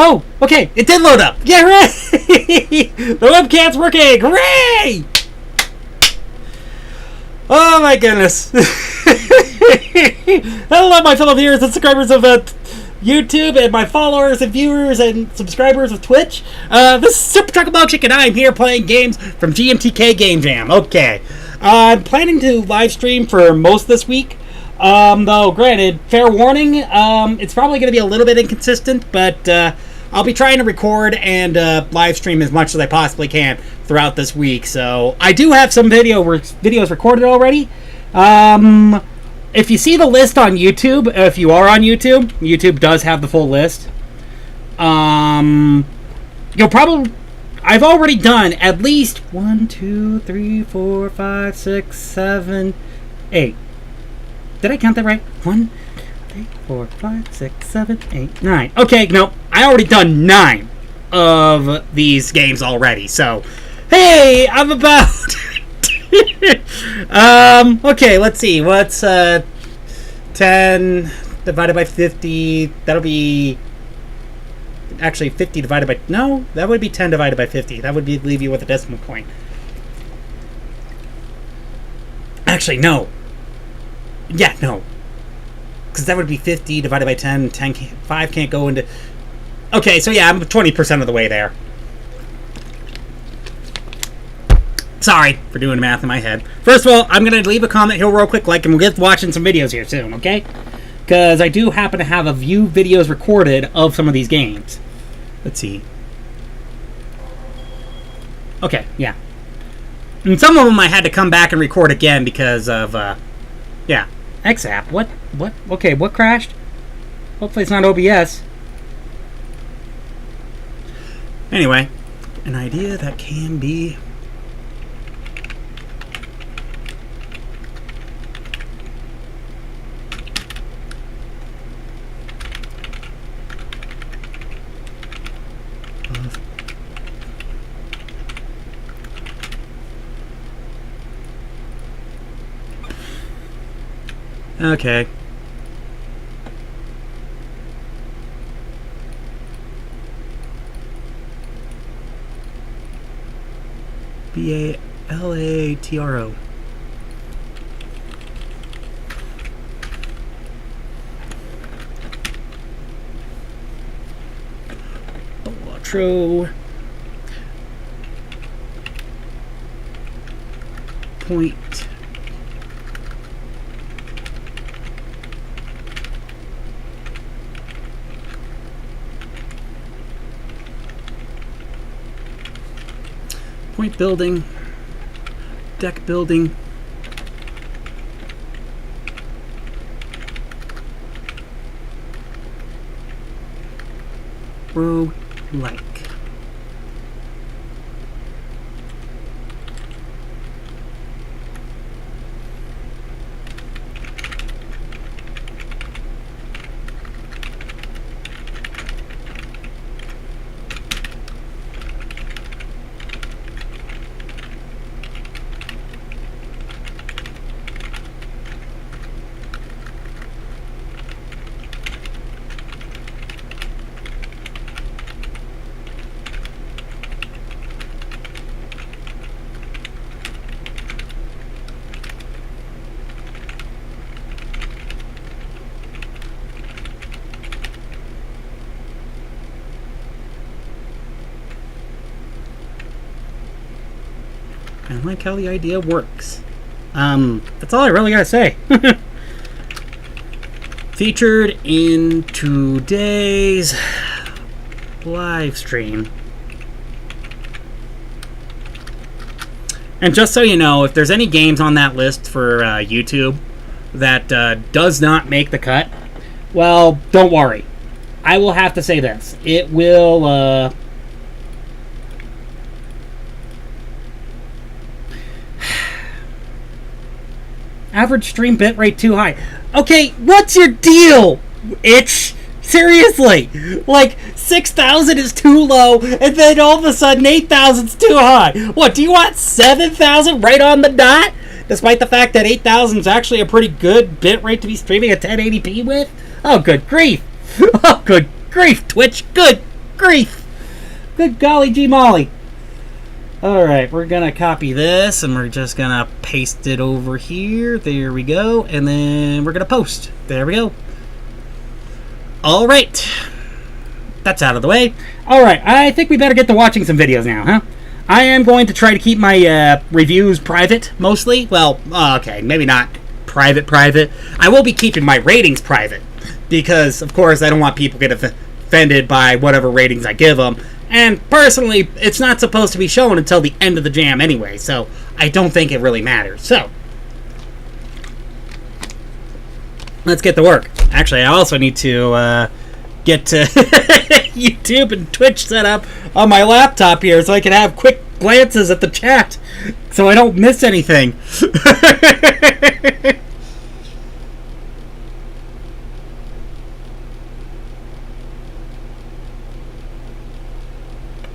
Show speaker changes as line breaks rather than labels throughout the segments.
Oh, okay, it did load up. Yeah, hooray! The webcam's working. Hooray! Oh my goodness. Hello, my fellow viewers and subscribers of YouTube, and my followers and viewers and subscribers of Twitch. This is Supercholatemilkshake, and I'm here playing games from GMTK Game Jam. Okay. I'm planning to live stream for most this week. Though, granted, fair warning, it's probably going to be a little bit inconsistent, but I'll be trying to record and live stream as much as I possibly can throughout this week. So, I do have some videos recorded already. If you see the list on YouTube, if you are on YouTube, YouTube does have the full list. You'll probably... I've already done at least 1, 2, 3, 4, 5, 6, 7, 8. Did I count that right? 1, 2, 3, 4, 5, 6, 7, 8, 9. Okay, no, I already done 9 of these games already. So, hey, I'm about... okay, let's see. What's 10 divided by 50? That'll be... Actually, 50 divided by... No, that would be 10 divided by 50. That would leave you with a decimal point. Actually, no. Yeah, no. Because that would be 50 divided by 10. 5 can't go into... Okay, so yeah, I'm 20% of the way there. Sorry for doing math in my head. First of all, I'm going to leave a comment here real quick, and we'll get watching some videos here soon, okay? Because I do happen to have a few videos recorded of some of these games. Let's see. Okay, yeah. And some of them I had to come back and record again because of, yeah. XApp. What? Okay, what crashed? Hopefully it's not OBS. Anyway, an idea that can be... Okay. Balatro. Balatro. Point. Point building, deck building, row like. I like how the idea works. That's all I really gotta say. Featured in today's live stream. And just so you know, if there's any games on that list for YouTube that does not make the cut, well, don't worry. I will have to say this. It will... Average stream bitrate too high. Okay, what's your deal, itch? Seriously, like 6,000 is too low, and then all of a sudden 8,000 is too high. What, do you want 7,000 right on the dot? Despite the fact that 8,000 is actually a pretty good bitrate to be streaming at 1080p with? Oh, good grief. Oh, good grief, Twitch. Good grief! Good golly gee molly. Alright, we're gonna copy this and we're just gonna paste it over here. There we go. And then we're gonna post. There we go. Alright. That's out of the way. Alright, I think we better get to watching some videos now, huh? I am going to try to keep my reviews private, mostly. Well, okay, maybe not private. I will be keeping my ratings private. Because, of course, I don't want people to get offended by whatever ratings I give them. And personally, it's not supposed to be shown until the end of the jam anyway, so I don't think it really matters. So, let's get to work. Actually, I also need to get to YouTube and Twitch set up on my laptop here so I can have quick glances at the chat so I don't miss anything.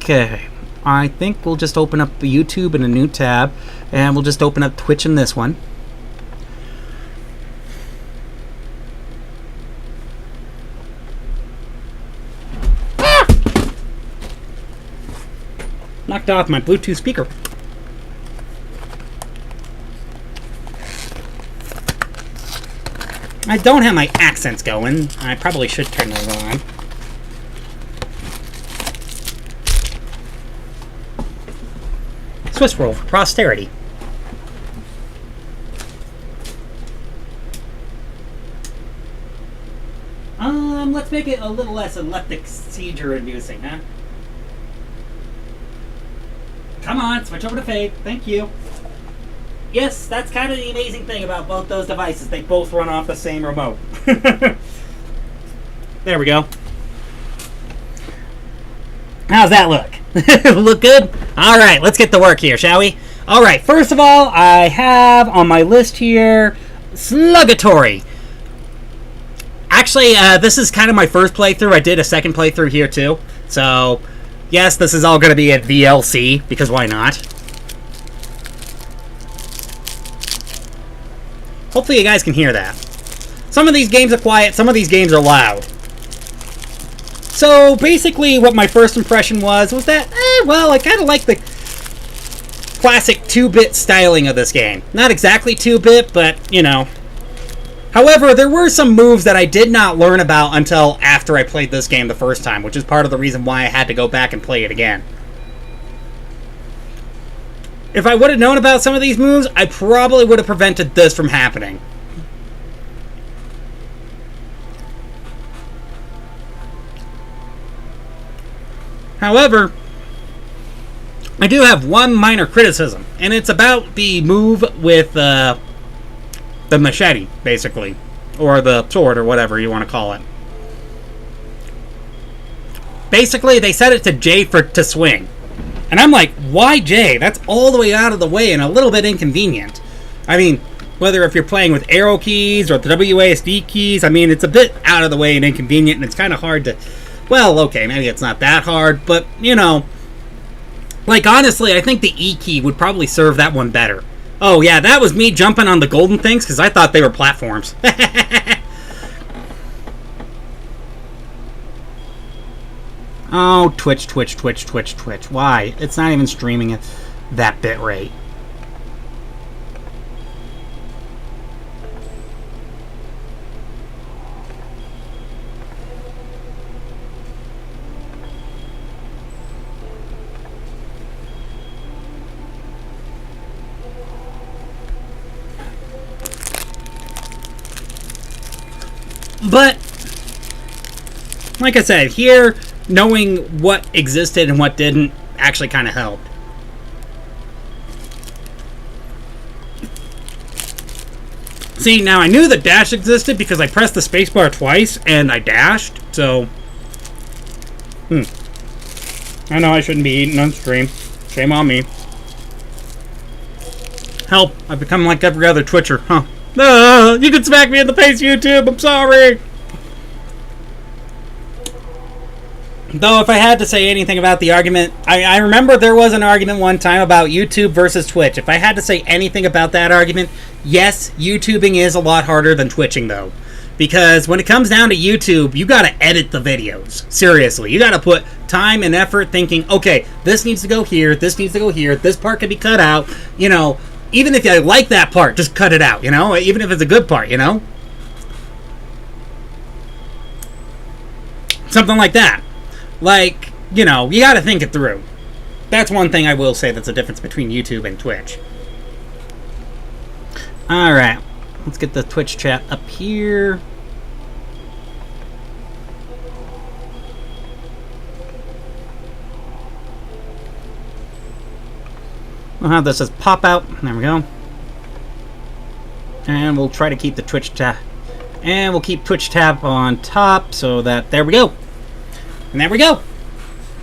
Okay, I think we'll just open up YouTube in a new tab, and we'll just open up Twitch in this one. Ah! Knocked off my Bluetooth speaker. I don't have my accents going. I probably should turn those on. Swiss roll for posterity. Let's make it a little less elliptic seizure-inducing, huh? Come on, switch over to fade. Thank you. Yes, that's kind of the amazing thing about both those devices. They both run off the same remote. There we go. How's that look? Look good? Alright, let's get to work here, shall we? Alright, first of all, I have on my list here Slugatory. Actually, this is kind of my first playthrough. I did a second playthrough here, too. So, yes, this is all going to be at VLC, because why not? Hopefully you guys can hear that. Some of these games are quiet, some of these games are loud. So, basically, what my first impression was that, well, I kind of like the classic 2-bit styling of this game. Not exactly 2-bit, but, you know. However, there were some moves that I did not learn about until after I played this game the first time, which is part of the reason why I had to go back and play it again. If I would have known about some of these moves, I probably would have prevented this from happening. However, I do have one minor criticism, and it's about the move with the machete, basically, or the sword, or whatever you want to call it. Basically, they set it to J to swing. And I'm like, why J? That's all the way out of the way and a little bit inconvenient. I mean, whether if you're playing with arrow keys or the WASD keys, I mean, it's a bit out of the way and inconvenient, and it's kind of hard to... Well, okay, maybe it's not that hard, but, you know... Like, honestly, I think the E key would probably serve that one better. Oh, yeah, that was me jumping on the golden things, because I thought they were platforms. Oh, Twitch. Why? It's not even streaming at that bit rate. But, like I said, here... knowing what existed and what didn't actually kind of helped. See, now I knew that dash existed because I pressed the spacebar twice and I dashed, so... I know I shouldn't be eating on stream. Shame on me. Help, I've become like every other Twitcher, huh? You can smack me in the face, YouTube, I'm sorry! Though, if I had to say anything about the argument, I remember there was an argument one time about YouTube versus Twitch. If I had to say anything about that argument, yes, YouTubing is a lot harder than Twitching, though. Because when it comes down to YouTube, you got to edit the videos. Seriously, you got to put time and effort thinking, okay, this needs to go here, this needs to go here, this part can be cut out, you know. Even if you like that part, just cut it out, you know? Even if it's a good part, you know? Something like that. Like, you know, you gotta think it through. That's one thing I will say that's the difference between YouTube and Twitch. Alright. Let's get the Twitch chat up here. We'll have this as pop out. There we go. And we'll try to keep the Twitch tab. And we'll keep Twitch tab on top so that, there we go. And there we go.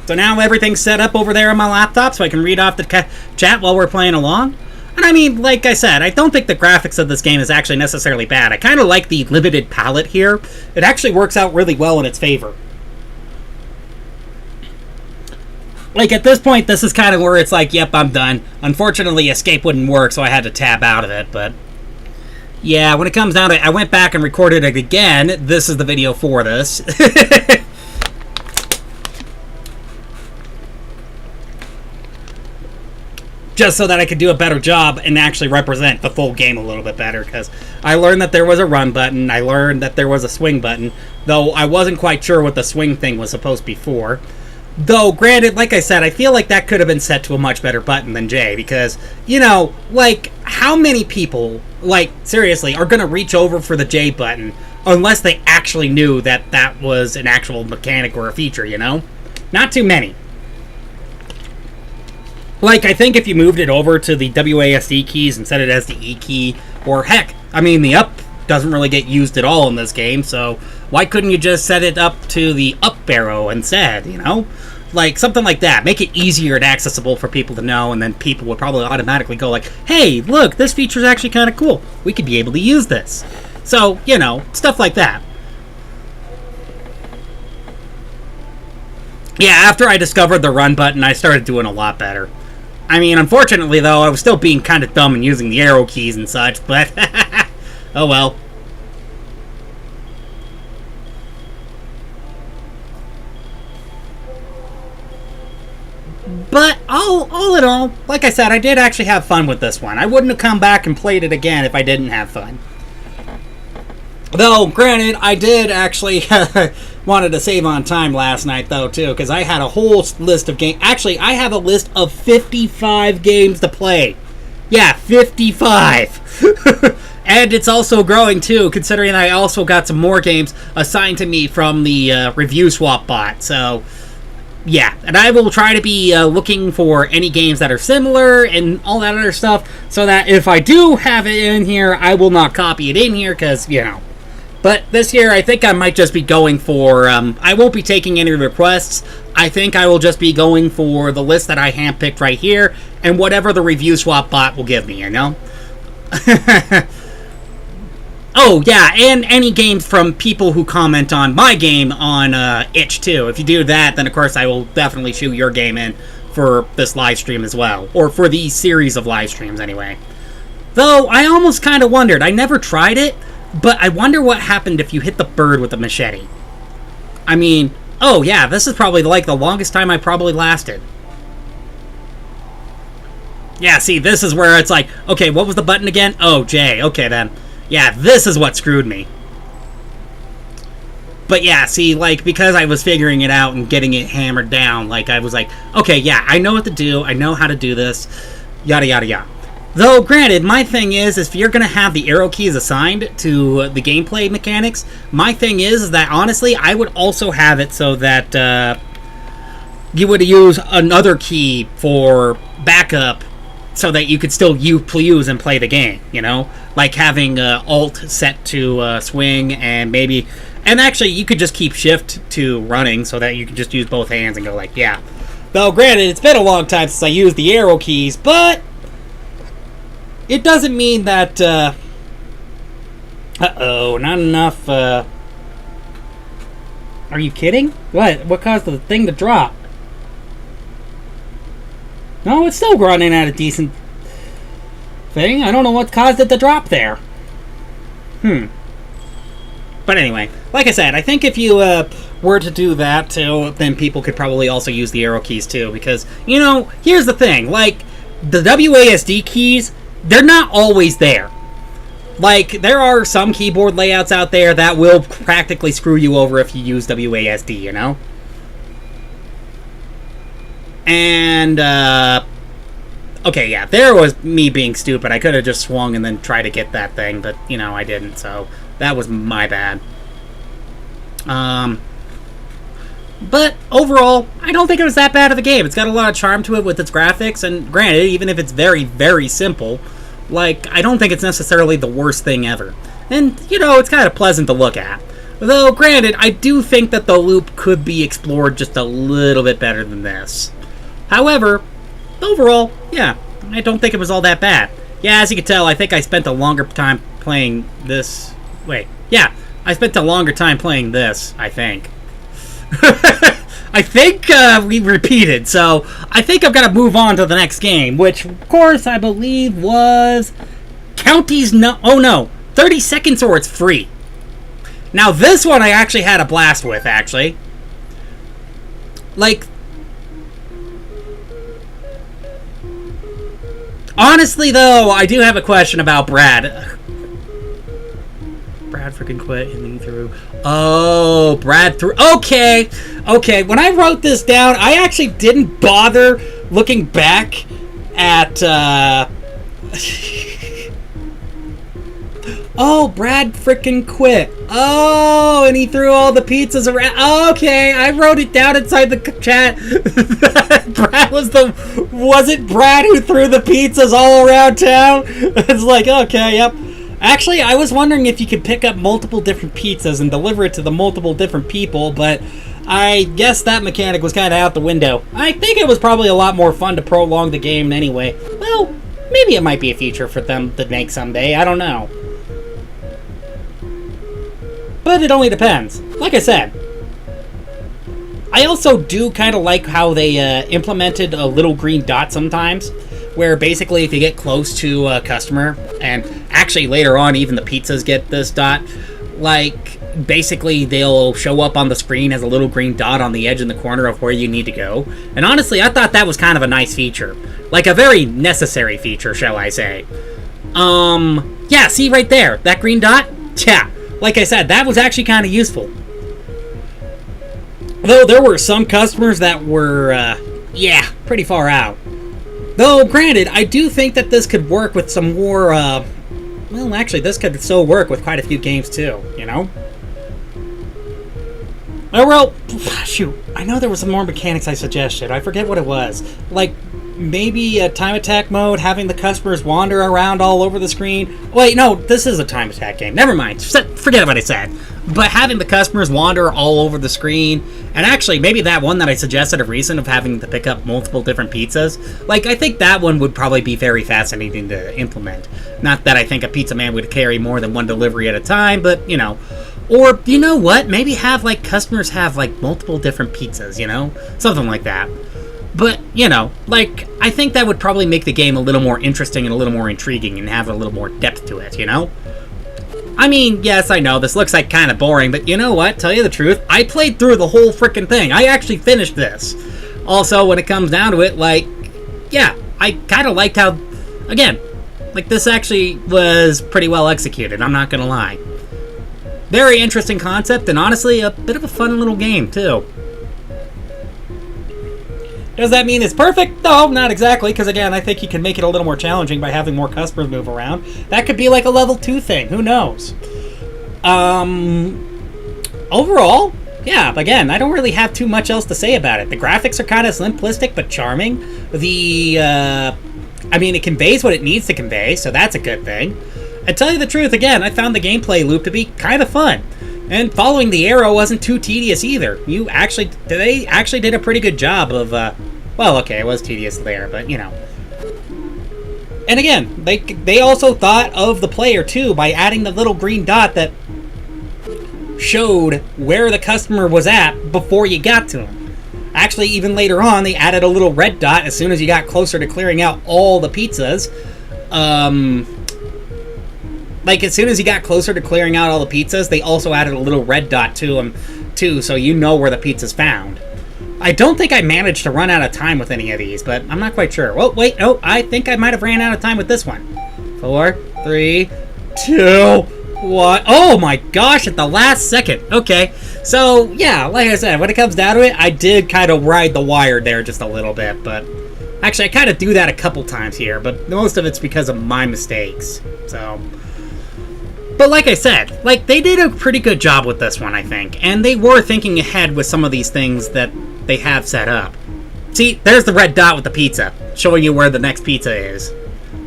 So now everything's set up over there on my laptop so I can read off the chat while we're playing along. And I mean, like I said, I don't think the graphics of this game is actually necessarily bad. I kind of like the limited palette here. It actually works out really well in its favor. Like, at this point, this is kind of where it's like, yep, I'm done. Unfortunately, escape wouldn't work, so I had to tab out of it, but... yeah, when it comes down to it, I went back and recorded it again. This is the video for this. Just so that I could do a better job and actually represent the full game a little bit better, because I learned that there was a run button, I learned that there was a swing button, though I wasn't quite sure what the swing thing was supposed to be for. Though, granted, like I said, I feel like that could have been set to a much better button than J, because, you know, like, how many people, like, seriously, are going to reach over for the J button unless they actually knew that that was an actual mechanic or a feature, you know? Not too many. Like, I think if you moved it over to the WASD keys and set it as the E key, or heck, I mean, the up doesn't really get used at all in this game, so why couldn't you just set it up to the up arrow instead, you know? Like, something like that. Make it easier and accessible for people to know, and then people would probably automatically go like, hey, look, this feature's actually kind of cool. We could be able to use this. So, you know, stuff like that. Yeah, after I discovered the run button, I started doing a lot better. I mean, unfortunately, though, I was still being kind of dumb and using the arrow keys and such, but... oh well. But all in all, like I said, I did actually have fun with this one. I wouldn't have come back and played it again if I didn't have fun. Though, granted, I did actually wanted to save on time last night, though, too, because I had a whole list of games. Actually, I have a list of 55 games to play. Yeah, 55! And it's also growing, too, considering I also got some more games assigned to me from the review swap bot, so... yeah, and I will try to be looking for any games that are similar and all that other stuff, so that if I do have it in here, I will not copy it in here, because, you know. But this year, I think I might just be going for, I won't be taking any requests. I think I will just be going for the list that I handpicked right here, and whatever the review swap bot will give me, you know? Oh, yeah, and any games from people who comment on my game on itch, too. If you do that, then, of course, I will definitely shoot your game in for this live stream as well. Or for these series of live streams, anyway. Though, I almost kind of wondered. I never tried it, but I wonder what happened if you hit the bird with a machete. I mean, oh, yeah, this is probably, like, the longest time I probably lasted. Yeah, see, this is where it's like, okay, what was the button again? Oh, J. Okay, then. Yeah, this is what screwed me. But yeah, see, like, because I was figuring it out and getting it hammered down, like, I was like, okay, yeah, I know what to do, I know how to do this, yada, yada, yada. Though, granted, my thing is if you're going to have the arrow keys assigned to the gameplay mechanics, my thing is that, honestly, I would also have it so that you would use another key for backup so that you could still use and play the game, you know? Like having Alt set to swing and maybe... and actually, you could just keep Shift to running so that you can just use both hands and go like, yeah. Though, granted, it's been a long time since I used the arrow keys, but... it doesn't mean that, uh-oh, not enough, Are you kidding? What? What caused the thing to drop? No, it's still running at a decent thing. I don't know what caused it to drop there. But anyway, like I said, I think if you were to do that too, then people could probably also use the arrow keys too, because, you know, here's the thing, like, the WASD keys, they're not always there. Like, there are some keyboard layouts out there that will practically screw you over if you use WASD, you know? And, okay, yeah, there was me being stupid. I could have just swung and then tried to get that thing, but, you know, I didn't, so that was my bad. But overall, I don't think it was that bad of a game. It's got a lot of charm to it with its graphics, and granted, even if it's very, very simple, like, I don't think it's necessarily the worst thing ever. And, you know, it's kind of pleasant to look at. Though, granted, I do think that the loop could be explored just a little bit better than this. However, overall, yeah, I don't think it was all that bad. Yeah, as you can tell, I think I spent a longer time playing this. Wait, yeah, I spent a longer time playing this, I think. I think we repeated, so I think I've got to move on to the next game, which, of course, I believe was Counties No... Oh, no, 30 seconds or it's free. Now, this one I actually had a blast with, actually. Like, honestly, though, I do have a question about Brad. Brad freaking quit and through. Oh, Brad threw. Okay. Okay, when I wrote this down, I actually didn't bother looking back at, Oh, Brad freaking quit. Oh, and he threw all the pizzas around. Okay, I wrote it down inside the chat. Brad was it Brad who threw the pizzas all around town? It's like, okay, yep. Actually, I was wondering if you could pick up multiple different pizzas and deliver it to the multiple different people, but I guess that mechanic was kind of out the window. I think it was probably a lot more fun to prolong the game anyway. Well, maybe it might be a feature for them to make someday, I don't know. But it only depends. Like I said, I also do kind of like how they implemented a little green dot sometimes, where basically if you get close to a customer, and actually later on even the pizzas get this dot, like basically they'll show up on the screen as a little green dot on the edge in the corner of where you need to go. And honestly, I thought that was kind of a nice feature. Like a very necessary feature, shall I say. Yeah, see right there, that green dot? Yeah, like I said, that was actually kind of useful. Though there were some customers that were, yeah, pretty far out. Though, granted, I do think that this could work with some more, well, actually, this could still work with quite a few games, too, you know? Oh, well, shoot, I know there was some more mechanics I suggested. I forget what it was. Like, maybe a time attack mode, having the customers wander around all over the screen. Wait, no, this is a time attack game. Never mind, forget what I said. But having the customers wander all over the screen, and actually, maybe that one that I suggested of recent of having to pick up multiple different pizzas, like, I think that one would probably be very fascinating to implement. Not that I think a pizza man would carry more than one delivery at a time, but, you know. Or, you know what, maybe have, like, customers have, like, multiple different pizzas, you know? Something like that. But, you know, like, I think that would probably make the game a little more interesting and a little more intriguing and have a little more depth to it, you know? I mean, yes, I know, this looks like kind of boring, but you know what? Tell you the truth, I played through the whole frickin' thing. I actually finished this. Also, when it comes down to it, like, yeah, I kind of liked how, again, like, this actually was pretty well executed, I'm not gonna lie. Very interesting concept, and honestly, a bit of a fun little game, too. Does that mean it's perfect? No, not exactly, because again, I think you can make it a little more challenging by having more customers move around. That could be like a level 2 thing, who knows? Overall, yeah, again, I don't really have too much else to say about it. The graphics are kind of simplistic but charming. I mean, it conveys what it needs to convey, so that's a good thing. And tell you the truth, again, I found the gameplay loop to be kind of fun. And following the arrow wasn't too tedious either. They actually did a pretty good job of, well, okay, it was tedious there, but, you know. And again, they also thought of the player, too, by adding the little green dot that showed where the customer was at before you got to him. Actually, even later on, they added a little red dot as soon as you got closer to clearing out all the pizzas. like, as soon as you got closer to clearing out all the pizzas, they also added a little red dot to them, too, so you know where the pizza's found. I don't think I managed to run out of time with any of these, but I'm not quite sure. Oh, wait, no, I think I might have ran out of time with this one. 4, 3, 2, 1. Oh my gosh, at the last second. Okay, so, yeah, like I said, when it comes down to it, I did kind of ride the wire there just a little bit, but... Actually, I kind of do that a couple times here, but most of it's because of my mistakes, so... But like I said, like, they did a pretty good job with this one, I think. And they were thinking ahead with some of these things that they have set up. See, there's the red dot with the pizza, showing you where the next pizza is.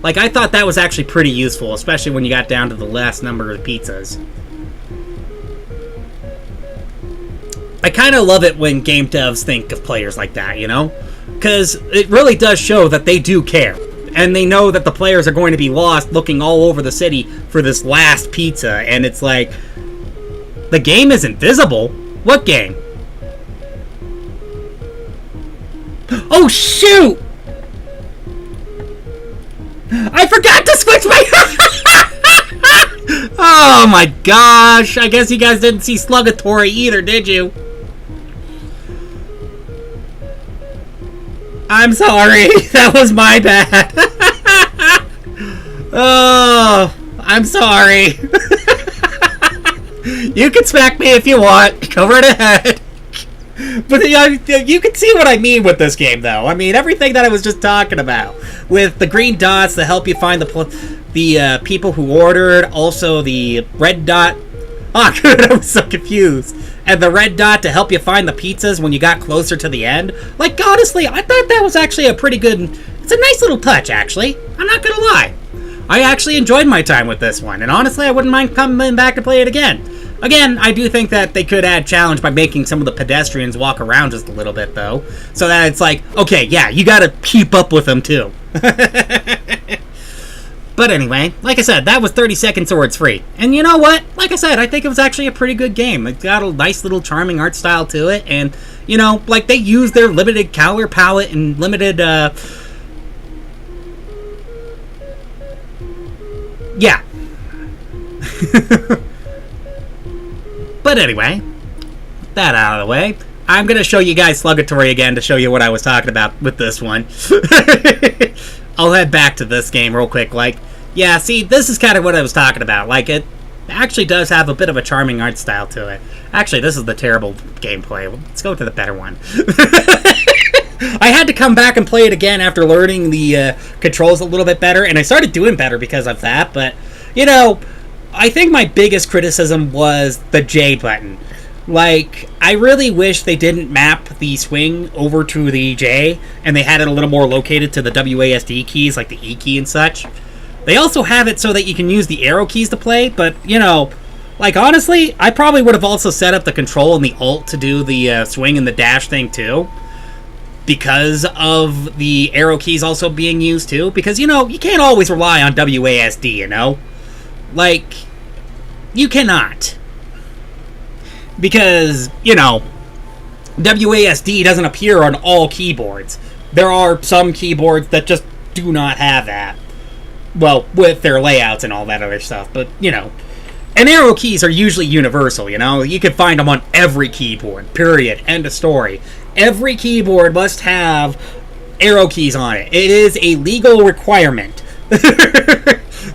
Like, I thought that was actually pretty useful, especially when you got down to the last number of pizzas. I kind of love it when game devs think of players like that, you know? Because it really does show that they do care. And they know that the players are going to be lost looking all over the city for this last pizza. And it's like, the game is invisible? What game? Oh, shoot! I forgot to switch my... Oh my gosh! I guess you guys didn't see Slugatory either, did you? I'm sorry. That was my bad. Oh, I'm sorry. You can smack me if you want. Go right ahead. But you can see what I mean with this game, though. I mean, everything that I was just talking about. With the green dots to help you find the people who ordered. Also, the red dot. Oh, good. I was so confused. And the red dot to help you find the pizzas when you got closer to the end. Like, honestly, I thought that was actually a pretty good... It's a nice little touch, actually. I'm not gonna lie. I actually enjoyed my time with this one. And honestly, I wouldn't mind coming back to play it again. Again, I do think that they could add challenge by making some of the pedestrians walk around just a little bit, though. So that it's like, okay, yeah, you gotta keep up with them, too. But anyway, like I said, that was 30 seconds or it's free. And you know what? Like I said, I think it was actually a pretty good game. It got a nice little charming art style to it. And, you know, like they used their limited color palette and limited, yeah. But anyway, that out of the way, I'm going to show you guys Slugatory again to show you what I was talking about with this one. I'll head back to this game real quick. Like, yeah, see, this is kind of what I was talking about. Like, it actually does have a bit of a charming art style to it. Actually, this is the terrible gameplay. Let's go to the better one. I had to come back and play it again after learning the controls a little bit better, and I started doing better because of that, but, you know, I think my biggest criticism was the J button. Like, I really wish they didn't map the swing over to the J, and they had it a little more located to the WASD keys, like the E key and such. They also have it so that you can use the arrow keys to play, but, you know, like, honestly, I probably would have also set up the control and the alt to do the swing and the dash thing, too. Because of the arrow keys also being used, too. Because, you know, you can't always rely on WASD, you know? Like, you cannot. Because, you know, WASD doesn't appear on all keyboards. There are some keyboards that just do not have that. Well, with their layouts and all that other stuff, but, you know. And arrow keys are usually universal, you know? You can find them on every keyboard, period, end of story. Every keyboard must have arrow keys on it. It is a legal requirement.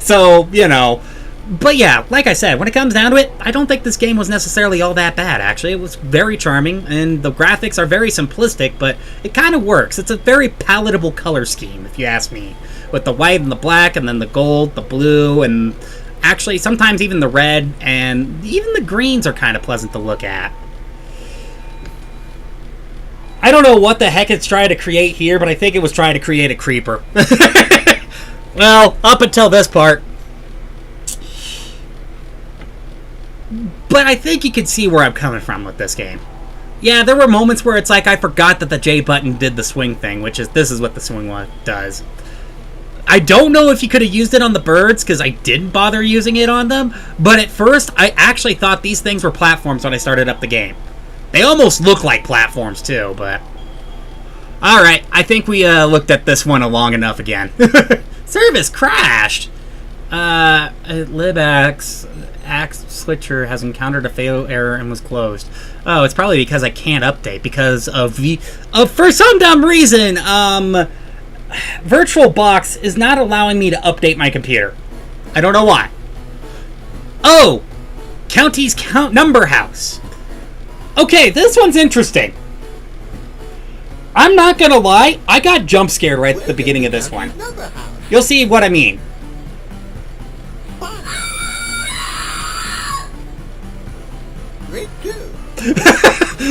So, you know... But yeah, like I said, when it comes down to it, I don't think this game was necessarily all that bad, actually. It was very charming, and the graphics are very simplistic, but it kind of works. It's a very palatable color scheme, if you ask me. With the white and the black, and then the gold, the blue, and actually sometimes even the red, and even the greens are kind of pleasant to look at. I don't know what the heck it's trying to create here, but I think it was trying to create a creeper. Well, up until this part. But I think you can see where I'm coming from with this game. Yeah, there were moments where it's like I forgot that the J button did the swing thing, which is this is what the swing one does. I don't know if you could have used it on the birds, because I didn't bother using it on them, but at first I actually thought these things were platforms when I started up the game. They almost look like platforms too, but... Alright, I think we looked at this one long enough again. Service crashed! libax axe switcher has encountered a fatal error and was closed. Oh, it's probably because I can't update because of for some dumb reason, VirtualBox is not allowing me to update my computer. I don't know why. Oh, County's Numberhouse. Okay, this one's interesting. I'm not gonna lie, I got jump scared right at the beginning of this one. You'll see what I mean.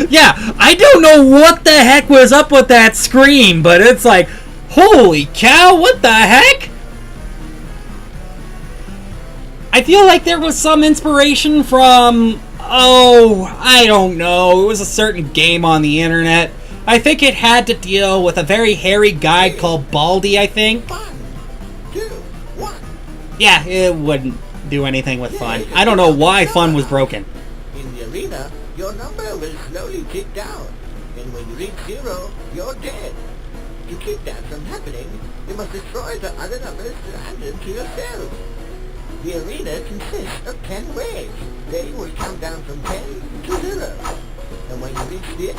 Yeah, I don't know what the heck was up with that scream, but it's like, holy cow, what the heck? I feel like there was some inspiration from, oh, I don't know, it was a certain game on the internet. I think it had to deal with a very hairy guy called Baldy, I think. Yeah, it wouldn't do anything with fun. I don't know why fun was broken.
In the arena, your number will slowly tick down, and when you reach 0, you're dead. To keep that from happening, you must destroy the other numbers to add them to yourself. The arena consists of 10 waves. They will count down from 10 to 0. And when you reach the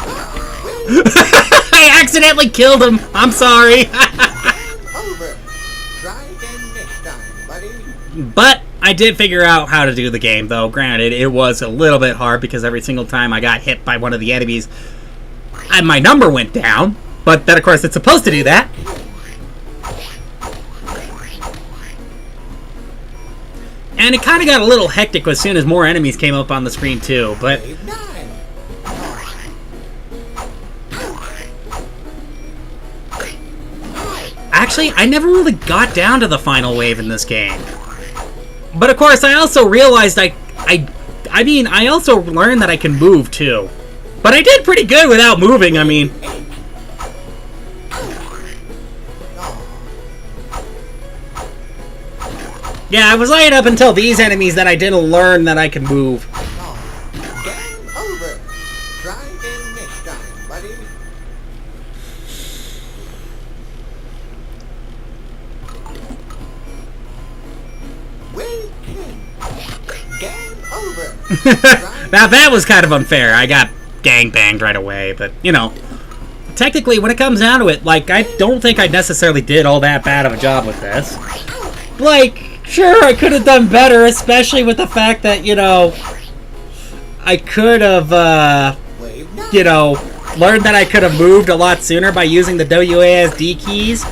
I accidentally killed him. I'm sorry.
over. Try again next time, buddy.
But I did figure out how to do the game, though. Granted, it was a little bit hard because every single time I got hit by one of the enemies, my number went down. But then, of course, it's supposed to do that. And it kind of got a little hectic as soon as more enemies came up on the screen, too. But actually, I never really got down to the final wave in this game. But of course, I also realized I also learned that I can move too. But I did pretty good without moving, I mean. Yeah, I was right up until these enemies that I didn't learn that I can move.
Game over. Try again next time, buddy. Wave 10. Game over.
Now that was kind of unfair. I got gangbanged right away, but you know, technically when it comes down to it, like, I don't think I necessarily did all that bad of a job with this. Like, sure, I could have done better, especially with the fact that, you know, I could have, you know, learned that I could have moved a lot sooner by using the WASD keys.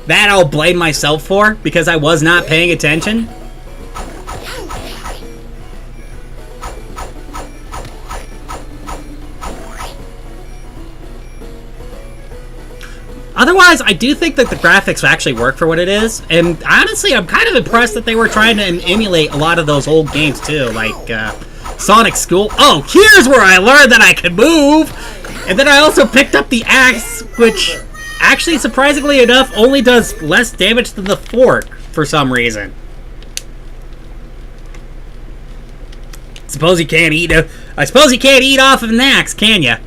That I'll blame myself for, because I was not paying attention. Otherwise, I do think that the graphics actually work for what it is, and honestly, I'm kind of impressed that they were trying to emulate a lot of those old games too, like Sonic School. Oh, here's where I learned that I could move! And then I also picked up the axe, which actually, surprisingly enough, only does less damage than the fork for some reason. I suppose you can't eat off of an axe, can ya?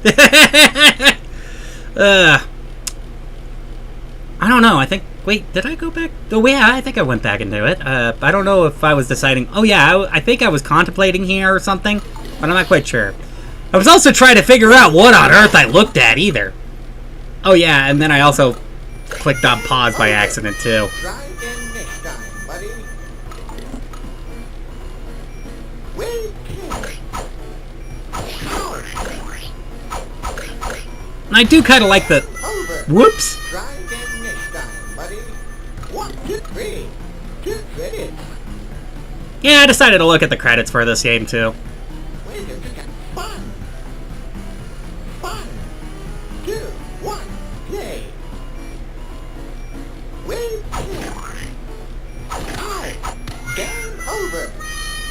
I don't know. I think... Wait, did I go back? Oh, yeah, I think I went back into it. I don't know if I was deciding... Oh, yeah, I think I was contemplating here or something, but I'm not quite sure. I was also trying to figure out what on earth I looked at, either. Oh, yeah, and then I also clicked on pause by accident, too.
Try again next time, buddy. Wave 10.
And I do kind of like the... Whoops!
Try again next time, buddy. 1, 2, 3. 2 credits.
Yeah, I decided to look at the credits for this game, too.
Wait a second. Fun. 2, 1, play. Wave 10. Ow. Game over.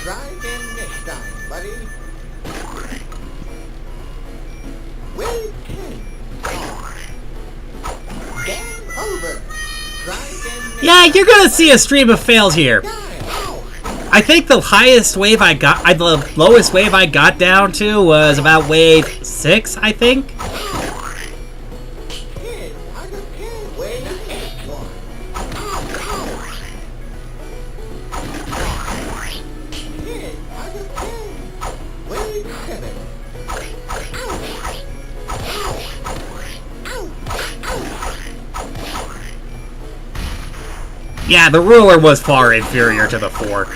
Try again next time, buddy. Wave 10. Game over. Try again next
Yeah, you're gonna see a stream of fails here.
time.
I think the highest wave I got... the lowest wave I got down to was about wave 6, I think.
10 out of 10. Wave 8 one.
Yeah, the ruler was far inferior to the fork.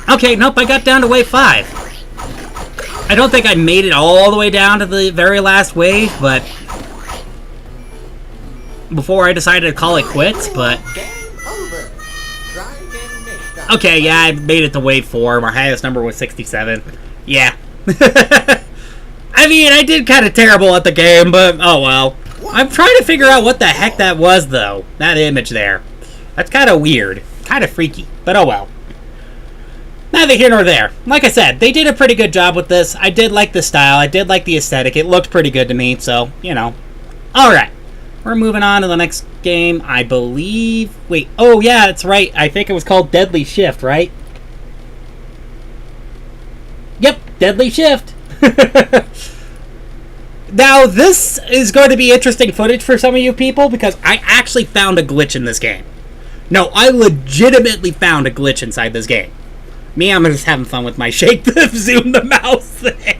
Okay, nope, I got down to wave 5. I don't think I made it all the way down to the very last wave, but... before I decided to call it quits, but... okay, yeah, I made it to wave 4. My highest number was 67. Yeah. I mean, I did kind of terrible at the game, but oh well. I'm trying to figure out what the heck that was, though. That image there. That's kind of weird. Kind of freaky, but oh well. Neither here nor there. Like I said, they did a pretty good job with this. I did like the style. I did like the aesthetic. It looked pretty good to me, so, you know. Alright. We're moving on to the next game, I believe. Wait, oh yeah, that's right. I think it was called Deadly Shift, right? Yep, Deadly Shift. Now, this is going to be interesting footage for some of you people because I actually found a glitch in this game. No, I legitimately found a glitch inside this game. Me, I'm just having fun with my shake to zoom the mouse thing.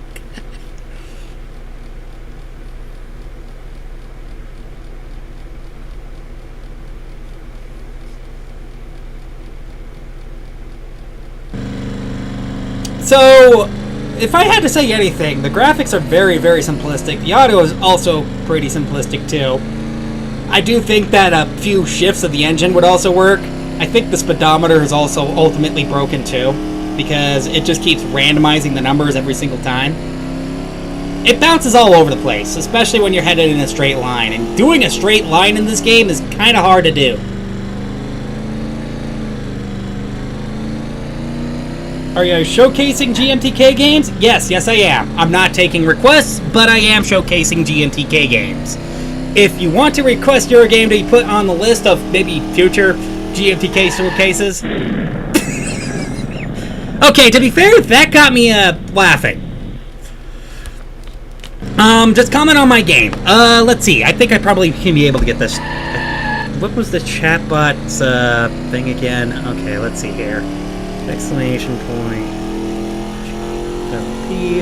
So, if I had to say anything, the graphics are very, very simplistic. The audio is also pretty simplistic, too. I do think that a few shifts of the engine would also work. I think the speedometer is also ultimately broken, too, because it just keeps randomizing the numbers every single time. It bounces all over the place, especially when you're headed in a straight line, and doing a straight line in this game is kind of hard to do. Are you showcasing GMTK games? Yes, I am. I'm not taking requests, but I am showcasing GMTK games. If you want to request your game to be put on the list of maybe future GMTK showcases... okay, to be fair, that got me laughing. Just comment on my game. Let's see. I think I probably can be able to get this. What was the chatbot's thing again? Okay, let's see here. Exclamation point. P.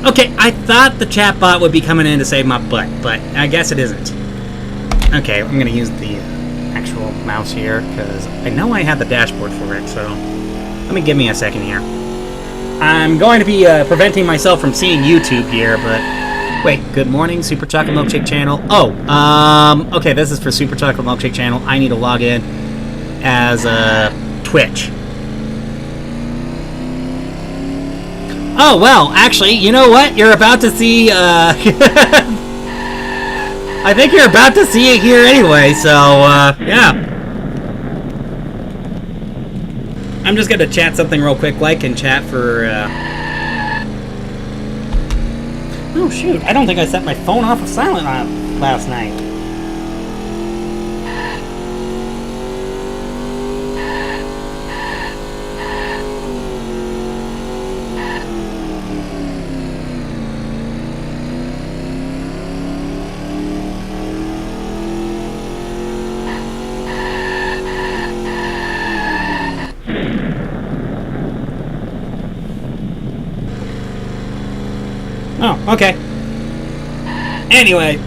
Okay, I thought the chatbot would be coming in to save my butt, but I guess it isn't. Okay, I'm gonna use the actual mouse here because I know I have the dashboard for it. So give me a second here. I'm going to be preventing myself from seeing YouTube here, but. Wait, good morning, Superchocolatemilkshake channel. Oh, okay, this is for Superchocolatemilkshake channel. I need to log in as Twitch. Oh, well, actually, you know what? You're about to see, I think you're about to see it here anyway, so, yeah. I'm just gonna chat something real quick, like and chat for, oh shoot, I don't think I set my phone off of silent last night. Oh, okay. Anyway.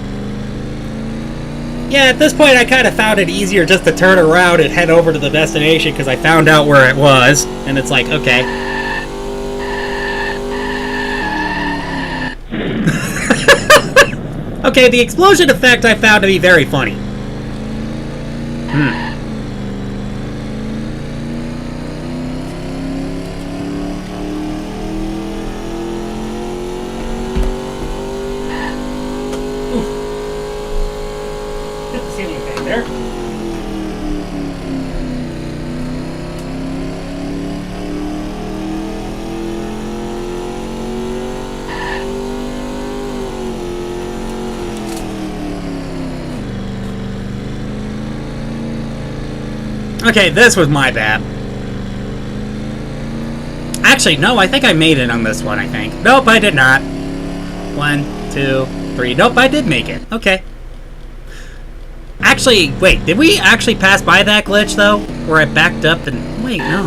Yeah, at this point I kind of found it easier just to turn around and head over to the destination because I found out where it was. And it's like, okay. Okay, the explosion effect I found to be very funny. Okay, this was my bad. Actually, no, I think I made it on this one, I think. Nope, I did not. 1, 2, 3. Nope, I did make it. Okay. actually... Wait, did we actually pass by that glitch, though? Where I backed up and... Wait, no.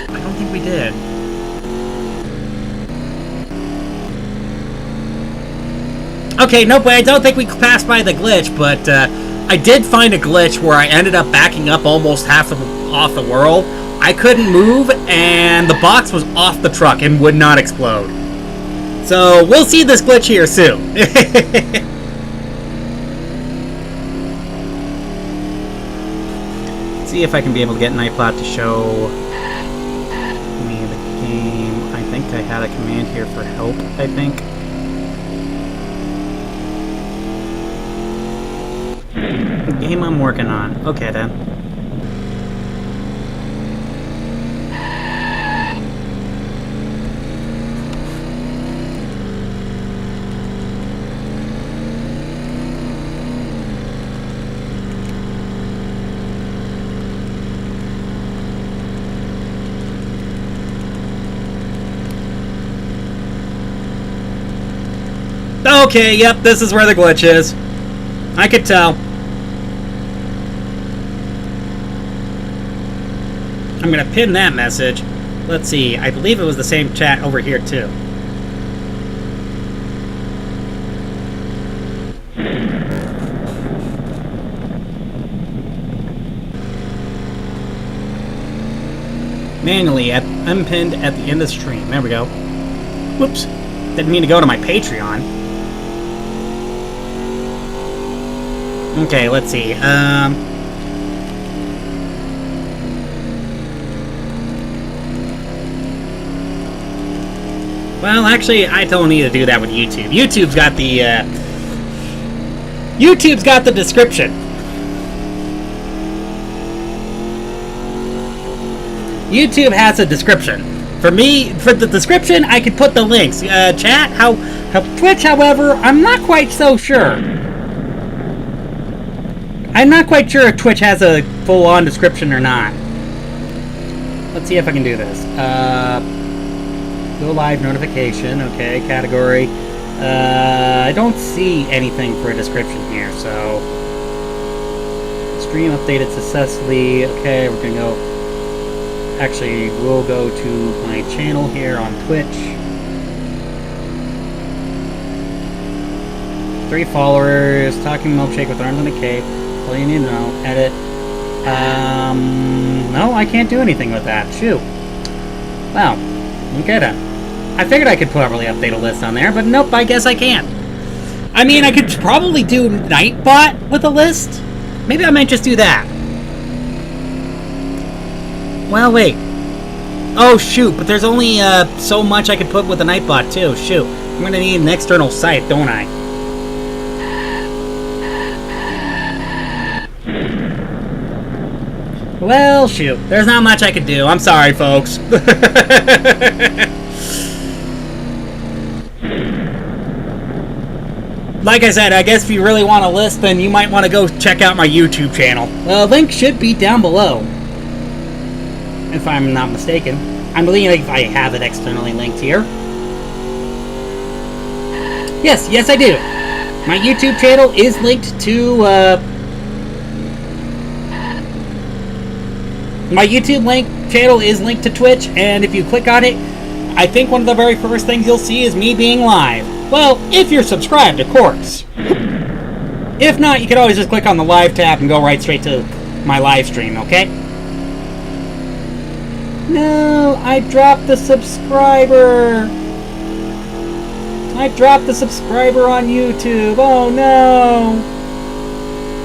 I don't think we did. Okay, nope, I don't think we passed by the glitch, but I did find a glitch where I ended up backing up almost half off the world. I couldn't move, and the box was off the truck and would not explode. So, we'll see this glitch here soon. See if I can be able to get Nightbot to show me the game. I think I had a command here for help, I think. Game I'm working on. Okay, then. Okay, yep, this is where the glitch is. I could tell. I'm going to pin that message. Let's see, I believe it was the same chat over here, too. Manually, unpinned at the end of the stream. There we go. Whoops. Didn't mean to go to my Patreon. Okay, let's see. Well, actually, I don't need to do that with YouTube. YouTube's got the description. YouTube has a description. For me, for the description, I could put the links. Chat, Twitch, however, I'm not quite so sure. I'm not quite sure if Twitch has a full-on description or not. Let's see if I can do this. Go live notification. Okay, category. I don't see anything for a description here, so... Stream updated successfully. Okay, we're gonna go... Actually, we'll go to my channel here on Twitch. 3 followers, talking milkshake with arms on a K. All you need to know, edit. No, I can't do anything with that. Shoot. Well, okay then. I figured I could probably update a list on there, but nope, I guess I can't. I mean, I could probably do Nightbot with a list. Maybe I might just do that. Well, wait. Oh, shoot, but there's only so much I could put with the Nightbot, too. Shoot. I'm going to need an external site, don't I? Well, shoot. There's not much I could do. I'm sorry, folks. Like I said, I guess if you really want a list, then you might want to go check out my YouTube channel. The link should be down below. If I'm not mistaken. I believe I have it externally linked here. Yes, I do. My YouTube channel is linked to, my YouTube channel is linked to Twitch, and if you click on it, I think one of the very first things you'll see is me being live. Well, if you're subscribed, of course. If not, you can always just click on the live tab and go right straight to my live stream, okay? No, I dropped the subscriber. I dropped the subscriber on YouTube. Oh no.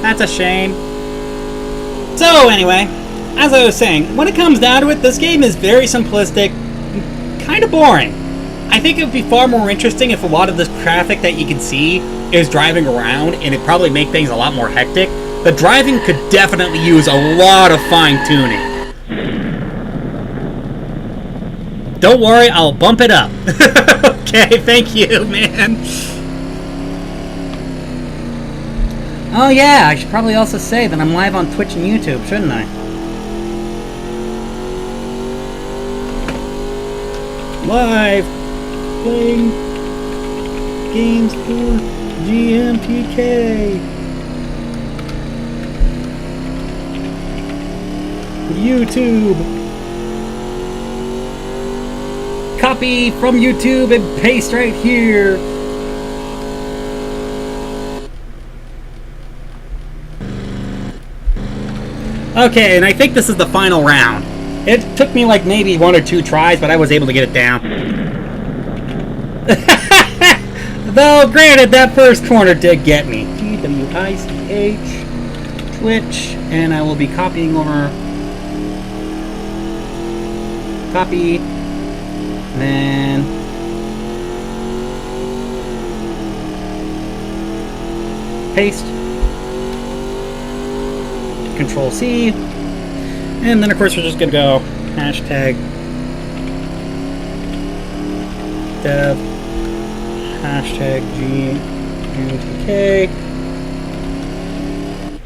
That's a shame. So anyway, as I was saying, when it comes down to it, this game is very simplistic, kind of boring. I think it would be far more interesting if a lot of this traffic that you can see is driving around, and it'd probably make things a lot more hectic. The driving could definitely use a lot of fine-tuning. Don't worry, I'll bump it up. Okay, thank you, man. Oh yeah, I should probably also say that I'm live on Twitch and YouTube, shouldn't I? Live playing games for GMTK. YouTube. Copy from YouTube and paste right here. Okay, and I think this is the final round. It took me like maybe 1 or 2 tries, but I was able to get it down. Though, granted, that first corner did get me. GWICH, Twitch, and I will be copying over. Copy. Then. Paste. Control C. And then, of course, we're just going to go hashtag dev, hashtag GMTK,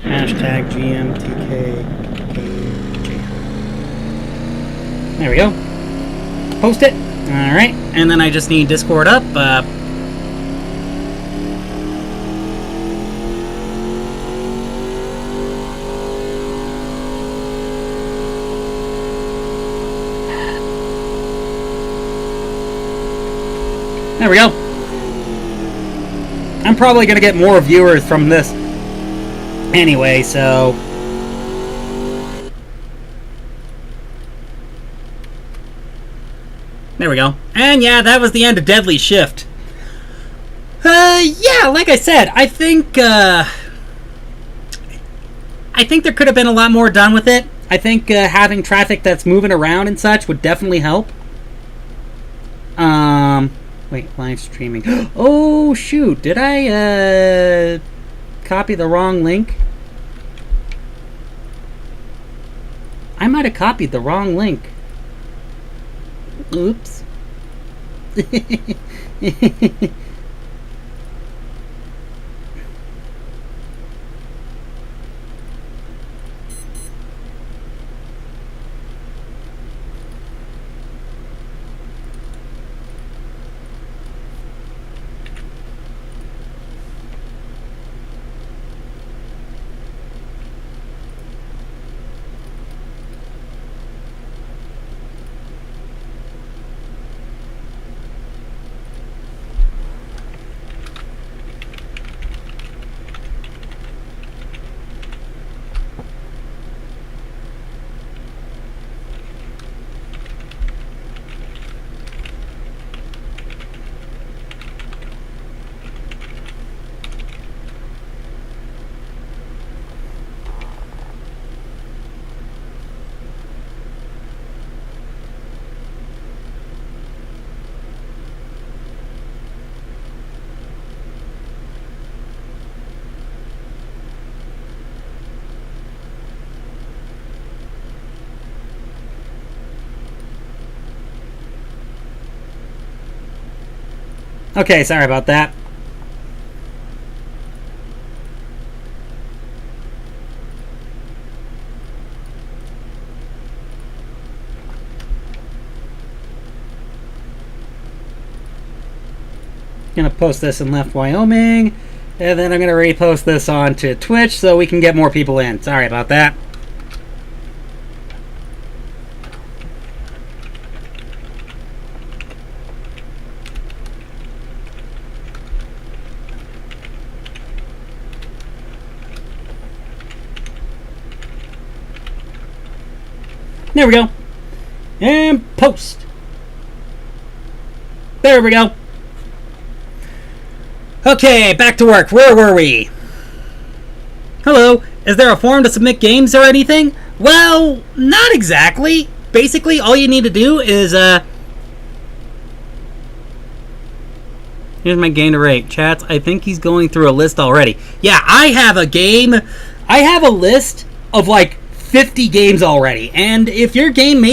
hashtag GMTK. There we go. Post it. Alright. And then I just need Discord up. There we go. I'm probably going to get more viewers from this anyway, so... There we go. And yeah, that was the end of Deadly Shift. Yeah, like I said, I think there could have been a lot more done with it. I think having traffic that's moving around and such would definitely help. Wait, live streaming. Oh, shoot. Did I, copy the wrong link? I might have copied the wrong link. Oops. Okay, sorry about that. Gonna post this in Left Wyoming, and then I'm gonna repost this onto Twitch so we can get more people in. Sorry about that. There we go. And post. There we go. Okay, back to work. Where were we? Hello. Is there a form to submit games or anything? Well, not exactly. Basically, all you need to do is, here's my game to rate. Chats, I think he's going through a list already. Yeah, I have a game. I have a list of, like, 50 games already, and if your game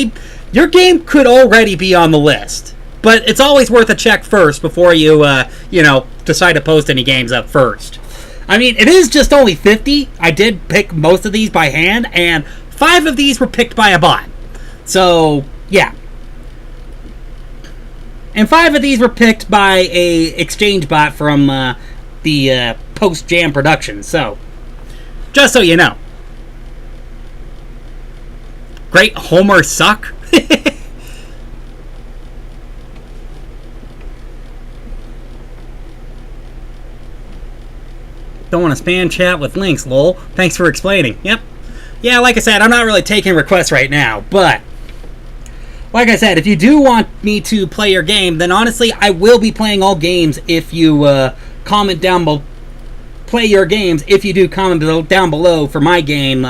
could already be on the list, but it's always worth a check first before you decide to post any games up first. I mean, it is just only 50. I did pick most of these by hand, and 5 of these were picked by a bot. So yeah, and 5 of these were picked by a exchange bot from the Post Jam production. So just so you know. Great Homer suck. Don't want to spam chat with links, lol. Thanks for explaining. Yep. Yeah, like I said, I'm not really taking requests right now, but like I said, if you do want me to play your game, then honestly, I will be playing all games if you comment down below. Play your games if you do comment down below for my game.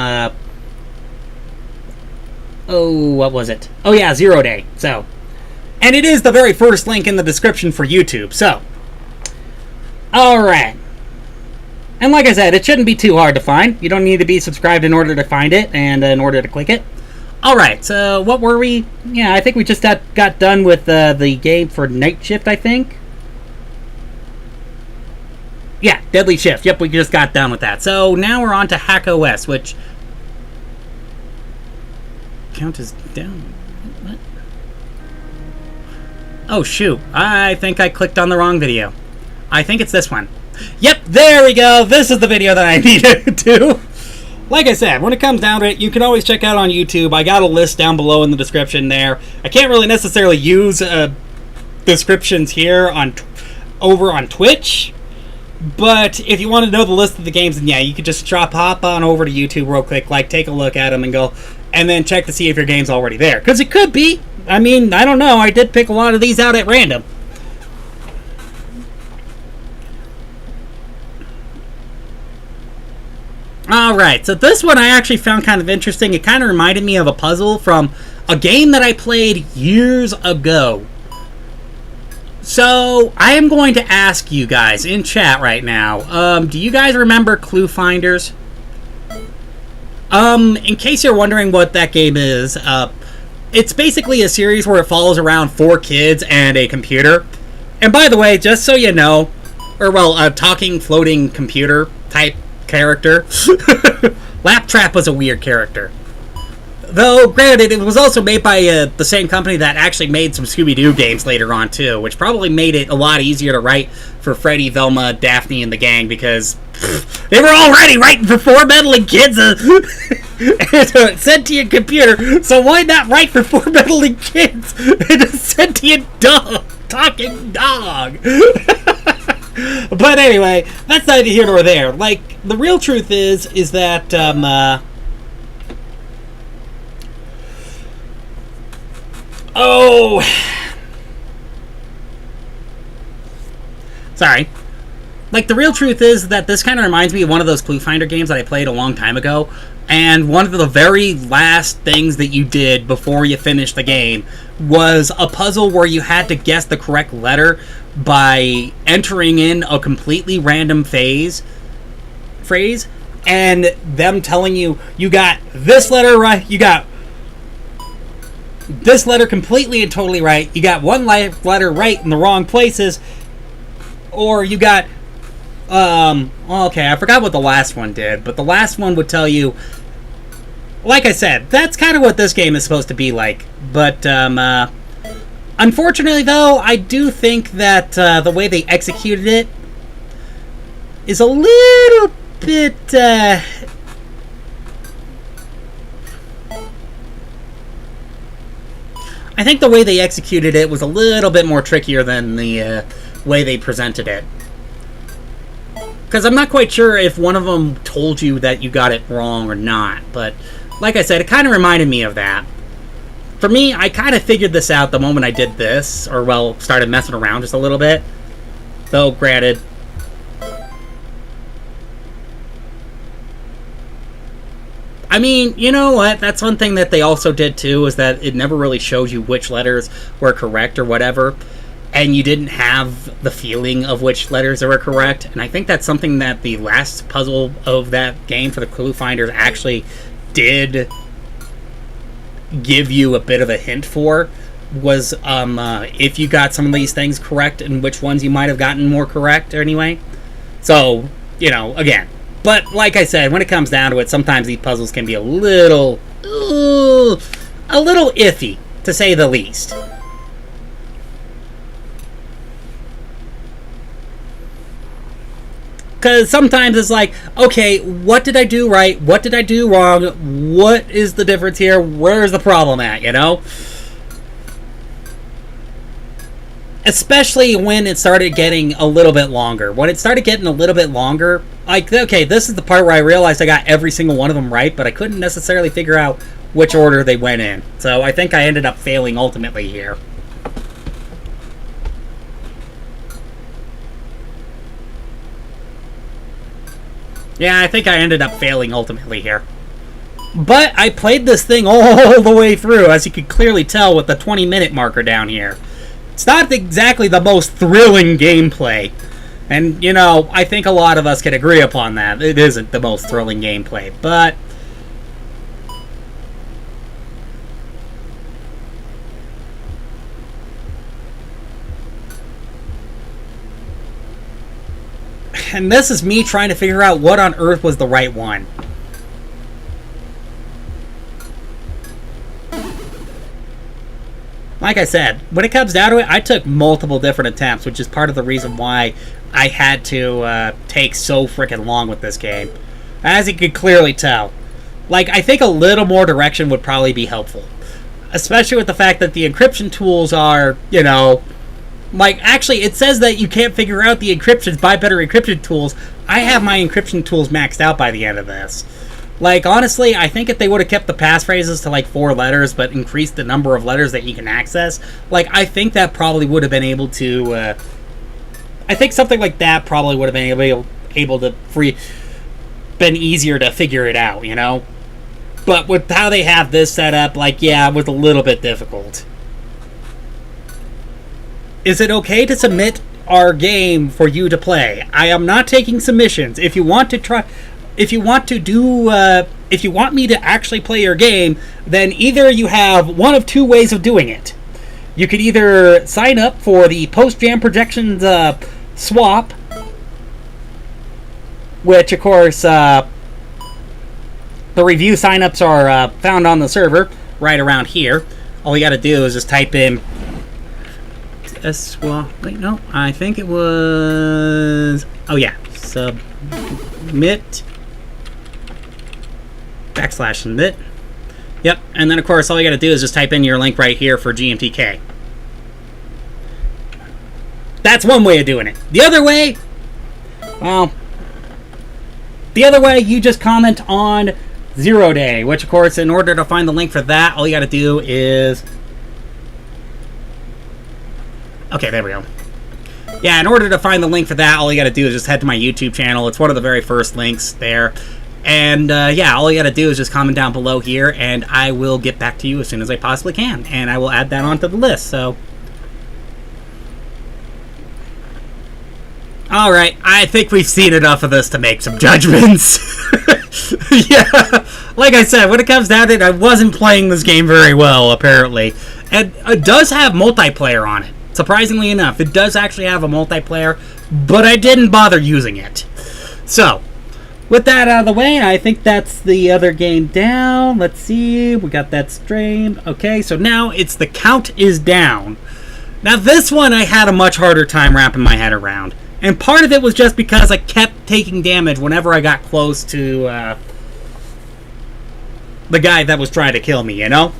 What was it? Oh yeah, 0 Day. So, and it is the very first link in the description for YouTube. So, all right. And like I said, it shouldn't be too hard to find. You don't need to be subscribed in order to find it and in order to click it. Alright, so what were we? Yeah, I think we just got done with the game for Night Shift, I think. Yeah, Deadly Shift. Yep, we just got done with that. So now we're on to Hack OS, which... Count is down. What? Oh, shoot. I think I clicked on the wrong video. I think it's this one. Yep, there we go. This is the video that I needed to do. Like I said, when it comes down to it, you can always check out on YouTube. I got a list down below in the description there. I can't really necessarily use descriptions here over on Twitch. But if you want to know the list of the games, then yeah, you could just hop on over to YouTube real quick, take a look at them and go, and then check to see if your game's already there. Because it could be. I mean, I don't know. I did pick a lot of these out at random. Alright, so this one I actually found kind of interesting. It kind of reminded me of a puzzle from a game that I played years ago. So, I am going to ask you guys in chat right now, do you guys remember Clue Finders? In case you're wondering what that game is, it's basically a series where it follows around 4 kids and a computer. And by the way, just so you know, a talking, floating computer type character. Laptrap was a weird character. Though, granted, it was also made by the same company that actually made some Scooby-Doo games later on, too, which probably made it a lot easier to write for Freddy, Velma, Daphne, and the gang, because they were already writing for 4 meddling kids and sentient computer, so why not write for 4 meddling kids and a sentient dog, talking dog? But anyway, that's neither here nor there. The real truth is that, sorry. The real truth is that this kind of reminds me of one of those Clue Finder games that I played a long time ago, and one of the very last things that you did before you finished the game was a puzzle where you had to guess the correct letter by entering in a completely random phrase, and them telling you, you got this letter right, you got this letter completely and totally right, you got one letter right in the wrong places, or you got, okay, I forgot what the last one did, but the last one would tell you, like I said, that's kind of what this game is supposed to be like, but, unfortunately, though, I do think that the way they executed it is a little bit, I think the way they executed it was a little bit more trickier than the way they presented it. Because I'm not quite sure if one of them told you that you got it wrong or not, but like I said, it kind of reminded me of that. For me, I kind of figured this out the moment I did this, or, well, started messing around just a little bit. Though, granted, I mean, you know what? That's one thing that they also did, too, is that it never really shows you which letters were correct or whatever, and you didn't have the feeling of which letters were correct, and I think that's something that the last puzzle of that game for the Clue Finders actually did give you a bit of a hint for, was if you got some of these things correct and which ones you might have gotten more correct anyway. So, you know, again, but like I said, when it comes down to it, sometimes these puzzles can be a little iffy, to say the least. Because sometimes it's like, okay, what did I do right? What did I do wrong? What is the difference here? Where's the problem at, you know? Especially when it started getting a little bit longer. When it started getting a little bit longer, like, okay, this is the part where I realized I got every single one of them right, but I couldn't necessarily figure out which order they went in. So I think I ended up failing ultimately here. Yeah, I think I ended up failing ultimately here. But I played this thing all the way through, as you can clearly tell with the 20-minute marker down here. It's not exactly the most thrilling gameplay. And, you know, I think a lot of us can agree upon that. It isn't the most thrilling gameplay, but... And this is me trying to figure out what on earth was the right one. Like I said, when it comes down to it, I took multiple different attempts, which is part of the reason why I had to take so freaking long with this game. As you could clearly tell. Like, I think a little more direction would probably be helpful. Especially with the fact that the encryption tools are, you know... Like, actually, it says that you can't figure out the encryptions, buy better encryption tools. I have my encryption tools maxed out by the end of this. Like, honestly, I think if they would have kept the passphrases to, like, 4 letters, but increased the number of letters that you can access, like, I think that probably would have been able to, I think something like that probably would have been able to been easier to figure it out, you know? But with how they have this set up, like, yeah, it was a little bit difficult. Is it okay to submit our game for you to play? I am not taking submissions. If you want to try... If you want me to actually play your game, then either you have one of 2 ways of doing it. You could either sign up for the post-jam projections swap, which, of course, the review signups are found on the server right around here. All you got to do is just type in... wait, no, I think it was... Oh, yeah. Submit... /submit. Yep, and then of course all you gotta do is just type in your link right here for GMTK. That's one way of doing it. The other way, well, you just comment on 0 day, which of course in order to find the link for that, all you gotta do is... Okay, there we go. Yeah, in order to find the link for that, all you gotta do is just head to my YouTube channel. It's one of the very first links there. And, yeah, all you gotta do is just comment down below here, and I will get back to you as soon as I possibly can. And I will add that onto the list, so... Alright, I think we've seen enough of this to make some judgments. Yeah, like I said, when it comes down to it, I wasn't playing this game very well, apparently. And it does have multiplayer on it. Surprisingly enough, it does actually have a multiplayer, but I didn't bother using it. So... With that out of the way, I think that's the other game down. Let's see. We got that streamed. Okay, so now it's the count is down. Now this one I had a much harder time wrapping my head around. And part of it was just because I kept taking damage whenever I got close to the guy that was trying to kill me, you know?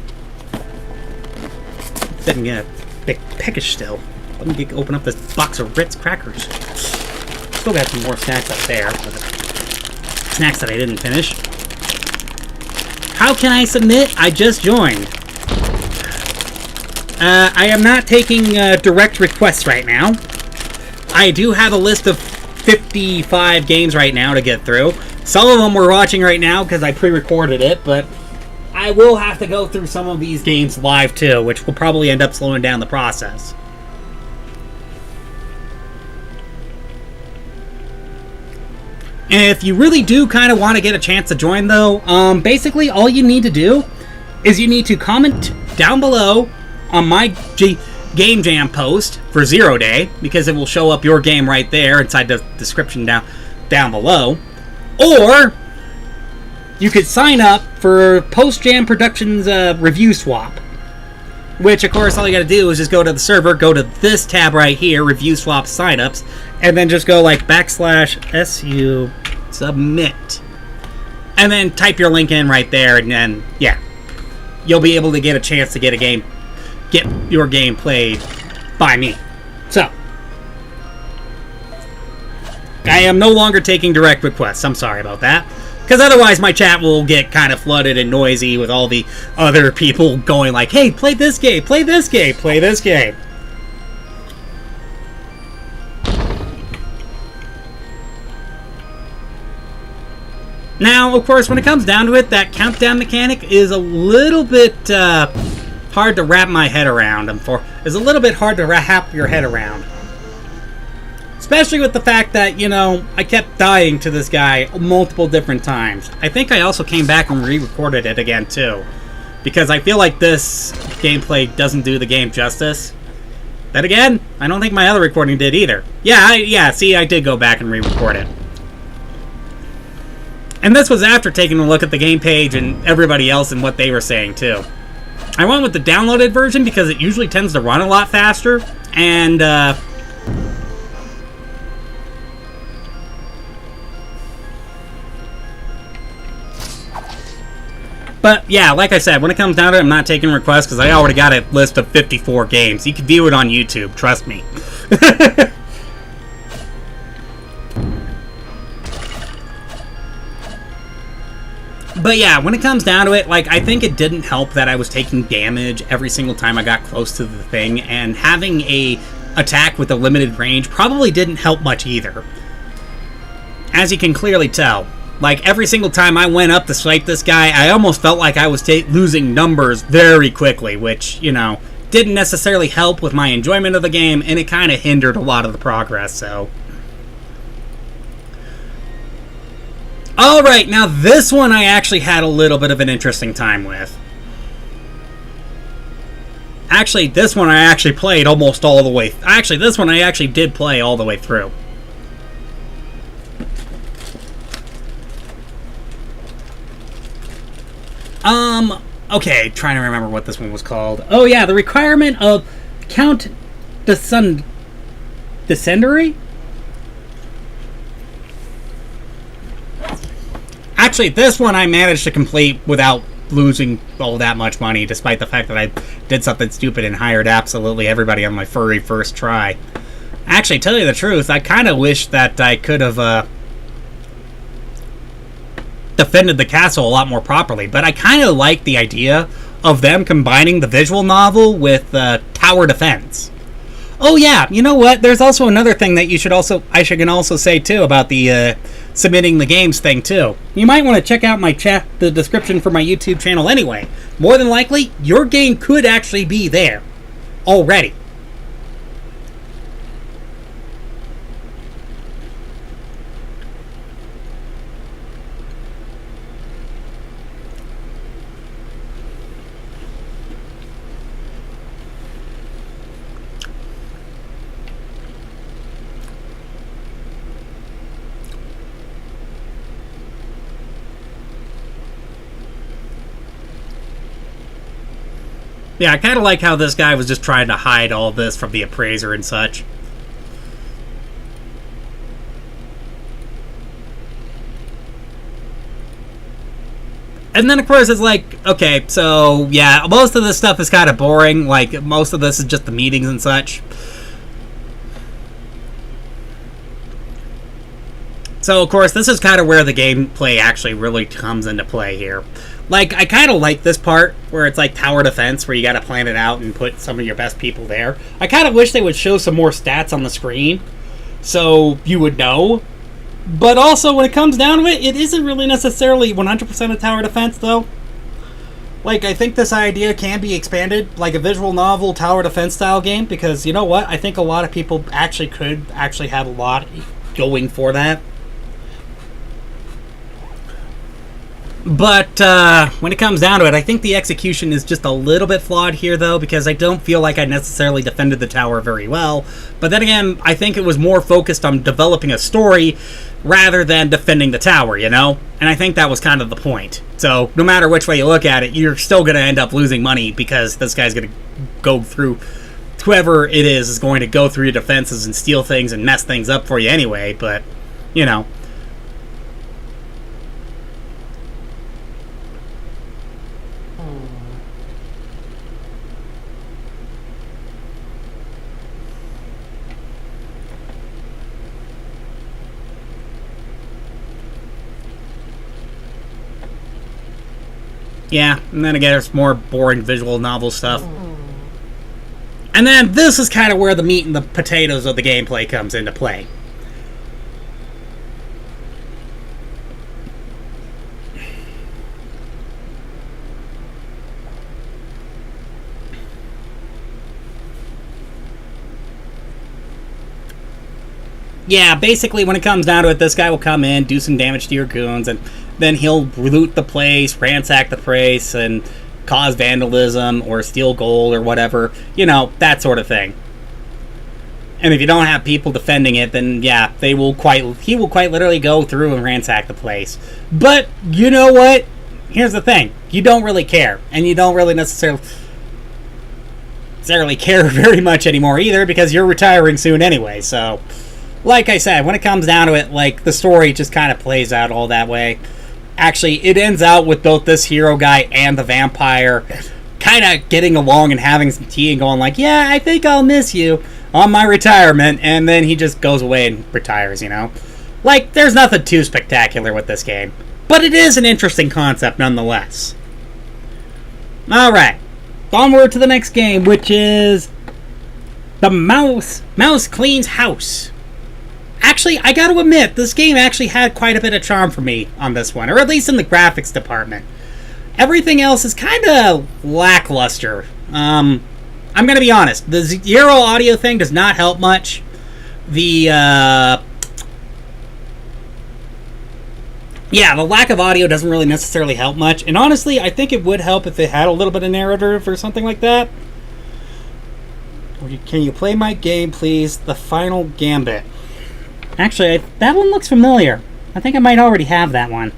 Didn't get a big peckish still. Let me open up this box of Ritz crackers. Still got some more snacks up there. Snacks that I didn't finish. How can I submit? I just joined. I am not taking direct requests right now. I do have a list of 55 games right now to get through. Some of them we're watching right now because I pre-recorded it, but I will have to go through some of these games live too, which will probably end up slowing down the process. If you really do kind of want to get a chance to join, though, basically all you need to do is you need to comment down below on my Game Jam post for 0 day, because it will show up your game right there inside the description down below. Or you could sign up for Post Jam Productions review swap, Which, of course, all you gotta do is just go to the server, go to this tab right here, Review Swap Signups, and then just go like /SU submit. And then type your link in right there, and then, yeah. You'll be able to get a chance to get your game played by me. So, I am no longer taking direct requests. I'm sorry about that. Because otherwise my chat will get kind of flooded and noisy with all the other people going like, hey, play this game, play this game, play this game. Now, of course, when it comes down to it, that countdown mechanic is a little bit hard to wrap my head around. It's a little bit hard to wrap your head around. Especially with the fact that, you know, I kept dying to this guy multiple different times. I think I also came back and re-recorded it again, too. Because I feel like this gameplay doesn't do the game justice. Then again, I don't think my other recording did either. Yeah, see, I did go back and re-record it. And this was after taking a look at the game page and everybody else and what they were saying, too. I went with the downloaded version because it usually tends to run a lot faster. And, but, yeah, like I said, when it comes down to it, I'm not taking requests because I already got a list of 54 games. You can view it on YouTube, trust me. But yeah, when it comes down to it, like, I think it didn't help that I was taking damage every single time I got close to the thing, and having a attack with a limited range probably didn't help much either. As you can clearly tell. Like, every single time I went up to swipe this guy, I almost felt like I was losing numbers very quickly, which, you know, didn't necessarily help with my enjoyment of the game, and it kind of hindered a lot of the progress, so. Alright, now this one I actually had a little bit of an interesting time with. Actually, this one I actually played almost all the way. Actually, this one I actually did play all the way through. Okay, trying to remember what this one was called. Oh yeah, the requirement of Count Descendery? Actually, this one I managed to complete without losing all that much money, despite the fact that I did something stupid and hired absolutely everybody on my furry first try. Actually, tell you the truth, I kind of wish that I could have defended the castle a lot more properly, but I kind of like the idea of them combining the visual novel with tower defense. Oh yeah, you know what? There's also another thing that I can also say too about the submitting the games thing too. You might want to check out the description for my YouTube channel anyway. More than likely, your game could actually be there already. Yeah, I kind of like how this guy was just trying to hide all of this from the appraiser and such. And then, of course, it's like, okay, so, yeah, most of this stuff is kind of boring. Like, most of this is just the meetings and such. So, of course, this is kind of where the gameplay actually really comes into play here. Like, I kind of like this part, where it's like tower defense, where you gotta plan it out and put some of your best people there. I kind of wish they would show some more stats on the screen, so you would know. But also, when it comes down to it, it isn't really necessarily 100% of tower defense, though. Like, I think this idea can be expanded, like a visual novel tower defense style game, because, you know what, I think a lot of people could have a lot going for that. But when it comes down to it, I think the execution is just a little bit flawed here, though, because I don't feel like I necessarily defended the tower very well. But then again, I think it was more focused on developing a story rather than defending the tower, you know? And I think that was kind of the point. So no matter which way you look at it, you're still going to end up losing money because this guy's going to go through, whoever it is going to go through your defenses and steal things and mess things up for you anyway. But, you know. Yeah, and then again, there's more boring visual novel stuff. And then this is kind of where the meat and the potatoes of the gameplay comes into play. Yeah, basically when it comes down to it, this guy will come in, do some damage to your goons, and then he'll loot the place, ransack the place, and cause vandalism or steal gold or whatever. You know, that sort of thing. And if you don't have people defending it, then yeah, he will quite literally go through and ransack the place. But you know what? Here's the thing. You don't really care. And you don't really necessarily care very much anymore either, because you're retiring soon anyway, so... Like I said, when it comes down to it, like, the story just kind of plays out all that way. Actually, it ends out with both this hero guy and the vampire kind of getting along and having some tea and going like, yeah, I think I'll miss you on my retirement, and then he just goes away and retires, you know? Like, there's nothing too spectacular with this game. But it is an interesting concept nonetheless. Alright, onward to the next game, which is the Mouse Cleans House. Actually, I gotta admit, this game actually had quite a bit of charm for me on this one, or at least in the graphics department. Everything else is kind of lackluster. I'm gonna be honest, the zero audio thing does not help much. The lack of audio doesn't really necessarily help much, and honestly, I think it would help if it had a little bit of narrative or something like that. Can you play my game, please? The Final Gambit. Actually, that one looks familiar. I think I might already have that one.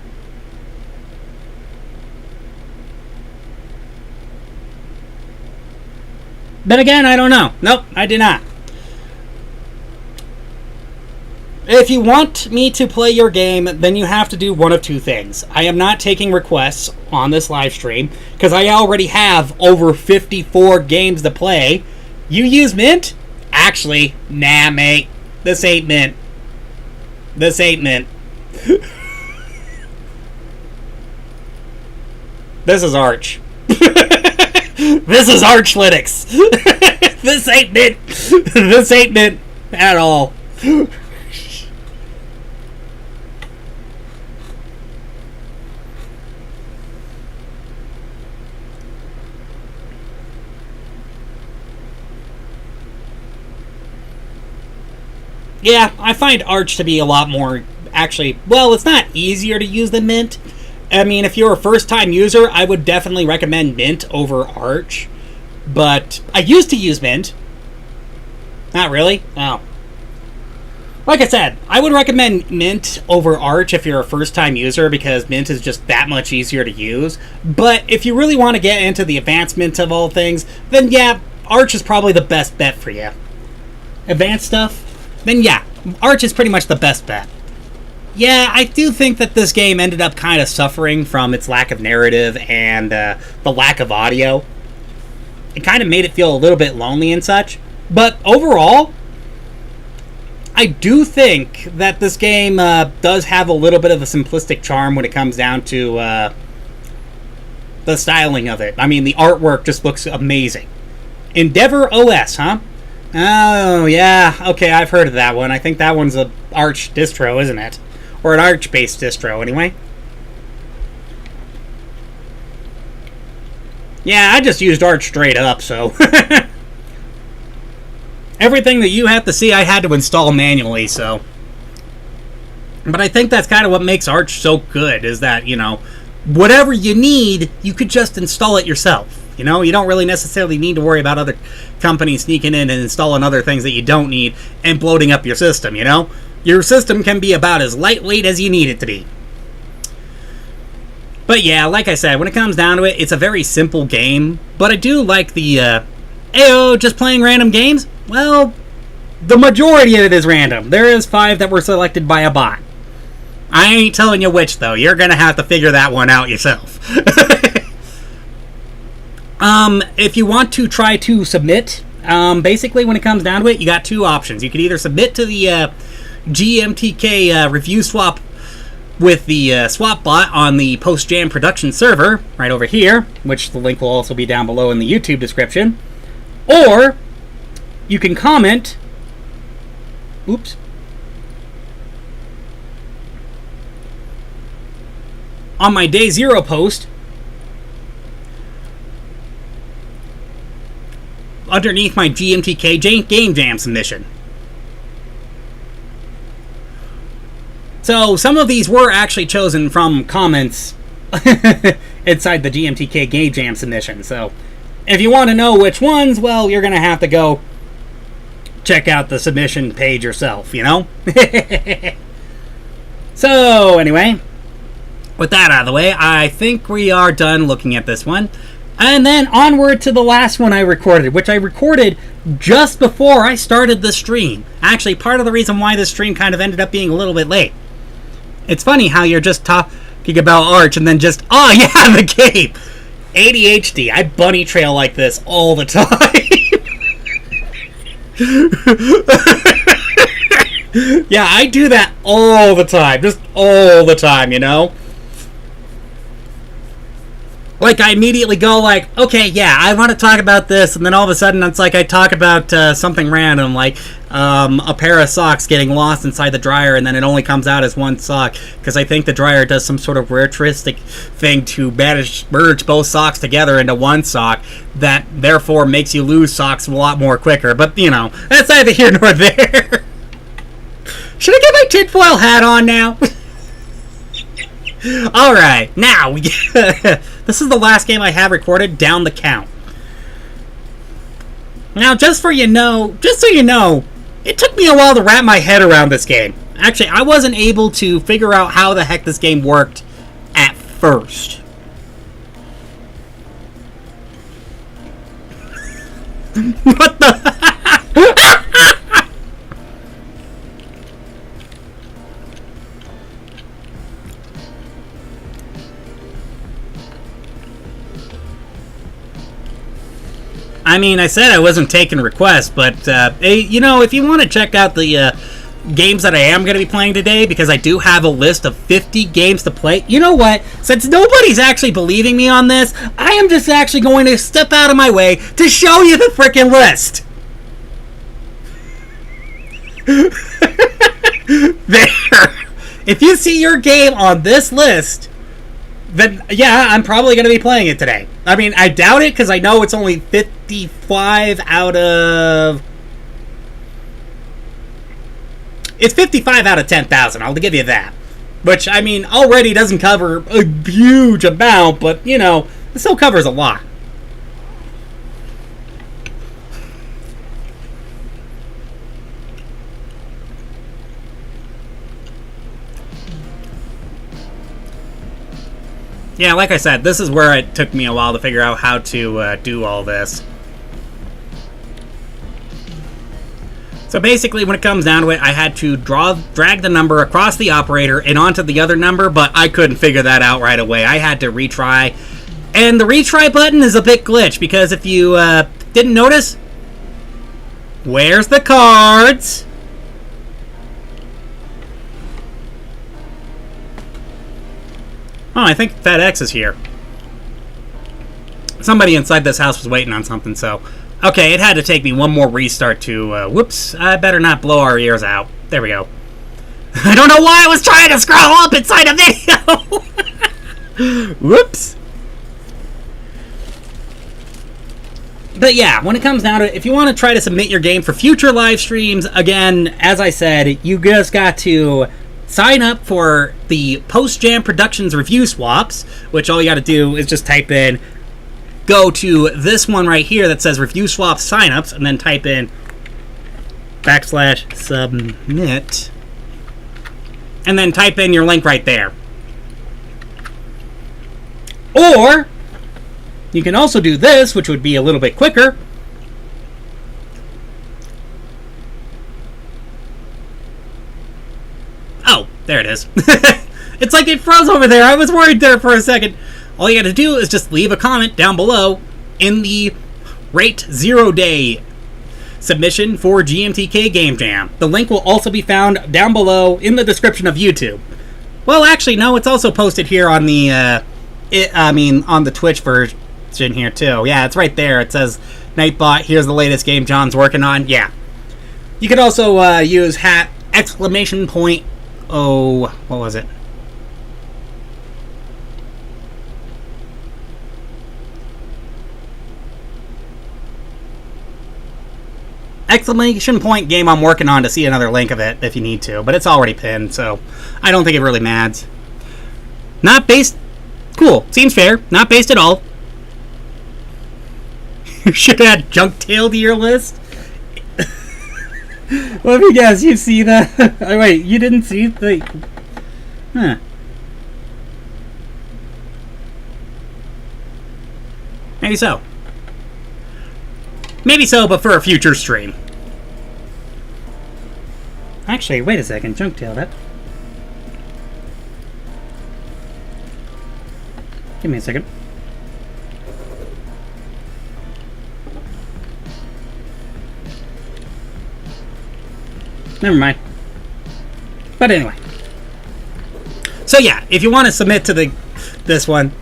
But again, I don't know. Nope, I do not. If you want me to play your game, then you have to do one of two things. I am not taking requests on this live stream, because I already have over 54 games to play. You use Mint? Actually, nah, mate. This ain't Mint. This ain't Mint. This is Arch. This is Arch Linux. This ain't Mint. This ain't Mint at all. Yeah, I find Arch to be a lot more, actually, well, it's not easier to use than Mint. I mean, if you're a first-time user, I would definitely recommend Mint over Arch. But I used to use Mint. Not really? Oh. Like I said, I would recommend Mint over Arch if you're a first-time user, because Mint is just that much easier to use. But if you really want to get into the advancement of all things, then yeah, Arch is probably the best bet for you. Advanced stuff? Then yeah, Arch is pretty much the best bet. Yeah, I do think that this game ended up kind of suffering from its lack of narrative and the lack of audio. It kind of made it feel a little bit lonely and such. But overall, I do think that this game does have a little bit of a simplistic charm when it comes down to the styling of it. I mean, the artwork just looks amazing. Endeavor OS, huh? Oh, yeah. Okay, I've heard of that one. I think that one's a Arch distro, isn't it? Or an Arch-based distro, anyway. Yeah, I just used Arch straight up, so... Everything that you have to see, I had to install manually, so... But I think that's kind of what makes Arch so good, is that, you know, whatever you need, you could just install it yourself. You know, you don't really necessarily need to worry about other companies sneaking in and installing other things that you don't need and bloating up your system, you know? Your system can be about as lightweight as you need it to be. But yeah, like I said, when it comes down to it, it's a very simple game. But I do like the, Ayo, just playing random games? Well, the majority of it is random. There is 5 that were selected by a bot. I ain't telling you which, though. You're gonna have to figure that one out yourself. If you want to try to submit, basically when it comes down to it, you got 2 options. You can either submit to the GMTK review swap with the swap bot on the Post-Jam production server, right over here, which the link will also be down below in the YouTube description. Or, you can comment, oops, on my Day 0 post, underneath my GMTK Game Jam submission. So, some of these were actually chosen from comments inside the GMTK Game Jam submission. So, if you want to know which ones, well, you're going to have to go check out the submission page yourself, you know? So, anyway, with that out of the way, I think we are done looking at this one. And then onward to the last one I recorded, which I recorded just before I started the stream. Actually, part of the reason why this stream kind of ended up being a little bit late. It's funny how you're just talking about Arch and then just, oh yeah, the game! ADHD, I bunny trail like this all the time. Yeah, I do that all the time. Just all the time, you know? Like, I immediately go like, okay, yeah, I want to talk about this, and then all of a sudden it's like I talk about something random, like a pair of socks getting lost inside the dryer, and then it only comes out as one sock, because I think the dryer does some sort of ritualistic thing to merge both socks together into one sock, that therefore makes you lose socks a lot more quicker, but, you know, that's neither here nor there. Should I get my tinfoil hat on now? Alright, now, this is the last game I have recorded down the count. Now, just so you know, it took me a while to wrap my head around this game. Actually, I wasn't able to figure out how the heck this game worked at first. What the... I mean, I said I wasn't taking requests, but, you know, if you want to check out the games that I am going to be playing today, because I do have a list of 50 games to play, you know what? Since nobody's actually believing me on this, I am just actually going to step out of my way to show you the frickin' list. There. If you see your game on this list, then, yeah, I'm probably going to be playing it today. I mean, I doubt it, because I know it's only 55 out of... It's 55 out of 10,000, I'll give you that. Which, I mean, already doesn't cover a huge amount, but, you know, it still covers a lot. Yeah, like I said, this is where it took me a while to figure out how to do all this. So basically, when it comes down to it, I had to drag the number across the operator and onto the other number, but I couldn't figure that out right away. I had to retry. And the retry button is a bit glitched, because if you didn't notice, where's the cards? Oh, I think FedEx is here. Somebody inside this house was waiting on something, so... Okay, it had to take me one more restart to... whoops, I better not blow our ears out. There we go. I don't know why I was trying to scroll up inside a video! Whoops! But yeah, when it comes down to it, if you want to try to submit your game for future live streams, again, as I said, you just got to... sign up for the Post-Jam Productions review swaps, which all you got to do is just type in, go to this one right here that says review swap signups, and then type in /submit, and then type in your link right there. Or you can also do this, which would be a little bit quicker. Oh, there it is. It's like it froze over there. I was worried there for a second. All you got to do is just leave a comment down below in the Rate 0 Day submission for GMTK Game Jam. The link will also be found down below in the description of YouTube. Well, actually, no, it's also posted here on the, on the Twitch version here, too. Yeah, it's right there. It says, Nightbot, here's the latest game John's working on. Yeah. You could also use exclamation point, oh, what was it? Exclamation point game I'm working on to see another link of it if you need to, but it's already pinned, so I don't think it really matters. Not based. Cool. Seems fair. Not based at all. You should add Junk Tail to your list. Let me guess. You see that? Oh, wait, you didn't see the. Huh. Maybe so. Maybe so, but for a future stream. Actually, wait a second. Junk Tail, that. Give me a second. Never mind. But anyway. So yeah, if you want to submit to this one,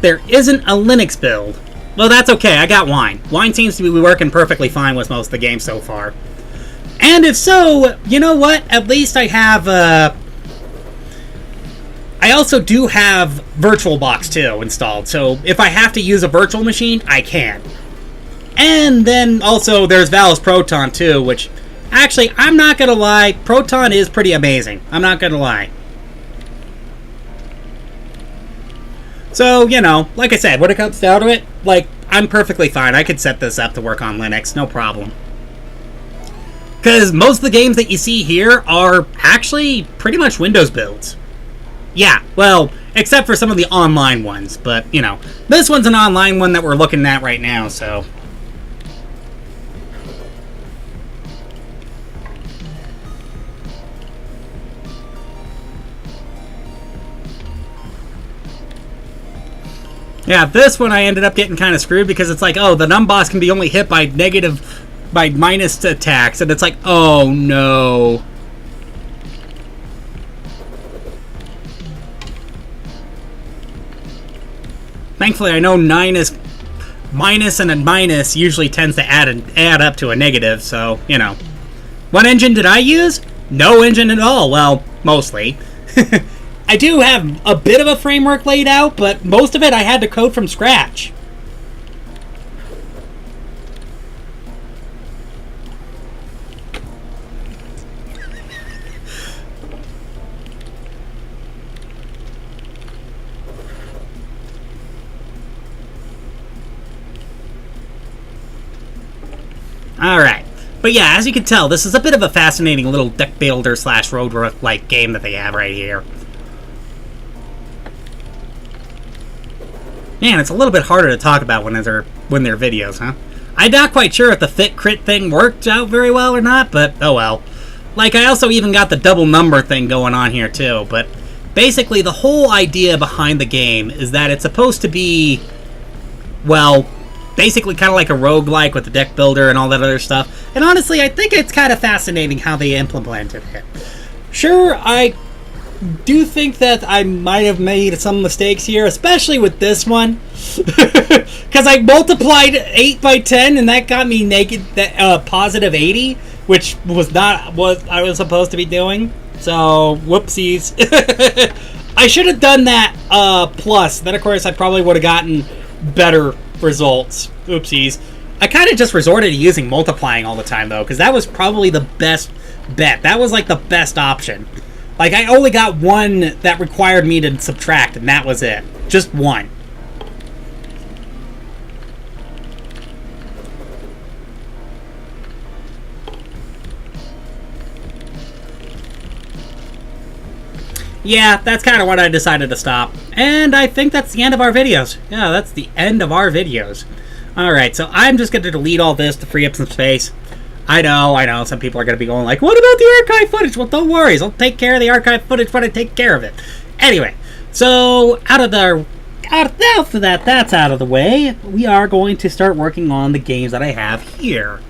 there isn't a Linux build. Well, that's okay. I got Wine. Wine seems to be working perfectly fine with most of the games so far. And if so, you know what? At least I have, I also do have VirtualBox 2 installed. So if I have to use a virtual machine, I can. And then also there's Valve's Proton 2, which actually, I'm not going to lie, Proton is pretty amazing. I'm not going to lie. So, you know, like I said, when it comes down to it, like, I'm perfectly fine. I could set this up to work on Linux, no problem. Because most of the games that you see here are actually pretty much Windows builds. Yeah, well, except for some of the online ones, but, you know, this one's an online one that we're looking at right now, so. Yeah, this one I ended up getting kind of screwed because it's like, oh, the numboss can be only hit by minus attacks, and it's like, oh no. Thankfully, I know minus and a minus usually tends to add up to a negative, so, you know. What engine did I use? No engine at all. Well, mostly. I do have a bit of a framework laid out, but most of it I had to code from scratch. Alright. But yeah, as you can tell, this is a bit of a fascinating little deck builder / road-like game that they have right here. Man, it's a little bit harder to talk about when they're videos, huh? I'm not quite sure if the fit crit thing worked out very well or not, but oh well. Like, I also even got the double number thing going on here too, but basically the whole idea behind the game is that it's supposed to be, well, basically kind of like a roguelike with the deck builder and all that other stuff. And honestly, I think it's kind of fascinating how they implemented it. Sure, I do think that I might have made some mistakes here, especially with this one. Because I multiplied 8 by 10 and that got me positive 80, which was not what I was supposed to be doing. So, whoopsies. I should have done that plus. Then, of course, I probably would have gotten better results. Oopsies. I kind of just resorted to using multiplying all the time, though, because that was probably the best bet. That was, like, the best option. Like, I only got one that required me to subtract, and that was it. Just one. yeah, that's kind of what I decided to stop. And I think that's the end of our videos. Yeah, that's the end of our videos. Alright, so I'm just going to delete all this to free up some space. I know, some people are going to be going like, what about the archive footage? Well, don't worry, I'll take care of the archive footage when I take care of it. Anyway, so now that's out of the way, we are going to start working on the games that I have here.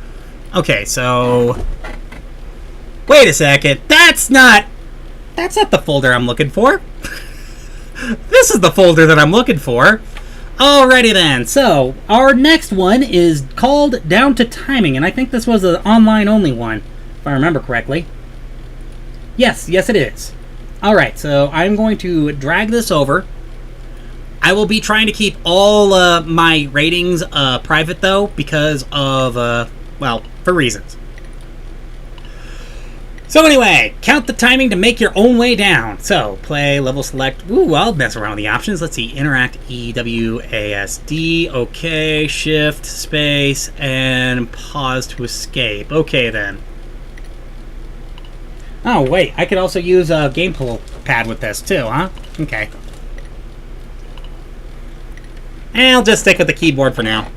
Okay, so... Wait a second, that's not the folder I'm looking for. This is the folder that I'm looking for. Alrighty then, so our next one is called Down to Timing, and I think this was an online only one, if I remember correctly. Yes it is. Alright, so I'm going to drag this over. I will be trying to keep all my ratings private though, because of, well, for reasons. So anyway, count the timing to make your own way down. So, play, level, select. Ooh, I'll mess around with the options. Let's see, interact, E, W, A, S, D. Okay, shift, space, and pause to escape. Okay, then. Oh, wait, I could also use a game pad with this, too, huh? Okay. And I'll just stick with the keyboard for now.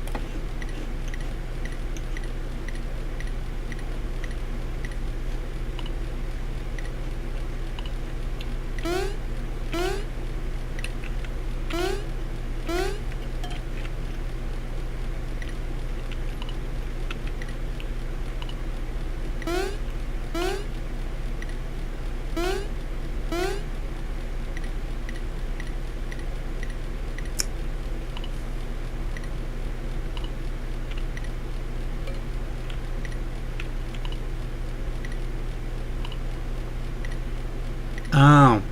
Oh.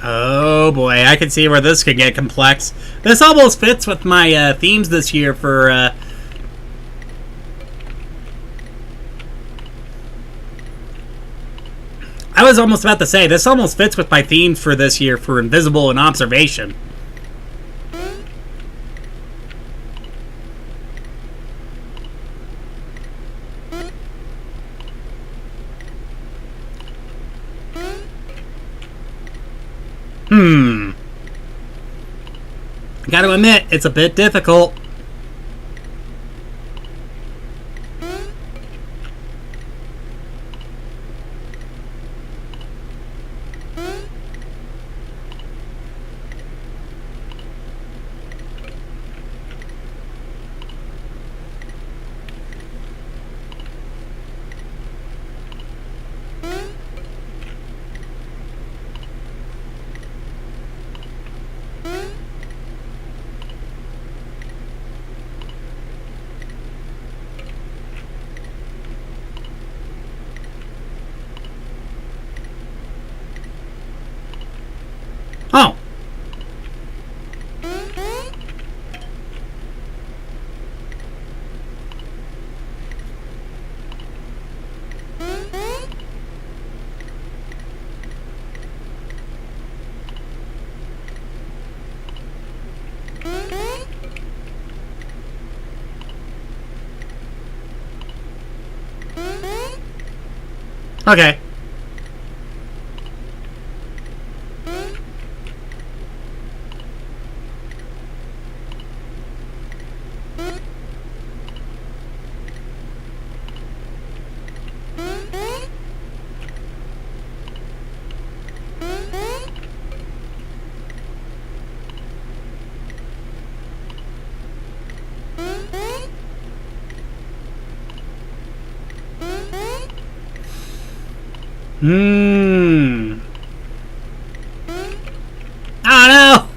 Oh boy, I can see where this could get complex. This almost fits with my themes this year for I was almost about to say, this almost fits with my themes for this year for Invisible and Observation. Gotta admit, it's a bit difficult. Oh. Okay. Oh no!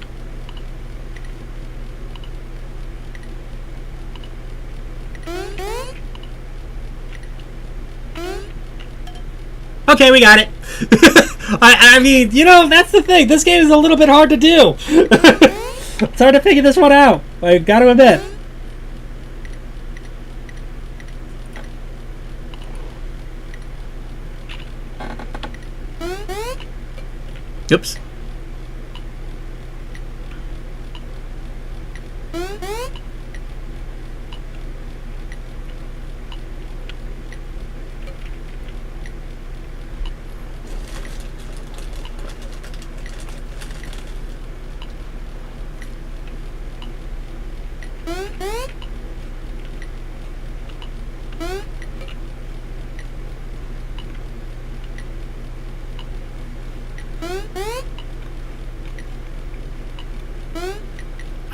Okay, we got it. I mean, you know, that's the thing. This game is a little bit hard to do. It's hard to figure this one out. I gotta admit. Oops.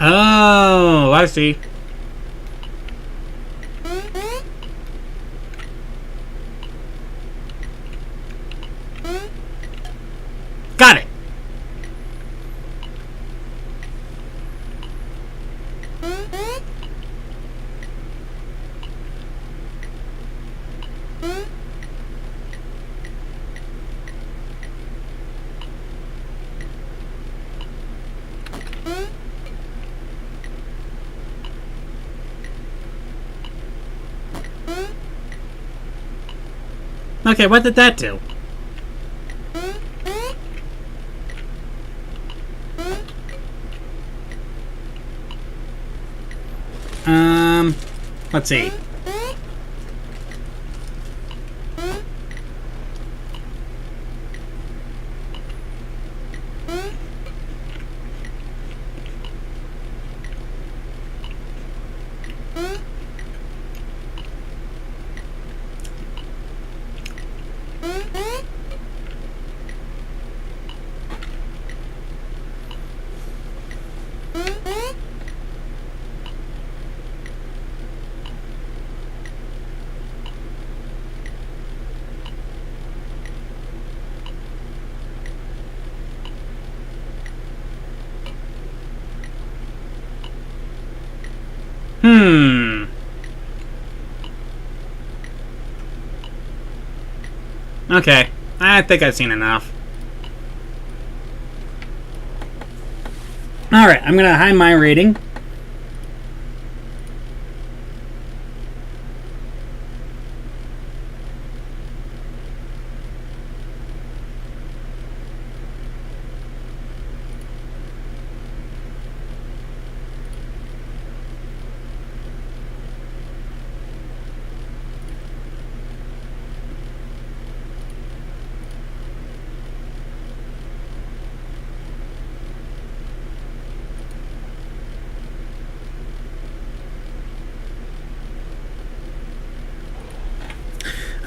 Oh, I see. Got it. Okay, what did that do? Let's see. Okay, I think I've seen enough. Alright, I'm gonna hide my rating.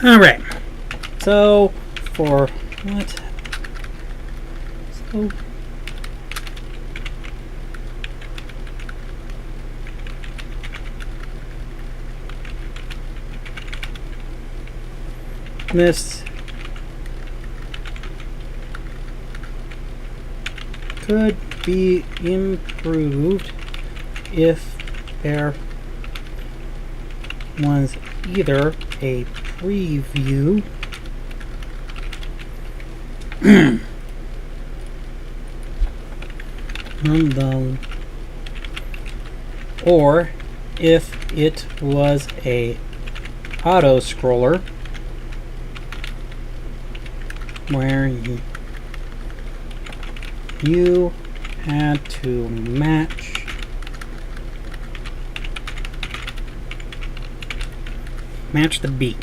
Alright, so for what? So this could be improved if there was either a preview or if it was a auto scroller where you had to match the beat.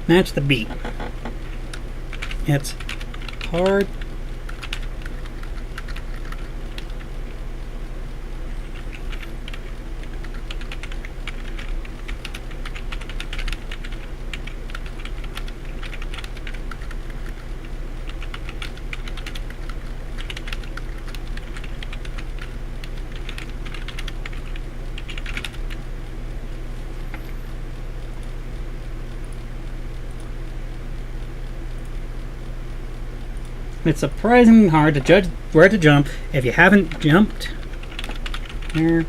Match the beat. It's hard It's surprisingly hard to judge where to jump if you haven't jumped there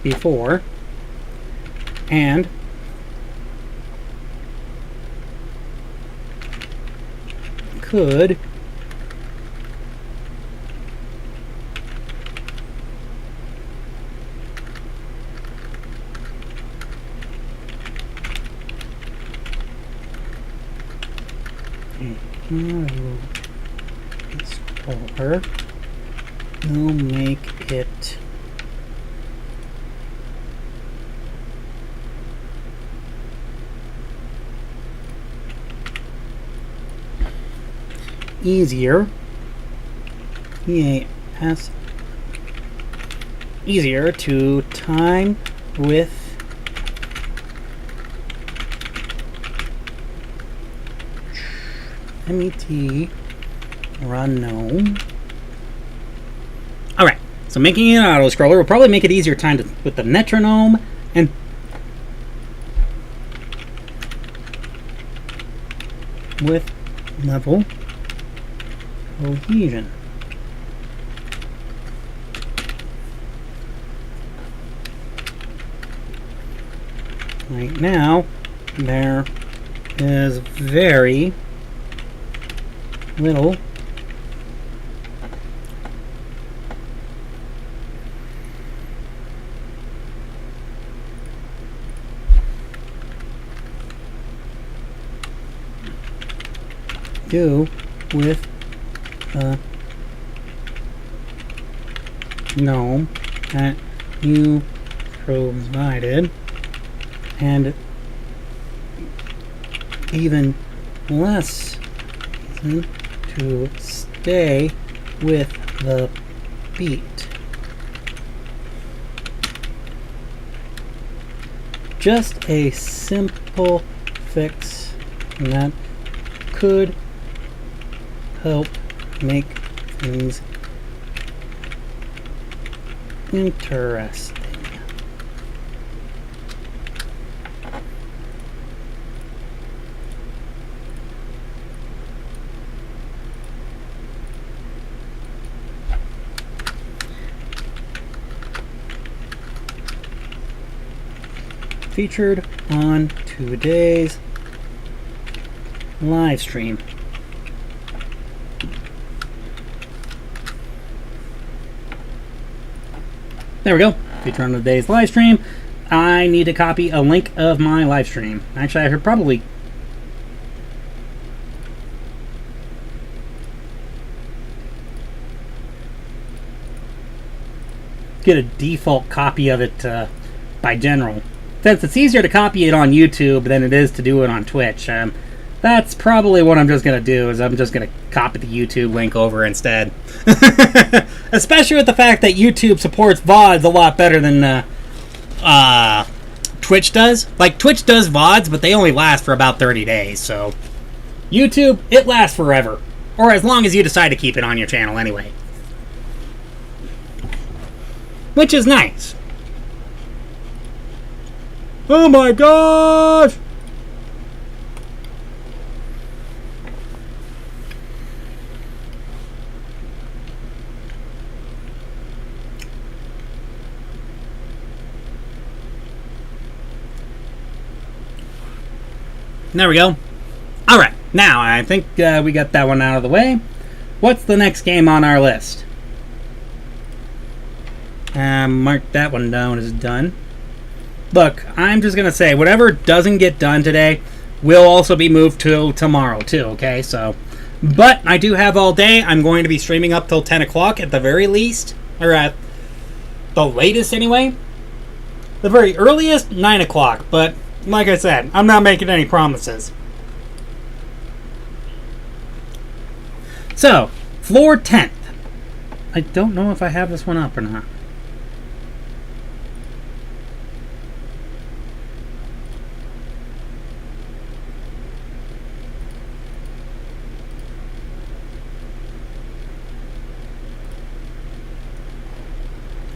before, and could or will make it easier, EAS, easier to time with MET run gnome. Alright, so making an auto scroller will probably make it easier time with the metronome and with level cohesion. Right now, there is very little do with the gnome that you provided, and even less reason to stay with the beat. Just a simple fix that could help make things interesting. Featured on today's live stream. There we go. Featured on today's live stream. I need to copy a link of my live stream. Actually, I should probably get a default copy of it by general. Since it's easier to copy it on YouTube than it is to do it on Twitch, that's probably what I'm just going to do, is I'm just going to copy the YouTube link over instead. Especially with the fact that YouTube supports VODs a lot better than Twitch does. Like, Twitch does VODs, but they only last for about 30 days, so YouTube, it lasts forever. Or as long as you decide to keep it on your channel anyway. Which is nice. Oh my gosh! There we go. Alright, now I think we got that one out of the way. What's the next game on our list? Mark that one down as done. Look, I'm just going to say, whatever doesn't get done today will also be moved to tomorrow, too, okay? So, but I do have all day. I'm going to be streaming up till 10 o'clock at the very least, or at the latest anyway. The very earliest, 9 o'clock, but like I said, I'm not making any promises. So, floor 10th. I don't know if I have this one up or not.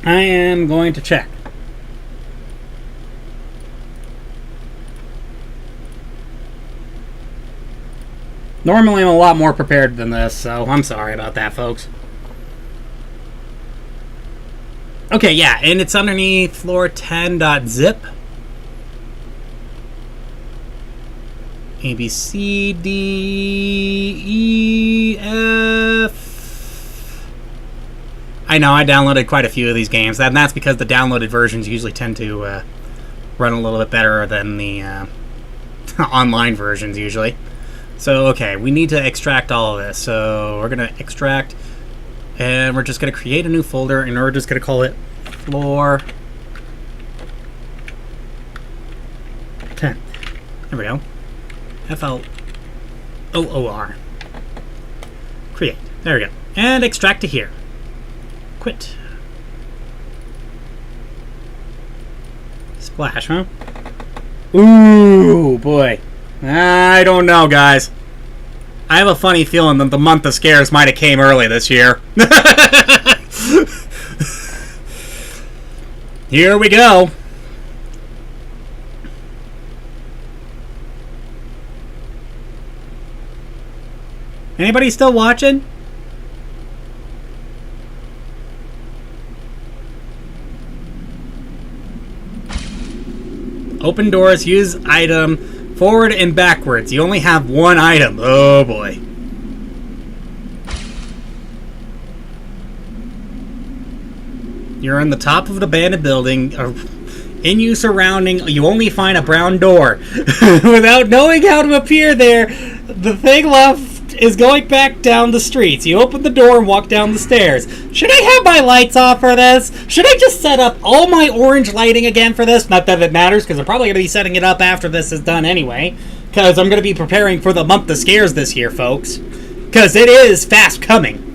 I am going to check. Normally I'm a lot more prepared than this, so I'm sorry about that, folks. Okay, yeah, and it's underneath floor 10.zip. A, B, C, D, E, F. I know, I downloaded quite a few of these games, and that's because the downloaded versions usually tend to run a little bit better than the online versions usually. So, okay, we need to extract all of this. So, we're going to extract, and we're just going to create a new folder, and we're just going to call it floor 10. There we go. FLOOR. Create. There we go. And extract to here. Quit. Splash, huh? Ooh, boy. I don't know, guys. I have a funny feeling that the month of scares might have came early this year. Here we go. Anybody still watching? Open doors, use item, forward and backwards. You only have one item. Oh boy. You're on the top of an abandoned building. In you surrounding, you only find a brown door. Without knowing how to appear there, the thing left is going back down the streets. You open the door and walk down the stairs. Should I have my lights off for this? Should I just set up all my orange lighting again for this? Not that it matters, because I'm probably going to be setting it up after this is done anyway. Because I'm going to be preparing for the month of scares this year, folks. Because it is fast coming.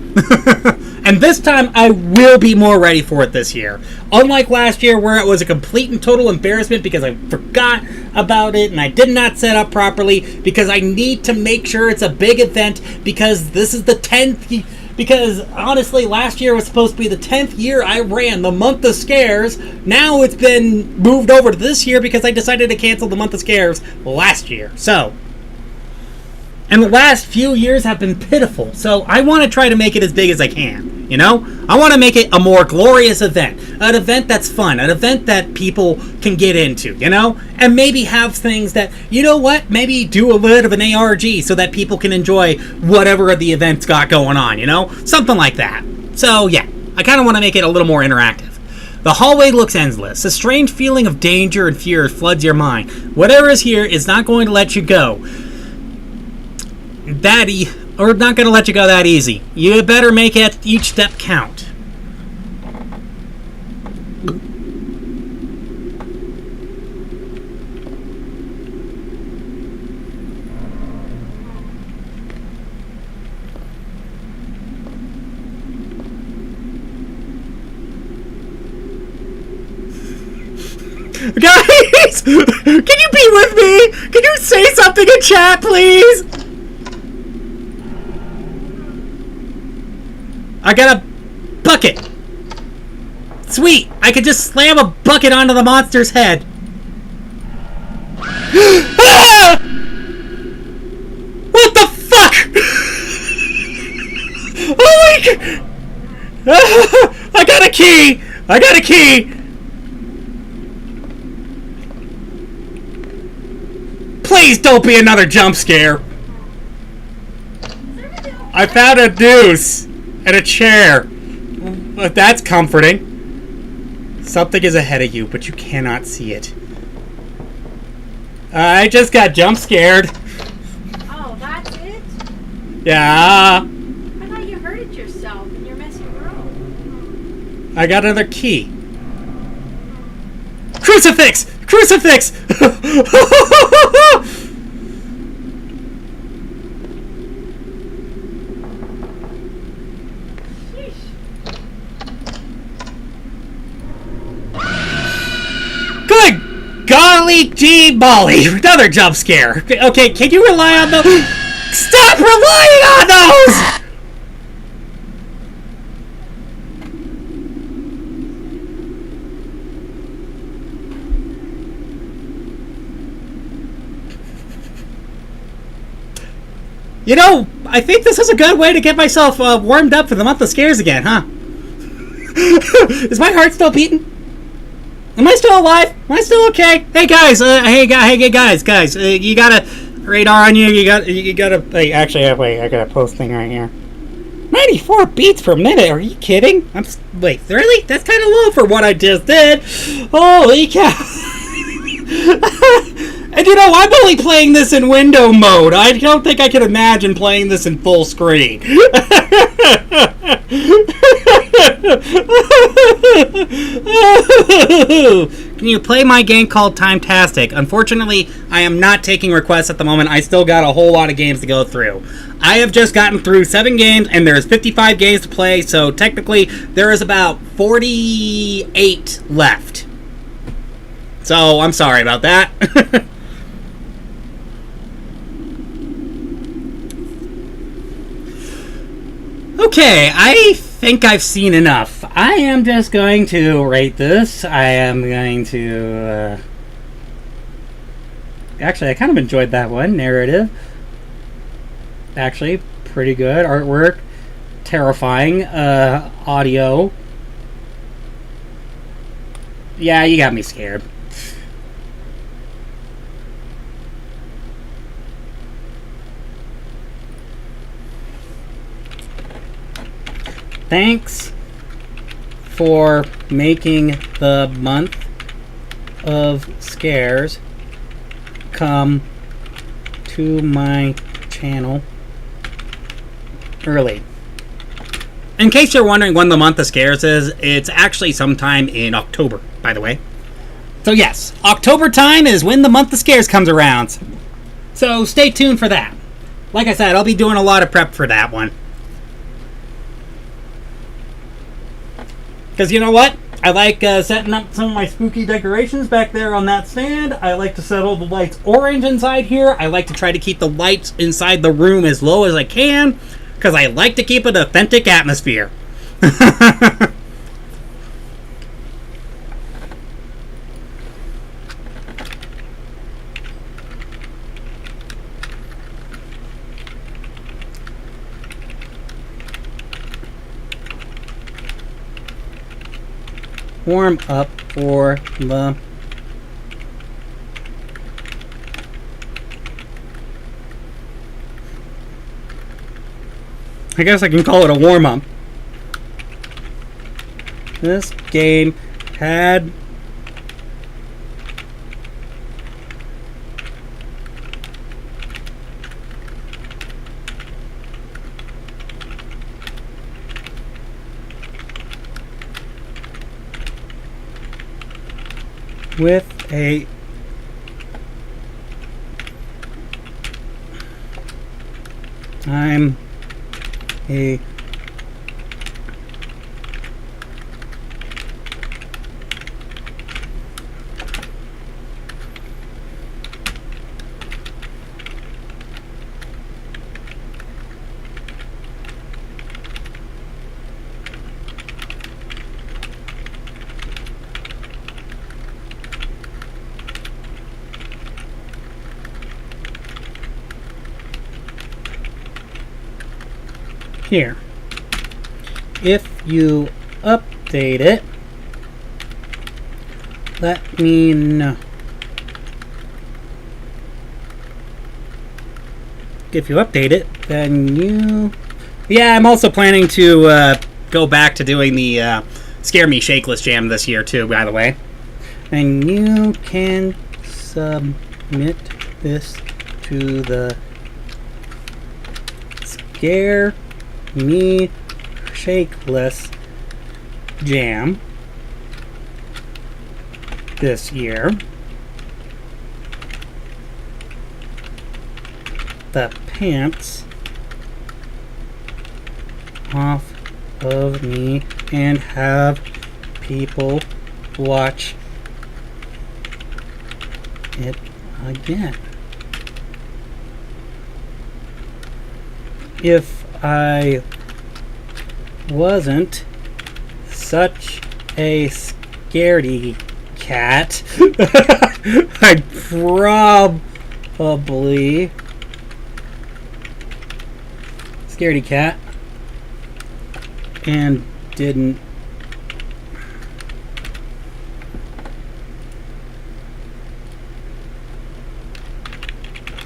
And this time, I will be more ready for it this year. Unlike last year, where it was a complete and total embarrassment because I forgot about it and I did not set up properly, because I need to make sure it's a big event, because this is the 10th... Because, honestly, last year was supposed to be the 10th year I ran the month of scares. Now it's been moved over to this year because I decided to cancel the month of scares last year. So... And the last few years have been pitiful, so I want to try to make it as big as I can, you know? I want to make it a more glorious event. An event that's fun. An event that people can get into, you know? And maybe have things that, you know what? Maybe do a bit of an ARG so that people can enjoy whatever the event's got going on, you know? Something like that. So, yeah. I kind of want to make it a little more interactive. The hallway looks endless. A strange feeling of danger and fear floods your mind. Whatever is here is not going to let you go. Or not going to let you go that easy. You better make each step count. Guys! Can you be with me? Can you say something in chat, please? I got a bucket. Sweet. I could just slam a bucket onto the monster's head. Ah! What the fuck? Oh my god. Ah! I got a key. I got a key. Please don't be another jump scare. I found a deuce. And a chair. But that's comforting. Something is ahead of you, but you cannot see it. I just got jump scared.
Oh, that's it?
Yeah.
I thought you hurted yourself in your messy room.
I got another key. Crucifix! Crucifix! Good golly gee molly! Another jump scare. Okay, can you rely on those? Stop relying on those! You know, I think this is a good way to get myself warmed up for the month of scares again, huh? Is my heart still beating? Am I still alive? Am I still okay? Hey guys, guys, you got a radar on you. You got a. Hey, actually, wait, I got a post thing right here. 94 beats per minute. Are you kidding? Wait, really? That's kind of low for what I just did. Holy cow! And you know, I'm only playing this in window mode. I don't think I can imagine playing this in full screen. Can you play my game called Timetastic? Unfortunately, I am not taking requests at the moment. I still got a whole lot of games to go through. I have just gotten through 7 games, and there's 55 games to play, so technically there is about 48 left. So, I'm sorry about that. Okay, I think I've seen enough. I am just going to rate this. I am going to... Actually, I kind of enjoyed that one. Narrative. Actually, pretty good. Artwork. Terrifying. Audio. Yeah, you got me scared. Thanks for making the month of scares come to my channel early. In case you're wondering when the month of scares is, it's actually sometime in October, by the way. So yes, October time is when the month of scares comes around. So stay tuned for that. Like I said, I'll be doing a lot of prep for that one. Because you know what? I like setting up some of my spooky decorations back there on that stand. I like to set all the lights orange inside here. I like to try to keep the lights inside the room as low as I can. Because I like to keep an authentic atmosphere. Warm up for the I guess I can call it a warm-up. This game had with a I'm a here. If you update it, let me know. If you update it, then you... Yeah, I'm also planning to go back to doing the Scare Me Shakeless Jam this year too, by the way. And you can submit this to the Scare Me Shakeless Jam this year. The pants off of me and have people watch it again. If I wasn't such a scaredy cat, I'd probably Scaredy cat. And didn't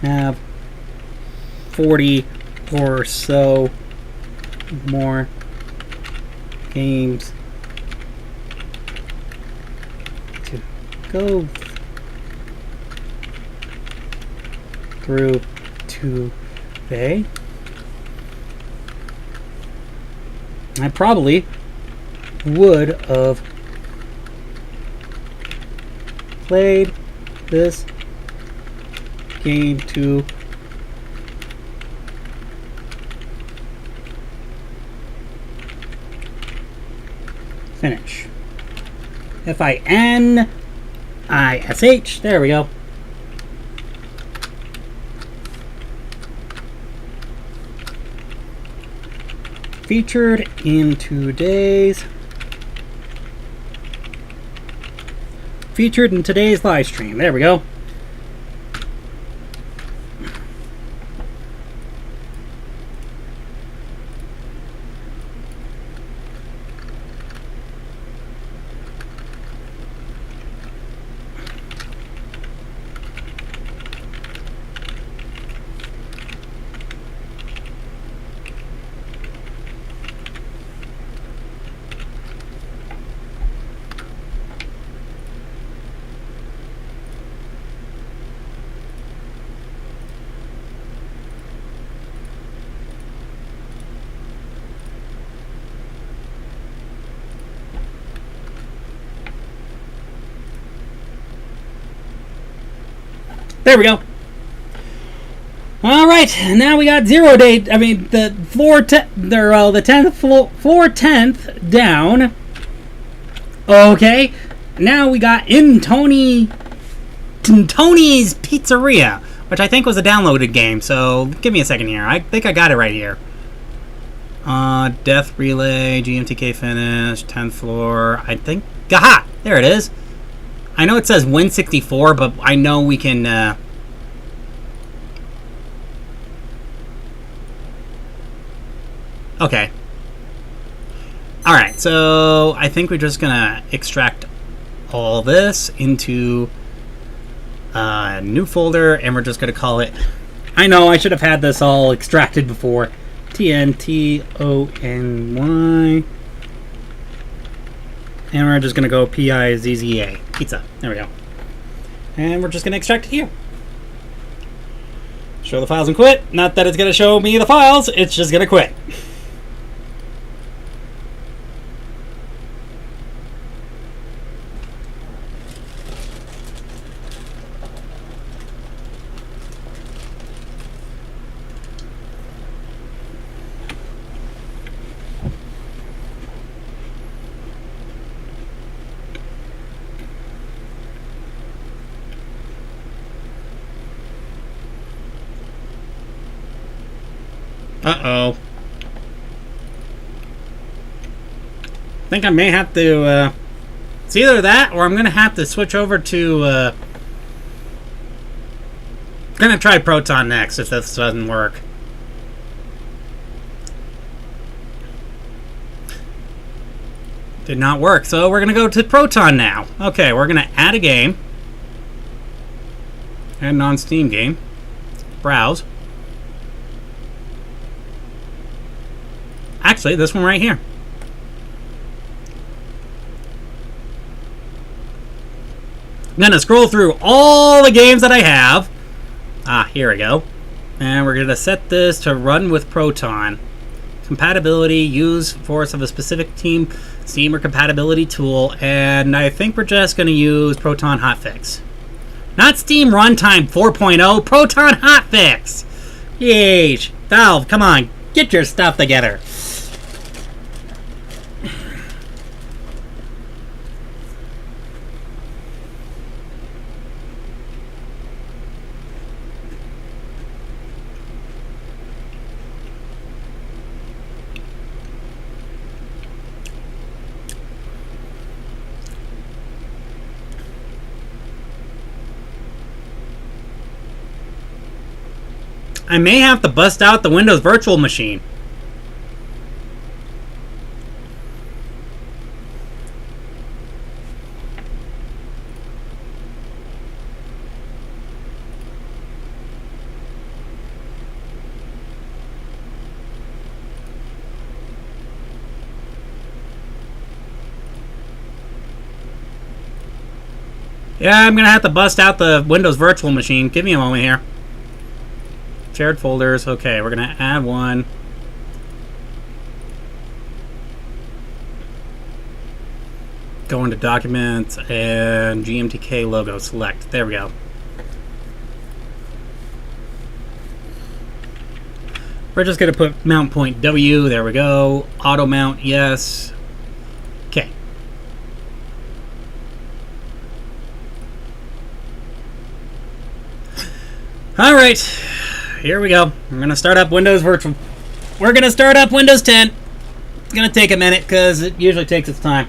have 40 or so more games to go through today. I probably would have played this game to finish. F-I-N-I-S-H. There we go. Featured in today's live stream. There we go. There we go. All right, now we got 0 day. I mean, the floor, the 10th floor 10th down. Okay, now we got in Tony's Pizzeria, which I think was a downloaded game. So give me a second here. I think I got it right here. Death Relay, GMTK finish, 10th floor. I think. Aha! There it is. I know it says win 64, but I know we can. Okay. Alright, so I think we're just gonna extract all this into a new folder, and we're just gonna call it. I know I should have had this all extracted before. TNTONY. And we're just going to go PIZZA. Pizza. There we go. And we're just going to extract it here. Show the files and quit. Not that it's going to show me the files. It's just going to quit. Uh-oh. I think I may have to, it's either that or I'm going to have to switch over to, I'm going to try Proton next if this doesn't work. Did not work, so we're going to go to Proton now. Okay, we're going to add a game. Add a non-Steam game. Browse. Actually, this one right here. I'm going to scroll through all the games that I have. Here we go. And we're going to set this to run with Proton. Compatibility, use force of a specific team, Steam or compatibility tool, and I think we're just going to use Proton Hotfix. Not Steam Runtime 4.0, Proton Hotfix! Yay! Valve, come on, get your stuff together. I may have to bust out the Windows Virtual Machine. Yeah, I'm gonna have to bust out the Windows virtual machine. Give me a moment here. Shared folders. Okay, we're gonna add one. Go into Documents and GMTK logo. Select. There we go. We're just going to put mount point W. There we go. Auto mount, yes. Okay. All right. Here we go. We're going to start up Windows Virtual. We're going to start up Windows 10. It's going to take a minute because it usually takes its time.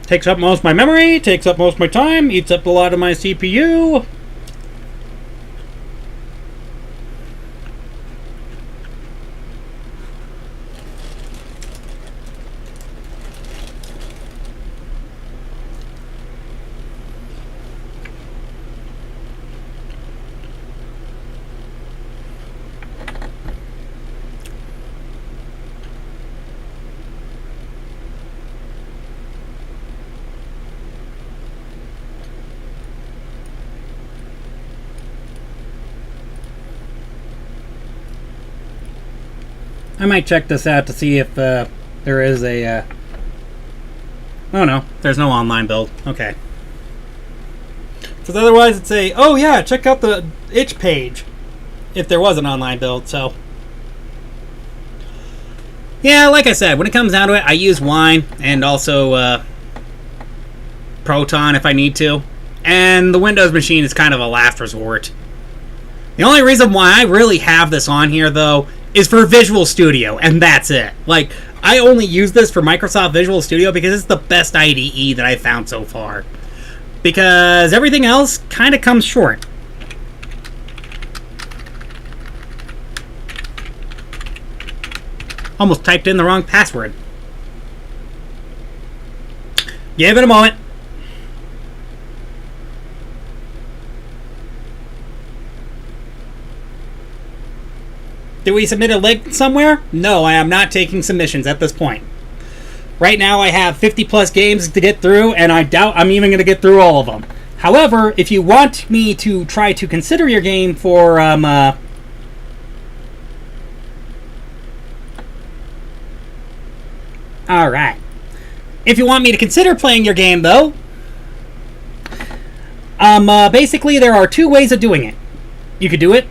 Takes up most of my memory, takes up most of my time, eats up a lot of my CPU. I might check this out to see if there is a... Oh no, there's no online build. Okay. Because otherwise it'd say, oh yeah, check out the itch page. If there was an online build, so... Yeah, like I said, when it comes down to it, I use Wine and also Proton if I need to. And the Windows machine is kind of a last resort. The only reason why I really have this on here, though, is for Visual Studio, and that's it. Like, I only use this for Microsoft Visual Studio because it's the best IDE that I've found so far. Because everything else kind of comes short. Almost typed in the wrong password. Give it a moment. Did we submit a link somewhere? No, I am not taking submissions at this point. Right now I have 50 plus games to get through, and I doubt I'm even going to get through all of them. However, if you want me to try to consider your game for... Alright. If you want me to consider playing your game, though... basically there are two ways of doing it. You could do it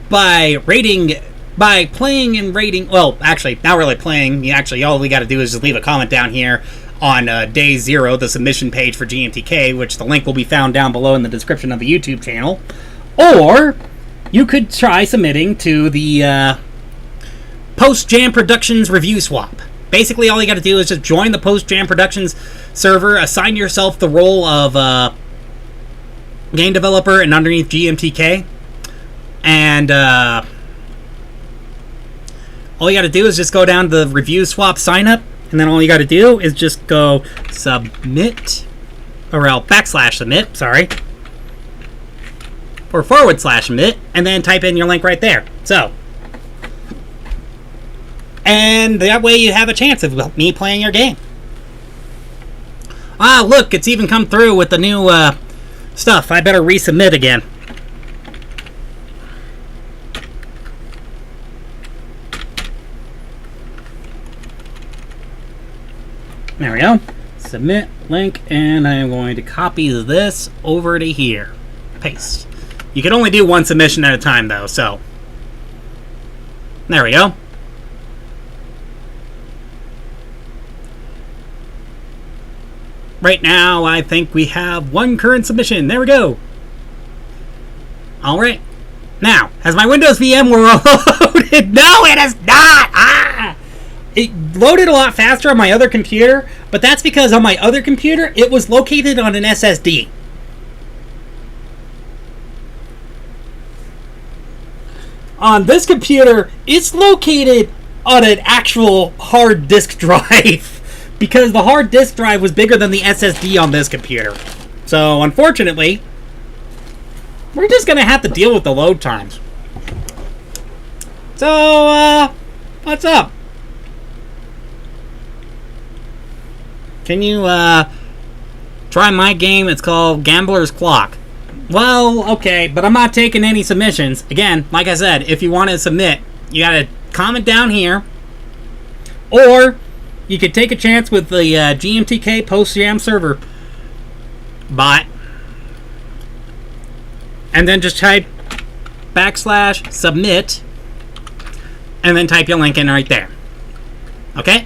by rating... By playing and rating... Well, actually, not really playing. All we got to do is just leave a comment down here on day 0, the submission page for GMTK, which the link will be found down below in the description of the YouTube channel. Or you could try submitting to the Post Jam Productions Review Swap. Basically, all you got to do is just join the Post Jam Productions server, assign yourself the role of game developer and underneath GMTK, and... all you got to do is just go down to the review swap sign up, and then all you got to do is just go submit, or /submit, sorry, or /submit, and then type in your link right there. So, and that way you have a chance of me playing your game. Ah, look, it's even come through with the new stuff. I better resubmit again. There we go. Submit link, and I'm going to copy this over to here. Paste. You can only do one submission at a time, though, so. There we go. Right now, I think we have one current submission. There we go. Alright. Now, has my Windows VM loaded? No, it is not! Ah! It loaded a lot faster on my other computer, but that's because on my other computer, it was located on an SSD. On this computer, it's located on an actual hard disk drive because the hard disk drive was bigger than the SSD on this computer. So, unfortunately, we're just going to have to deal with the load times. So, What's up? Can you try my game? It's called Gambler's Clock. Well, okay, but I'm not taking any submissions. Again, like I said, if you want to submit, you gotta comment down here, or you could take a chance with the GMTK post-jam server bot, and then just type /submit, and then type your link in right there. Okay?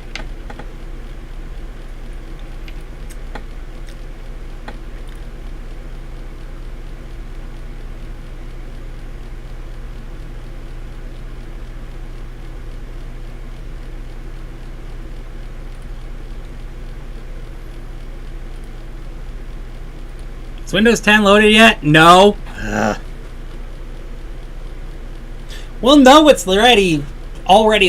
Is Windows 10 loaded yet? No. Ugh. We'll know it's already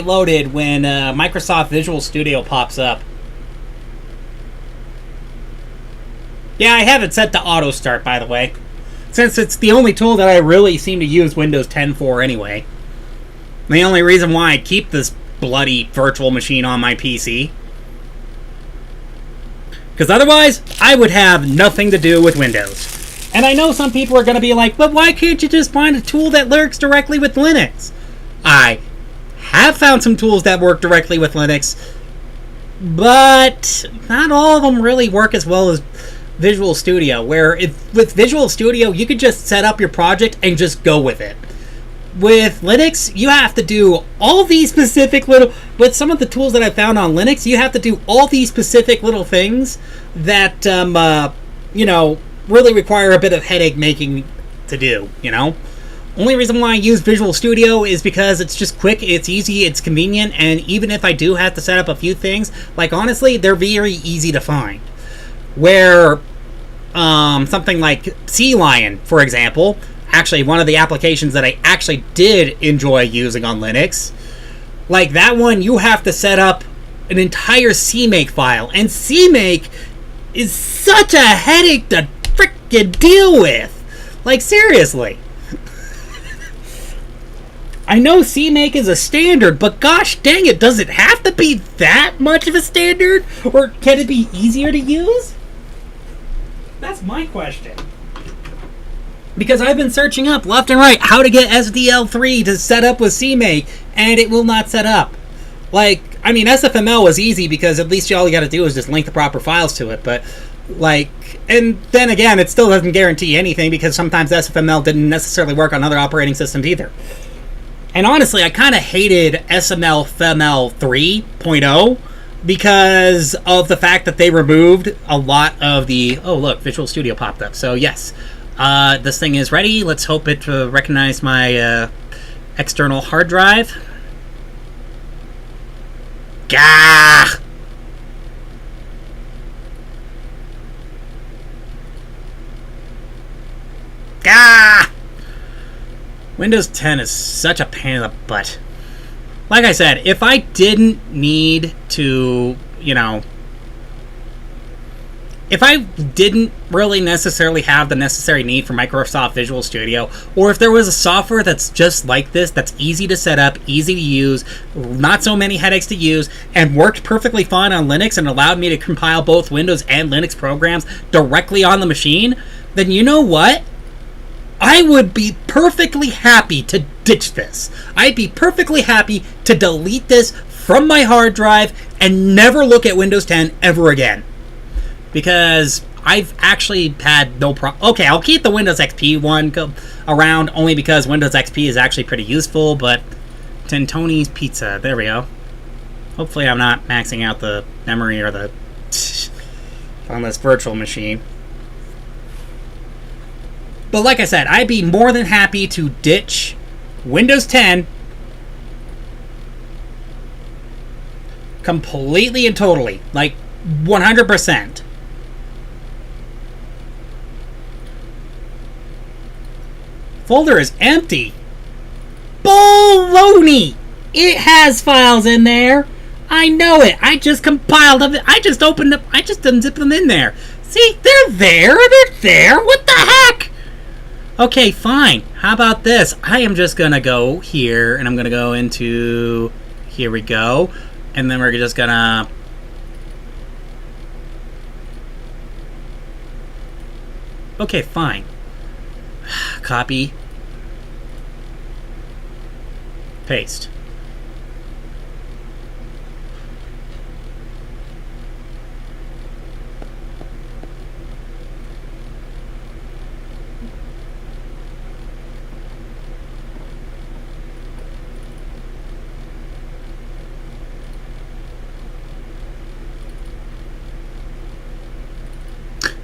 loaded when Microsoft Visual Studio pops up. Yeah, I have it set to auto start, by the way, since it's the only tool that I really seem to use Windows 10 for anyway. The only reason why I keep this bloody virtual machine on my PC. Because otherwise, I would have nothing to do with Windows. And I know some people are going to be like, but why can't you just find a tool that works directly with Linux? I have found some tools that work directly with Linux, but not all of them really work as well as Visual Studio, where with Visual Studio, you could just set up your project and just go with it. With Linux, you have to do all these specific little... With some of the tools that I found on Linux, you have to do all these specific little things that, really require a bit of headache making to do, Only reason why I use Visual Studio is because it's just quick, it's easy, it's convenient, and even if I do have to set up a few things, like, honestly, they're very easy to find. Where, something like Sea Lion, for example... Actually, one of the applications that I actually did enjoy using on Linux, like that one, you have to set up an entire CMake file, and CMake is such a headache to frickin' deal with. Like, seriously. I know CMake is a standard, but gosh dang it, does it have to be that much of a standard? Or can it be easier to use? That's my question. Because I've been searching up left and right how to get SDL3 to set up with CMake, and it will not set up. Like, I mean, SFML was easy because at least all you gotta do is just link the proper files to it, but, like, and then again, it still doesn't guarantee anything because sometimes SFML didn't necessarily work on other operating systems either. And honestly, I kind of hated SML-FML 3.0 because of the fact that they removed a lot of the... Oh, look, Visual Studio popped up, so yes. This thing is ready. Let's hope it recognized my external hard drive. Gah! Gah! Windows 10 is such a pain in the butt. Like I said, if I didn't need to, if I didn't really necessarily have the necessary need for Microsoft Visual Studio, or if there was a software that's just like this, that's easy to set up, easy to use, not so many headaches to use, and worked perfectly fine on Linux and allowed me to compile both Windows and Linux programs directly on the machine, then you know what? I would be perfectly happy to ditch this. I'd be perfectly happy to delete this from my hard drive and never look at Windows 10 ever again. Because I've actually had no problem. Okay, I'll keep the Windows XP one around only because Windows XP is actually pretty useful, but Tentoni's Pizza, there we go. Hopefully I'm not maxing out the memory or the on this virtual machine. But like I said, I'd be more than happy to ditch Windows 10 completely and totally, like 100%. Folder is empty. Baloney! It has files in there. I know it. I just compiled them. I just opened up. I just unzipped them in there. See, they're there. They're there. What the heck? Okay, fine. How about this? I am just gonna go here, and I'm gonna go into Here we go. And then we're just gonna... Okay, fine. Copy. Paste.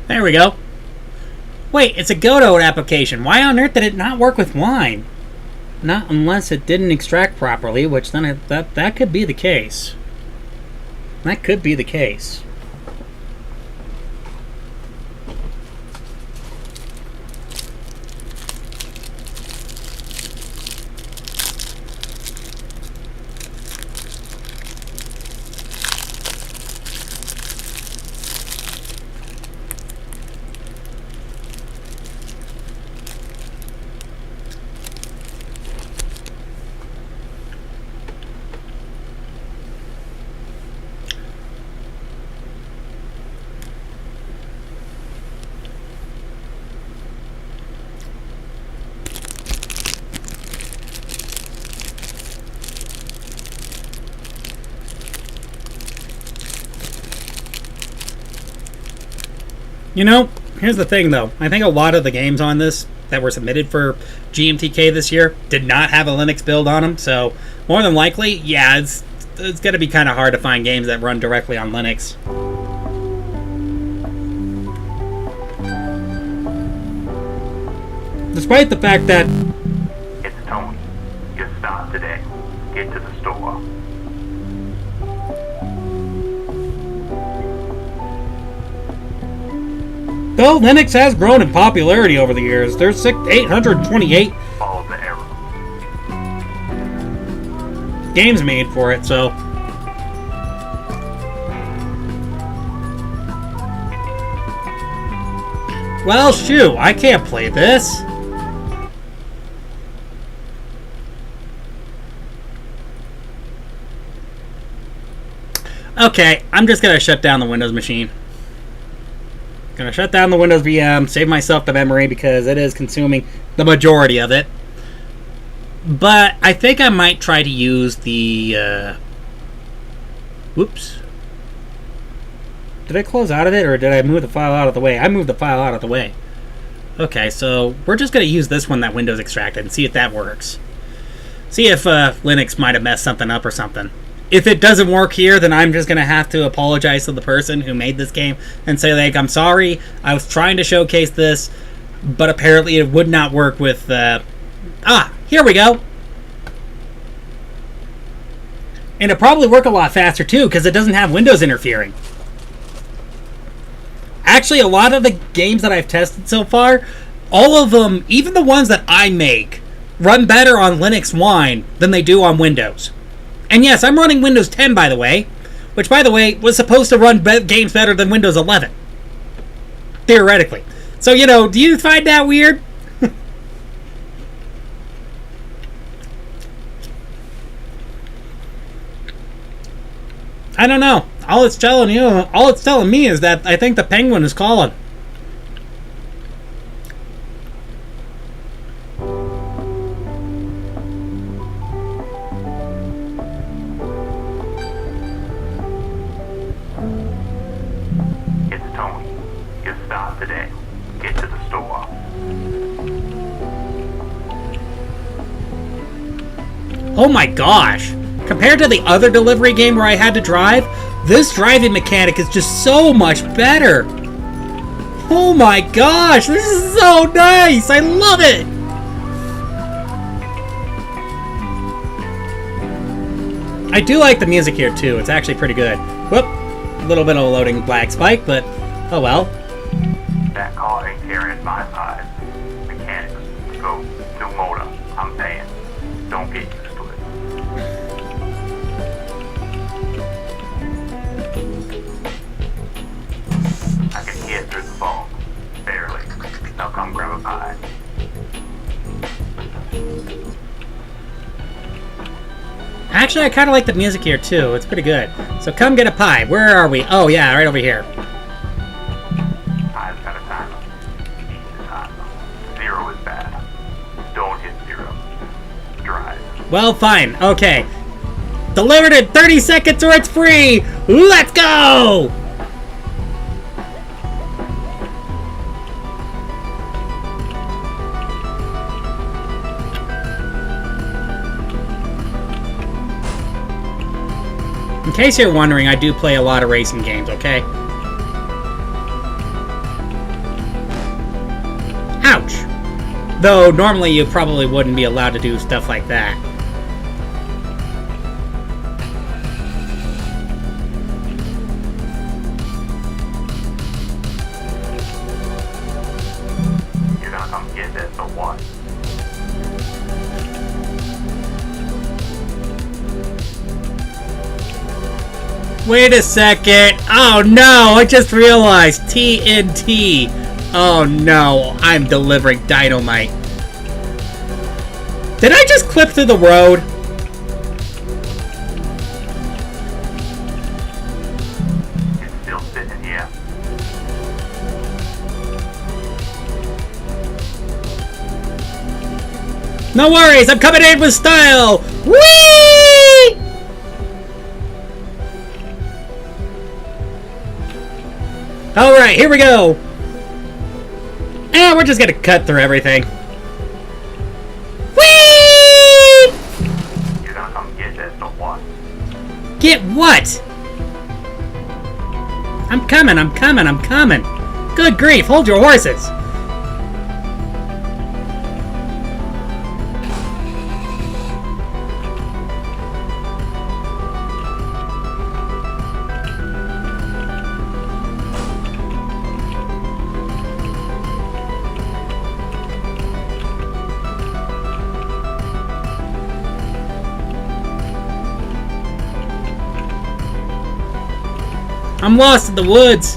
There we go. Wait, it's a Godot application. Why on earth did it not work with wine? Not unless it didn't extract properly, which then that could be the case. That could be the case. You know, here's the thing though. I think a lot of the games on this that were submitted for GMTK this year did not have a Linux build on them, so more than likely, yeah, it's going to be kind of hard to find games that run directly on Linux. Despite the fact that...
It's Tony. You start today. Get to the store.
Though Linux has grown in popularity over the years, there's 828
Follow the arrow.
games made for it, so... Well, shoot, I can't play this. Okay, I'm just gonna shut down the Windows machine. Gonna shut down the Windows VM, save myself the memory because it is consuming the majority of it. But I think I might try to use the... Whoops. Did I close out of it or did I move the file out of the way? I moved the file out of the way. Okay, so we're just gonna use this one that Windows extracted and see if that works. See if Linux might have messed something up or something. If it doesn't work here, then I'm just going to have to apologize to the person who made this game and say, like, I'm sorry, I was trying to showcase this, but apparently it would not work with... here we go! And it'll probably work a lot faster, too, because it doesn't have Windows interfering. Actually, a lot of the games that I've tested so far, all of them, even the ones that I make, run better on Linux Wine than they do on Windows. And yes, I'm running Windows 10, by the way, which, by the way, was supposed to run games better than Windows 11. Theoretically. So, you know, do you find that weird? I don't know. All it's telling me is that I think the penguin is calling. Oh my gosh! Compared to the other delivery game where I had to drive, this driving mechanic is just so much better! Oh my gosh! This is so nice! I love it! I do like the music here too, it's actually pretty good. Whoop! A little bit of a loading lag spike, but oh well.
That car ain't carrying my size. Mechanics, go. New motor. I'm paying. Don't get used to it. I can hear it through the phone. Barely. Now come grab a pie.
Actually, I kind of like the music here, too. It's pretty good. So come get a pie. Where are we? Oh, yeah, right over here.
I've got a timer. Eat the timer. 0 is bad. Don't hit 0. Drive.
Well, fine. Okay. Delivered in 30 seconds or it's free! Let's go! In case you're wondering, I do play a lot of racing games, okay? Ouch! Though, normally you probably wouldn't be allowed to do stuff like that.
You're gonna come get this or what?
Wait a second. Oh no, I just realized. TNT. Oh no, I'm delivering dynamite. Did I just clip through the road?
It's still sitting here.
No worries, I'm coming in with style. Whee! Alright, here we go. And we're just gonna cut through everything. Whee!
You're gonna come get this or what?
Get what? I'm coming, I'm coming, I'm coming. Good grief, hold your horses. I'm lost in the woods.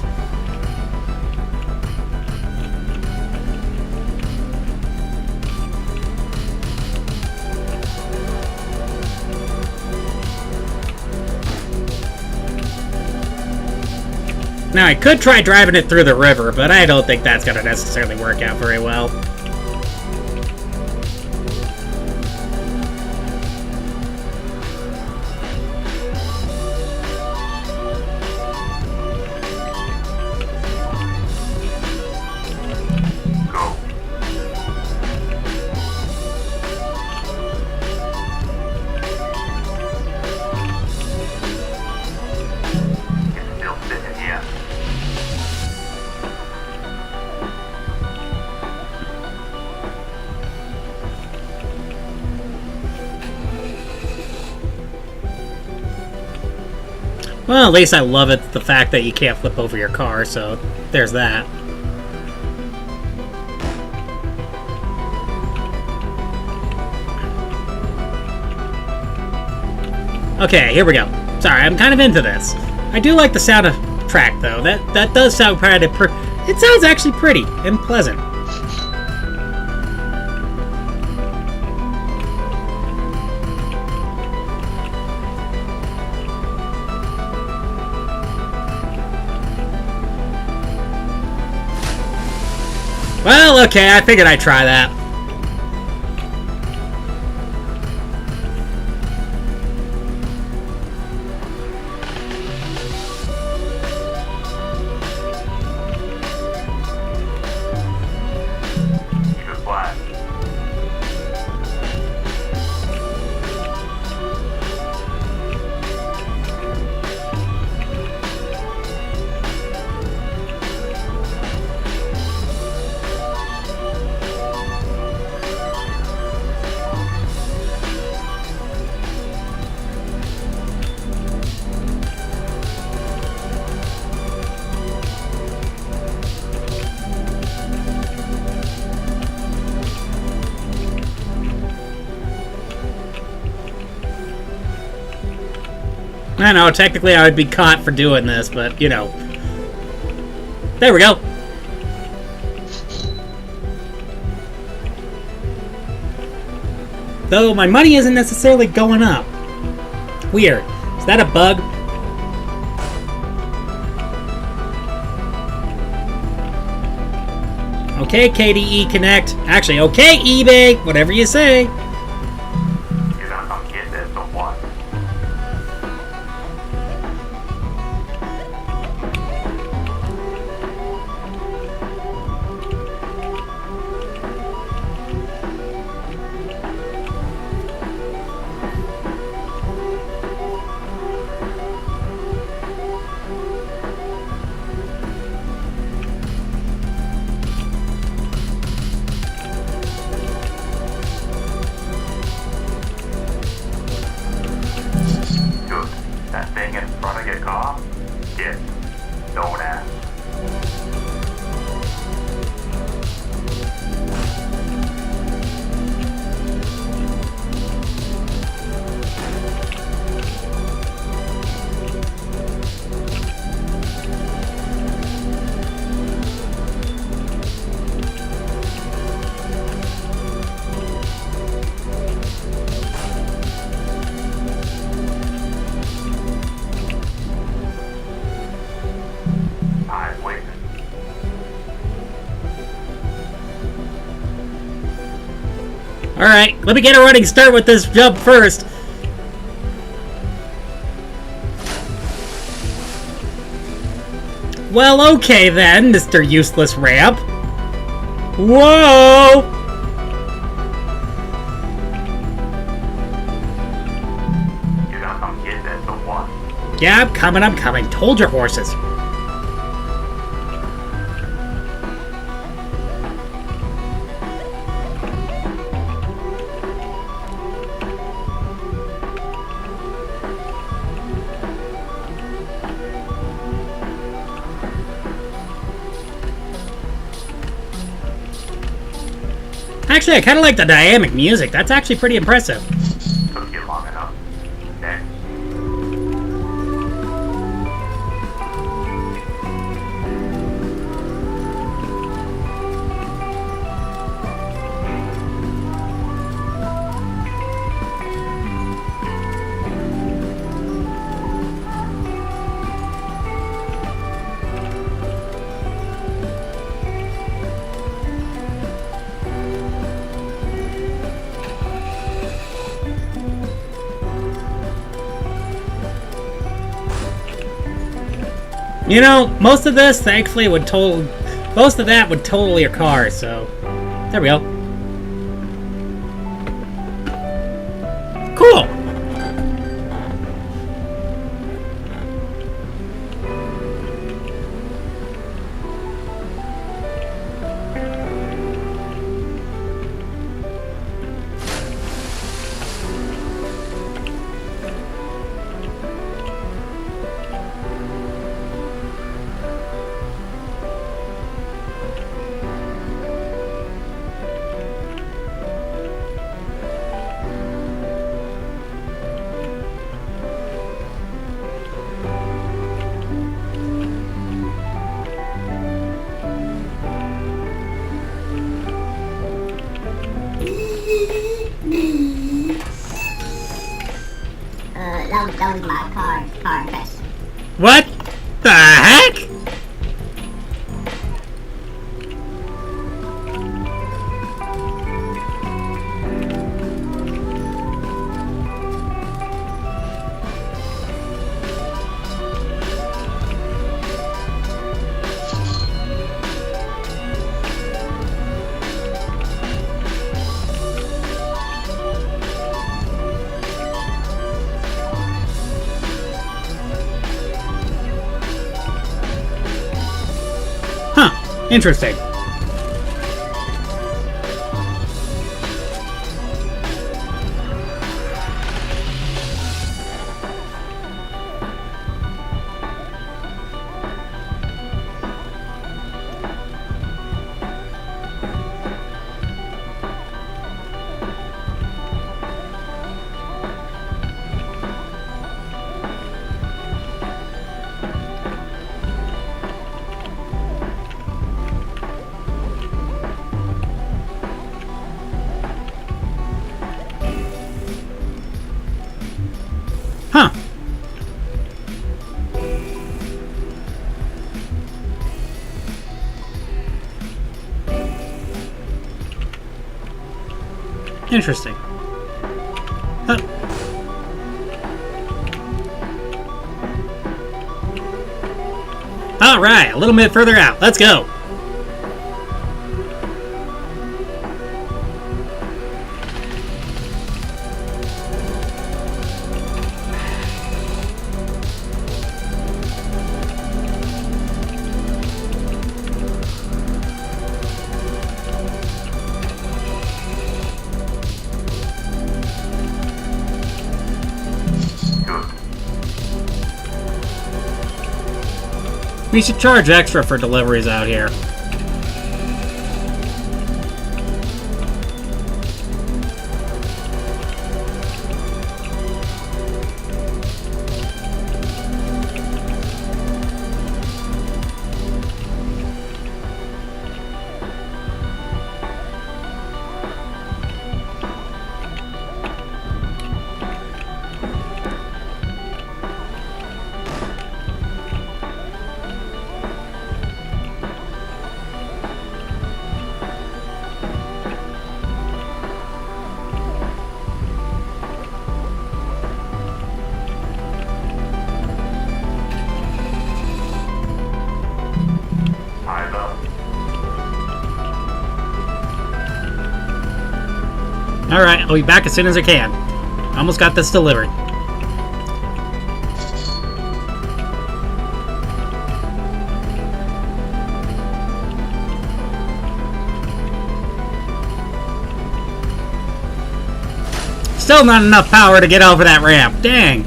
Now, I could try driving it through the river, but I don't think that's going to necessarily work out very well. Well, at least I love it, the fact that you can't flip over your car, so there's that. Okay, here we go. Sorry, I'm kind of into this. I do like the sound of track, though. That does sound pretty. It sounds actually pretty and pleasant. Well, okay, I figured I'd try that. I know, technically I would be caught for doing this, but, you know. There we go. Though my money isn't necessarily going up. Weird. Is that a bug? Okay, KDE Connect. Actually, okay, eBay. Whatever you say.
You're gonna come get this or what? Good. That thing in front of your car? Yes. Don't ask. I'm waiting.
Alright, let me get a running start with this jump first. Well, okay then, Mr. Useless Ramp. Whoa!
You're gonna come get this or what?
Yeah, I'm coming. Told your horses. Actually, I kind of like the dynamic music. That's actually pretty impressive.
Took you long enough. Next.
You know, most of this, thankfully, most of that would total your car, so there we go. Cool!
That was my car impression.
What the heck? Interesting. Interesting. Huh. Alright, a little bit further out. Let's go. We should charge extra for deliveries out here. Alright, I'll be back as soon as I can. Almost got this delivered. Still not enough power to get over that ramp. Dang.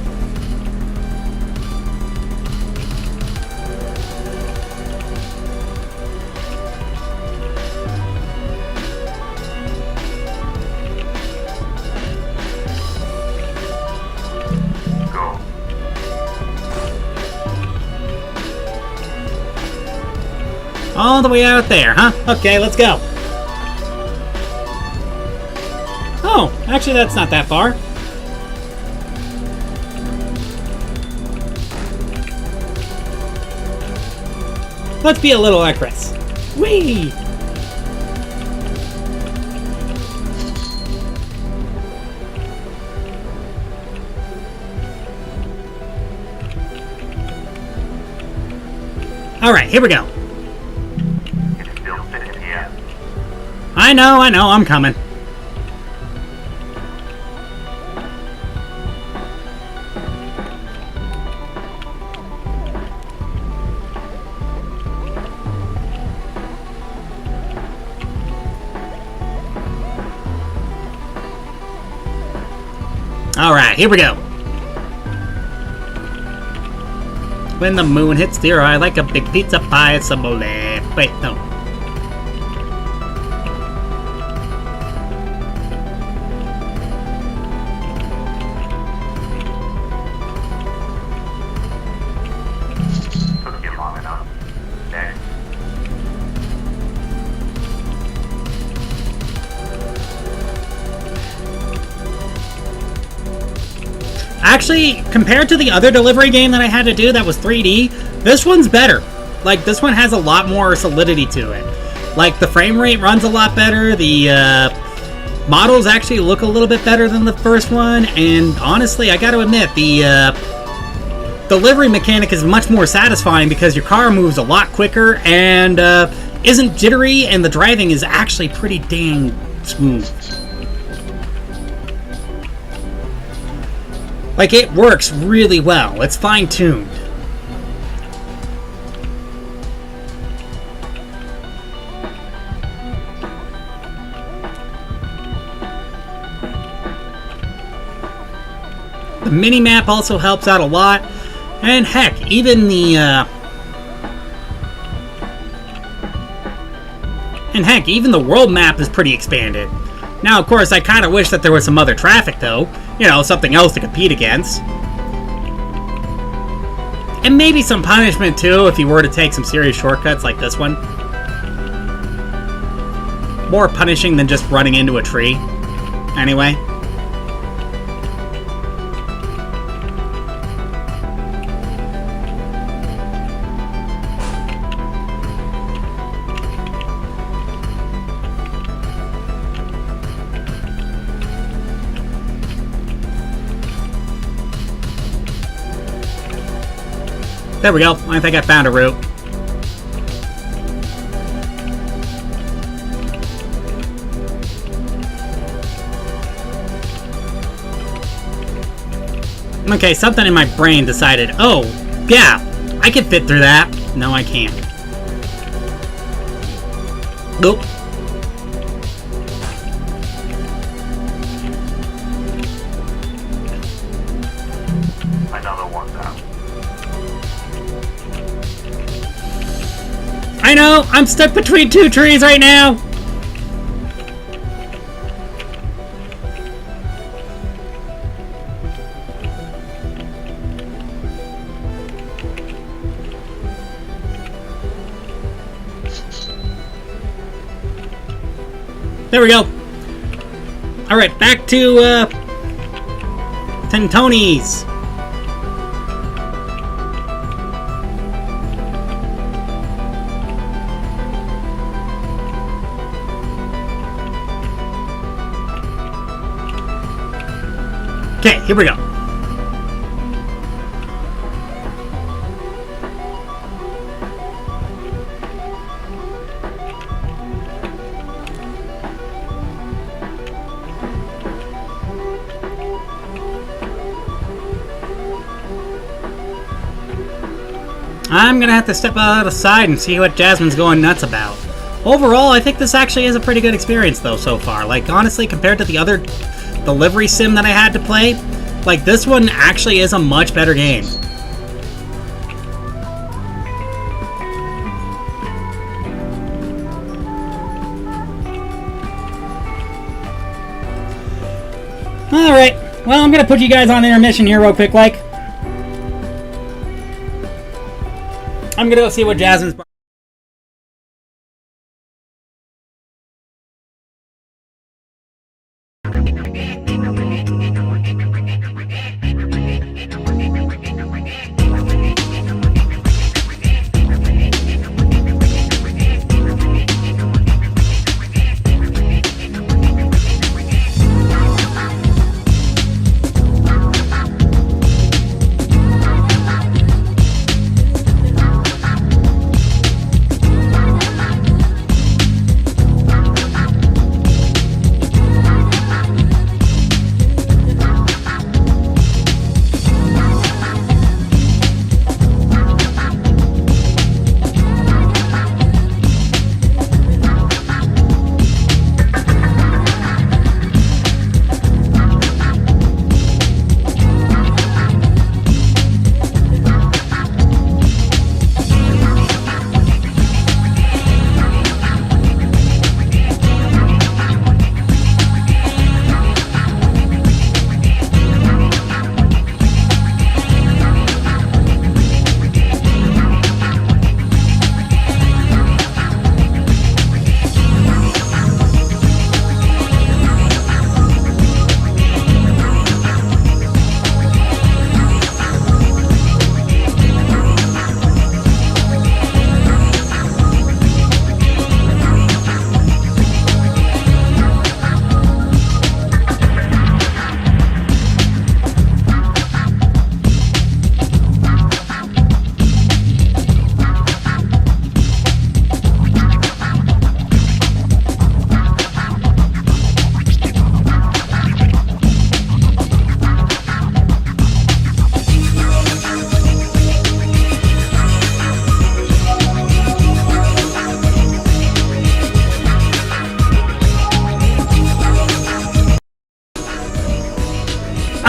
All the way out there, huh? Okay, let's go. Oh, actually that's not that far. Let's be a little reckless. Whee! Alright, here we go. I know, I'm coming. Alright, here we go. When the moon hits your eye like a big pizza pie, it's a mole. Wait, no. Actually, compared to the other delivery game that I had to do that was 3D, this one's better. Like, this one has a lot more solidity to it. Like, the frame rate runs a lot better, the models actually look a little bit better than the first one, and honestly, I gotta admit, the delivery mechanic is much more satisfying because your car moves a lot quicker and isn't jittery, and the driving is actually pretty dang smooth. Like, it works really well. It's fine-tuned. The mini-map also helps out a lot. And heck, even the, world map is pretty expanded. Now, of course, I kind of wish that there was some other traffic, though. You know, something else to compete against. And maybe some punishment, too, if you were to take some serious shortcuts like this one. More punishing than just running into a tree. Anyway. There we go. I think I found a route. Okay, something in my brain decided, oh, yeah, I can fit through that. No, I can't. Nope.
Another one's out.
I know! I'm stuck between two trees right now! There we go. Alright, back to, Tentoni's. Okay, here we go. I'm gonna have to step out of the side and see what Jasmine's going nuts about. Overall, I think this actually is a pretty good experience, though, so far. Like, honestly, compared to the other delivery sim that I had to play, like, this one actually is a much better game. Alright, well, I'm gonna put you guys on intermission here real quick, like. I'm gonna go see what Jasmine's...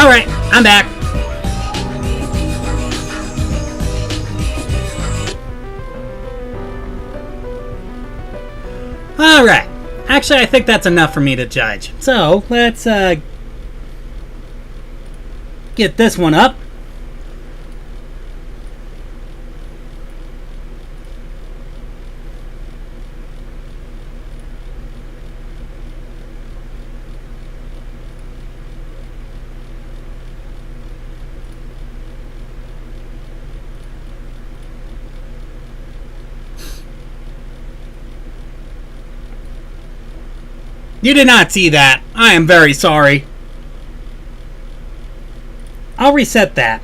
Alright, I'm back. Alright. Actually, I think that's enough for me to judge. So, let's get this one up. You did not see that. I am very sorry. I'll reset that.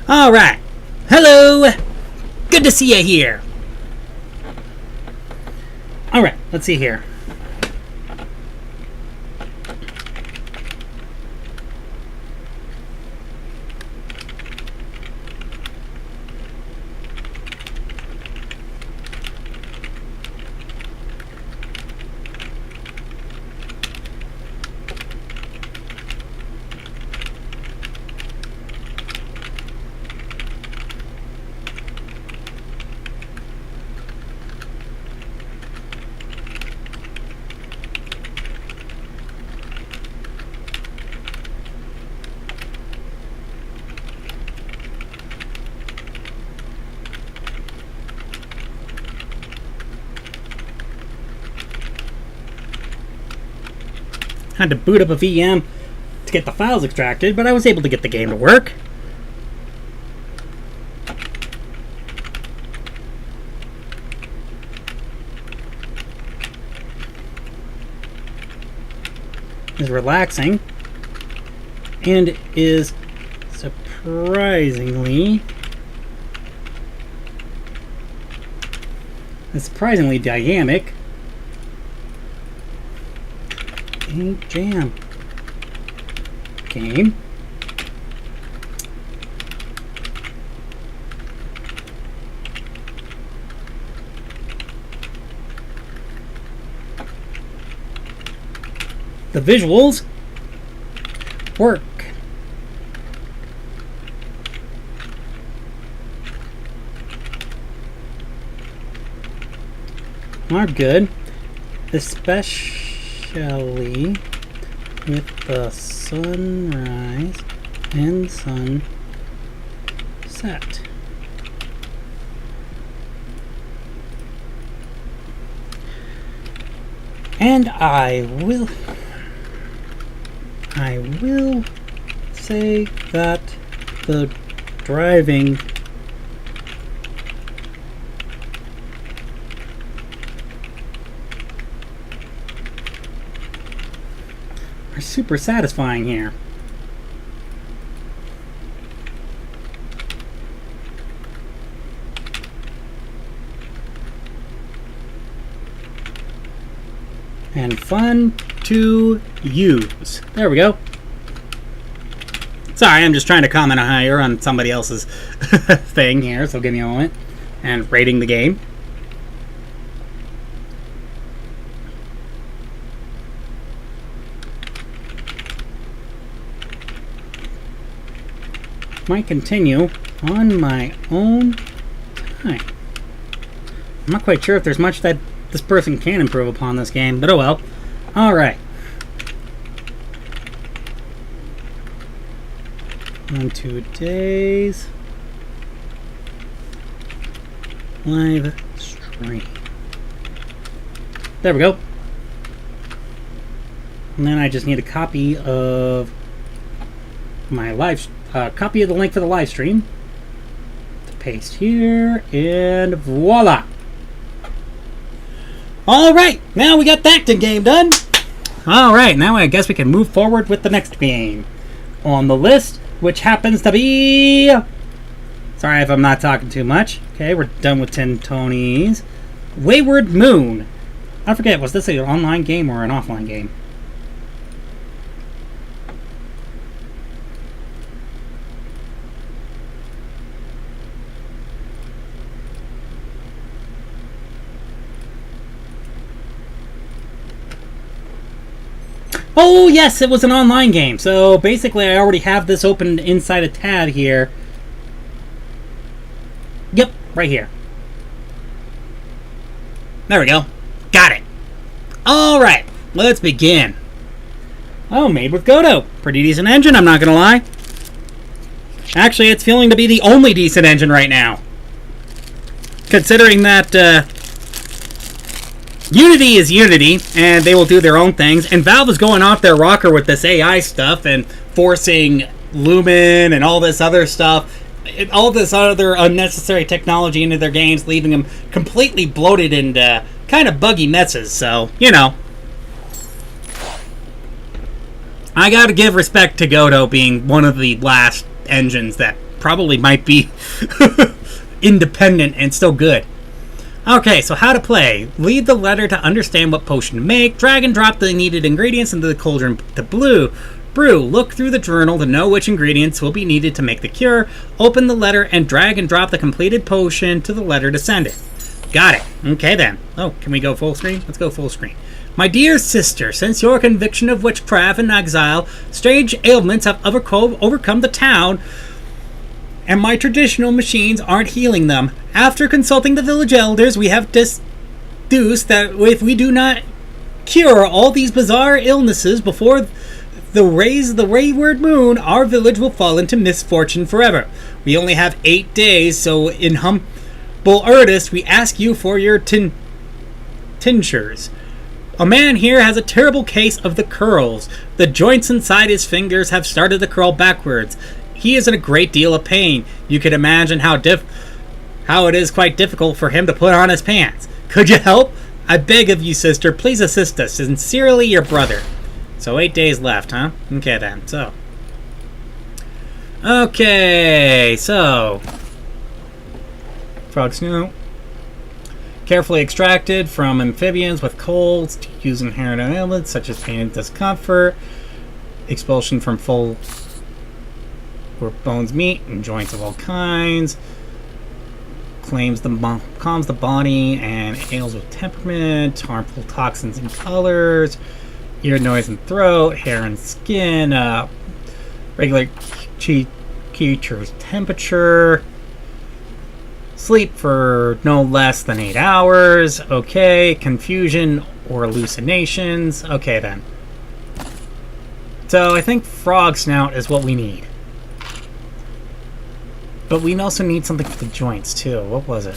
Alright. Hello! Good to see you here. Alright, let's see here. Had to boot up a VM to get the files extracted, but I was able to get the game to work. Is relaxing and is surprisingly dynamic. Jam game. The visuals work. Are good, especially with the sunrise and sunset. And I will say that the driving are super satisfying here. And fun to use. There we go. Sorry, I'm just trying to comment higher on somebody else's thing here, so give me a moment. And rating the game. Might continue on my own time. I'm not quite sure if there's much that this person can improve upon this game, but oh well. Alright. On today's live stream. There we go. And then I just need a copy of my copy of the link for the live stream to paste here, and voila. Alright, now we got the acting game done. Alright, now I guess we can move forward with the next game on the list, which happens to be... Sorry if I'm not talking too much. Okay, we're done with 10 Tonys. Wayward Moon. I forget, was this an online game or an offline game? Oh yes, it was an online game. So basically I already have this opened inside a tab here. Yep, right here. There we go. Got it. Alright, let's begin. Oh, made with Godot. Pretty decent engine, I'm not gonna lie. Actually, it's feeling to be the only decent engine right now. Considering that Unity is Unity, and they will do their own things, and Valve is going off their rocker with this AI stuff and forcing Lumen and all this other stuff, all this other unnecessary technology into their games, leaving them completely bloated and kind of buggy messes, so, you know. I gotta give respect to Godot being one of the last engines that probably might be independent and still good. Okay, so how to play. Read the letter to understand what potion to make. Drag and drop the needed ingredients into the cauldron to brew. Look through the journal to know which ingredients will be needed to make the cure. Open the letter and drag and drop the completed potion to the letter to send it. Got it. Okay then. Oh, can we go full screen? Let's go full screen. My dear sister, since your conviction of witchcraft and exile, strange ailments have overcome the town, and my traditional machines aren't healing them. After consulting the village elders, we have deduced that if we do not cure all these bizarre illnesses before the rays of the wayward moon, our village will fall into misfortune forever. We only have 8 days, so in humble earnest, we ask you for your tinctures. A man here has a terrible case of the curls. The joints inside his fingers have started to curl backwards. He is in a great deal of pain. You can imagine how it is quite difficult for him to put on his pants. Could you help? I beg of you, sister, please assist us. Sincerely, your brother. So 8 days left, huh? Okay then, so. Okay, so. Frog snout. Carefully extracted from amphibians with colds to use inherent ailments such as pain and discomfort. Expulsion from full where bones meet and joints of all kinds. Calms the body and ails with temperament. Harmful toxins and colors. Ear, nose, and throat. Hair and skin. Regular creature's temperature. Sleep for no less than 8 hours. Okay. Confusion or hallucinations. Okay then. So I think frog snout is what we need. But we also need something for the joints too. What was it?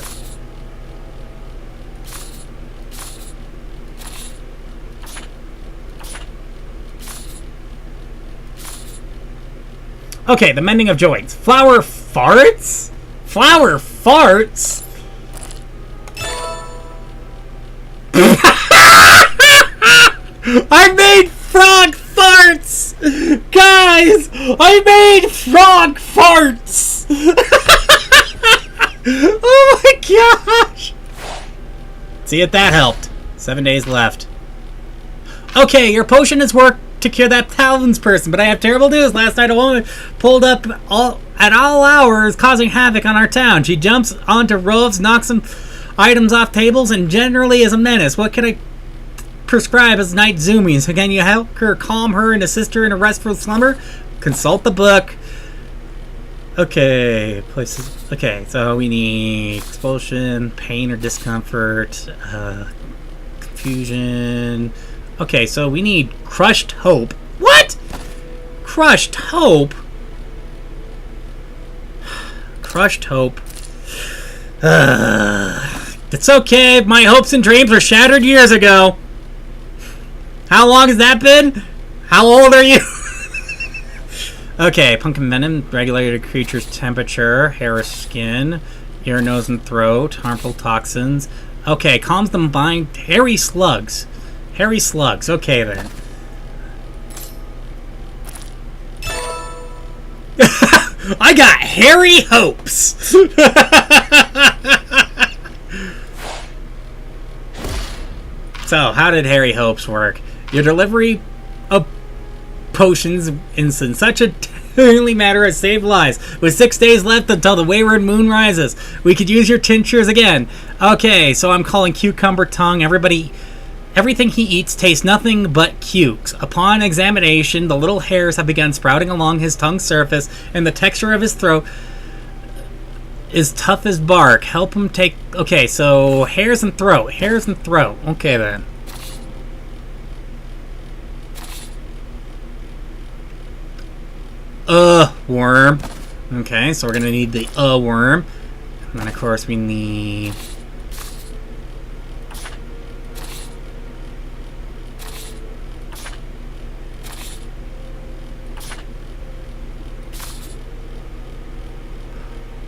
Okay, the mending of joints. Flower farts? Flower farts? I made frog farts! Guys! I made frog farts! Oh my gosh! See if that helped. 7 days left. Okay, your potion has worked to cure that Talon's person, but I have terrible news. Last night a woman pulled up at all hours, causing havoc on our town. She jumps onto roofs, knocks some items off tables, and generally is a menace. What can I prescribe as night zoomies? So can you help her, calm her, and assist her in a restful slumber? Consult the book. Okay, places. Okay, so we need expulsion, pain or discomfort, confusion. Okay, so we need crushed hope. What? Crushed hope? Crushed hope. It's okay. My hopes and dreams were shattered years ago. How long has that been? How old are you? Okay, pumpkin venom, regulated creature's temperature, hair or skin, ear, nose, and throat, harmful toxins. Okay, calms the mind. Hairy slugs. Hairy slugs. Okay, then. I got hairy hopes. So, how did hairy hopes work? Your delivery of potions in such a timely matter as saved lives. With 6 days left until the wayward moon rises, we could use your tinctures again. Okay, so I'm calling Cucumber Tongue. Everything he eats tastes nothing but cukes. Upon examination, the little hairs have begun sprouting along his tongue's surface, and the texture of his throat is tough as bark. Help him take... Okay, so hairs and throat. Hairs and throat. Okay, then. Worm. Okay, so we're going to need the worm. And then, of course, we need...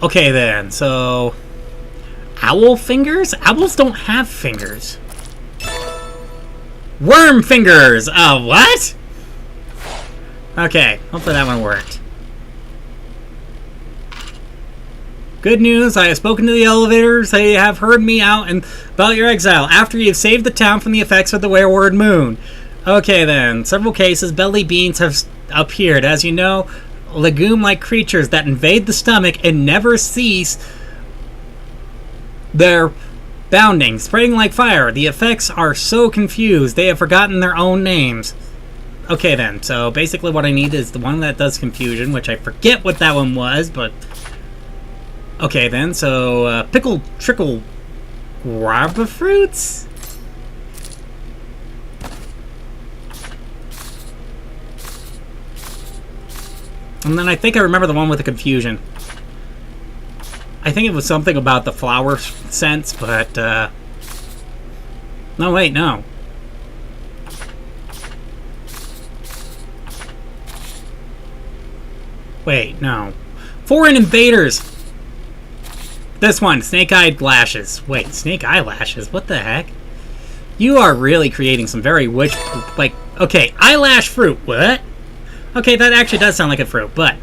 Okay then, so... Owl fingers? Owls don't have fingers. Worm fingers! What? Okay, hopefully that one worked. Good news, I have spoken to the elevators. They have heard me out and about your exile, after you have saved the town from the effects of the wayward moon. Okay then, several cases, belly beans have appeared. As you know, legume-like creatures that invade the stomach and never cease their bounding, spreading like fire. The effects are so confused, they have forgotten their own names. Okay then, so basically what I need is the one that does confusion, which I forget what that one was, but... Okay then, so pickle trickle guava fruits? And then I think I remember the one with the confusion. I think it was something about the flower scents, but no, wait, no. Wait, no. Foreign invaders! This one, snake-eyed lashes. Wait, snake eyelashes? What the heck? You are really creating some very witch... Like, okay, eyelash fruit. What? Okay, that actually does sound like a fruit, but...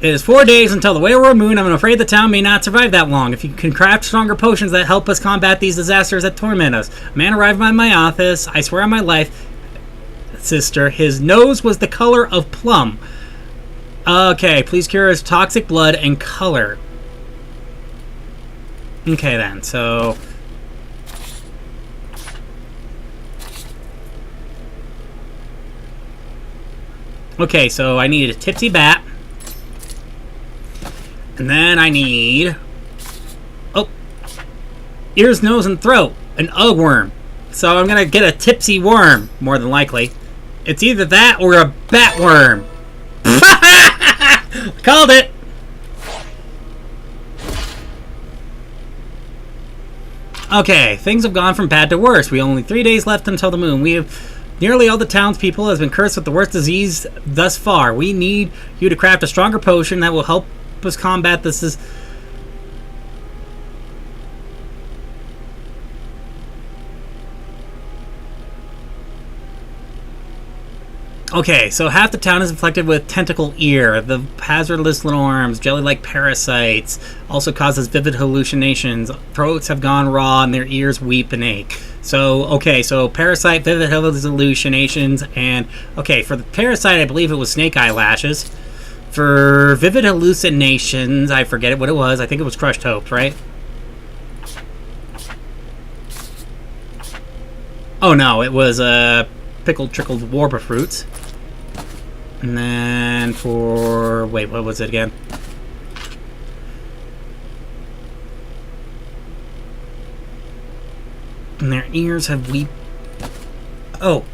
It is 4 days until the wayward moon. I'm afraid the town may not survive that long. If you can craft stronger potions that help us combat these disasters that torment us. A man arrived by my office. I swear on my life, sister, his nose was the color of plum. Okay, please cure his toxic blood and color. Okay then, so... Okay, so I need a tipsy bat. And then I need... Oh! Ears, nose, and throat. An worm. So I'm gonna get a tipsy worm, more than likely. It's either that or a bat worm. Called it! Okay, things have gone from bad to worse. We only 3 days left until the moon. We have nearly all the townspeople has been cursed with the worst disease thus far. We need you to craft a stronger potion that will help us combat this. Okay, so half the town is infected with tentacle ear. The hazardous little arms, jelly-like parasites, also causes vivid hallucinations. Throats have gone raw and their ears weep and ache. So, okay, so parasite, vivid hallucinations, and... Okay, for the parasite, I believe it was snake eyelashes. For vivid hallucinations, I forget what it was. I think it was crushed hopes, right? Oh no, it was pickled trickled warper fruits. And then for... Wait, what was it again? And their ears have weep... Oh.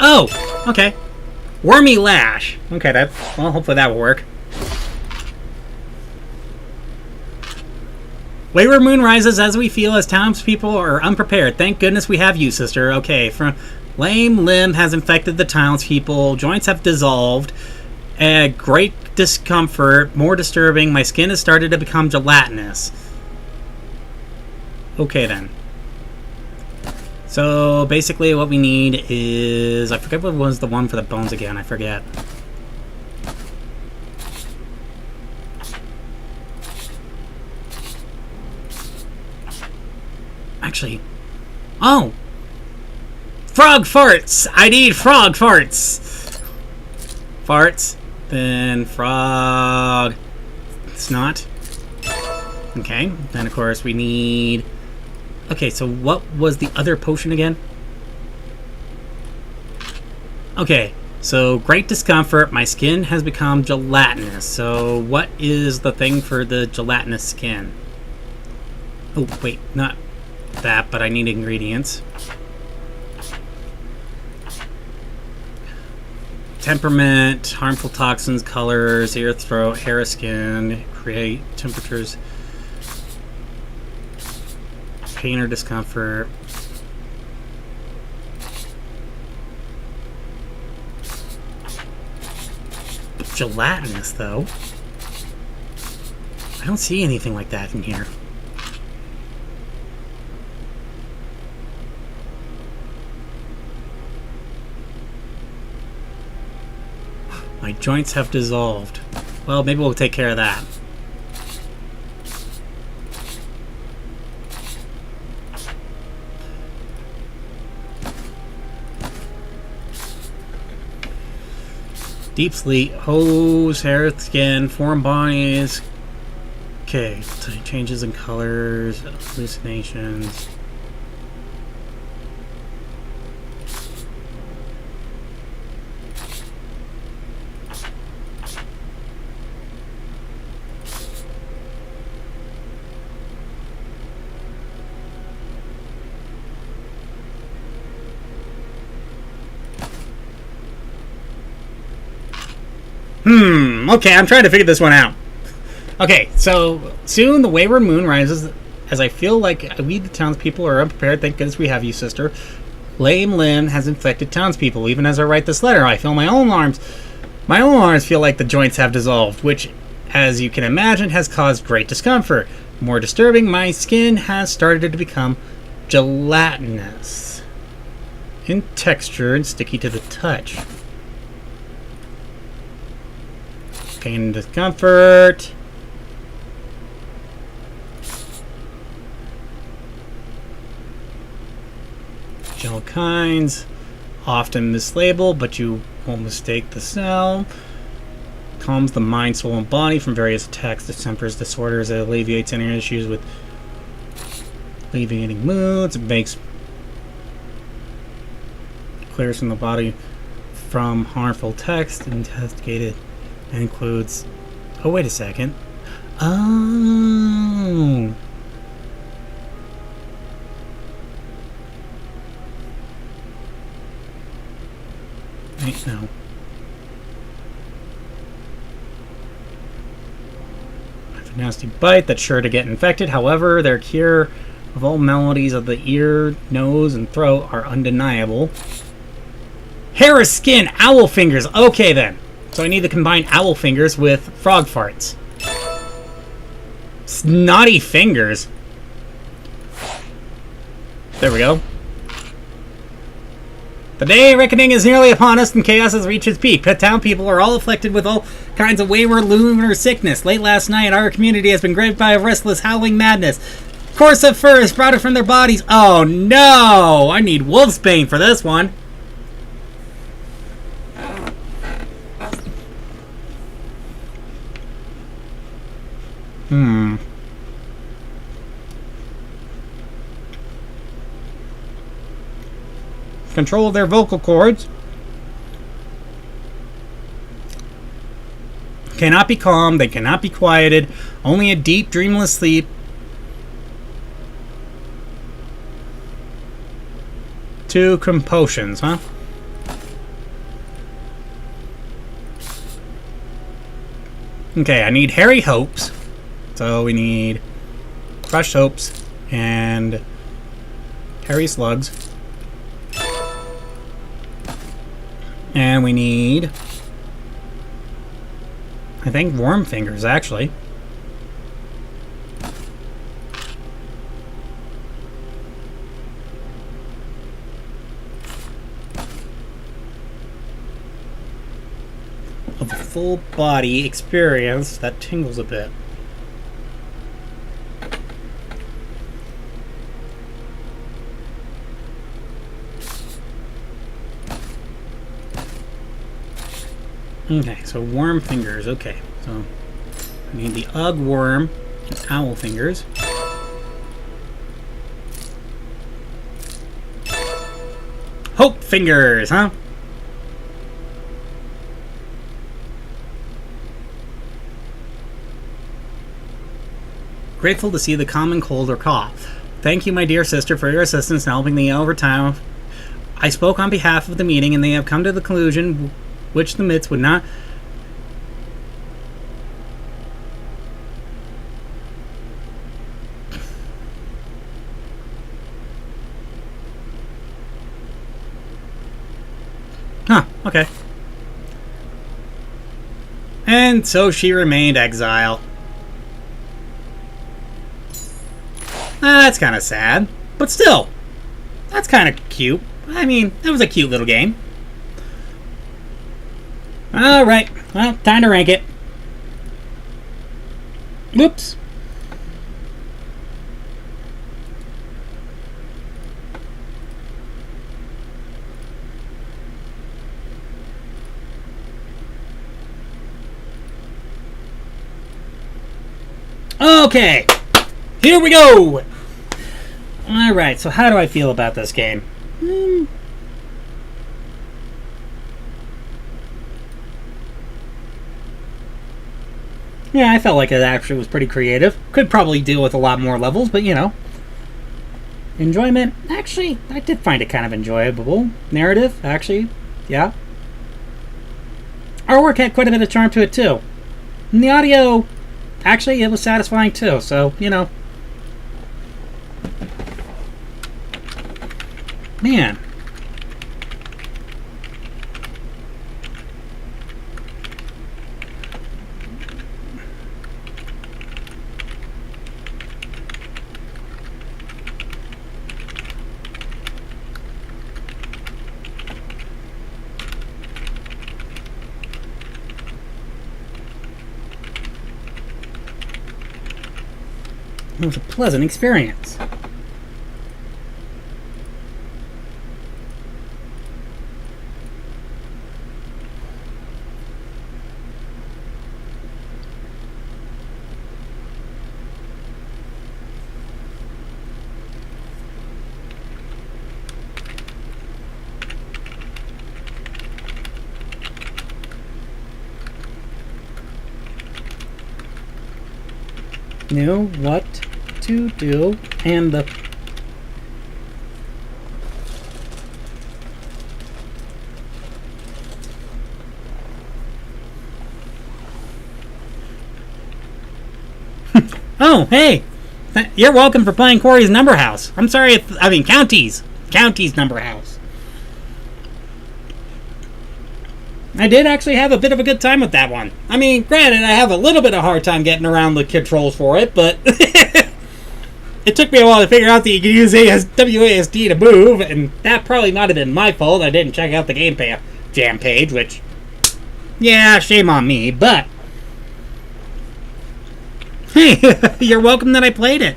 Oh, okay. Wormy lash. Okay, well, hopefully that will work. Wayward moon rises as we feel as townspeople are unprepared. Thank goodness we have you, sister. Okay, from lame limb has infected the townspeople. Joints have dissolved. Great discomfort. More disturbing. My skin has started to become gelatinous. Okay, then. So, basically what we need is... I forget what was the one for the bones again. I forget. Actually... Oh! Frog farts! I need frog farts! Farts. Then frog... snot. Okay. Then, of course, we need... Okay, so what was the other potion again? Okay, so great discomfort. My skin has become gelatinous. So what is the thing for the gelatinous skin? Oh, wait, not that, but I need ingredients. Temperament, harmful toxins, colors, ear, throat, hair, skin, create temperatures... pain or discomfort. gelatinous, though. I don't see anything like that in here. My joints have dissolved. Well, maybe we'll take care of that. Deep sleep, hose, hair, skin, foreign bodies. Okay, changes in colors, hallucinations. Okay, I'm trying to figure this one out. Okay, so soon the wayward moon rises as I feel like we, the townspeople, are unprepared. Thank goodness we have you, sister. Lame Lynn has infected townspeople. Even as I write this letter, I feel my own arms feel like the joints have dissolved, which, as you can imagine, has caused great discomfort. More disturbing, my skin has started to become gelatinous in texture and sticky to the touch. Pain and discomfort. Gel kinds. Often mislabeled, but you won't mistake the cell. Calms the mind, soul, and body from various attacks, distempers, disorders. It alleviates any issues with alleviating moods. It makes clears from the body from harmful text. Investigated. And includes... Oh, wait a second. Oh. Wait, no. I have a nasty bite that's sure to get infected. However, their cure of all maladies of the ear, nose, and throat are undeniable. Hair or skin, owl fingers. Okay, then. So I need to combine owl fingers with frog farts. Snotty fingers. There we go. The day of reckoning is nearly upon us and chaos has reached its peak. The town people are all afflicted with all kinds of wayward lunar sickness. Late last night, our community has been gripped by a restless howling madness. Course of fur is sprouted from their bodies. Oh no! I need wolfsbane for this one. Control their vocal cords. Cannot be calmed. They cannot be quieted. Only a deep, dreamless sleep. 2 compotions, huh? Okay, I need hairy hopes. So we need crushed hopes and hairy slugs. And we need, I think, worm fingers, actually. Of a full body experience that tingles a bit. Okay, so worm fingers. Okay, so I need the Ugg worm and owl fingers. Hope fingers, huh? Grateful to see the common cold or cough. Thank you, my dear sister, for your assistance in helping me over time. I spoke on behalf of the meeting, and they have come to the conclusion which the myths would not. Huh, okay. And so she remained exile. That's kind of sad. But still, that's kind of cute. I mean, that was a cute little game. Alright, well, time to rank it. Whoops. Okay, here we go. Alright, so how do I feel about this game? Yeah, I felt like it actually was pretty creative. Could probably deal with a lot more levels, but you know. Enjoyment, actually, I did find it kind of enjoyable. Narrative, actually, yeah. Artwork had quite a bit of charm to it, too. And the audio, actually, it was satisfying, too, so, you know. Man. It was a pleasant experience. Knew what to do, and the oh, hey! You're welcome for playing Corey's Numberhouse. I'm sorry if, I mean, County's Numberhouse. I did actually have a bit of a good time with that one. I mean, granted, I have a little bit of a hard time getting around the controls for it, but it took me a while to figure out that you could use WASD to move, and that probably might have been my fault. I didn't check out the game jam page, which, yeah, shame on me, but hey, you're welcome that I played it.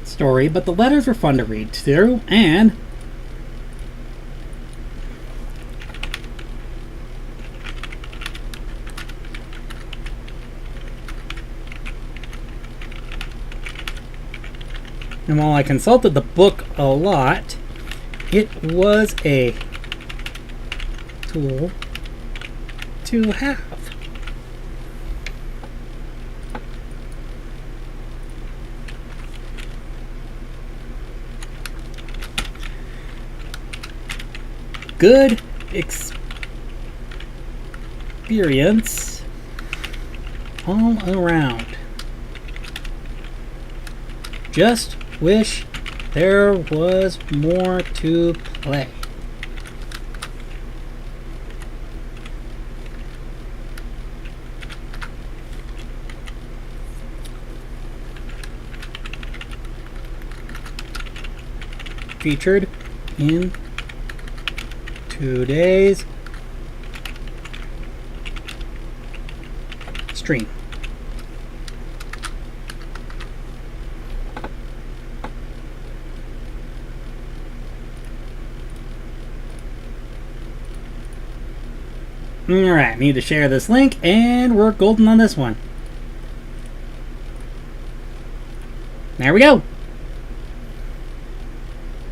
Story, but the letters were fun to read through, and while I consulted the book a lot, it was a tool to have. Good experience all around. Just wish there was more to play. Featured in today's stream. Alright, need to share this link, and we're golden on this one. There we go.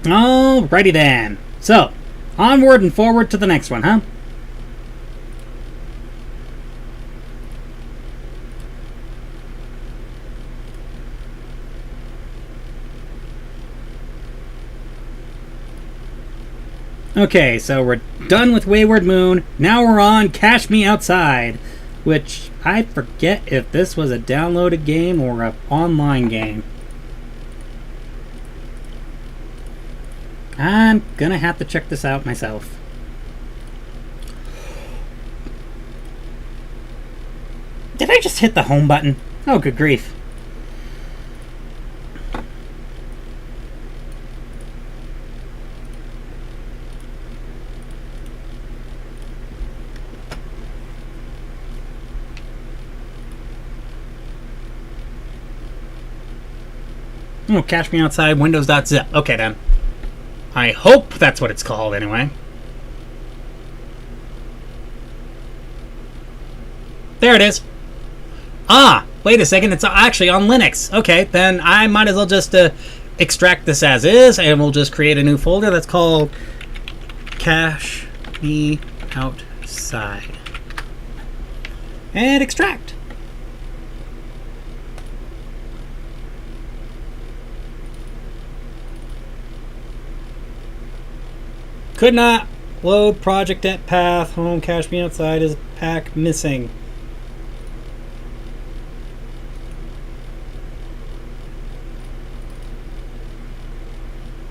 Alrighty then. So, onward and forward to the next one, huh? Okay, so we're done with Wayward Moon. Now we're on Cash Me Outside, which I forget if this was a downloaded game or an online game. I'm gonna have to check this out myself. Did I just hit the home button? Oh, good grief. Oh, Cash Me Outside, Windows.zip. Okay, then. I hope that's what it's called, anyway. There it is. Ah, wait a second. It's actually on Linux. Okay, then I might as well just extract this as is, and we'll just create a new folder that's called Cash Me Outside. And extract. Could not load project at path. Home Cash Me Outside is pack missing.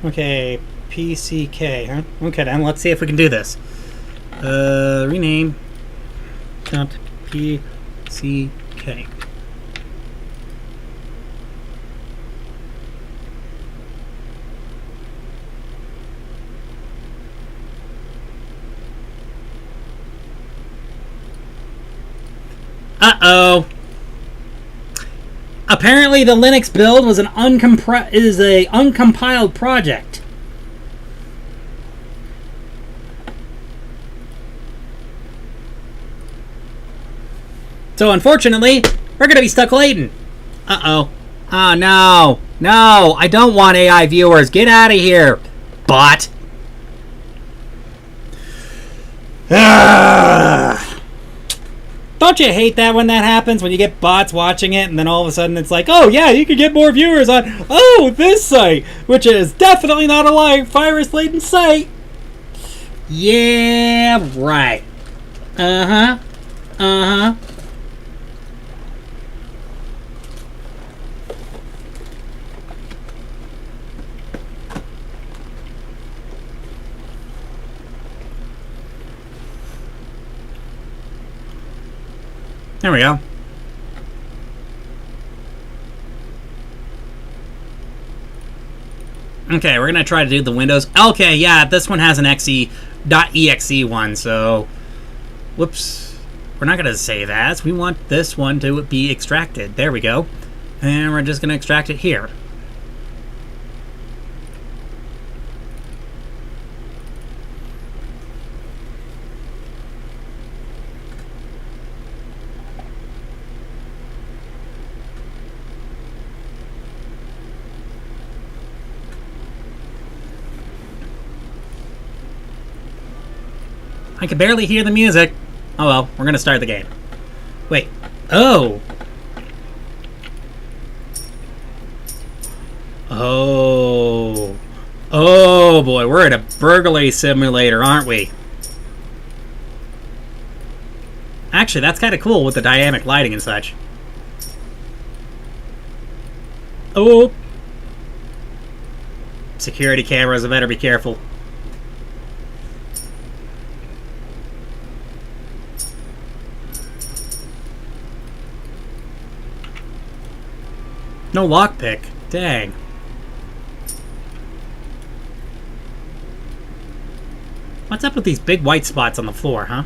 Okay, PCK, huh? Okay, then let's see if we can do this. Rename. .pck. Uh-oh. Apparently the Linux build was an uncompiled project. So unfortunately, we're going to be stuck waiting. Uh-oh. Oh, no. No, I don't want AI viewers. Get out of here, bot. Don't you hate that when that happens? When you get bots watching it and then all of a sudden it's like, oh yeah, you can get more viewers on, this site, which is definitely not a virus-laden site. Yeah, right. Uh-huh. Uh-huh. There we go. Okay, we're going to try to do the Windows. Okay, yeah, this one has an .exe one, so... Whoops. We're not going to say that. We want this one to be extracted. There we go. And we're just going to extract it here. I can barely hear the music. Oh well, we're gonna start the game. Wait. Oh! Oh. Oh boy, we're in a burglary simulator, aren't we? Actually, that's kind of cool with the dynamic lighting and such. Oh! Security cameras, I better be careful. No lockpick. Dang. What's up with these big white spots on the floor, huh?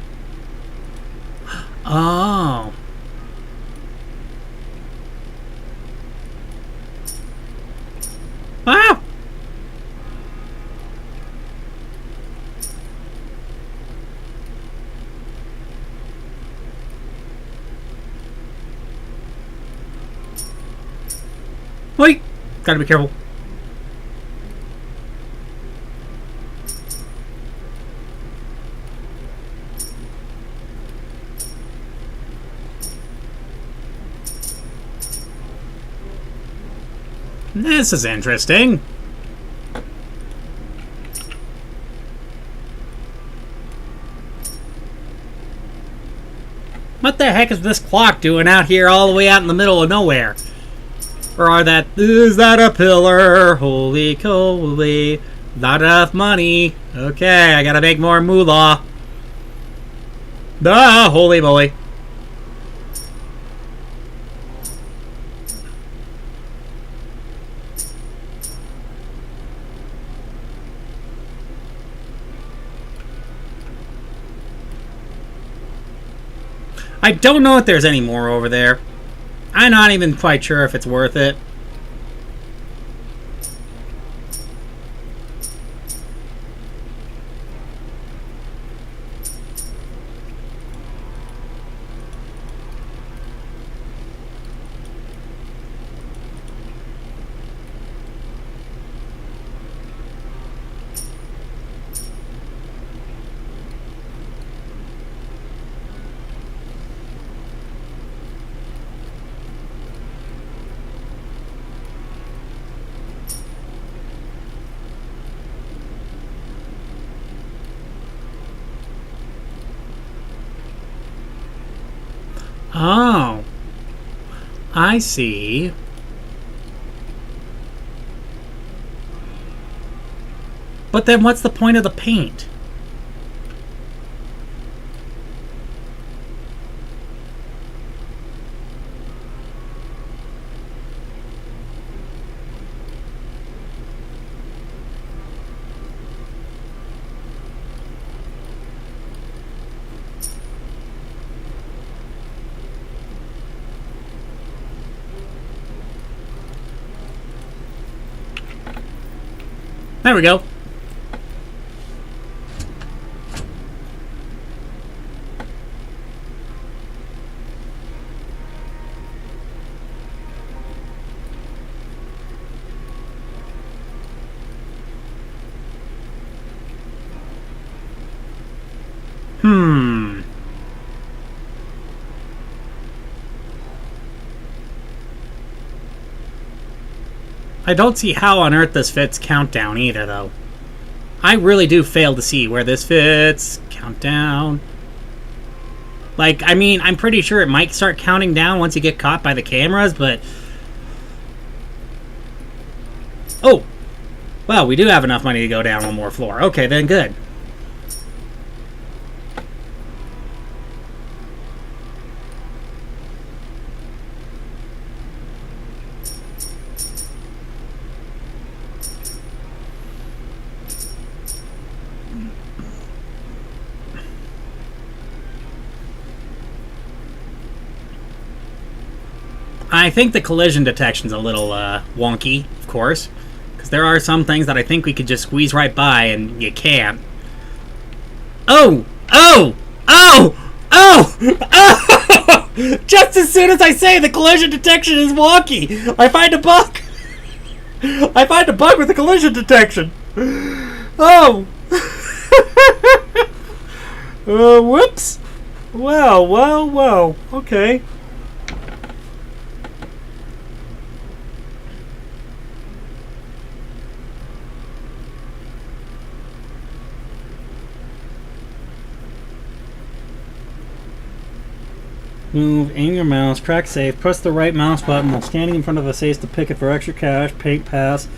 Oh. Ah! Gotta be careful. This is interesting. What the heck is this clock doing out here all the way out in the middle of nowhere? Or is that a pillar? Holy coly. Not enough money. Okay, I gotta make more moolah. Ah, holy moly. I don't know if there's any more over there. I'm not even quite sure if it's worth it. Oh, I see. But then what's the point of the paint? There we go. I don't see how on earth this fits countdown either, though. I really do fail to see where this fits. Countdown. Like, I mean, I'm pretty sure it might start counting down once you get caught by the cameras, but... Oh! Well, we do have enough money to go down one more floor. Okay, then good. I think the collision detection's a little wonky, of course, because there are some things that I think we could just squeeze right by, and you can't. Oh! Oh! Oh! Oh! Oh! Just as soon as I say the collision detection is wonky, I find a bug. I find a bug with the collision detection. Oh! Whoops! Well, well, well. Okay. Move, aim your mouse, track safe, press the right mouse button while standing in front of a safe to pick it for extra cash, paint pass,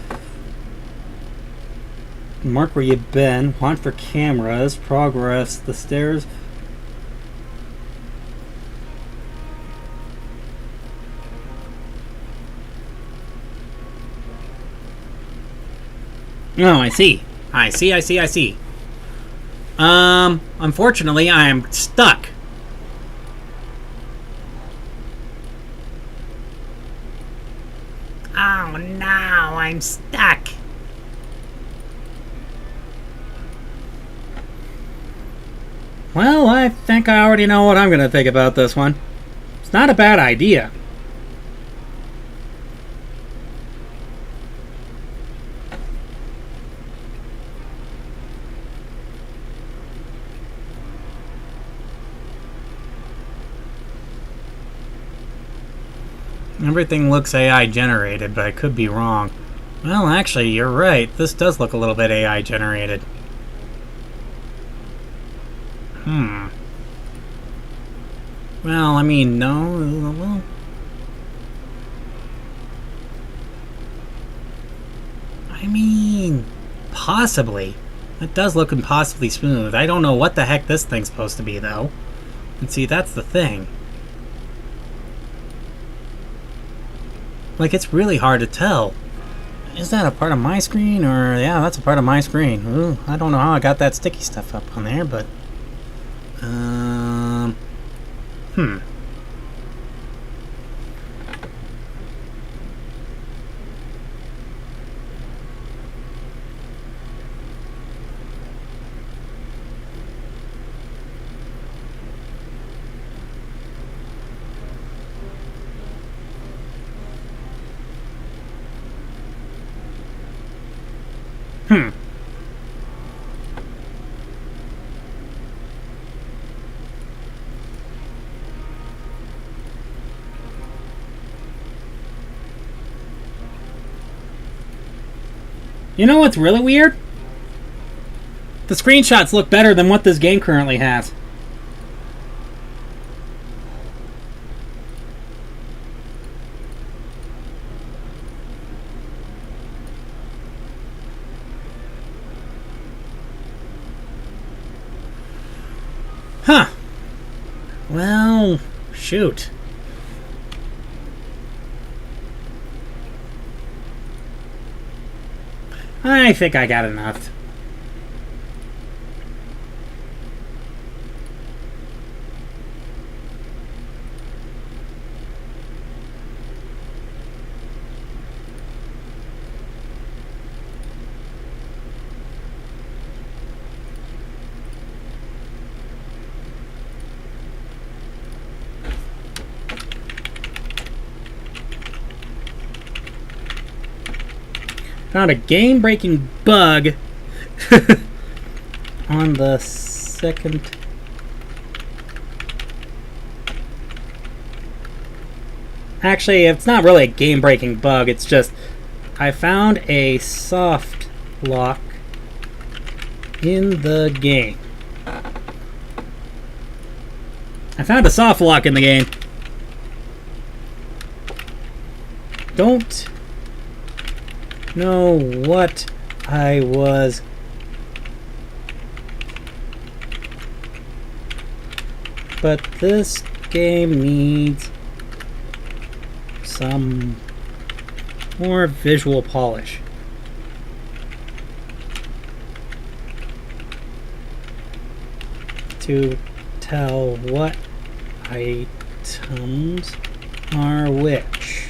mark where you've been, watch for cameras, progress, the stairs. Oh, I see. I see. Unfortunately, I am stuck. Oh no, I'm stuck. Well, I think I already know what I'm going to think about this one. It's not a bad idea. Everything looks AI generated, but I could be wrong. Well, actually, you're right. This does look a little bit AI generated. Well, I mean, no. I mean, possibly. It does look impossibly smooth. I don't know what the heck this thing's supposed to be, though. And see, that's the thing. Like, it's really hard to tell. Is that a part of my screen, or... Yeah, that's a part of my screen. Ooh, I don't know how I got that sticky stuff up on there, but... You know what's really weird? The screenshots look better than what this game currently has. Huh. Well, shoot. I think I got enough. Found a game-breaking bug on the second. Actually, it's not really a game-breaking bug. It's just I found a soft lock in the game. I found a soft lock in the game. Don't know what I was but this game needs some more visual polish. To tell what items are which.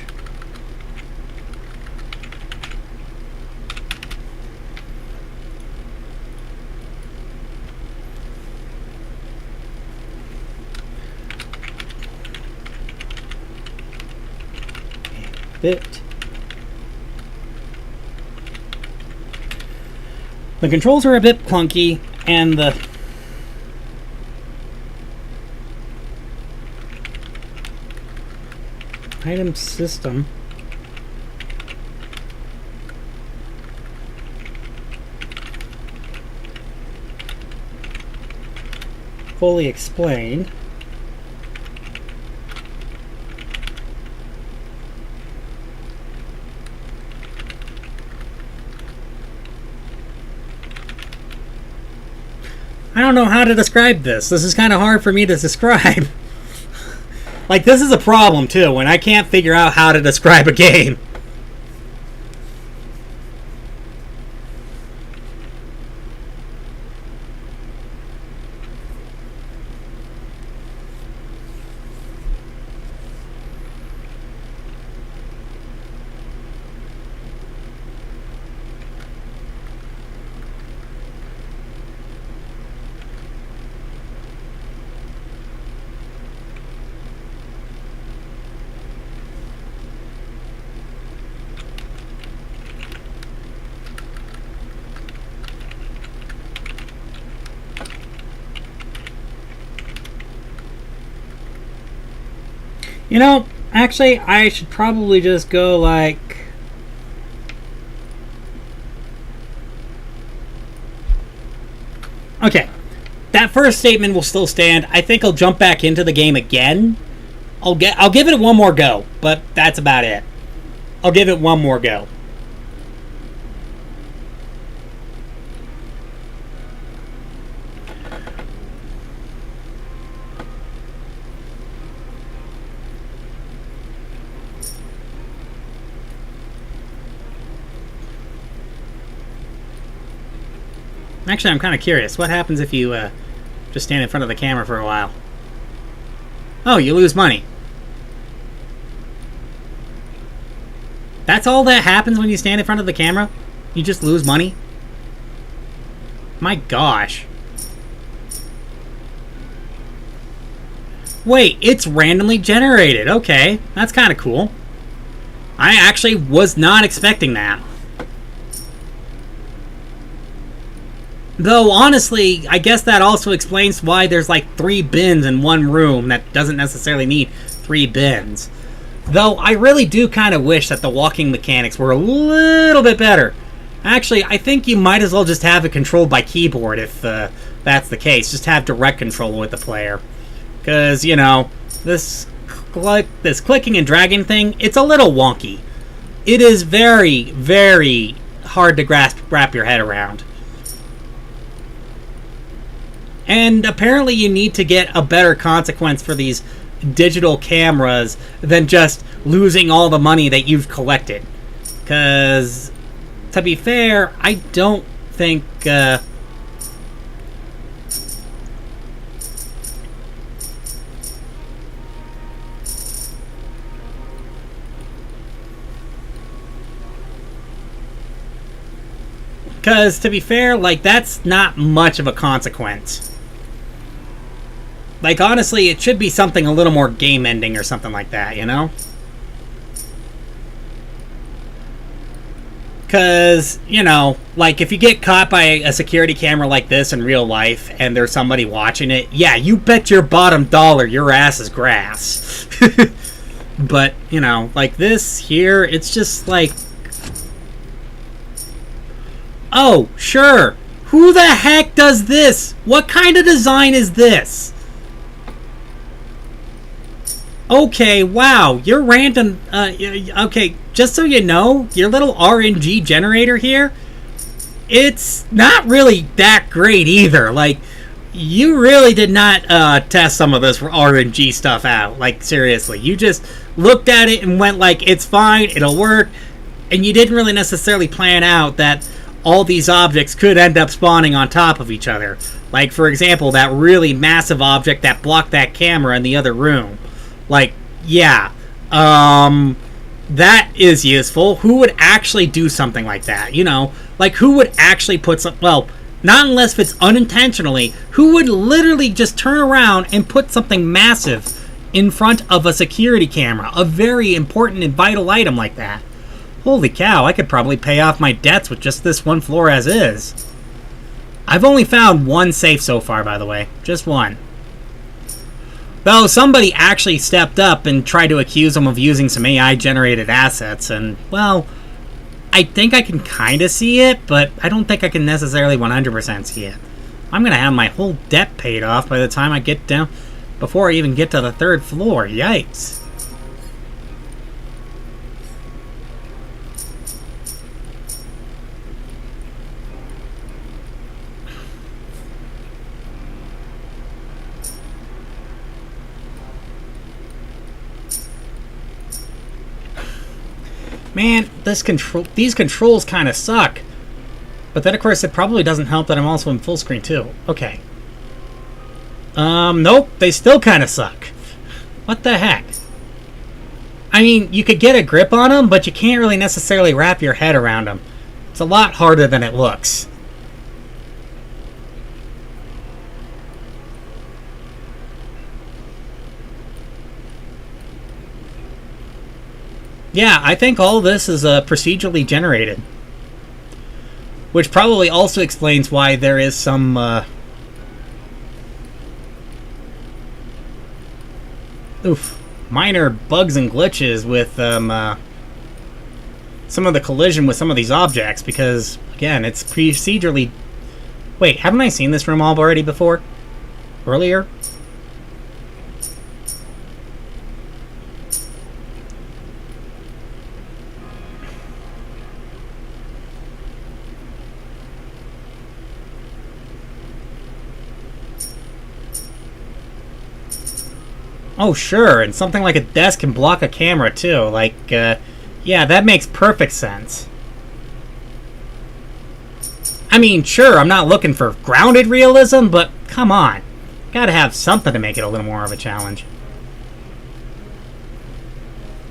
Bit. The controls are a bit clunky, and the item system fully explained. I don't know how to describe this. This is kind of hard for me to describe. Like, this is a problem, too, when I can't figure out how to describe a game. You know, Actually, I should probably just go like... Okay. That first statement will still stand. I think I'll jump back into the game again. I'll give it one more go, but that's about it. I'll give it one more go. Actually, I'm kind of curious. What happens if you just stand in front of the camera for a while? Oh, you lose money. That's all that happens when you stand in front of the camera? You just lose money? My gosh. Wait, it's randomly generated. Okay, that's kind of cool. I actually was not expecting that. Though, honestly, I guess that also explains why there's like 3 bins in one room that doesn't necessarily need 3 bins. Though, I really do kind of wish that the walking mechanics were a little bit better. Actually, I think you might as well just have it controlled by keyboard if that's the case. Just have direct control with the player. Because, you know, this clicking and dragging thing, it's a little wonky. It is very, very hard to wrap your head around. And apparently you need to get a better consequence for these digital cameras than just losing all the money that you've collected. Because, to be fair, I don't think... Because, to be fair, like, that's not much of a consequence. Like, honestly, it should be something a little more game-ending or something like that, you know? Because, you know, like, if you get caught by a security camera like this in real life and there's somebody watching it, yeah, you bet your bottom dollar your ass is grass. But, you know, like this here, it's just like... Oh, sure. Who the heck does this? What kind of design is this? Okay, wow. Your random... okay, just so you know, your little RNG generator here, it's not really that great either. Like, you really did not test some of this RNG stuff out. Like, seriously. You just looked at it and went like, it's fine, it'll work. And you didn't really necessarily plan out that all these objects could end up spawning on top of each other. Like, for example, that really massive object that blocked that camera in the other room. Like, yeah. That is useful. Who would actually do something like that? You know, like, who would actually put some... Well, not unless it's unintentionally. Who would literally just turn around and put something massive in front of a security camera? A very important and vital item like that. Holy cow, I could probably pay off my debts with just this one floor as is. I've only found one safe so far, by the way. Just one. Though somebody actually stepped up and tried to accuse him of using some AI-generated assets, and, well, I think I can kind of see it, but I don't think I can necessarily 100% see it. I'm going to have my whole debt paid off by the time I get down, before I even get to the 3rd floor. Yikes. Man, these controls kind of suck. But then, of course, it probably doesn't help that I'm also in full screen, too. Okay. Nope, they still kind of suck. What the heck? I mean, you could get a grip on them, but you can't really necessarily wrap your head around them. It's a lot harder than it looks. Yeah, I think all this is procedurally generated. Which probably also explains why there is some... Oof. minor bugs and glitches with some of the collision with some of these objects, because, again, it's procedurally... Wait, haven't I seen this room already before? Earlier? Oh, sure, and something like a desk can block a camera, too. Like, yeah, that makes perfect sense. I mean, sure, I'm not looking for grounded realism, but come on. Gotta have something to make it a little more of a challenge.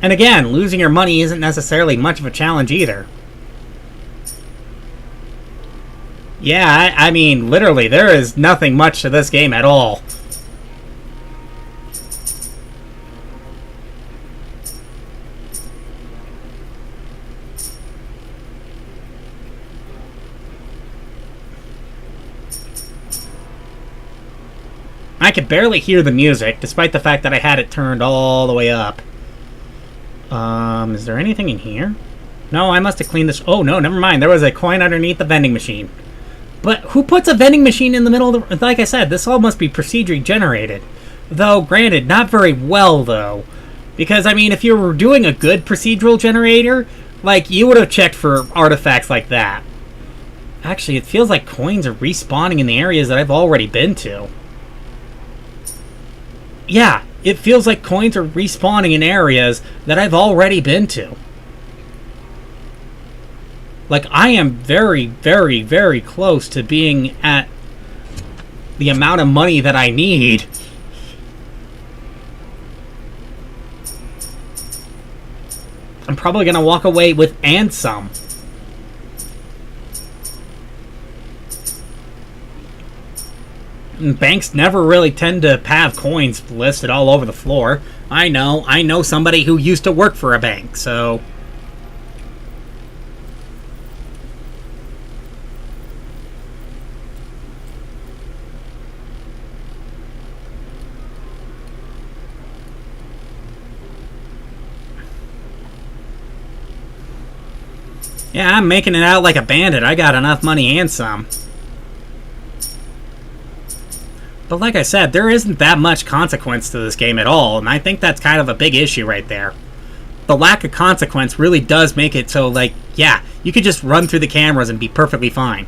And again, losing your money isn't necessarily much of a challenge either. Yeah, I mean, literally, there is nothing much to this game at all. I could barely hear the music, despite the fact that I had it turned all the way up. Is there anything in here? No, I must have cleaned this... Oh, no, never mind. There was a coin underneath the vending machine. But who puts a vending machine in the middle of the... Like I said, this all must be procedurally generated. Though, granted, not very well, though. Because, I mean, if you were doing a good procedural generator, like, you would have checked for artifacts like that. Actually, it feels like coins are respawning in the areas that I've already been to. Yeah, it feels like coins are respawning in areas that I've already been to. Like, I am very, very, very close to being at the amount of money that I need. I'm probably going to walk away with and some. Banks never really tend to have coins listed all over the floor. I know somebody who used to work for a bank, so... Yeah, I'm making it out like a bandit. I got enough money and some. But like I said, there isn't that much consequence to this game at all, and I think that's kind of a big issue right there. The lack of consequence really does make it so, like, yeah, you could just run through the cameras and be perfectly fine.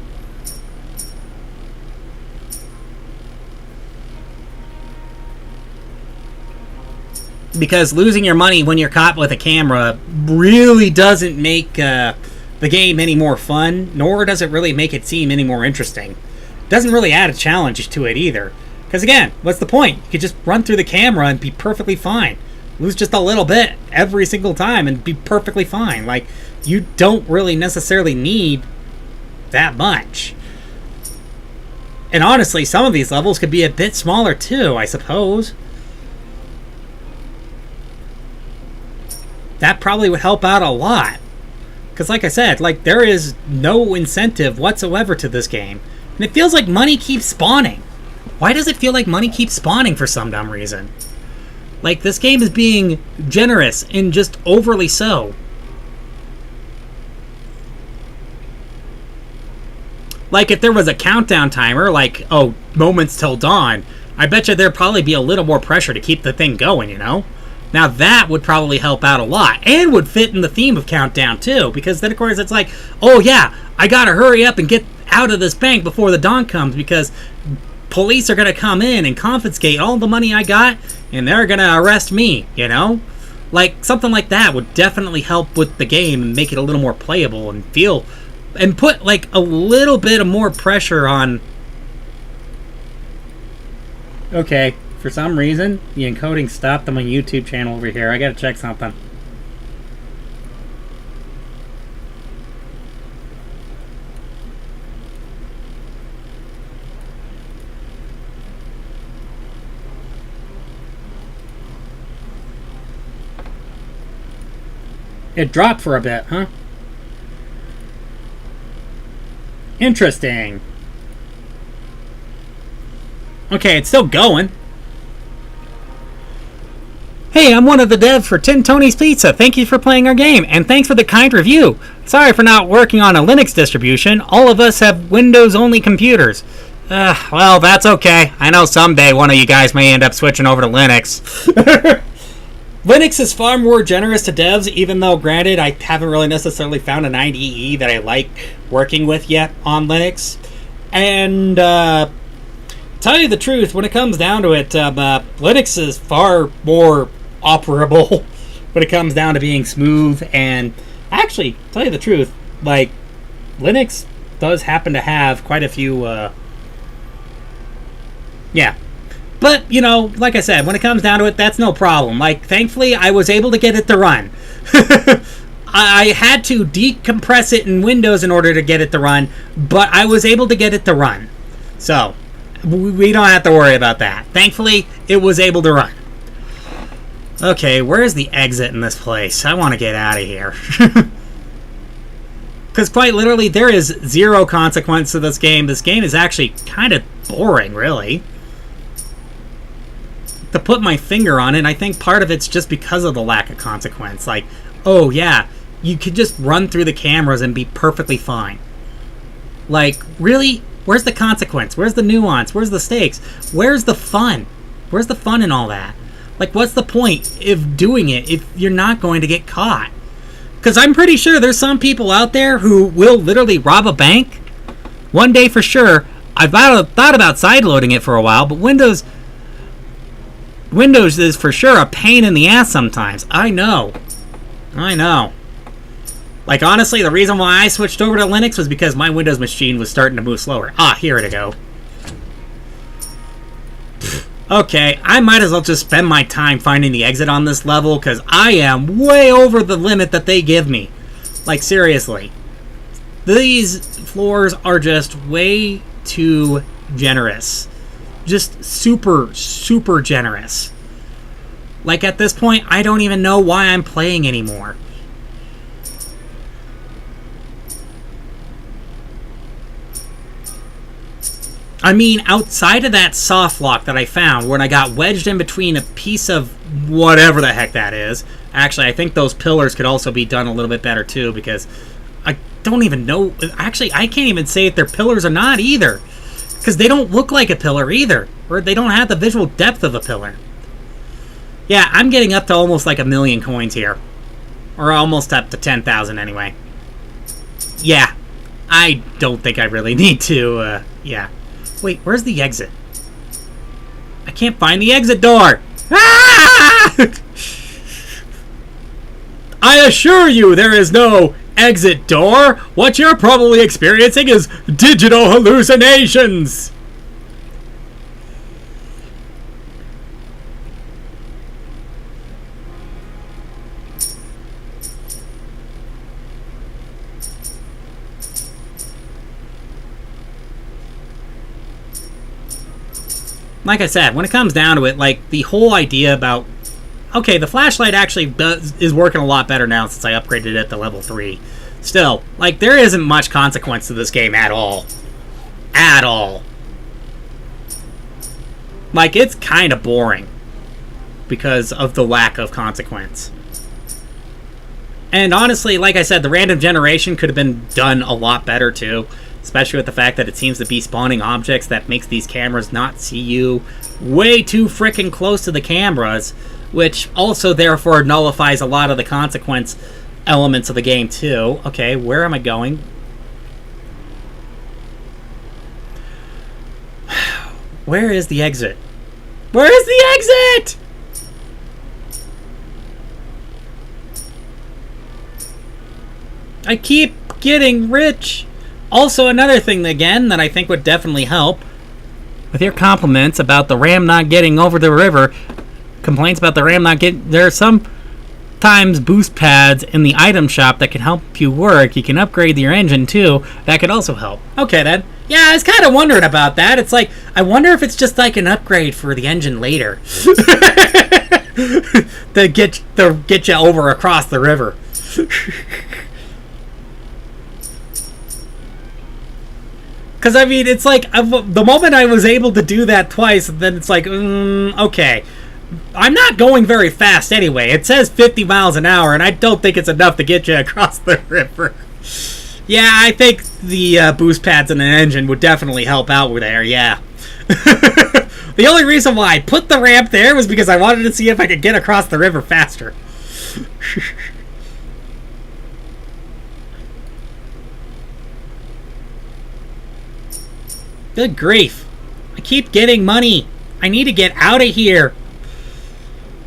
Because losing your money when you're caught with a camera really doesn't make the game any more fun, nor does it really make it seem any more interesting. It doesn't really add a challenge to it either. Because again, what's the point? You could just run through the camera and be perfectly fine. Lose just a little bit every single time and be perfectly fine. Like, you don't really necessarily need that much. And honestly, some of these levels could be a bit smaller too, I suppose. That probably would help out a lot. Because like I said, like, there is no incentive whatsoever to this game. And it feels like money keeps spawning. Why does it feel like money keeps spawning for some dumb reason? Like, this game is being generous and just overly so. Like, if there was a countdown timer, like, oh, moments till dawn, I bet you there'd probably be a little more pressure to keep the thing going, you know? Now, that would probably help out a lot, and would fit in the theme of Countdown, too, because then, of course, it's like, oh, yeah, I gotta hurry up and get out of this bank before the dawn comes, because police are gonna come in and confiscate all the money I got, and they're gonna arrest me, you know? Like, something like that would definitely help with the game and make it a little more playable and feel... and put, like, a little bit of more pressure on... Okay, for some reason, the encoding stopped on my YouTube channel over here. I gotta check something. It dropped for a bit, huh? Interesting. Okay, it's still going. Hey, I'm one of the devs for Tin Tony's Pizza. Thank you for playing our game, and thanks for the kind review. Sorry for not working on a Linux distribution. All of us have Windows-only computers. Well, that's okay. I know someday one of you guys may end up switching over to Linux. Linux is far more generous to devs, even though, granted, I haven't really necessarily found an IDE that I like working with yet on Linux. And, tell you the truth, when it comes down to it, Linux is far more operable when it comes down to being smooth. And actually, tell you the truth, like, Linux does happen to have quite a few, yeah. But, you know, like I said, when it comes down to it, that's no problem. Like, thankfully, I was able to get it to run. I had to decompress it in Windows in order to get it to run, but I was able to get it to run. So, we don't have to worry about that. Thankfully, it was able to run. Okay, where's the exit in this place? I want to get out of here. Because quite literally, there is zero consequence to this game. This game is actually kind of boring, really. To put my finger on it, I think part of it's just because of the lack of consequence. Like, oh yeah, you could just run through the cameras and be perfectly fine. Like, really? Where's the consequence? Where's the nuance? Where's the stakes? Where's the fun? Where's the fun in all that? Like, what's the point of doing it if you're not going to get caught? Because I'm pretty sure there's some people out there who will literally rob a bank. One day for sure. I've thought about sideloading it for a while, but Windows is for sure a pain in the ass sometimes. I know. Like, honestly, the reason why I switched over to Linux was because my Windows machine was starting to move slower. Ah, here we go. Okay, I might as well just spend my time finding the exit on this level, because I am way over the limit that they give me. Like, seriously. These floors are just way too generous. Just super, super generous. Like, at this point, I don't even know why I'm playing anymore. I mean, outside of that soft lock that I found, when I got wedged in between a piece of whatever the heck that is. Actually, I think those pillars could also be done a little bit better, too, because I don't even know. Actually, I can't even say if they're pillars or not, either. Because they don't look like a pillar, either. Or they don't have the visual depth of a pillar. Yeah, I'm getting up to almost like 1,000,000 coins here. Or almost up to 10,000 anyway. Yeah, I don't think I really need to, yeah. Wait, where's the exit? I can't find the exit door! Ah! I assure you there is no exit door! What you're probably experiencing is digital hallucinations! Like I said, when it comes down to it, like, the whole idea about... Okay, the flashlight actually is working a lot better now since I upgraded it to level 3. Still, like, there isn't much consequence to this game at all. At all. Like, it's kind of boring. Because of the lack of consequence. And honestly, like I said, the random generation could have been done a lot better, too. Especially with the fact that it seems to be spawning objects that makes these cameras not see you way too frickin' close to the cameras, which also therefore nullifies a lot of the consequence elements of the game too. Okay, where am I going? Where is the exit? Where is the exit? I keep getting rich. Also, another thing, again, that I think would definitely help, with your compliments about the RAM not getting over the river, complaints about the RAM not getting... There are sometimes boost pads in the item shop that can help you work. You can upgrade your engine, too. That could also help. Okay, then. Yeah, I was kind of wondering about that. It's like, I wonder if it's just like an upgrade for the engine later. to get you over across the river. Because, I mean, it's like, the moment I was able to do that twice, then it's like, okay. I'm not going very fast anyway. It says 50 miles an hour, and I don't think it's enough to get you across the river. Yeah, I think the boost pads in the engine would definitely help out with there, yeah. The only reason why I put the ramp there was because I wanted to see if I could get across the river faster. Good grief. I keep getting money. I need to get out of here.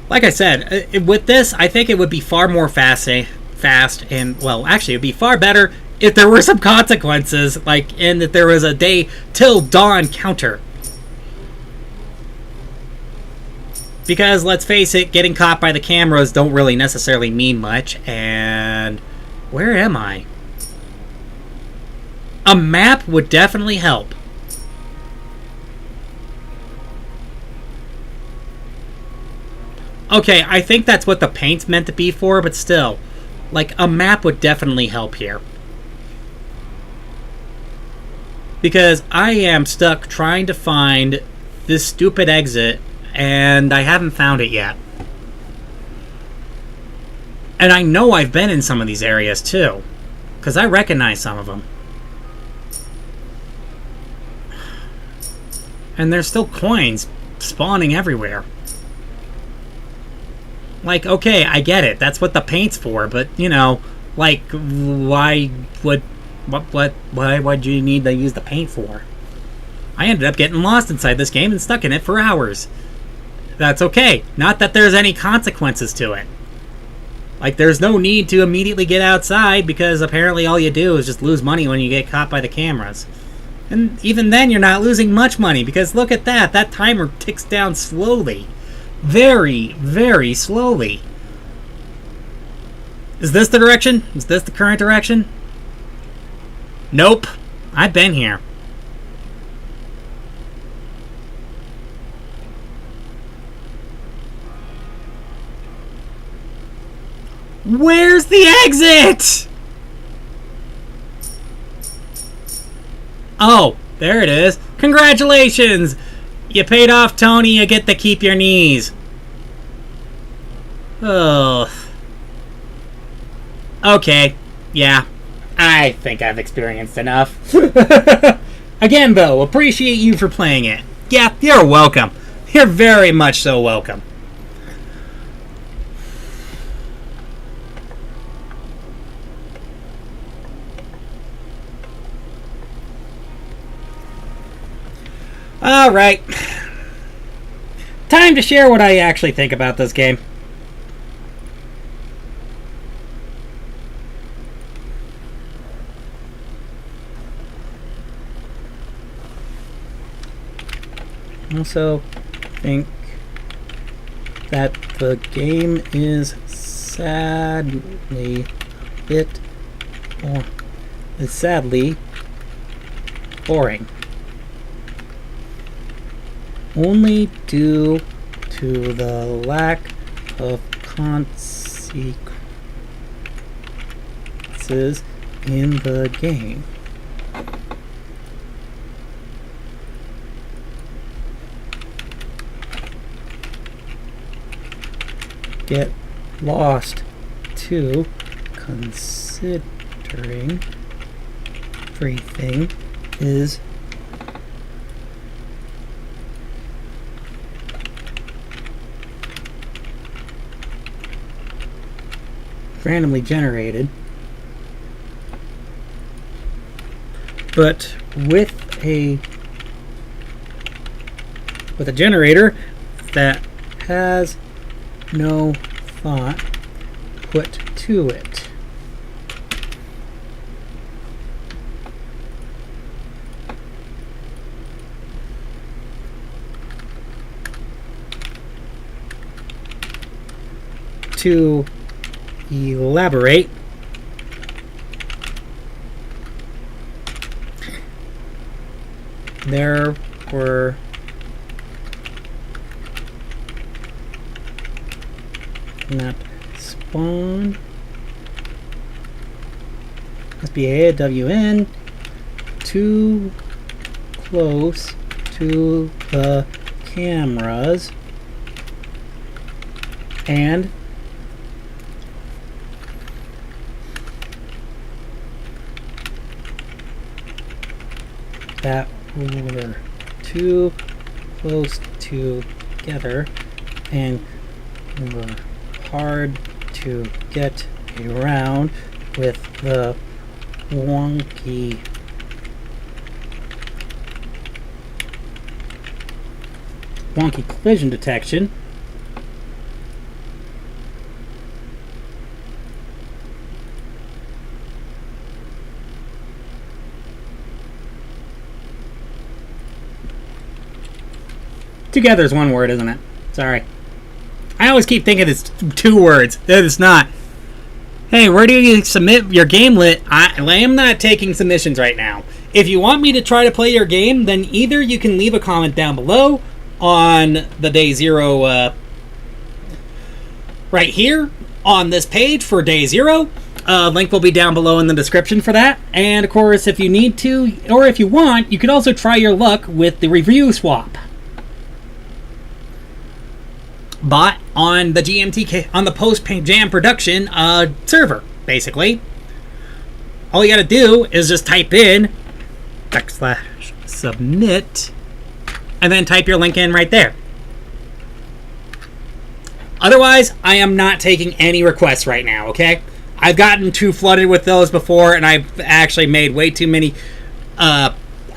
Like I said, with this, I think it would be far more fast, and, well, actually, it would be far better if there were some consequences, like, and that there was a day till dawn counter. Because, let's face it, getting caught by the cameras don't really necessarily mean much, and where am I? A map would definitely help. Okay, I think that's what the paint's meant to be for, but still, like, a map would definitely help here. Because I am stuck trying to find this stupid exit, and I haven't found it yet. And I know I've been in some of these areas, too, because I recognize some of them. And there's still coins spawning everywhere. Like, okay, I get it. That's what the paint's for, but, you know, like, why would you need to use the paint for? I ended up getting lost inside this game and stuck in it for hours. That's okay. Not that there's any consequences to it. Like, there's no need to immediately get outside, because apparently all you do is just lose money when you get caught by the cameras. And even then, you're not losing much money, because look at that. That timer ticks down slowly. Very, very slowly. Is this the direction? Is this the current direction? Nope. I've been here. Where's the exit? Oh, there it is. Congratulations! You paid off Tony, you get to keep your knees. Oh. Okay, yeah. I think I've experienced enough. Again, though, appreciate you for playing it. Yeah, you're welcome. You're very much so welcome. Alright. Time to share what I actually think about this game. Also think that the game is sadly boring. Only due to the lack of consequences in the game. Get lost too, considering everything is randomly generated, but with a generator that has no thought put to it. To elaborate, there were not spawn, must be AWN, too close to the cameras and that were too close together and were hard to get around with the wonky collision detection. Together is one word, isn't it? Sorry. I always keep thinking it's two words. That it's not. Hey, where do you submit your gamelet? I am not taking submissions right now. If you want me to try to play your game, then either you can leave a comment down below on the day 0 right here on this page for day 0. Link will be down below in the description for that. And of course, if you need to, or if you want, you could also try your luck with the review swap bot on the GMTK, on the post-jam production server, basically. All you gotta do is just type in /submit and then type your link in right there. Otherwise, I am not taking any requests right now, okay? I've gotten too flooded with those before, and I've actually made way too many.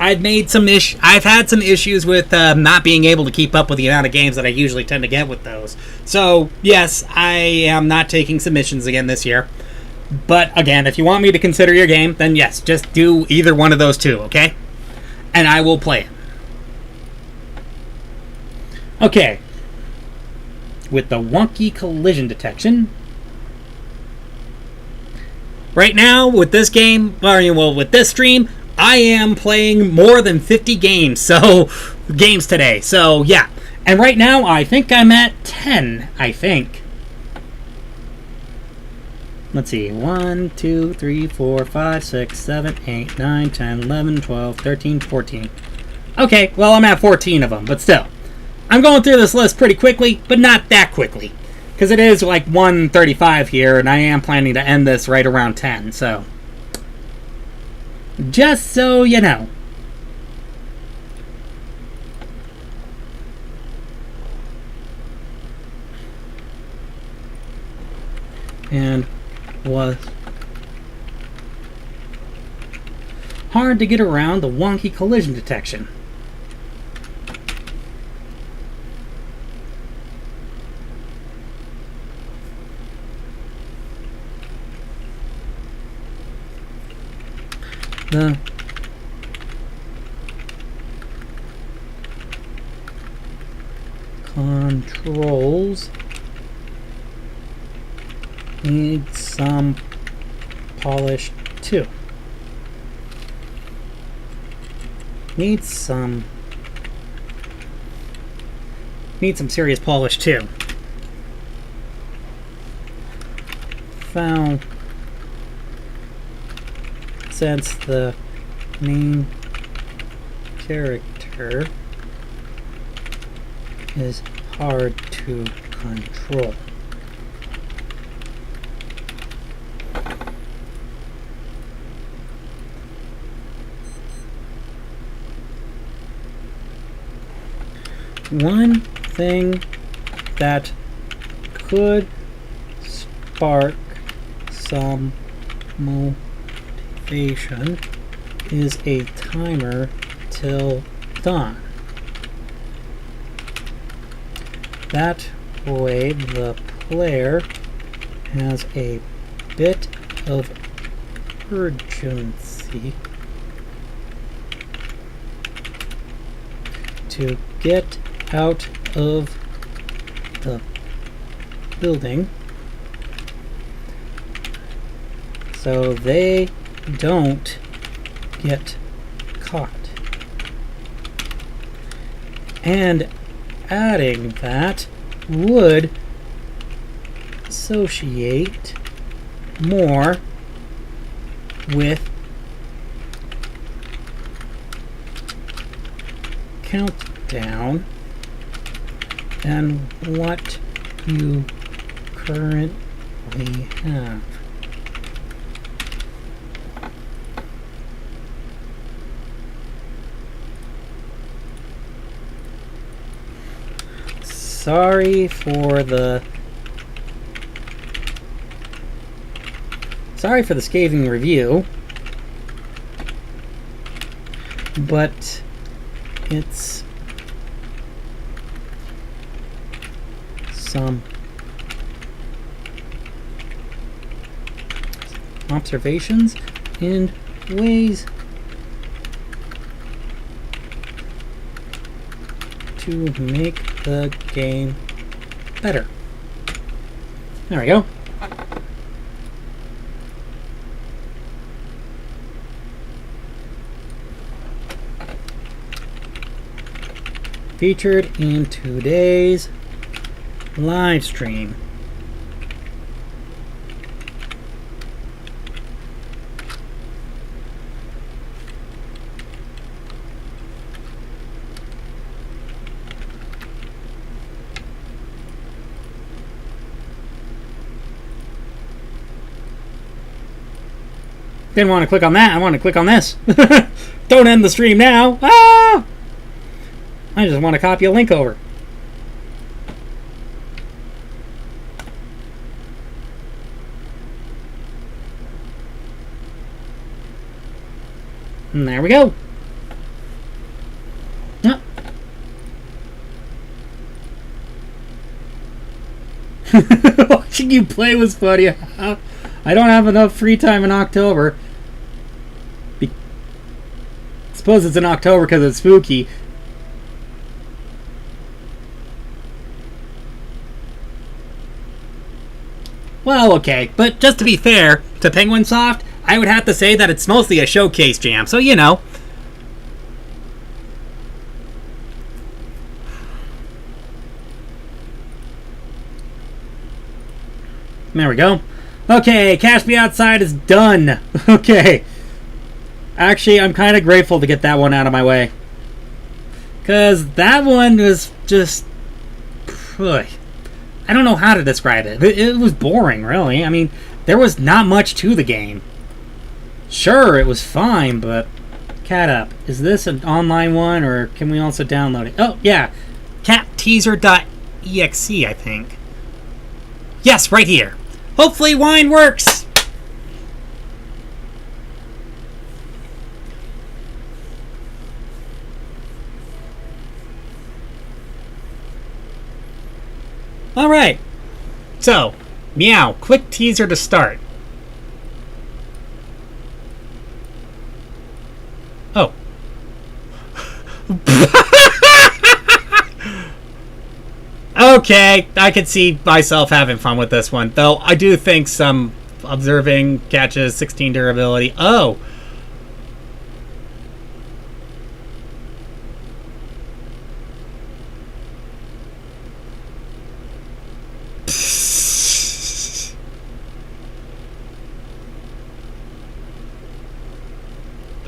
I've had some issues with not being able to keep up with the amount of games that I usually tend to get with those. So, yes, I am not taking submissions again this year. But, again, if you want me to consider your game, then yes, just do either one of those two, okay? And I will play it. Okay. With the wonky collision detection. Right now, with this game, well, with this stream, I am playing more than 50 games today. So, yeah. And right now, I think I'm at 10, I think. Let's see. 1, 2, 3, 4, 5, 6, 7, 8, 9, 10, 11, 12, 13, 14. Okay, well, I'm at 14 of them, but still. I'm going through this list pretty quickly, but not that quickly. Because it is like 1:35 here, and I am planning to end this right around 10, so... just so you know. And was hard to get around the wonky collision detection. The controls need some polish too. Need some serious polish too. Found since the main character is hard to control. One thing that could spark some motivation is a timer till dawn. That way the player has a bit of urgency to get out of the building so they don't get caught. And adding that would associate more with countdown and what you currently have. Sorry for the scathing review, but it's some observations and ways to make the game better. There we go. Featured in today's live stream. Didn't want to click on that. I want to click on this. Don't end the stream now. Ah! I just want to copy a link over. And there we go. Oh. Watching you play was funny. I don't have enough free time in October. Suppose it's in October because it's spooky. Well, okay, but just to be fair to Penguin Soft, I would have to say that it's mostly a showcase jam, so you know. There we go. Okay, Cash Me Outside is done. Okay. Actually, I'm kind of grateful to get that one out of my way. Because that one was just... I don't know how to describe it. It was boring, really. I mean, there was not much to the game. Sure, it was fine, but... Cat Up. Is this an online one, or can we also download it? Oh, yeah. catteaser.exe, I think. Yes, right here. Hopefully wine works! Alright. So, meow. Quick teaser to start. Oh. Okay, I could see myself having fun with this one. Though, I do think some observing catches 16 durability. Oh.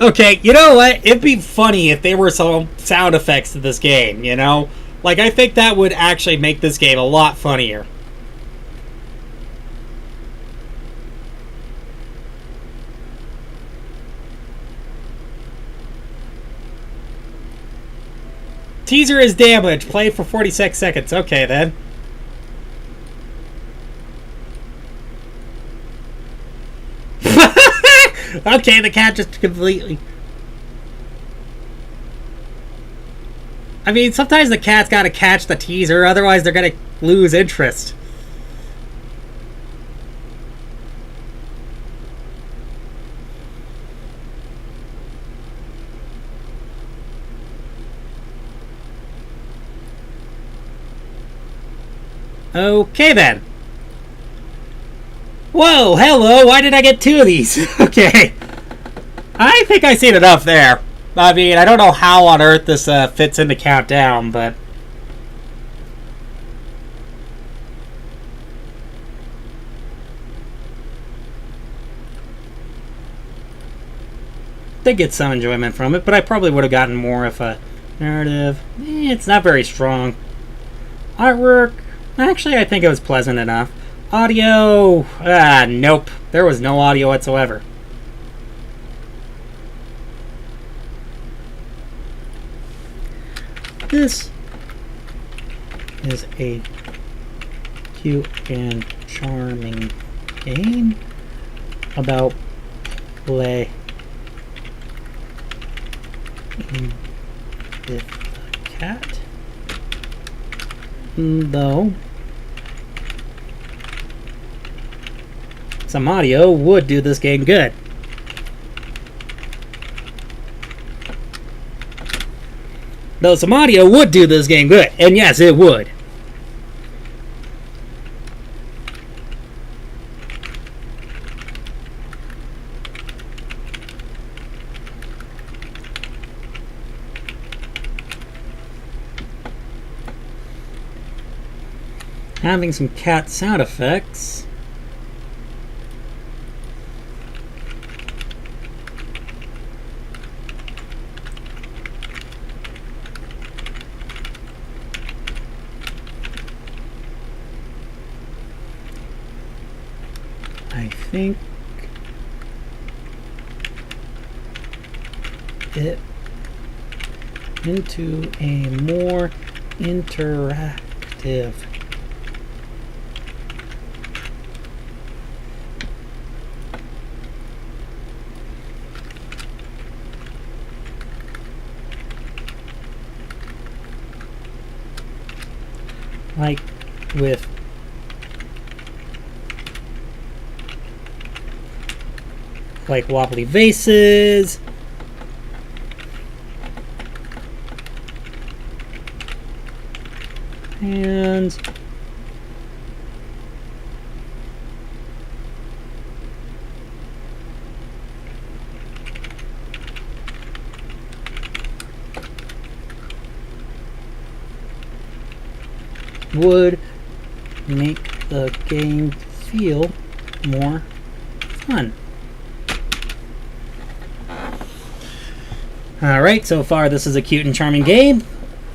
Okay, you know what? It'd be funny if there were some sound effects to this game, you know? Like, I think that would actually make this game a lot funnier. Teaser is damaged. Play for 46 seconds. Okay, then. Okay, the cat just completely... I mean, sometimes the cat's gotta catch the teaser, otherwise they're gonna lose interest. Okay, then. Whoa, hello, why did I get two of these? Okay. I think I've seen enough there. I mean, I don't know how on earth this fits into Countdown, but... did get some enjoyment from it, but I probably would have gotten more if a narrative... it's not very strong. Artwork... actually, I think it was pleasant enough. Audio. Nope. There was no audio whatsoever. This is a cute and charming game about play with the cat, though some audio would do this game good. Though some audio would do this game good, and yes, it would. Having some cat sound effects. I think it into a more interactive like with wobbly vases and would make the game feel more fun. Alright, so far this is a cute and charming game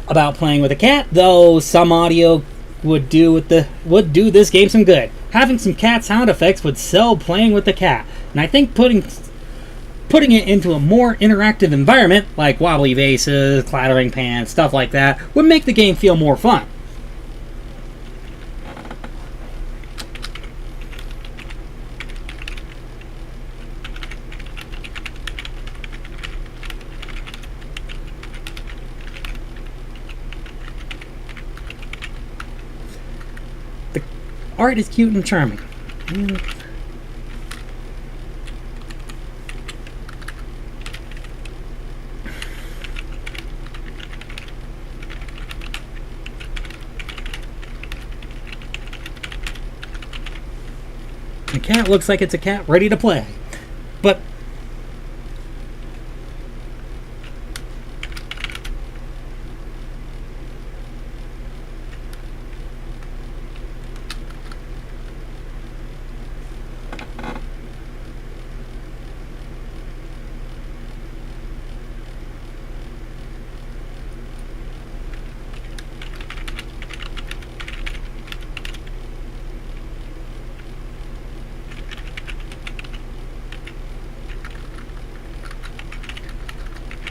about playing with a cat, though some audio would do this game some good. Having some cat sound effects would sell playing with the cat, and I think putting it into a more interactive environment, like wobbly vases, clattering pans, stuff like that, would make the game feel more fun. Art is cute and charming. The cat looks like it's a cat ready to play. But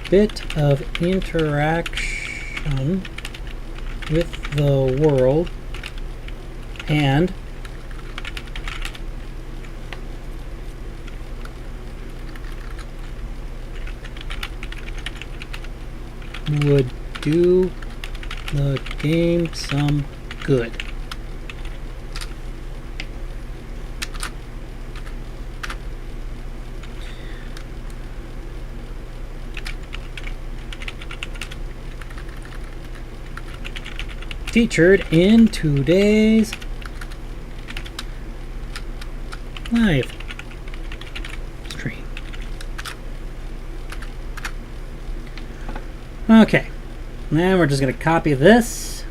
bit of interaction with the world and would do the game some good. Featured in today's live stream. Okay, now we're just going to copy this.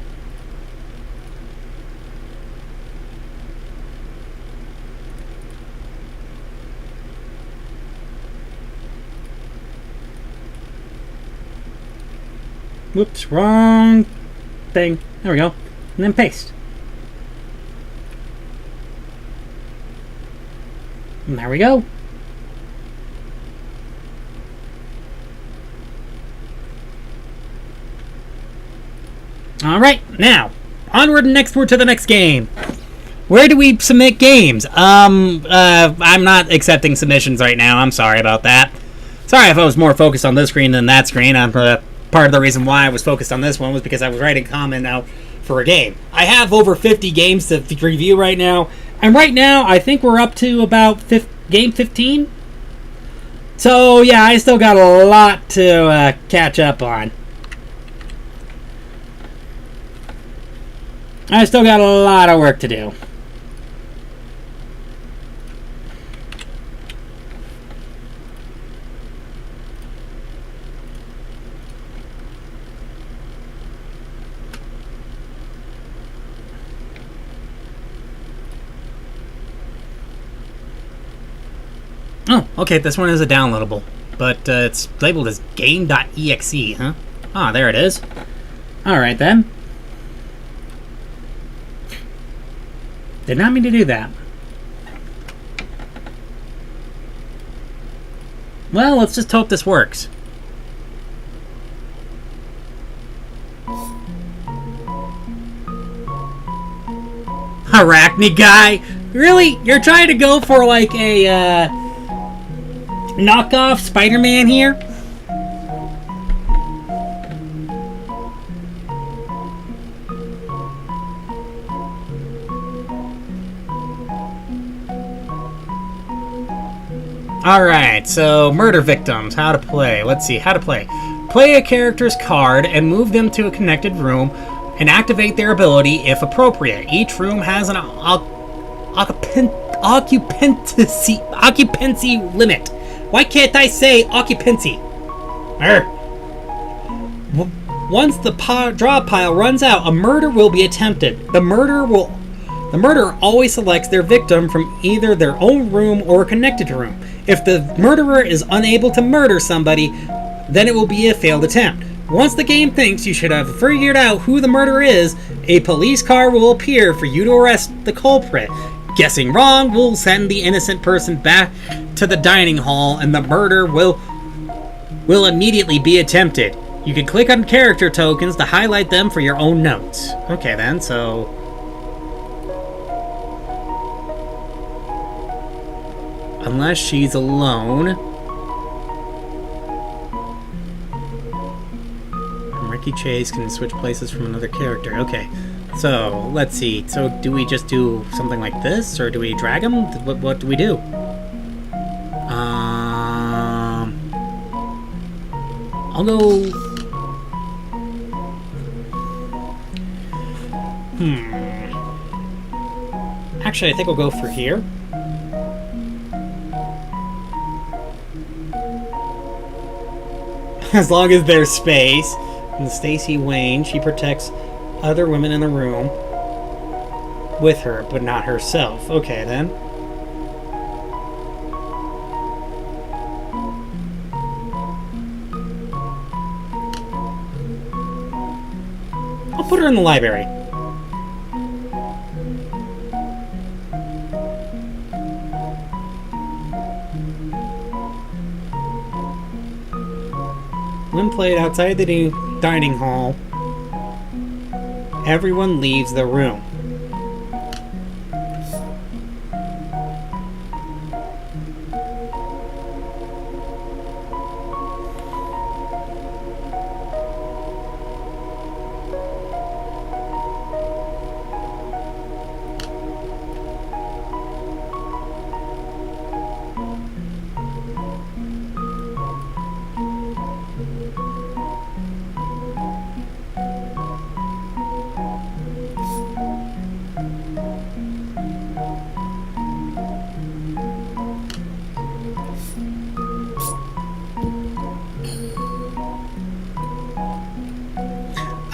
Whoops, wrong thing. There we go. And then paste. And there we go. Alright, now, onward and nextward to the next game. Where do we submit games? I'm not accepting submissions right now. I'm sorry about that. Sorry if I was more focused on this screen than that screen. Part of the reason why I was focused on this one was because I was writing a comment out for a game. I have over 50 games to review right now. And right now, I think we're up to about game 15. So, yeah, I still got a lot to catch up on. I still got a lot of work to do. Oh, okay, this one is a downloadable, but it's labeled as game.exe, huh? Ah, there it is. Alright then. Did not mean to do that. Well, let's just hope this works. Arachne guy? Really? You're trying to go for like a knockoff Spider-Man here? Alright, so murder victims, how to play. Let's see, how to play. Play a character's card and move them to a connected room and activate their ability if appropriate. Each room has an occupancy limit. Why can't I say occupancy? Once the draw pile runs out, a murder will be attempted. The murderer always selects their victim from either their own room or a connected room. If the murderer is unable to murder somebody, then it will be a failed attempt. Once the game thinks you should have figured out who the murderer is, a police car will appear for you to arrest the culprit. Guessing wrong will send the innocent person back to the dining hall, and the murder will immediately be attempted. You can click on character tokens to highlight them for your own notes. Okay then, so... unless she's alone. Ricky Chase can switch places from another character. Okay, so let's see. So do we just do something like this, or do we drag him? What do we do? I'll go... Actually, I think we'll go for here. As long as there's space. And Stacy Wayne, she protects other women in the room with her, but not herself. Okay, then. I'll put her in the library. When played outside the dining hall, everyone leaves the room.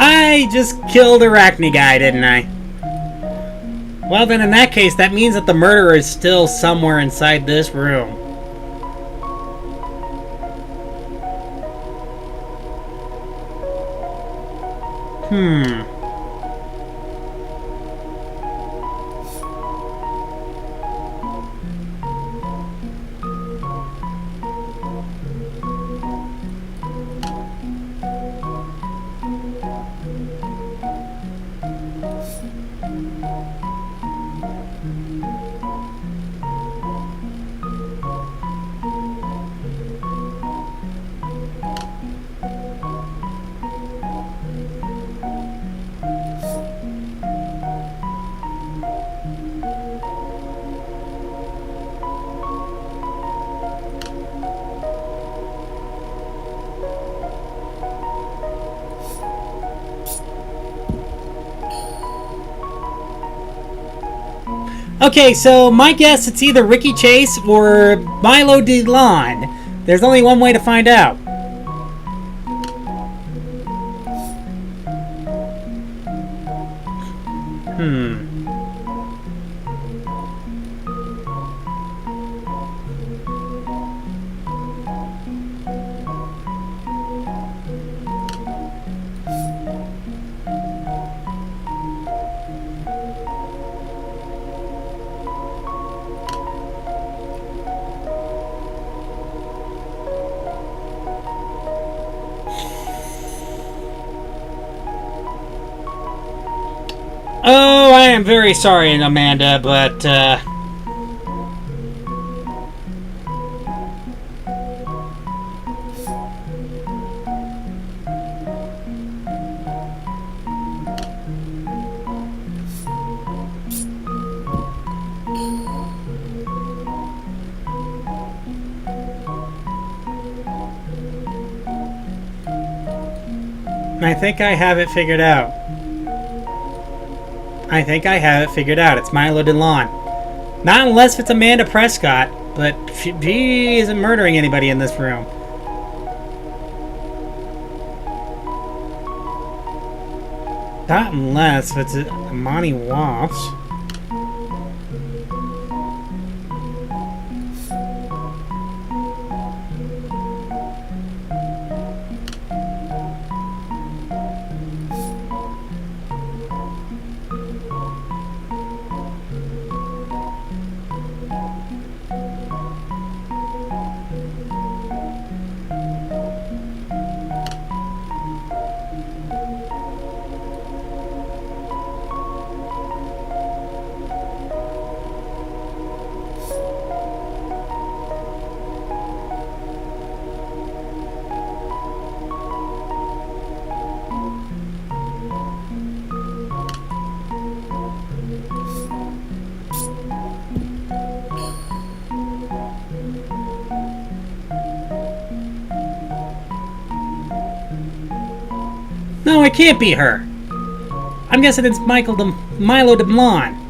I just killed Arachne guy, didn't I? Well then, in that case, that means that the murderer is still somewhere inside this room. Okay, so my guess it's either Ricky Chase or Milo DeLon. There's only one way to find out. Oh, I am very sorry, Amanda, but, I think I have it figured out. I think I have it figured out. It's Milo DeLon. Not unless it's Amanda Prescott, but she isn't murdering anybody in this room. Not unless it's Amani Woffs. No, it can't be her. I'm guessing it's Milo DeLon.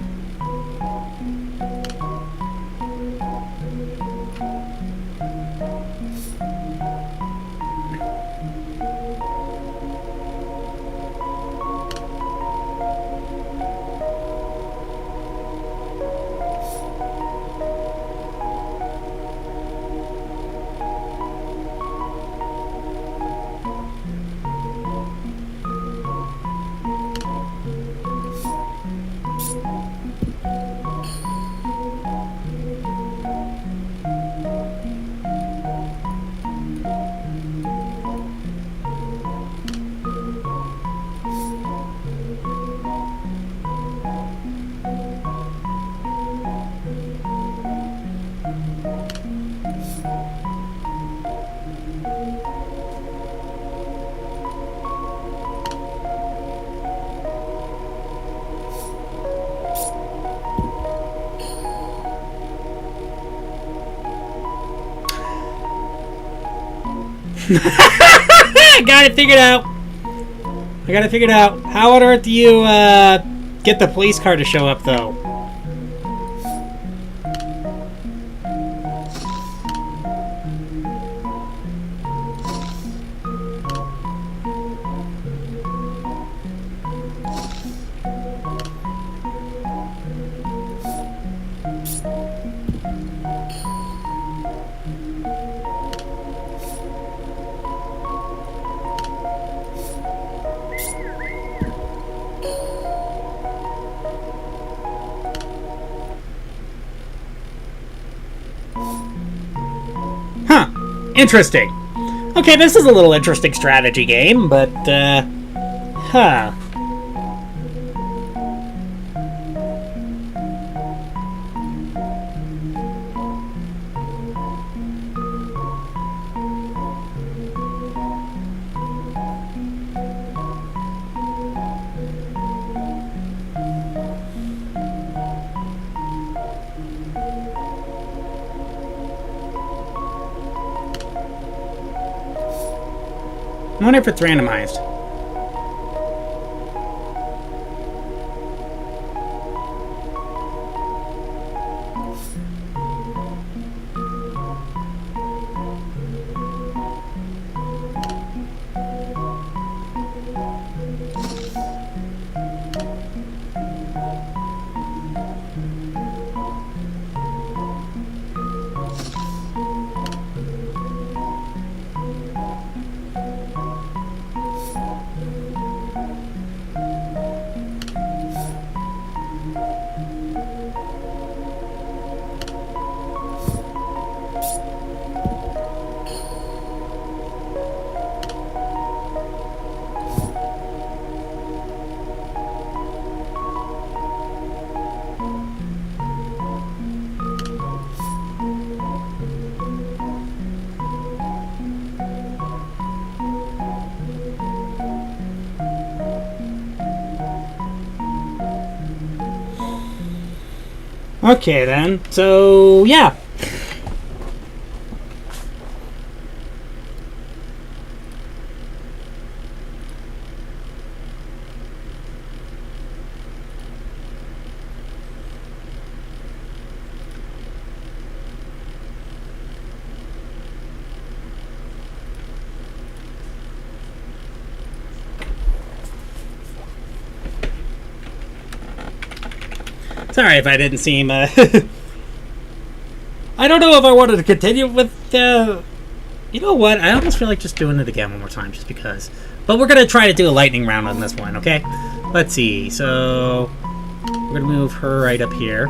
I got it figured out. I got it figured out. How on earth do you get the police car to show up, though? Interesting. Okay, this is a little interesting strategy game, but, huh. I wonder if it's randomized. Okay then. So yeah. Sorry if I didn't seem. I don't know if I wanted to continue with. You know what? I almost feel like just doing it again one more time, just because. But we're gonna try to do a lightning round on this one, okay? Let's see. So we're gonna move her right up here.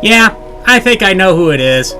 Yeah, I think I know who it is.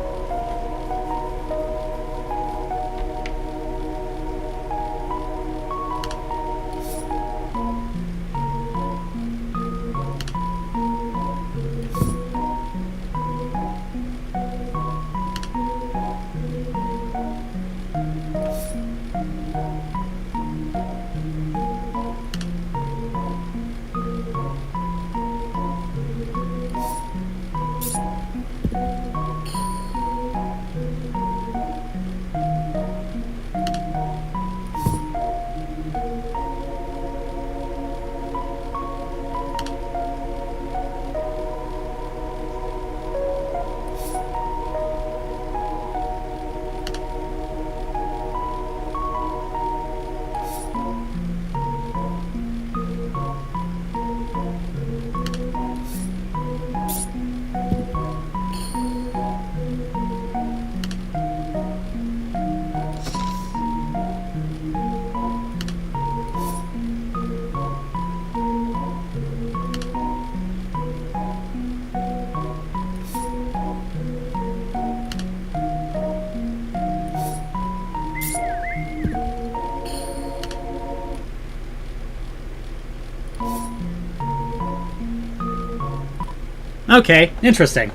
Okay, interesting.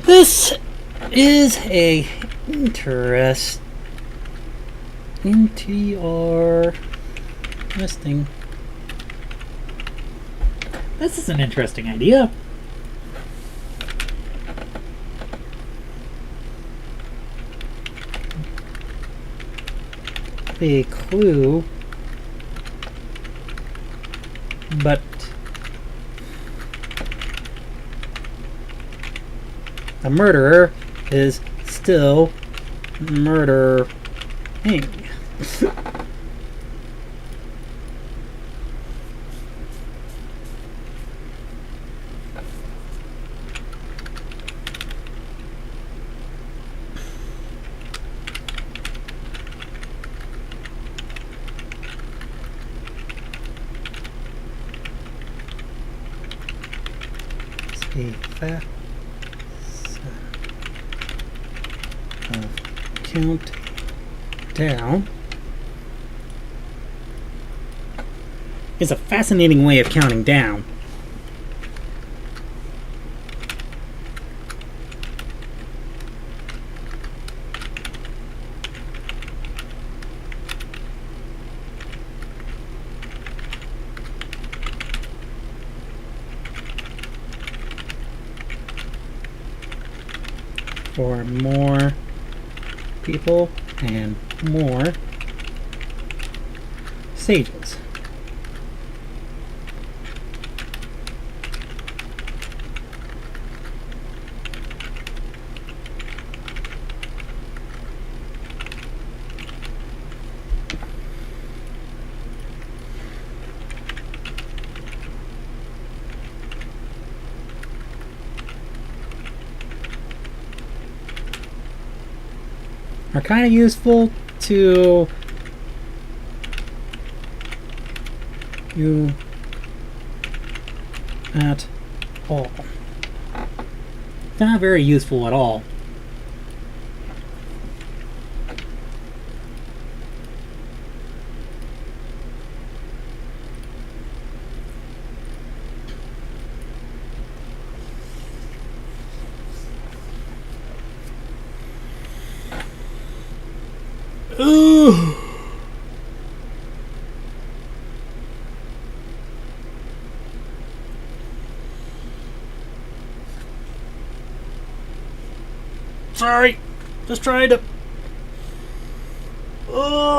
This is a interesting. This is an interesting idea. A clue, but the murderer is still murdering. A fact of count down is a fascinating way of counting down. for more people and more sages. Are kind of useful to you at all. They're not very useful at all. Ooh. Sorry, just trying to. Oh.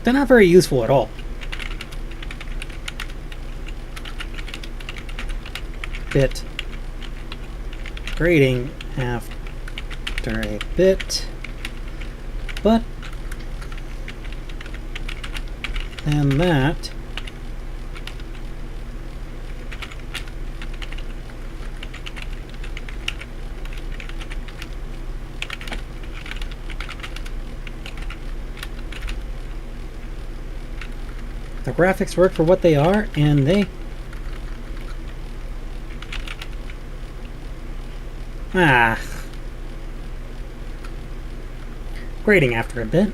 They're not very useful at all. Bit grading after a bit, but then that the graphics work for what they are, and they grading after a bit.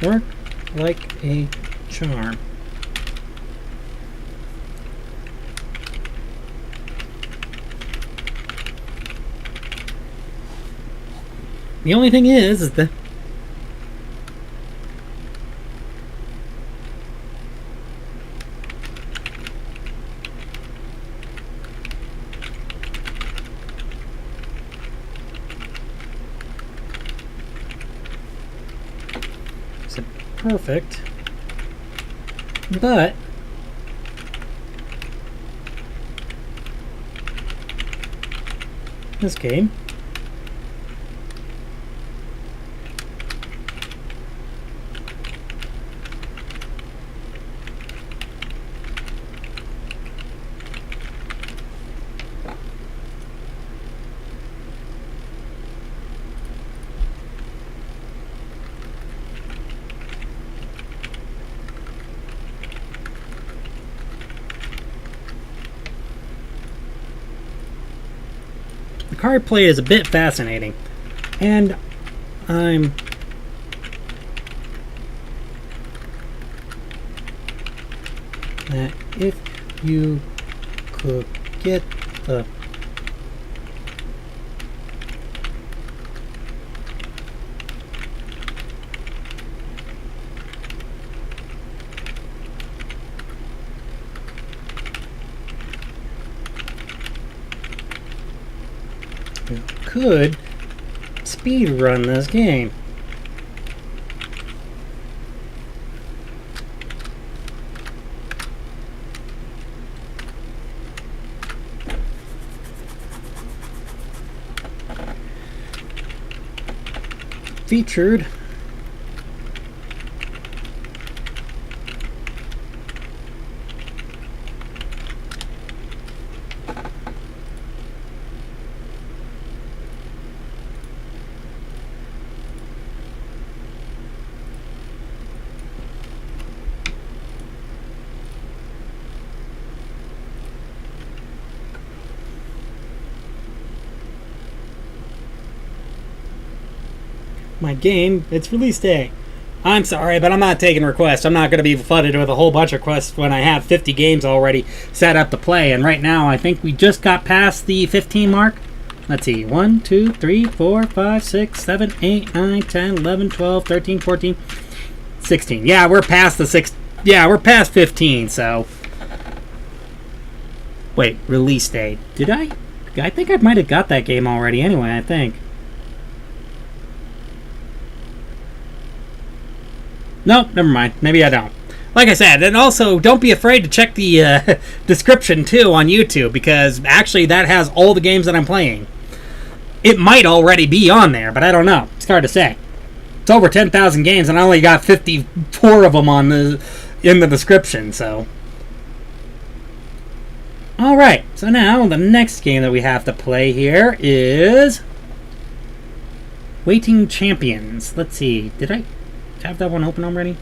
Work like a charm. The only thing is that it's perfect, but this game card play is a bit fascinating, and I'm that if you could get the could speed run this game. Featured my game, its release date. I'm sorry, but I'm not taking requests. I'm not going to be flooded with a whole bunch of requests when I have 50 games already set up to play. And right now, I think we just got past the 15 mark. Let's see. 1, 2, 3, 4, 5, 6, 7, 8, 9, 10, 11, 12, 13, 14, 16. Yeah, we're past the 6. Yeah, we're past 15, so. Wait, release date. Did I? I think I might have got that game already anyway, I think. Nope, never mind. Maybe I don't. Like I said, and also don't be afraid to check the description too on YouTube, because actually that has all the games that I'm playing. It might already be on there, but I don't know. It's hard to say. It's over 10,000 games, and I only got 54 of them on in the description. So, all right. So now the next game that we have to play here is Waiting Champions. Let's see. Did I have that one open already?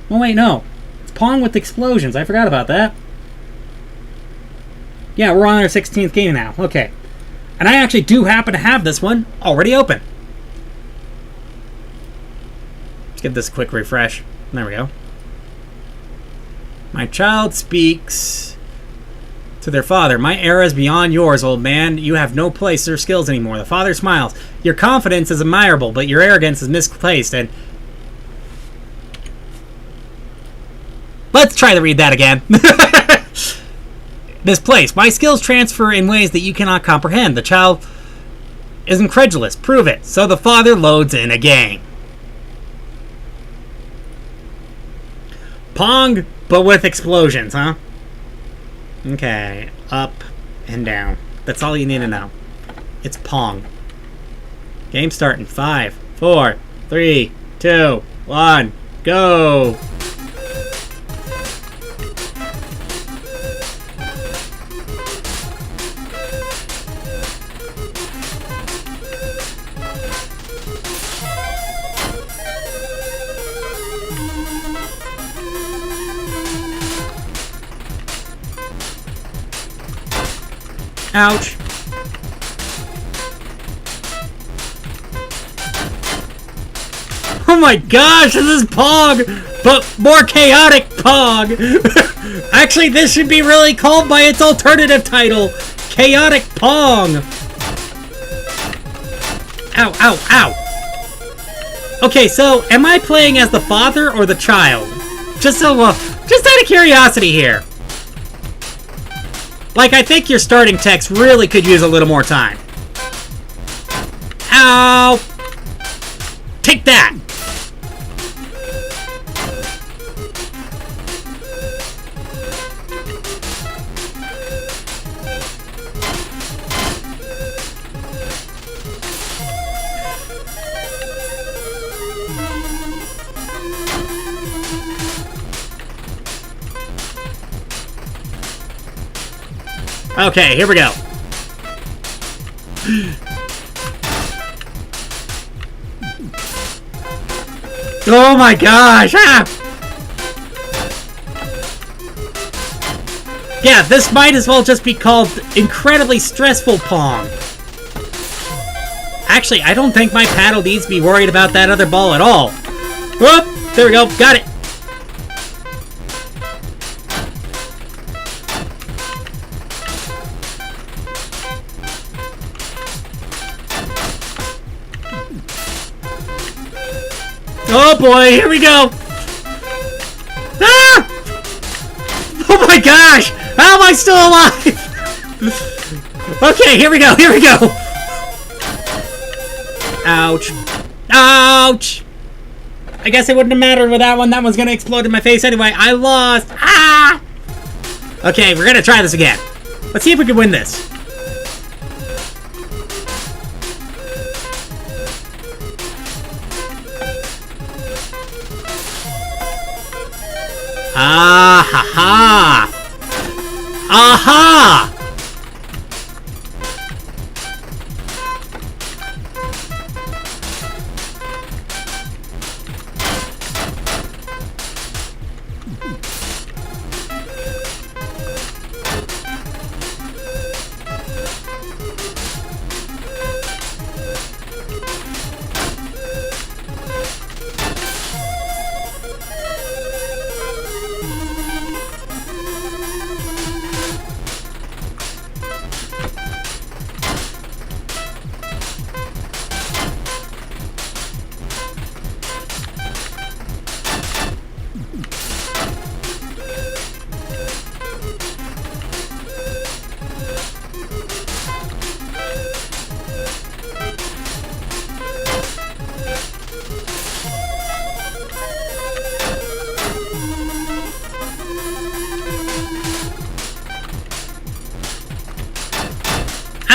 Oh wait, no. It's Pong with explosions. I forgot about that. Yeah, we're on our 16th game now. Okay. And I actually do happen to have this one already open. Let's give this a quick refresh. There we go. My child speaks to their father. My era is beyond yours, old man. You have no place or skills anymore. The father smiles. Your confidence is admirable, but your arrogance is misplaced, and... Let's try to read that again. Misplaced. My skills transfer in ways that you cannot comprehend. The child is incredulous. Prove it. So the father loads in a game. Pong, but with explosions, huh? Okay. Up and down. That's all you need to know. It's Pong. Game start in 5, 4, 3, 2, 1, go! Ouch. Oh my gosh, this is Pong, but more chaotic Pong. Actually, this should be really called by its alternative title, Chaotic Pong. Ow, ow, ow. Okay, so am I playing as the father or the child? Just out of curiosity here. Like, I think your starting text really could use a little more time. Ow! Take that! Okay, here we go. Oh my gosh! Ah! Yeah, this might as well just be called Incredibly Stressful Pong. Actually, I don't think my paddle needs to be worried about that other ball at all. Whoop! There we go, got it! Oh boy, here we go! Ah! Oh my gosh! How am I still alive? Okay, here we go, here we go! Ouch. Ouch! I guess it wouldn't have mattered with that one. That one's gonna explode in my face anyway. I lost! Ah! Okay, we're gonna try this again. Let's see if we can win this. Ah ha ha! Aha!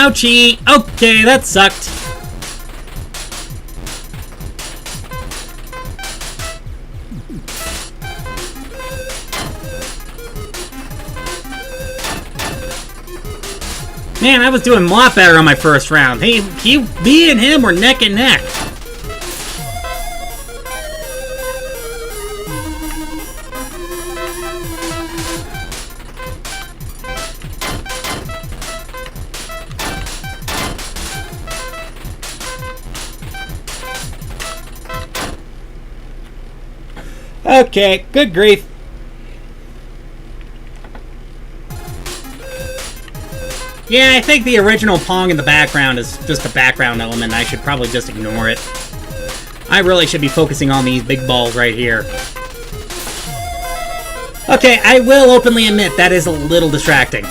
Ouchie! Okay, that sucked. Man, I was doing a lot better on my first round. Hey, me and him were neck and neck. Okay, good grief. Yeah, I think the original Pong in the background is just a background element. I should probably just ignore it. I really should be focusing on these big balls right here. Okay, I will openly admit that is a little distracting.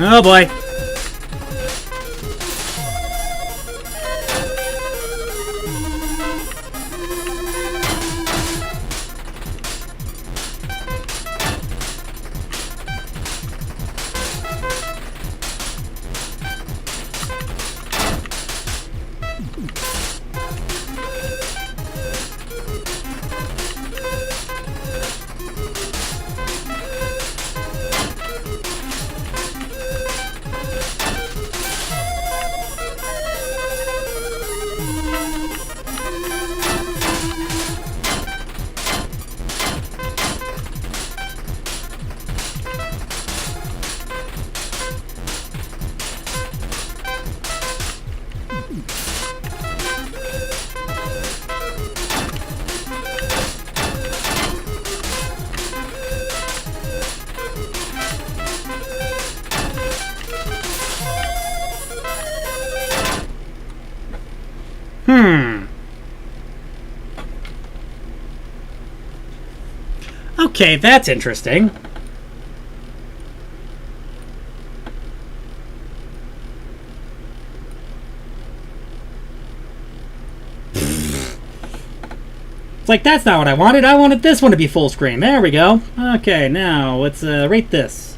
Oh boy. Okay, that's interesting. It's like, that's not what I wanted. I wanted this one to be full screen. There we go. Okay, now let's rate this.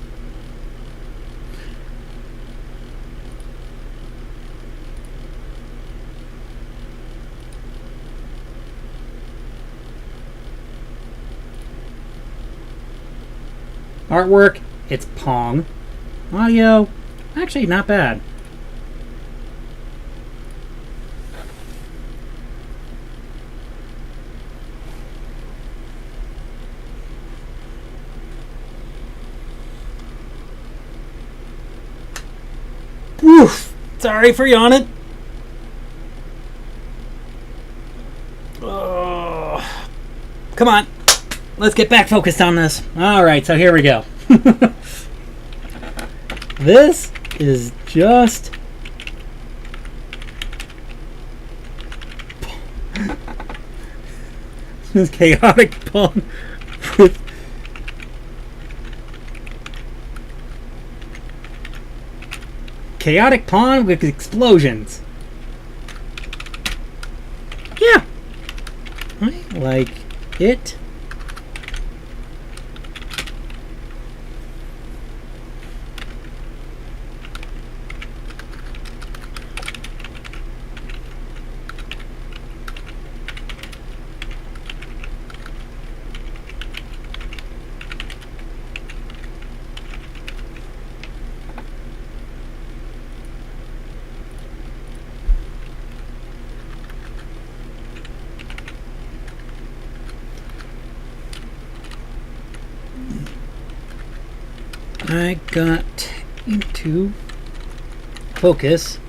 Artwork, it's Pong. Audio, actually not bad. Woof! Sorry for yawning. Oh. Come on. Let's get back focused on this. Alright, so here we go. This is just... this chaotic Pong with... chaotic Pong with explosions. Yeah. I like it. I got into focus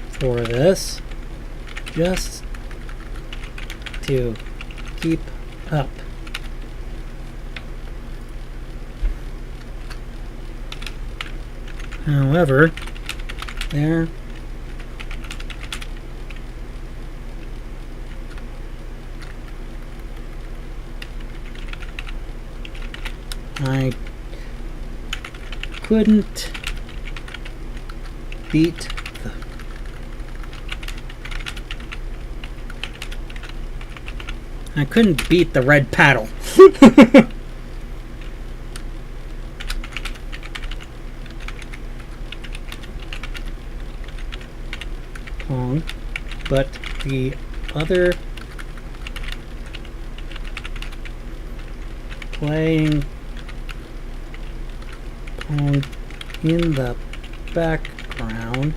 for this just to keep up. However, there I couldn't beat the red paddle. Pong, but the other playing Pong in the background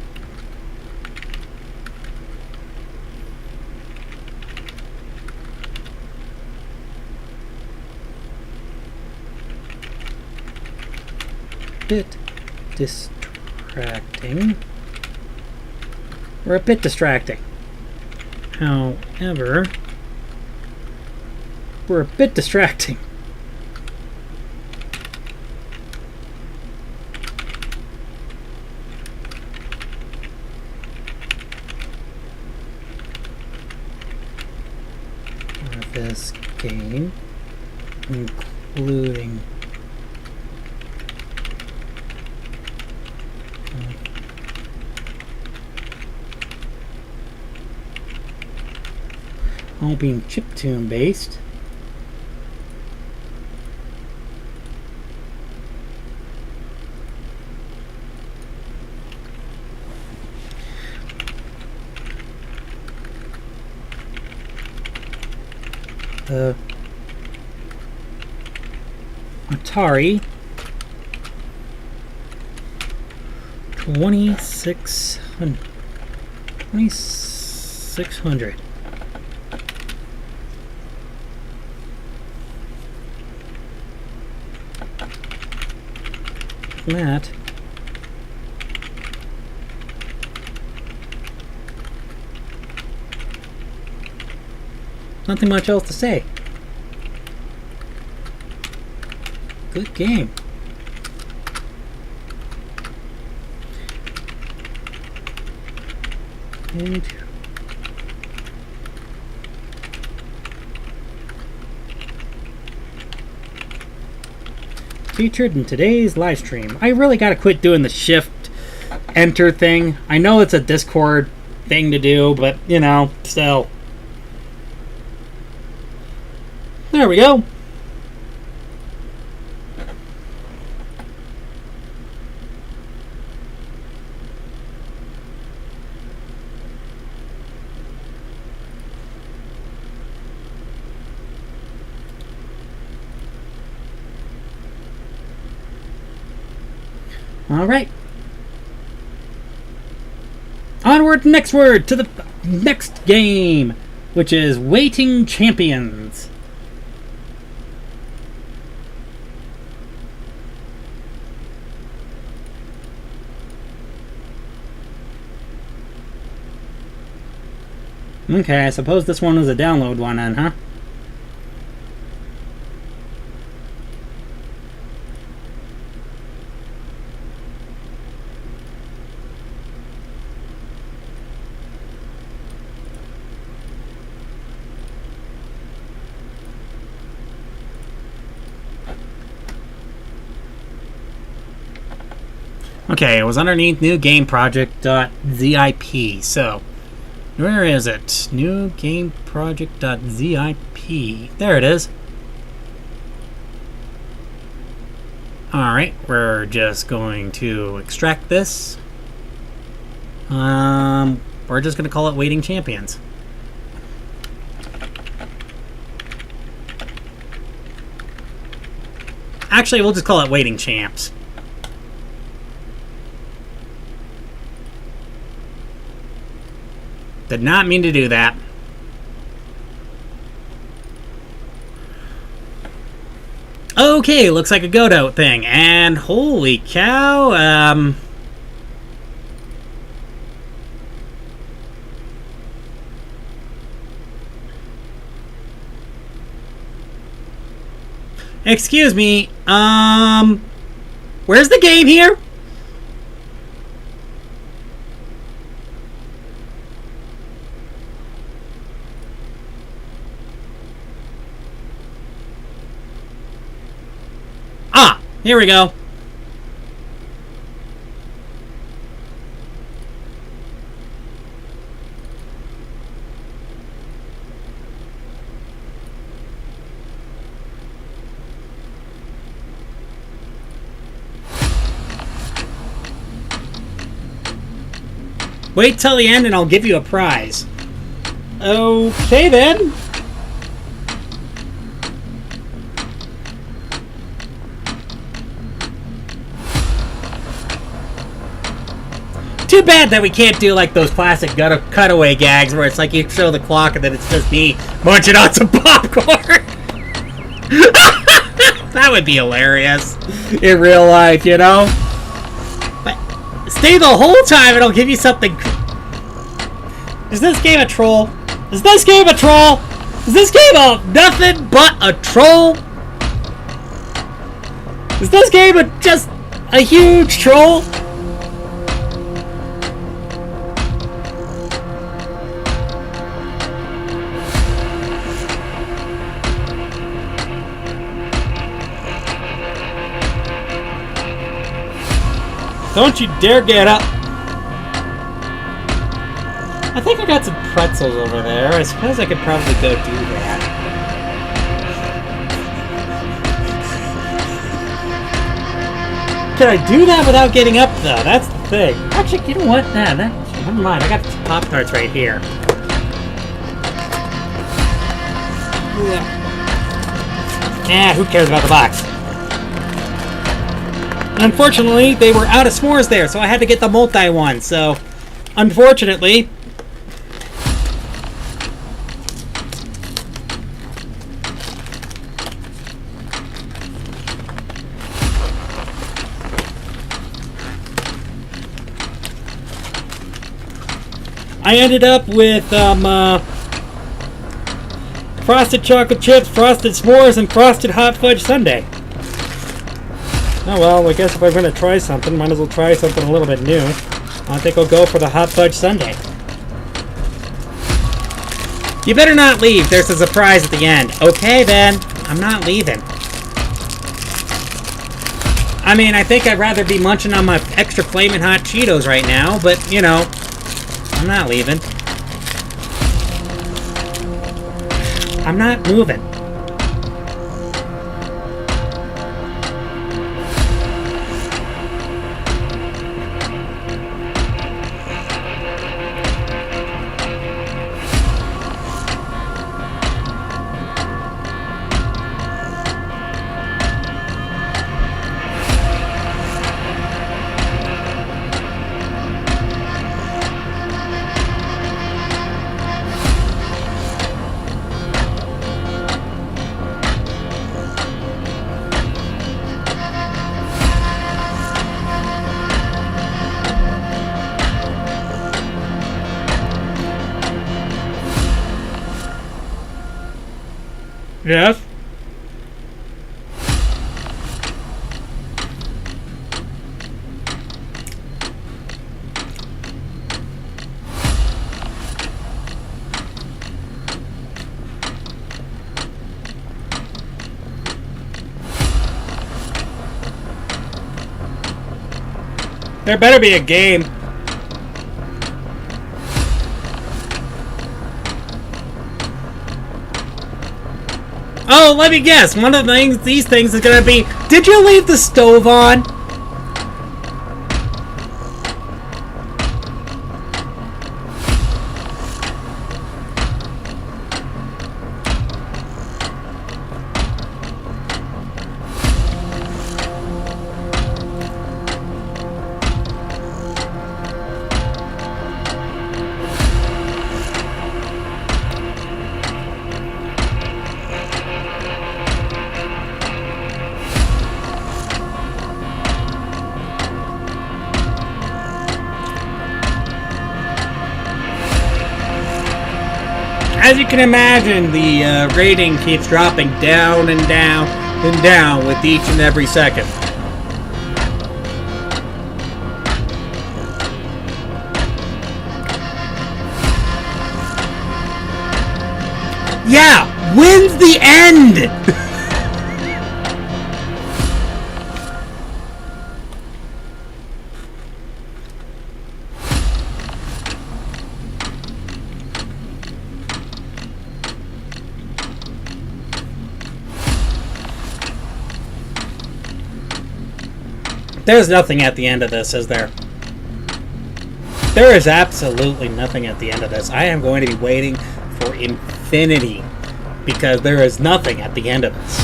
bit distracting. Or a bit distracting. However, we're a bit distracting. For this game, including all being chiptune based. Atari 2600. That nothing much else to say. Good game. And featured in today's live stream. I really gotta quit doing the shift enter thing. I know it's a Discord thing to do, but you know, still. There we go. All right. Onward, next word to the next game, which is Waiting Champions. Okay, I suppose this one was a download one then, huh? Okay, it was underneath New Game Project.zip. So, where is it? New Game Project.zip. There it is. Alright, we're just going to extract this. We're just going to call it Waiting Champions. Actually, we'll just call it Waiting Champs. Did not mean to do that. Okay, looks like a Godot thing. And holy cow, excuse me, where's the game here? Ah, here we go. Wait till the end and I'll give you a prize. Okay then. Too bad that we can't do like those classic cutaway gags where it's like you show the clock and then it's just me munching on some popcorn. That would be hilarious in real life, you know? But stay the whole time and I'll give you something. Is this game a troll? Is this game a troll? Is this game nothing but a troll? Is this game just a huge troll? Don't you dare get up! I think I got some pretzels over there. I suppose I could probably go do that. Can I do that without getting up, though? That's the thing. Actually, you know what? Nah, never mind. I got some Pop-Tarts right here. Yeah, who cares about the box? Unfortunately, they were out of s'mores there, so I had to get the multi one. So, unfortunately, I ended up with frosted chocolate chips, frosted s'mores, and frosted hot fudge sundae. Oh well, I guess if I'm going to try something, might as well try something a little bit new. I think I'll go for the hot fudge sundae. You better not leave. There's a surprise at the end. Okay then, I'm not leaving. I mean, I think I'd rather be munching on my extra flaming hot Cheetos right now, but, you know, I'm not leaving. I'm not moving. Yes? There better be a game. Oh, let me guess. One of these things is gonna be, did you leave the stove on? As you can imagine, the rating keeps dropping down and down and down with each and every second. Yeah, when's the end? There's nothing at the end of this, is there? There is absolutely nothing at the end of this. I am going to be waiting for infinity because there is nothing at the end of this.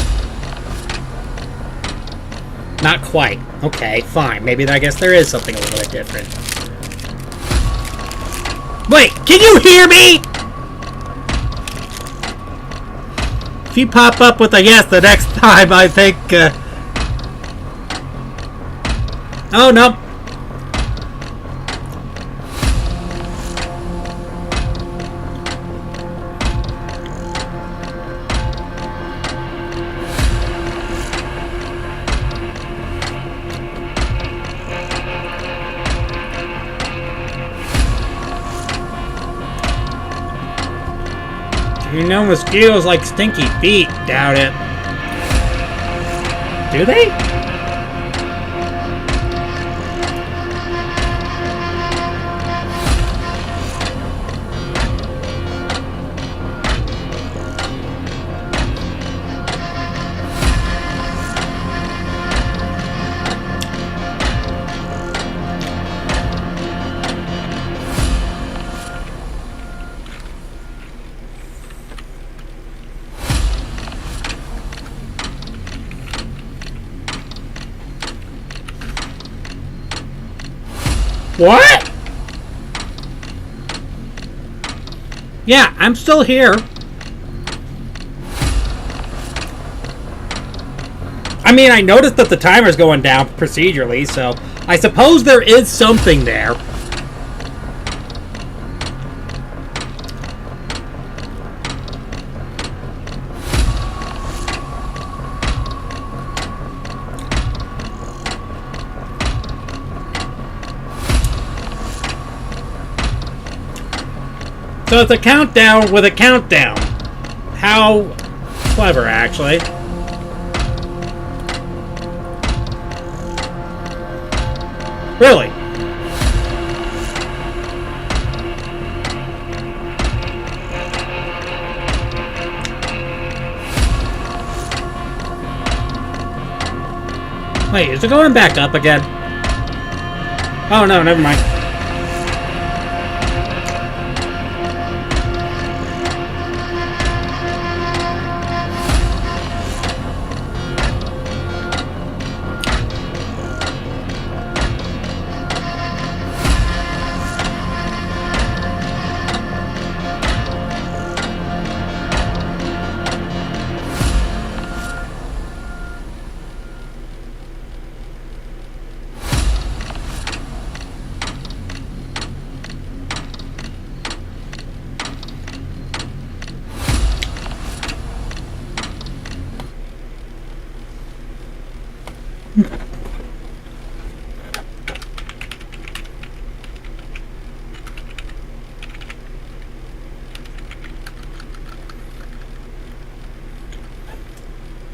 Not quite. Okay, fine. Maybe I guess there is something a little bit different. Wait, can you hear me? If you pop up with a yes the next time, I think... Oh, no. You know mosquitoes like stinky feet. Doubt it. Do they? What? Yeah, I'm still here. I mean, I noticed that the timer's going down procedurally, so I suppose there is something there. So it's a countdown with a countdown. How clever, actually. Really? Wait, is it going back up again? Oh no, never mind.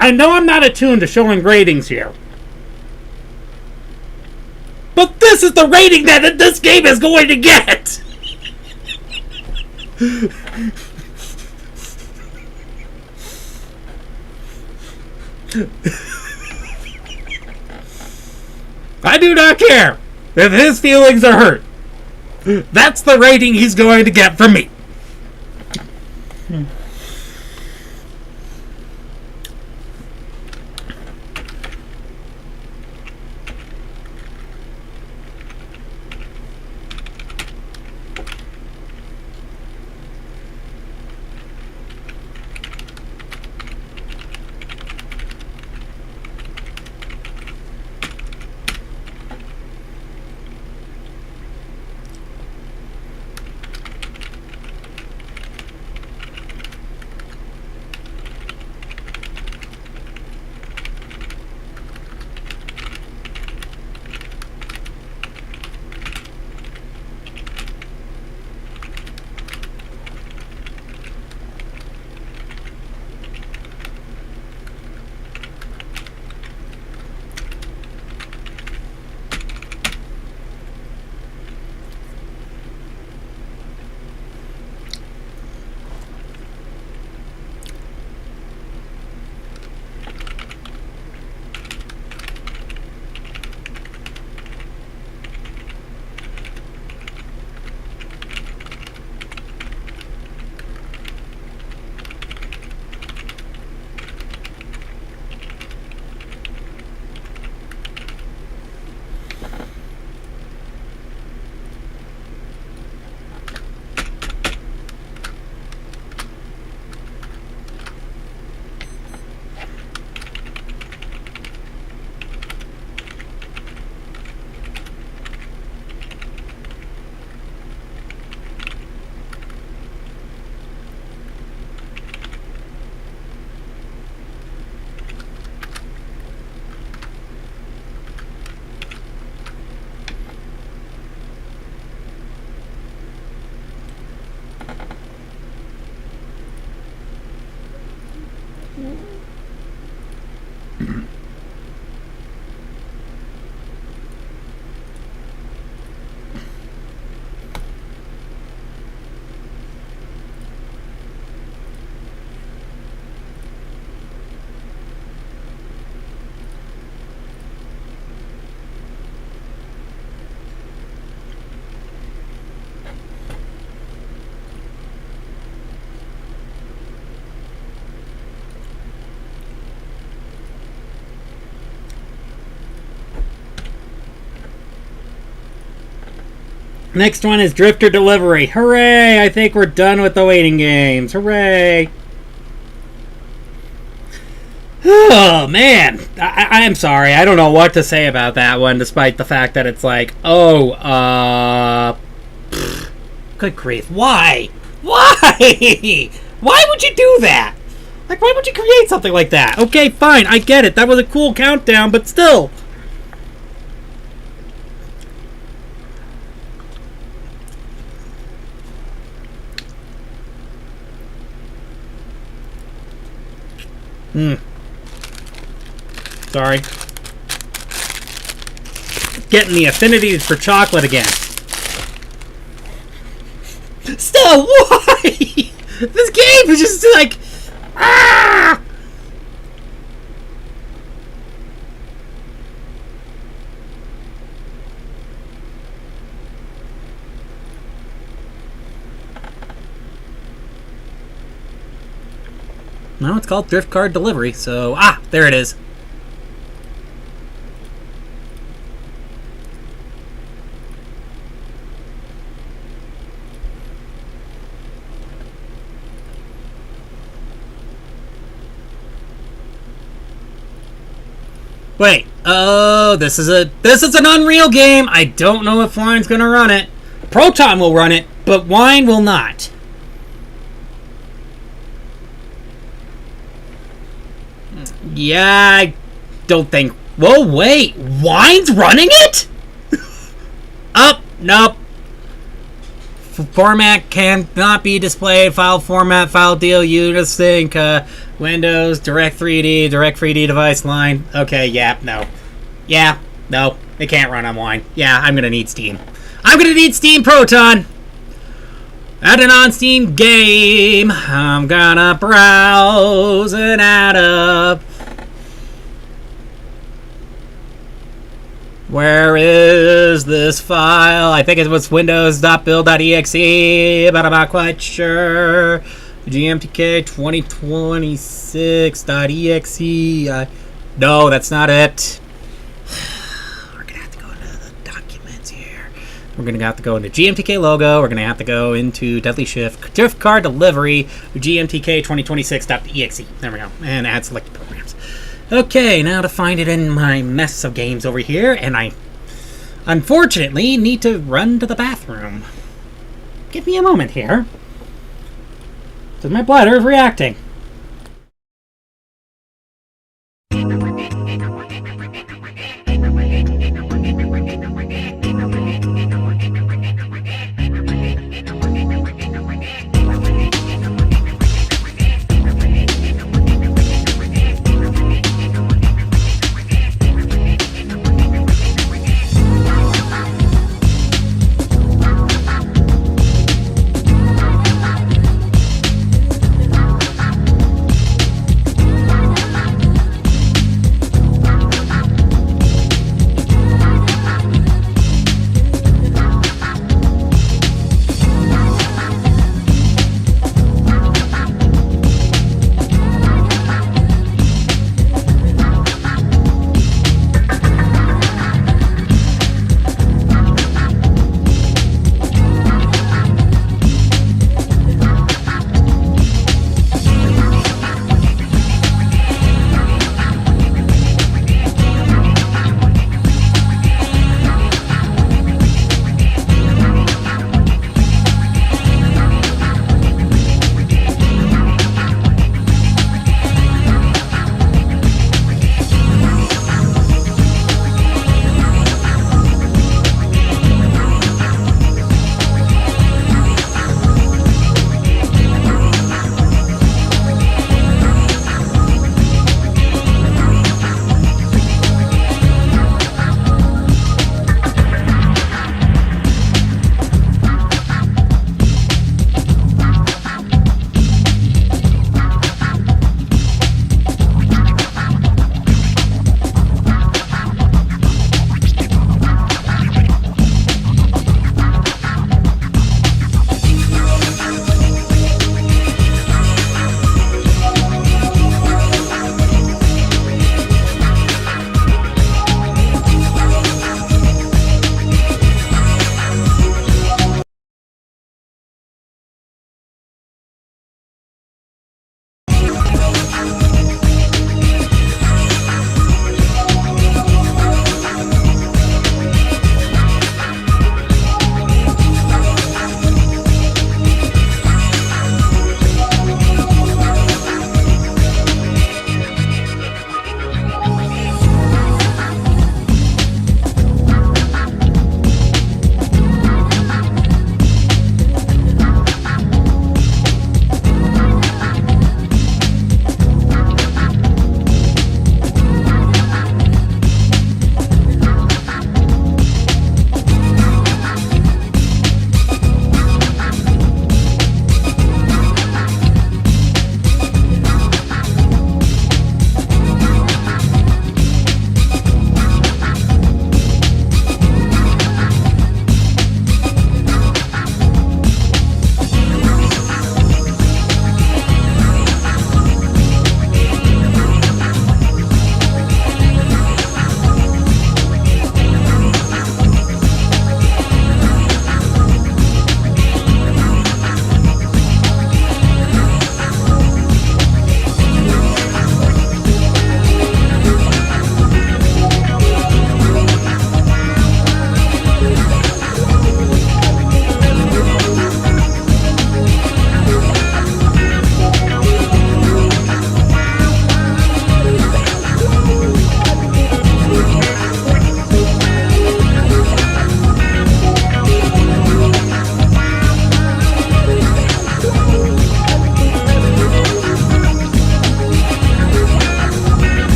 I know I'm not attuned to showing ratings here. But this is the rating that this game is going to get! I do not care if his feelings are hurt. That's the rating he's going to get from me. Next one is Drifter Delivery. Hooray! I think we're done with the waiting games. Hooray! Oh, man. I'm sorry. I don't know what to say about that one, despite the fact that it's like, good grief. Why? Why? Why would you do that? Like, why would you create something like that? Okay, fine. I get it. That was a cool countdown, but still. Sorry. Getting the affinities for chocolate again. Still, why? This game is just like... Ah! No, it's called Drift Card Delivery, so... there it is. Wait, this is an Unreal game. I don't know if Wine's gonna run it. Proton will run it, but Wine will not. Yeah, I don't think... Whoa, wait. Wine's running it? Nope. Format cannot be displayed. File format, file deal, Unisync, Windows, Direct 3D device line. Okay, yeah, no. Yeah, no. It can't run on Wine. Yeah, I'm gonna need Steam. I'm gonna need Steam Proton! Add an on-Steam game. I'm gonna browse and add up. Where is this file? I think it was windows.build.exe, but I'm not quite sure. GMTK 2026.exe. No, that's not it. We're going to have to go into the documents here. We're going to have to go into GMTK logo. We're going to have to go into Deadly Shift, Drift Card Delivery, GMTK 2026.exe. There we go. And add selected programs. Okay, now to find it in my mess of games over here, and I unfortunately need to run to the bathroom. Give me a moment here. Because my bladder is reacting.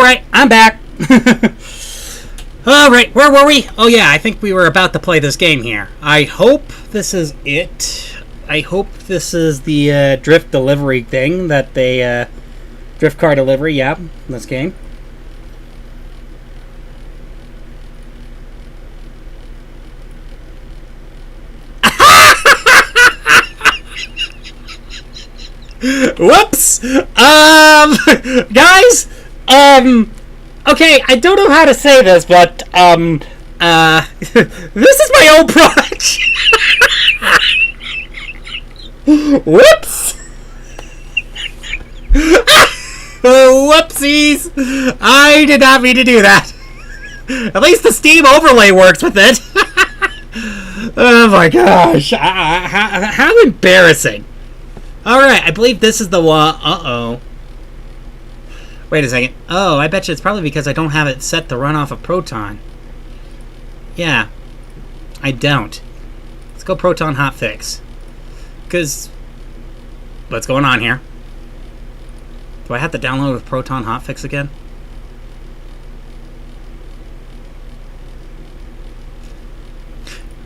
Alright, I'm back. Alright, where were we? Oh yeah, I think we were about to play this game here. I hope this is it. I hope this is the drift delivery thing that they... drift car delivery, yeah, in this game. Whoops! Guys, okay, I don't know how to say this, but, this is my old project. Whoops! Whoopsies! I did not mean to do that. At least the Steam overlay works with it. Oh my gosh. How embarrassing. Alright, I believe this is the one. Uh-oh. Wait a second. Oh, I bet you it's probably because I don't have it set to run off of Proton. Yeah. I don't. Let's go Proton hotfix. Because... what's going on here? Do I have to download a Proton hotfix again?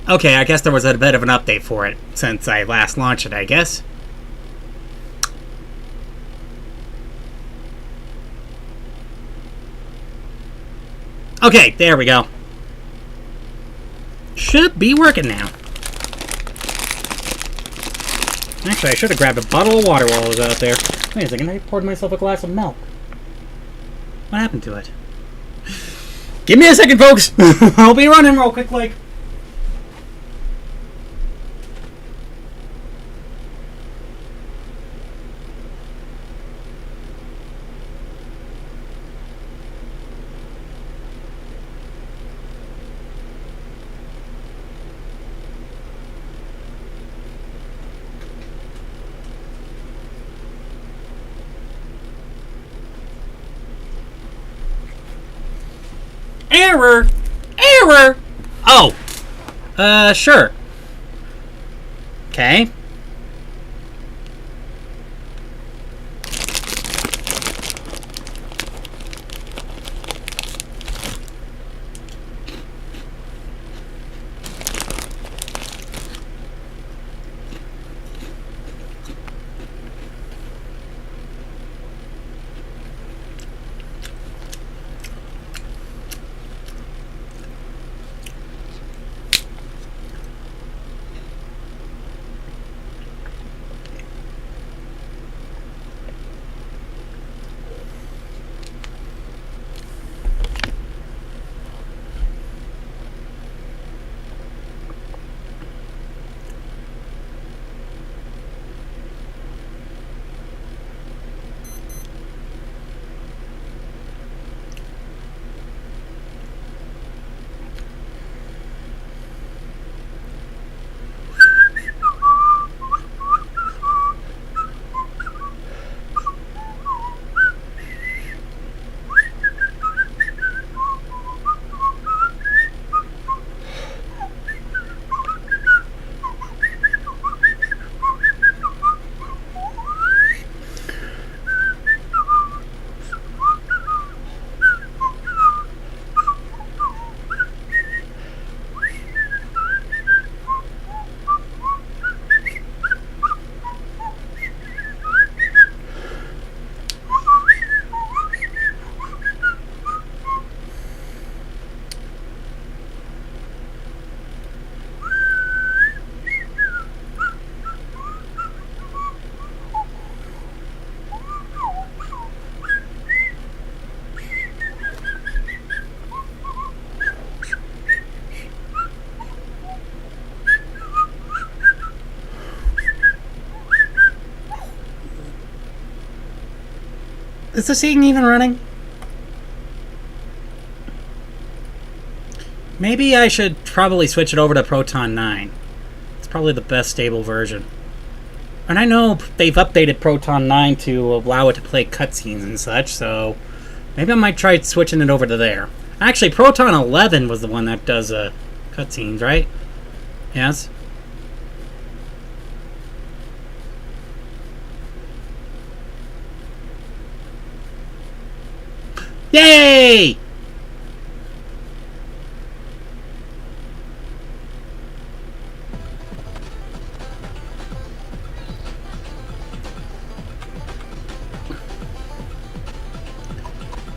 Okay, I guess there was a bit of an update for it since I last launched it, I guess. Okay, there we go. Should be working now. Actually, I should have grabbed a bottle of water while I was out there. Wait a second, I poured myself a glass of milk. What happened to it? Give me a second, folks! I'll be running real quick, like... Error! Error! Oh! Sure. Okay. Is this thing even running? Maybe I should probably switch it over to Proton 9. It's probably the best stable version. And I know they've updated Proton 9 to allow it to play cutscenes and such, so maybe I might try switching it over to there. Actually, Proton 11 was the one that does cutscenes, right? Yes? Yay!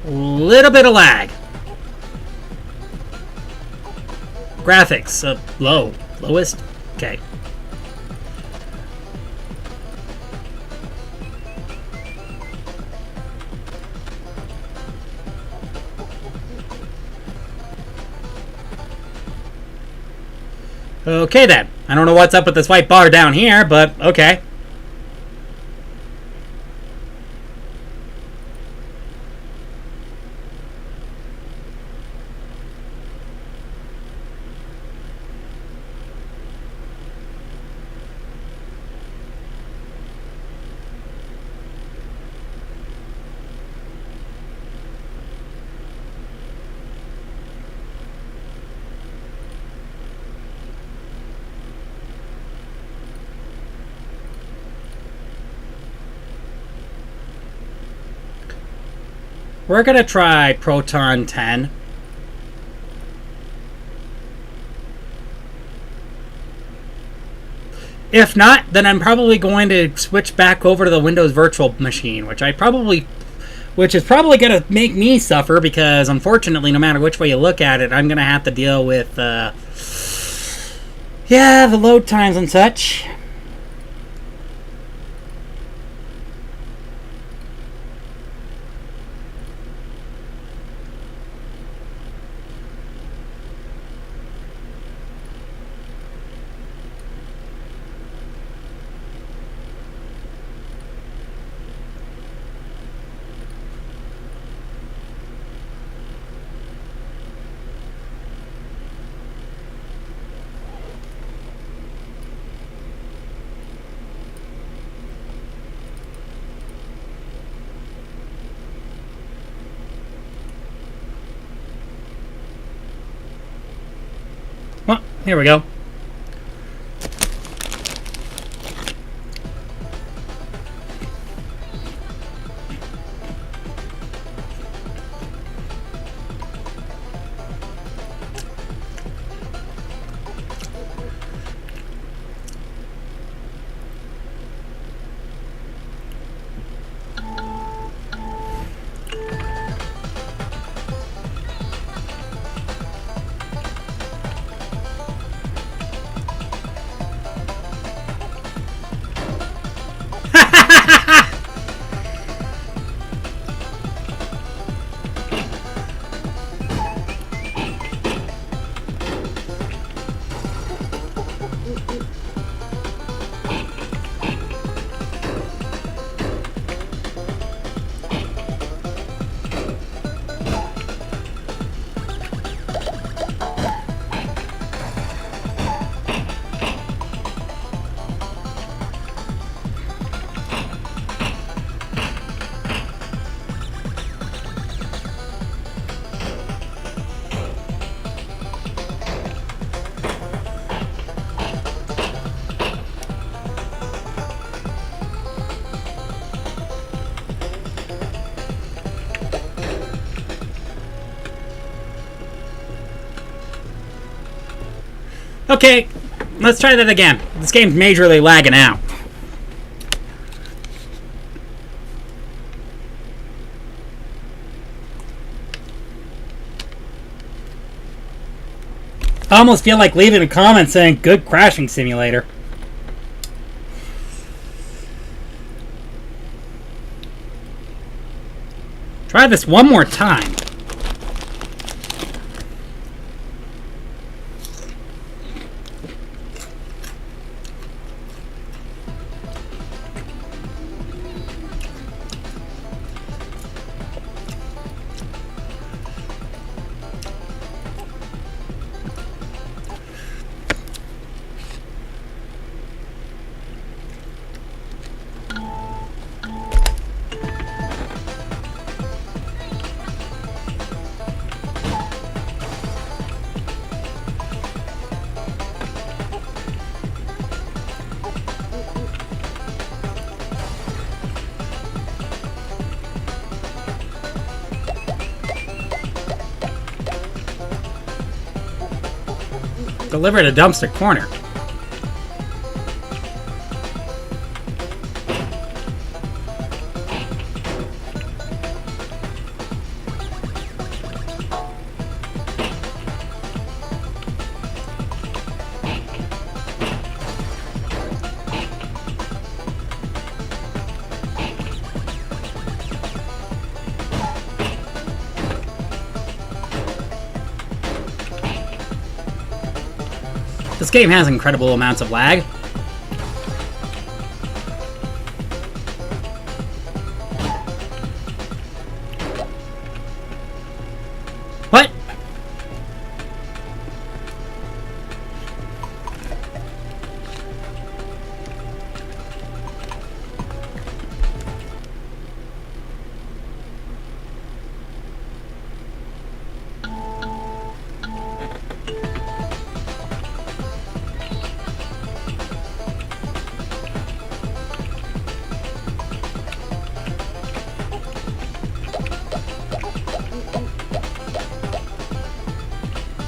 Little bit of lag. Graphics, low. Lowest? Okay. Okay then. I don't know what's up with this white bar down here, but okay. We're going to try Proton 10. If not, then I'm probably going to switch back over to the Windows Virtual Machine, which is probably going to make me suffer because, unfortunately, no matter which way you look at it, I'm going to have to deal with, the load times and such. Well, here we go. Okay, let's try that again. This game's majorly lagging out. I almost feel like leaving a comment saying, good crashing simulator. Try this one more time. Delivered a dumpster corner. This game has incredible amounts of lag. What?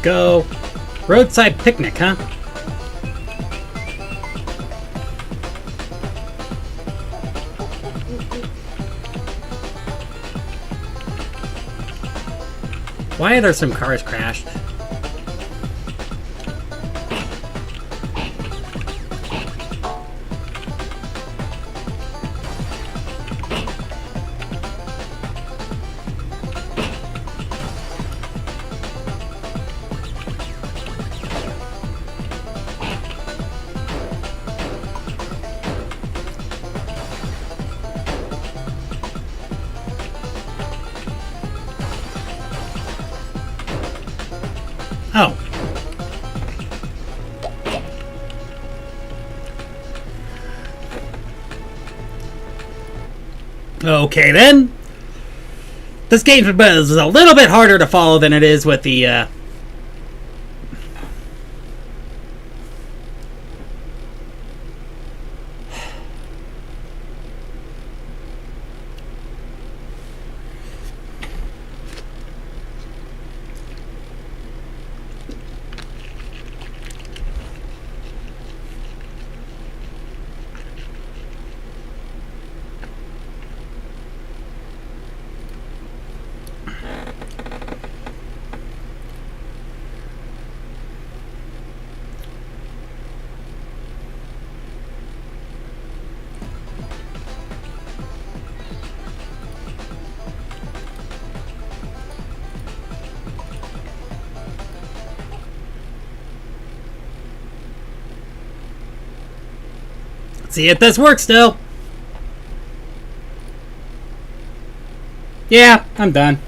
Go. Roadside picnic, huh? Why are there some cars crashed? Oh. Okay then. This game is a little bit harder to follow than it is with the see if this works still. Yeah, I'm done.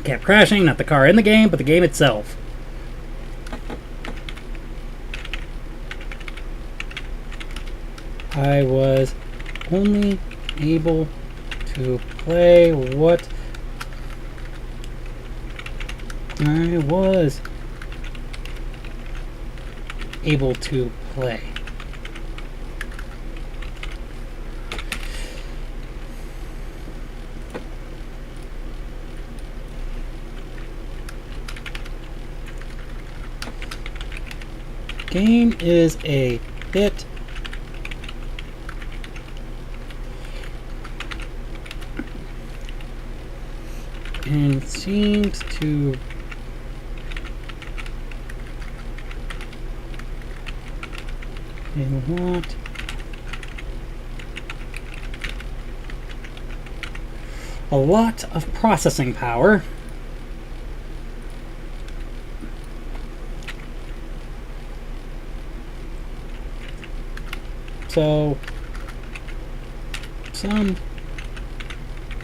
Kept crashing, not the car in the game, but the game itself. I was only able to play what I was able to play. Game is a bit and seems to a lot of processing power. So, some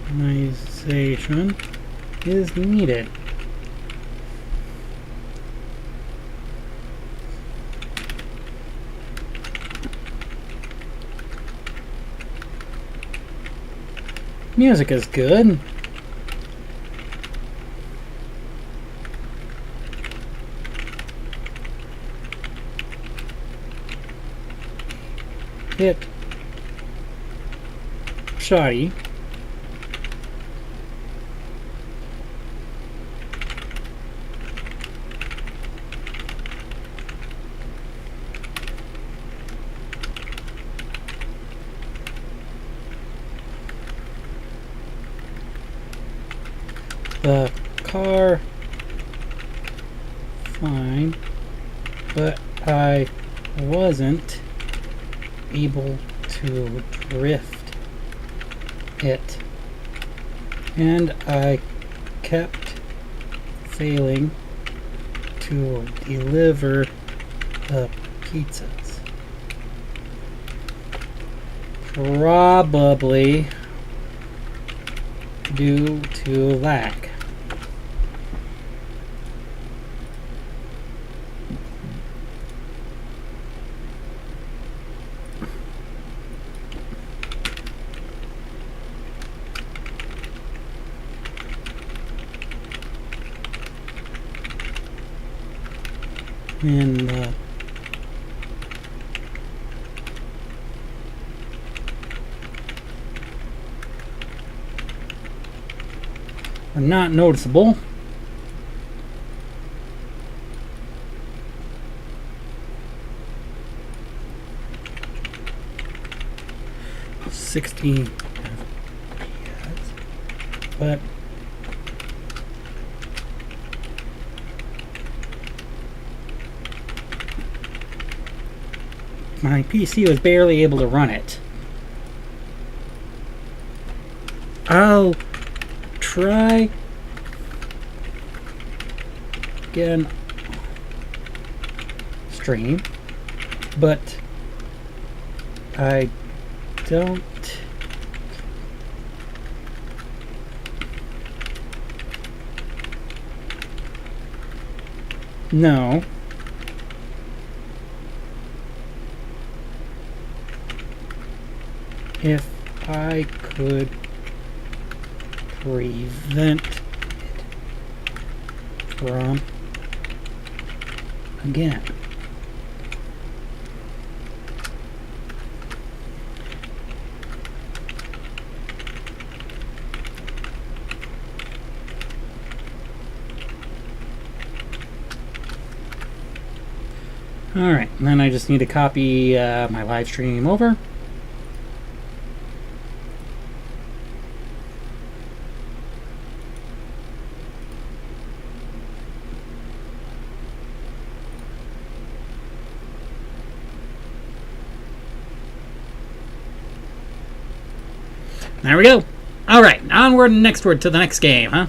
optimization is needed. Music is good. Hit. Shoddy. The car, fine, but I wasn't able to drift it, and I kept failing to deliver the pizzas. Probably due to lack. And are not noticeable. $60 FPS, but my PC was barely able to run it. I'll try again stream, but I don't know if I could prevent it from again. Alright, then I just need to copy my live stream over. There we go. Alright, onward and nextward to the next game, huh?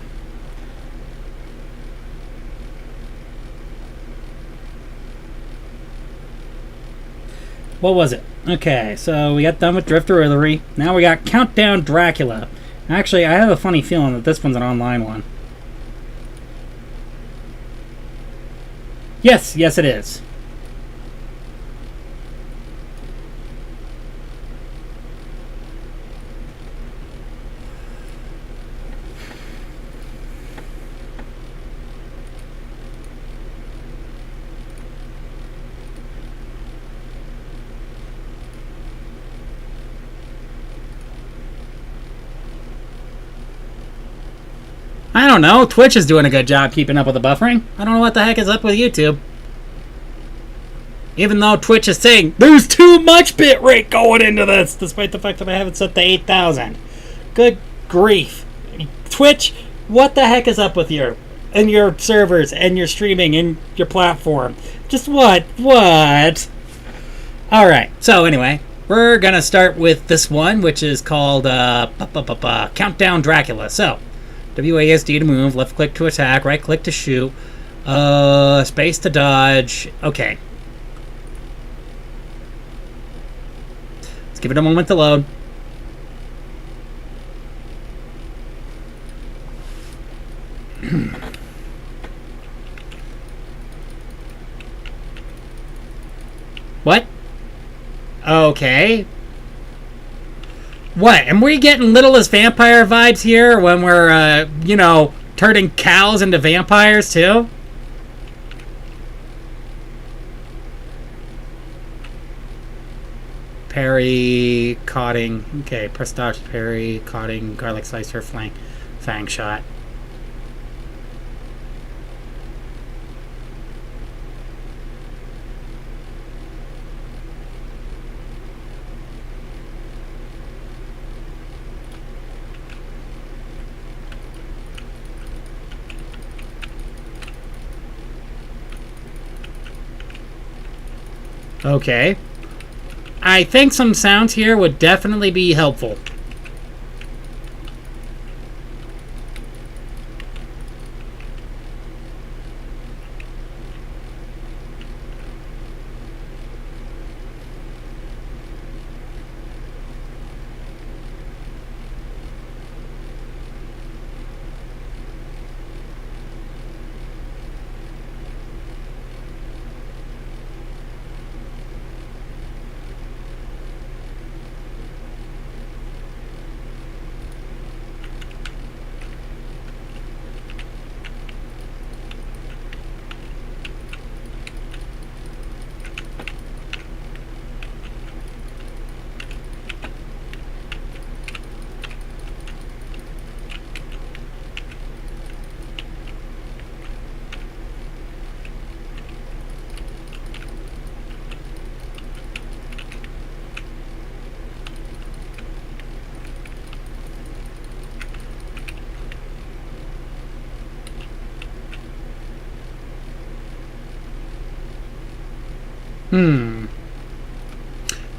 What was it? Okay, so we got done with Drifter Riddlery. Now we got Countdown Dracula. Actually, I have a funny feeling that this one's an online one. Yes, yes it is. I don't know. Twitch is doing a good job keeping up with the buffering. I don't know what the heck is up with YouTube. Even though Twitch is saying there's too much bitrate going into this, despite the fact that I have it set to 8,000. Good grief. Twitch, what the heck is up with your servers and your streaming and your platform? Just what? What? Alright, so anyway, we're going to start with this one, which is called Countdown Dracula. So, WASD to move, left click to attack, right click to shoot, space to dodge. Okay. Let's give it a moment to load. What? Okay. What? Am we getting Littlest Vampire vibes here when we're, you know, turning cows into vampires too? Parry, caughting. Okay, press dodge, parry, caughting, garlic slicer, fang shot. Okay. I think some sounds here would definitely be helpful.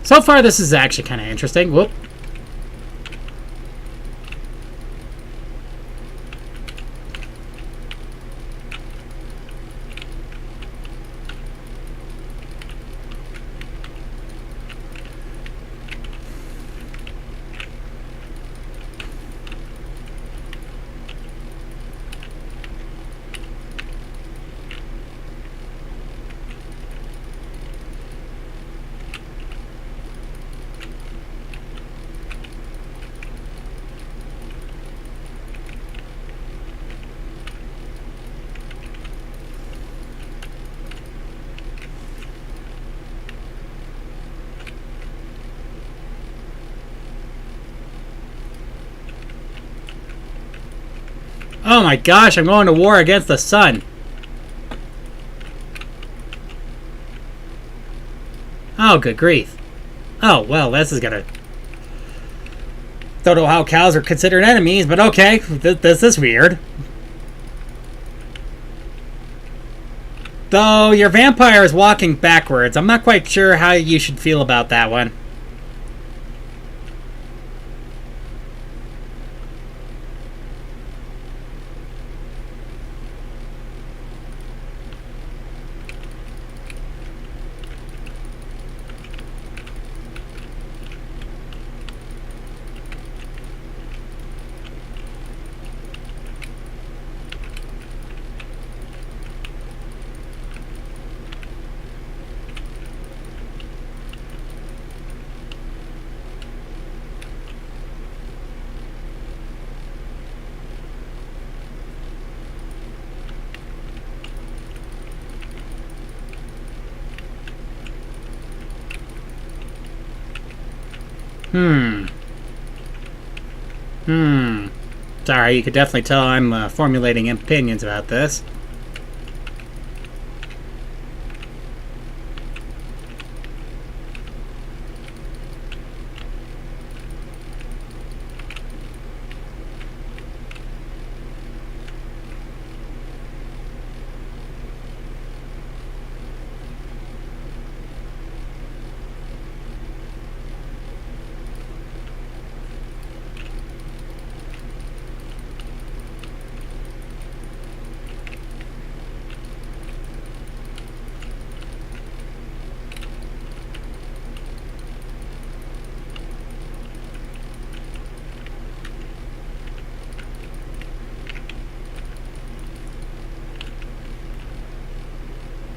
So far, this is actually kind of interesting. Whoop. Oh my gosh, I'm going to war against the sun. Oh, good grief. Oh, well, this is gonna... Don't know how cows are considered enemies, but okay. This is weird. Though your vampire is walking backwards, I'm not quite sure how you should feel about that one. Sorry, you could definitely tell I'm formulating opinions about this.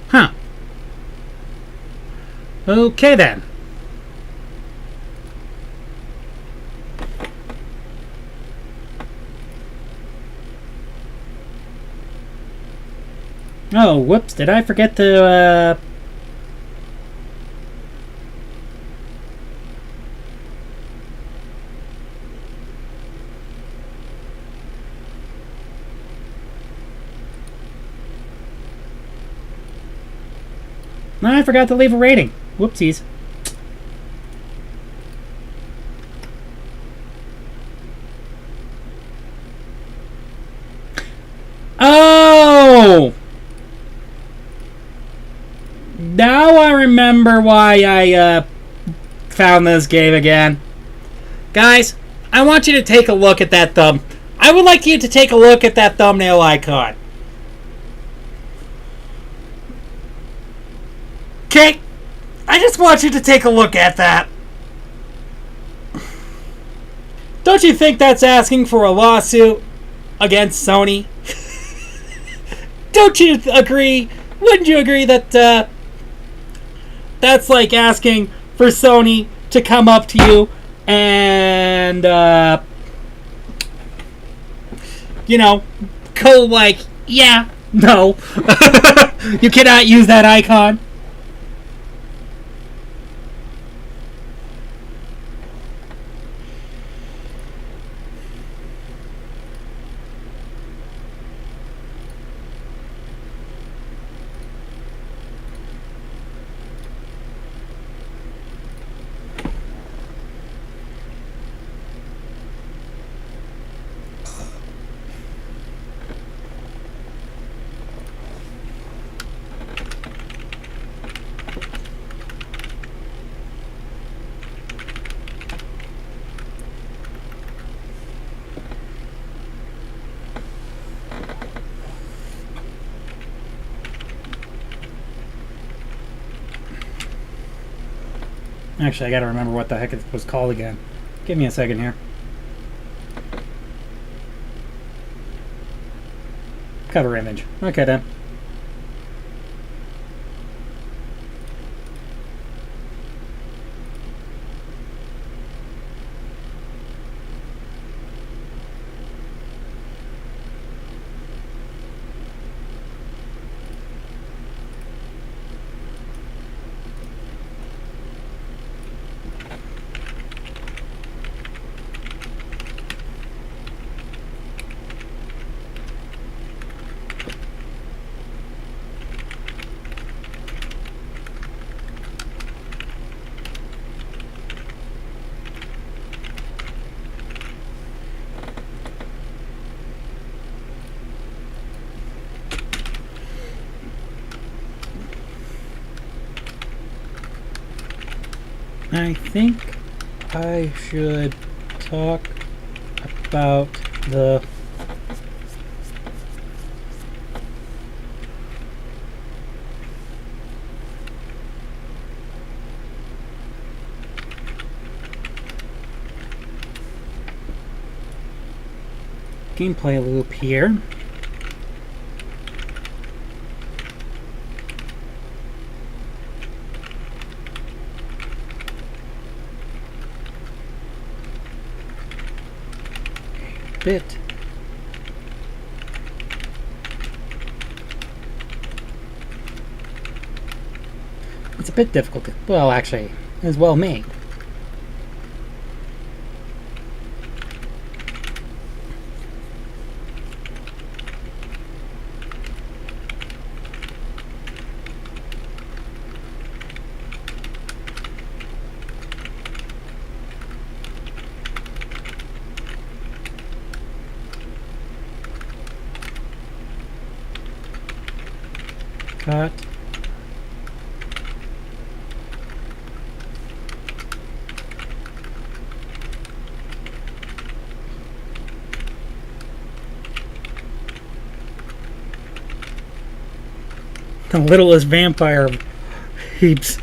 Huh. Okay then. Oh, whoops. Did I forget to, No, I forgot to leave a rating. Whoopsies. Oh! Now I remember why I found this game again. Guys, I want you to take a look at that thumb. I would like you to take a look at that thumbnail icon. Okay? I just want you to take a look at that. Don't you think that's asking for a lawsuit against Sony? Don't you agree? Wouldn't you agree that that's like asking for Sony to come up to you and, you know, go like, yeah, no. You cannot use that icon. Actually, I gotta remember what the heck it was called again. Give me a second here. Cover image. Okay then. I think I should talk about the gameplay loop here. Bit. It's a bit difficult. Well, actually, it's well made. Cut. The littlest vampire heaps.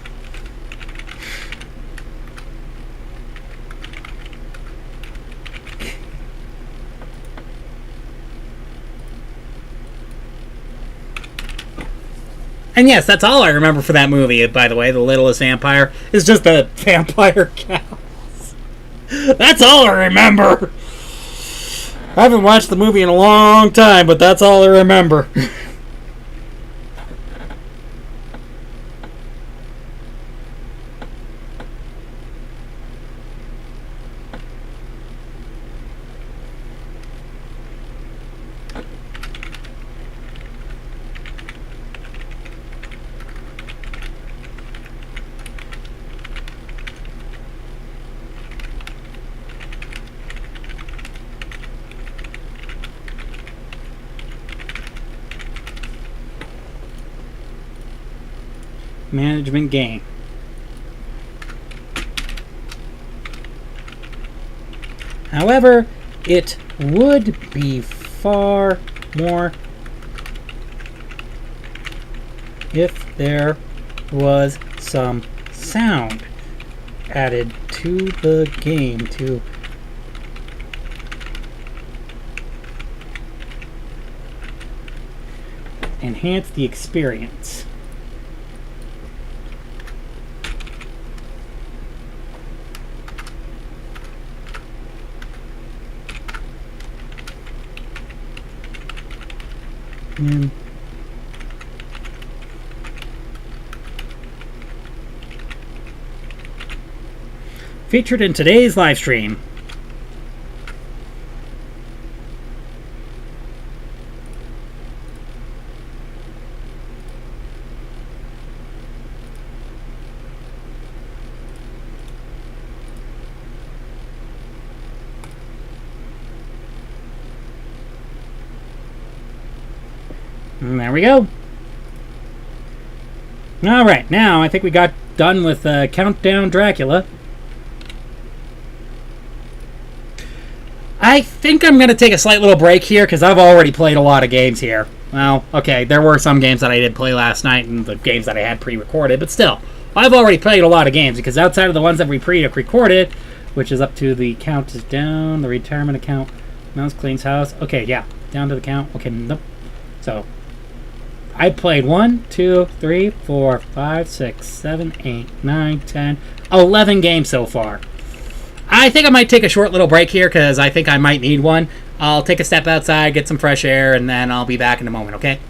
And yes, that's all I remember for that movie, by the way. The Littlest Vampire is just a vampire cows. That's all I remember. I haven't watched the movie in a long time, but that's all I remember. management game. However, it would be far more if there was some sound added to the game to enhance the experience. Featured in today's live stream. And there we go. Alright, now I think we got done with Countdown Dracula. I think I'm going to take a slight little break here because I've already played a lot of games here. Well, okay, there were some games that I did play last night and the games that I had pre-recorded, but still, I've already played a lot of games because outside of the ones that we pre-recorded, which is up to the count is down, the retirement account, mouse cleans house. Okay, yeah, down to the count. Okay, nope. So, I played 1, 2, 3, 4, 5, 6, 7, 8, 9, 10, 11 games so far. I think I might take a short little break here because I think I might need one. I'll take a step outside, get some fresh air, and then I'll be back in a moment, okay?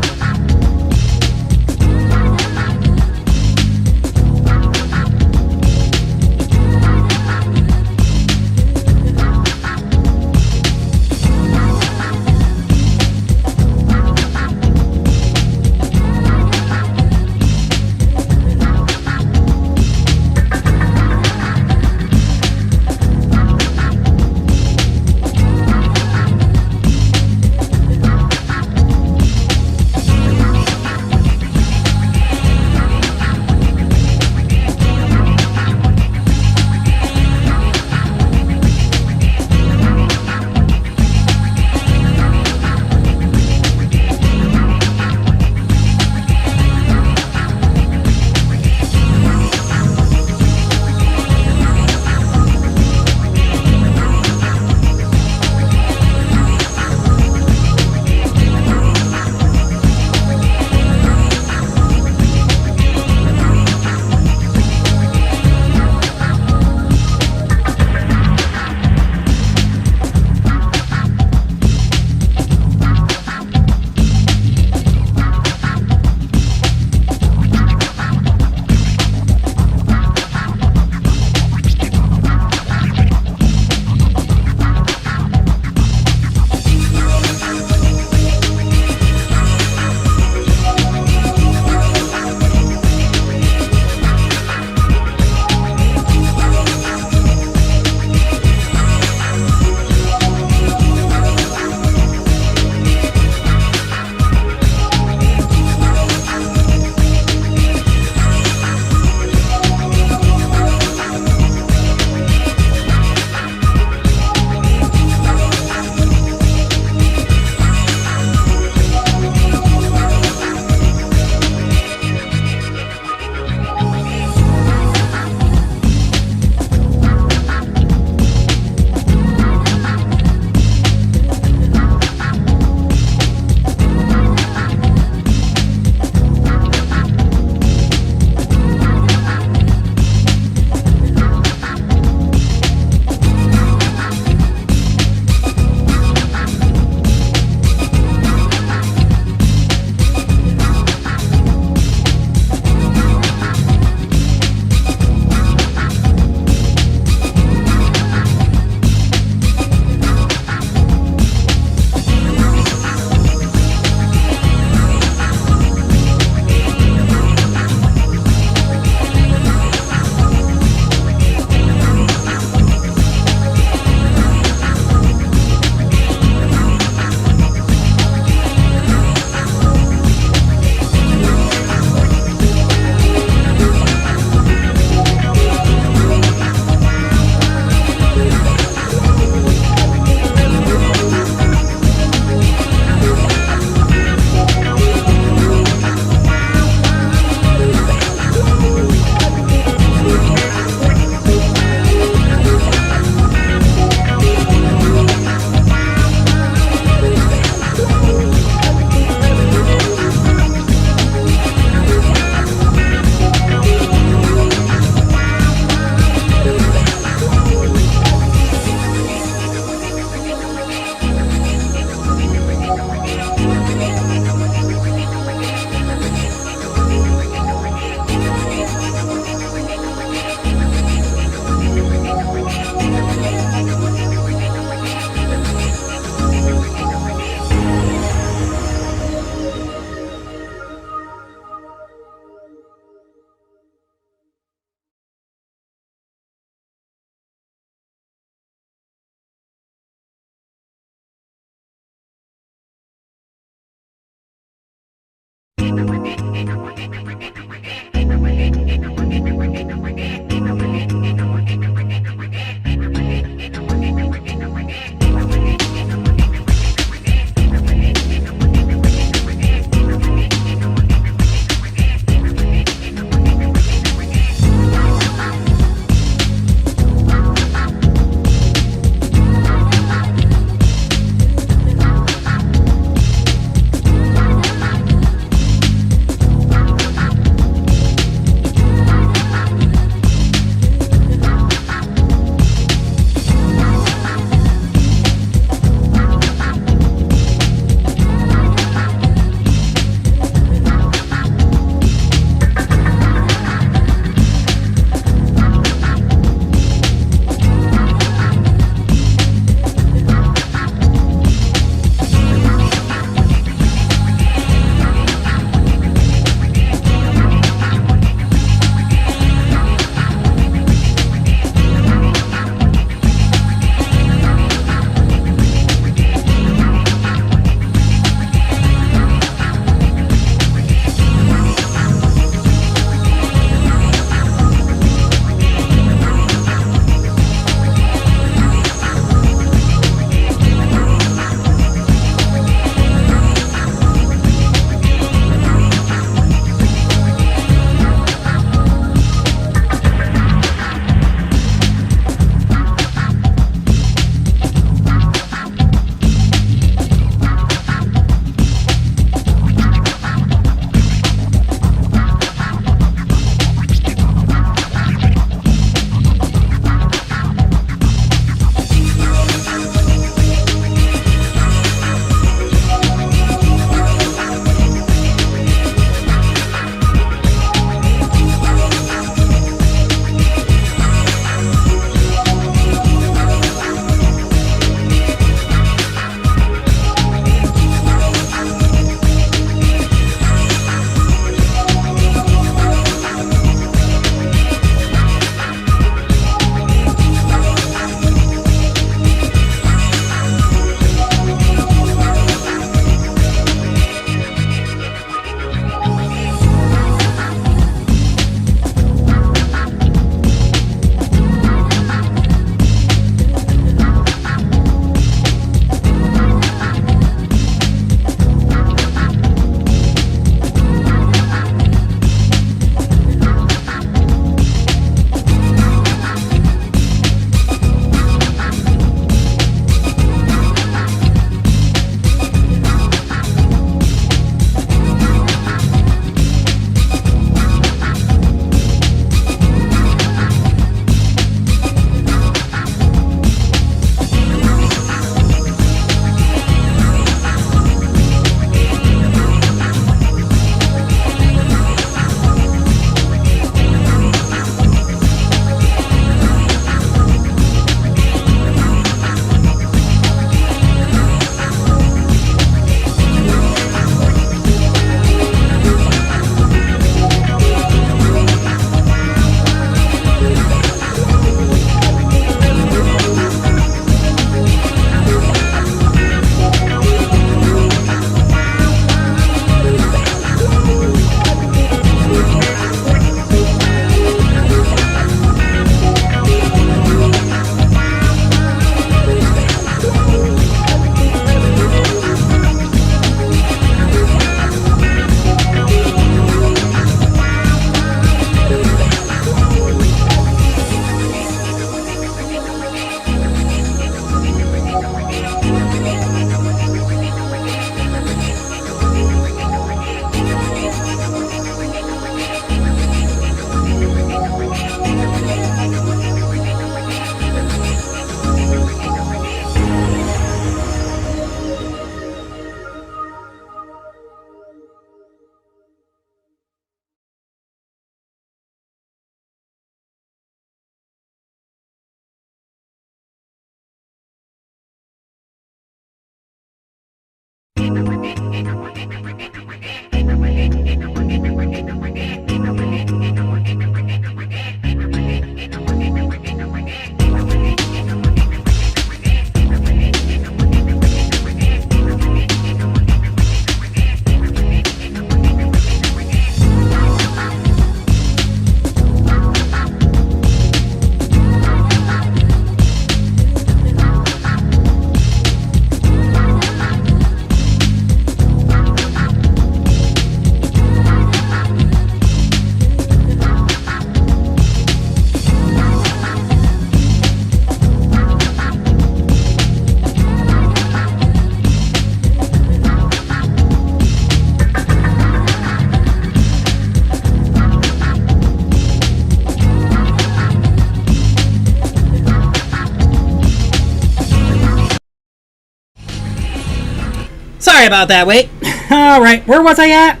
Sorry about that, wait. Alright, where was I at?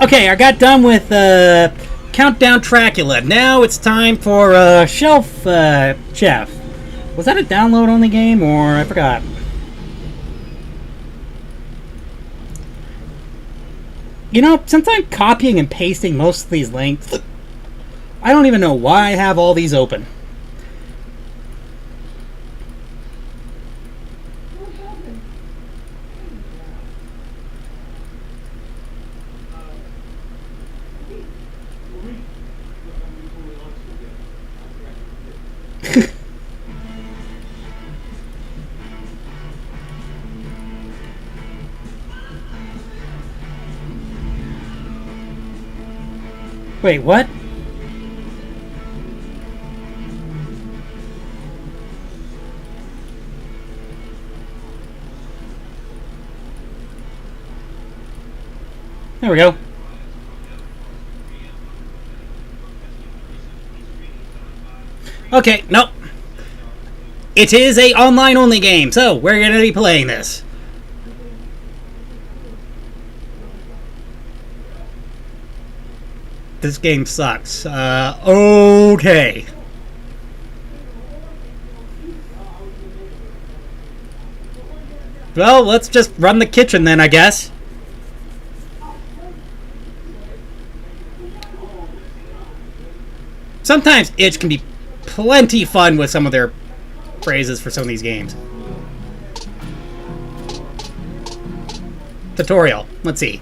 Okay, I got done with Countdown Dracula. Now it's time for Shelf Chef. Was that a download-only game, or I forgot? You know, since I'm copying and pasting most of these links, I don't even know why I have all these open. Wait, what? There we go. Okay, nope. It is a online-only game, so we're going to be playing this. This game sucks. Okay. Well, let's just run the kitchen then, I guess. Sometimes itch can be plenty fun with some of their phrases for some of these games. Tutorial. Let's see.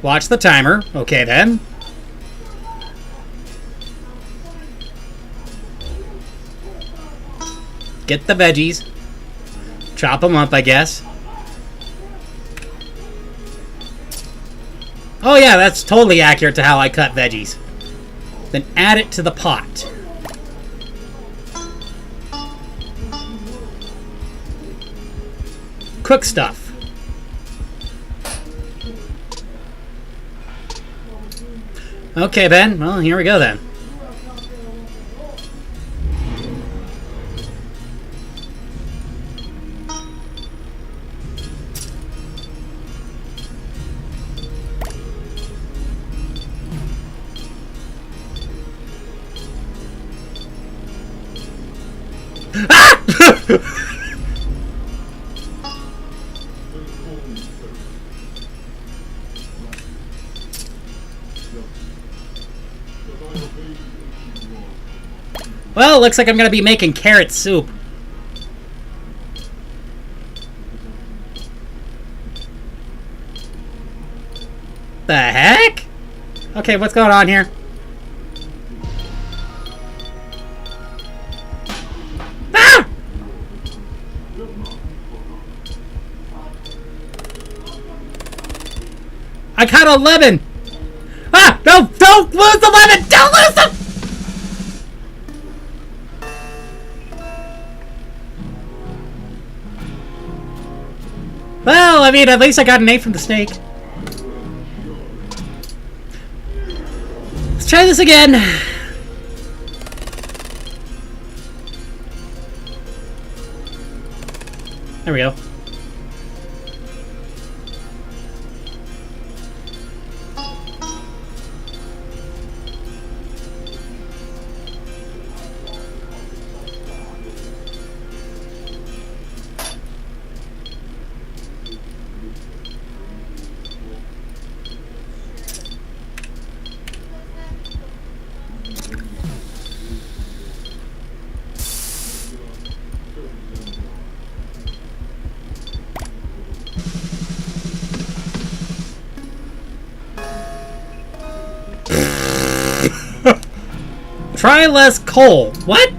Watch the timer. Okay, then. Get the veggies. Chop them up, I guess. Oh yeah, that's totally accurate to how I cut veggies. Then add it to the pot. Cook stuff. Okay, Ben. Well, here we go then. Well, looks like I'm gonna be making carrot soup. The heck? Okay, what's going on here? Ah! I got a lemon! Ah! No! Don't lose the lemon! Don't lose the... Well, I mean, at least I got an 8 from the steak. Let's try this again. There we go. Try less coal. What?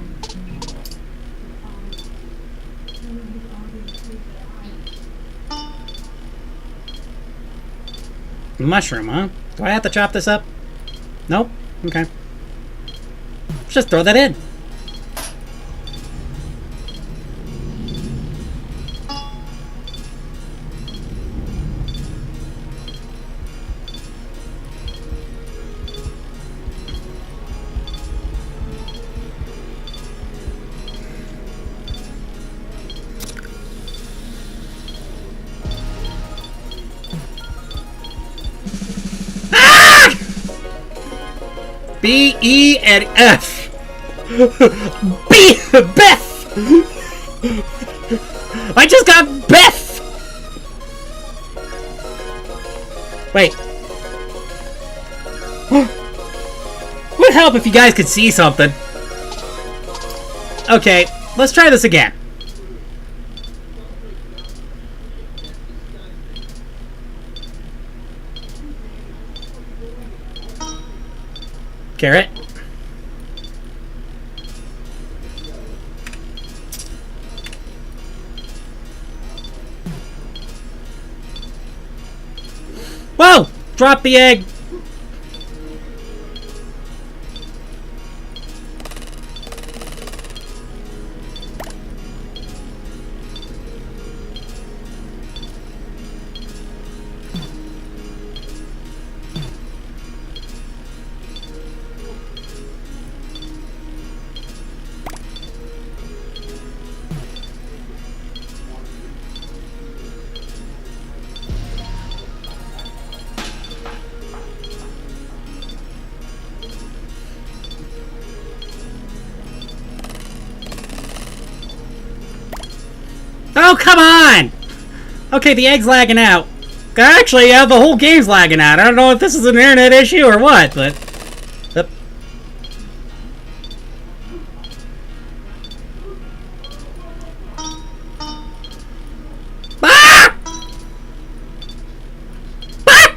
Mushroom, huh? Do I have to chop this up? Nope. Okay. Let's just throw that in. B, E, and F. B, Beth. I just got Beth. Wait. Would help if you guys could see something. Okay, let's try this again. Carrot. Whoa! Drop the egg. Oh, come on! Okay, the egg's lagging out. Actually, yeah, the whole game's lagging out. I don't know if this is an internet issue or what, but... Yep. Ah! Ah!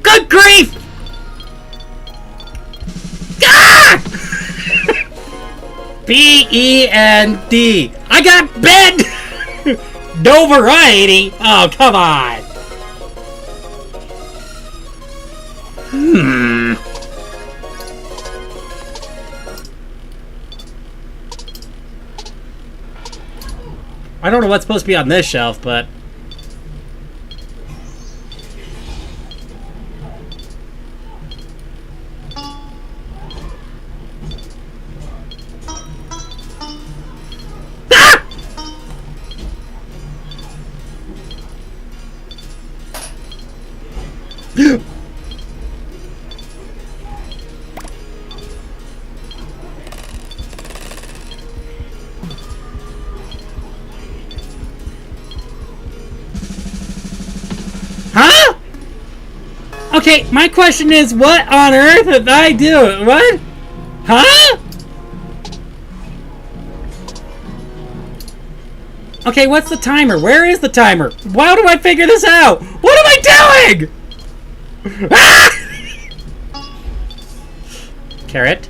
Good grief! Ah! B, E, and D. I got bed! No variety? Oh, come on. I don't know what's supposed to be on this shelf, but... Huh? Okay, my question is, what on earth did I do? What? Huh? Okay, what's the timer? Where is the timer? How do I figure this out? What am I doing? Ah! Carrot.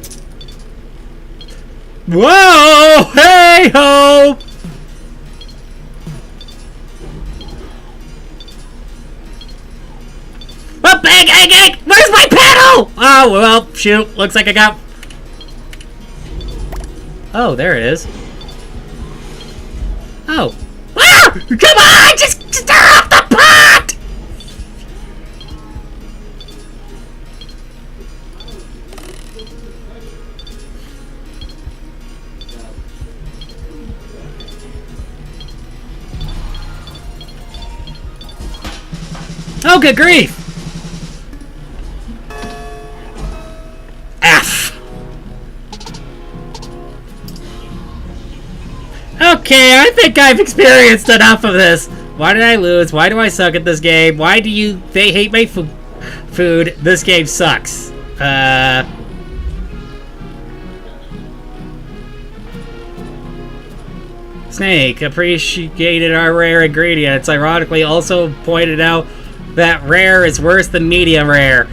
Whoa! Hey ho! Oh, egg! Where's my pedal? Oh, well, shoot. Looks like I got... Oh, there it is. Oh. Ah! Come on! Just stir off the pot! Oh, good grief! F. Okay, I think I've experienced enough of this. Why did I lose? Why do I suck at this game? Why do they hate my food? This game sucks. Snake appreciated our rare ingredients. Ironically, also pointed out that rare is worse than medium rare.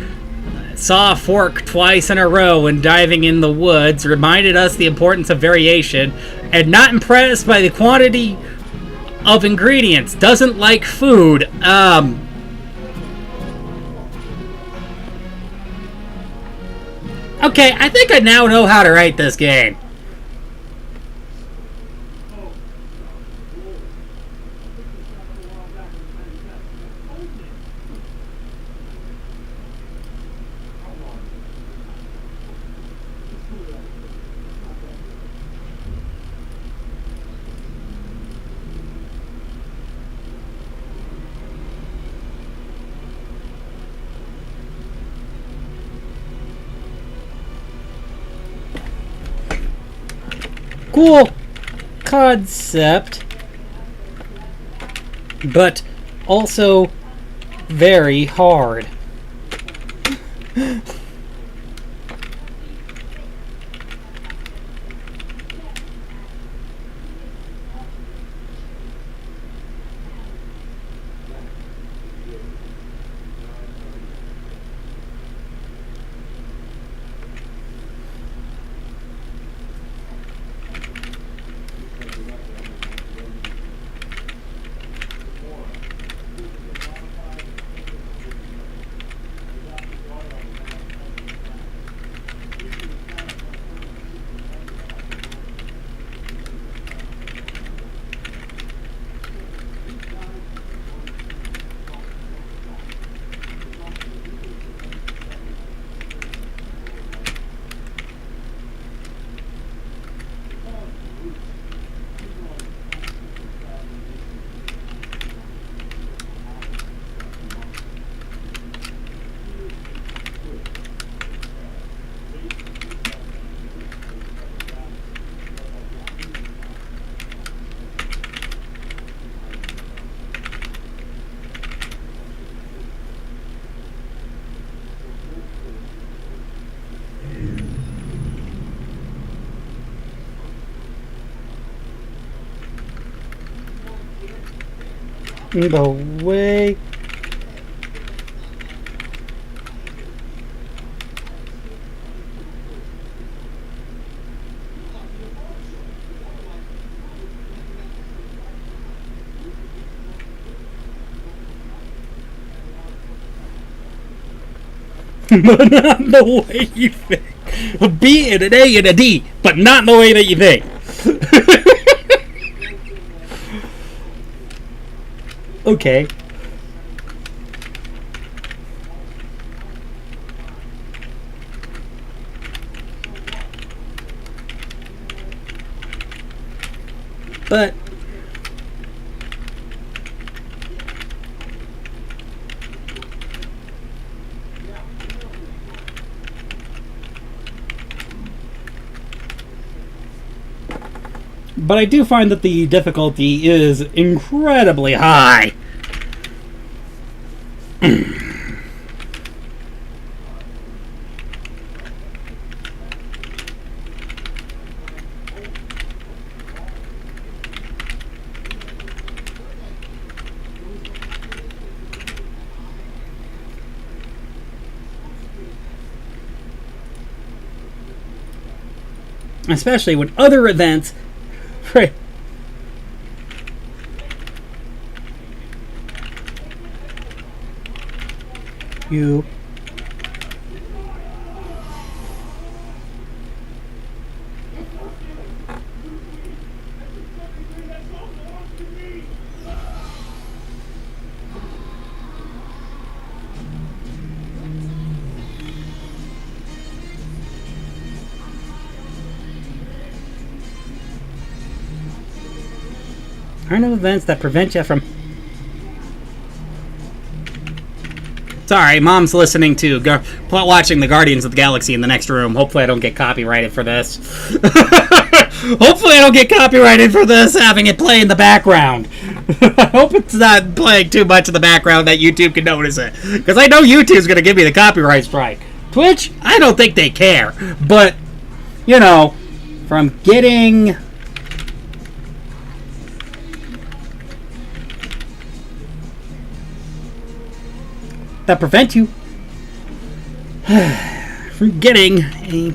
Saw a fork twice in a row when diving in the woods. Reminded us the importance of variation. And not impressed by the quantity of ingredients. Doesn't like food. Okay, I think I now know how to write this game. cool concept, but also very hard. The way but not the way you think. A B and an A and a D, but not the way that you think. Okay. But I do find that the difficulty is incredibly high. Especially when other events... Right. You... Kind of events that prevent you from... Sorry, Mom's listening to... watching the Guardians of the Galaxy in the next room. Hopefully I don't get copyrighted for this. Hopefully I don't get copyrighted for this, having it play in the background. I hope it's not playing too much in the background that YouTube can notice it. Because I know YouTube's going to give me the copyright strike. Twitch, I don't think they care. But, you know, from getting... that prevent you from getting a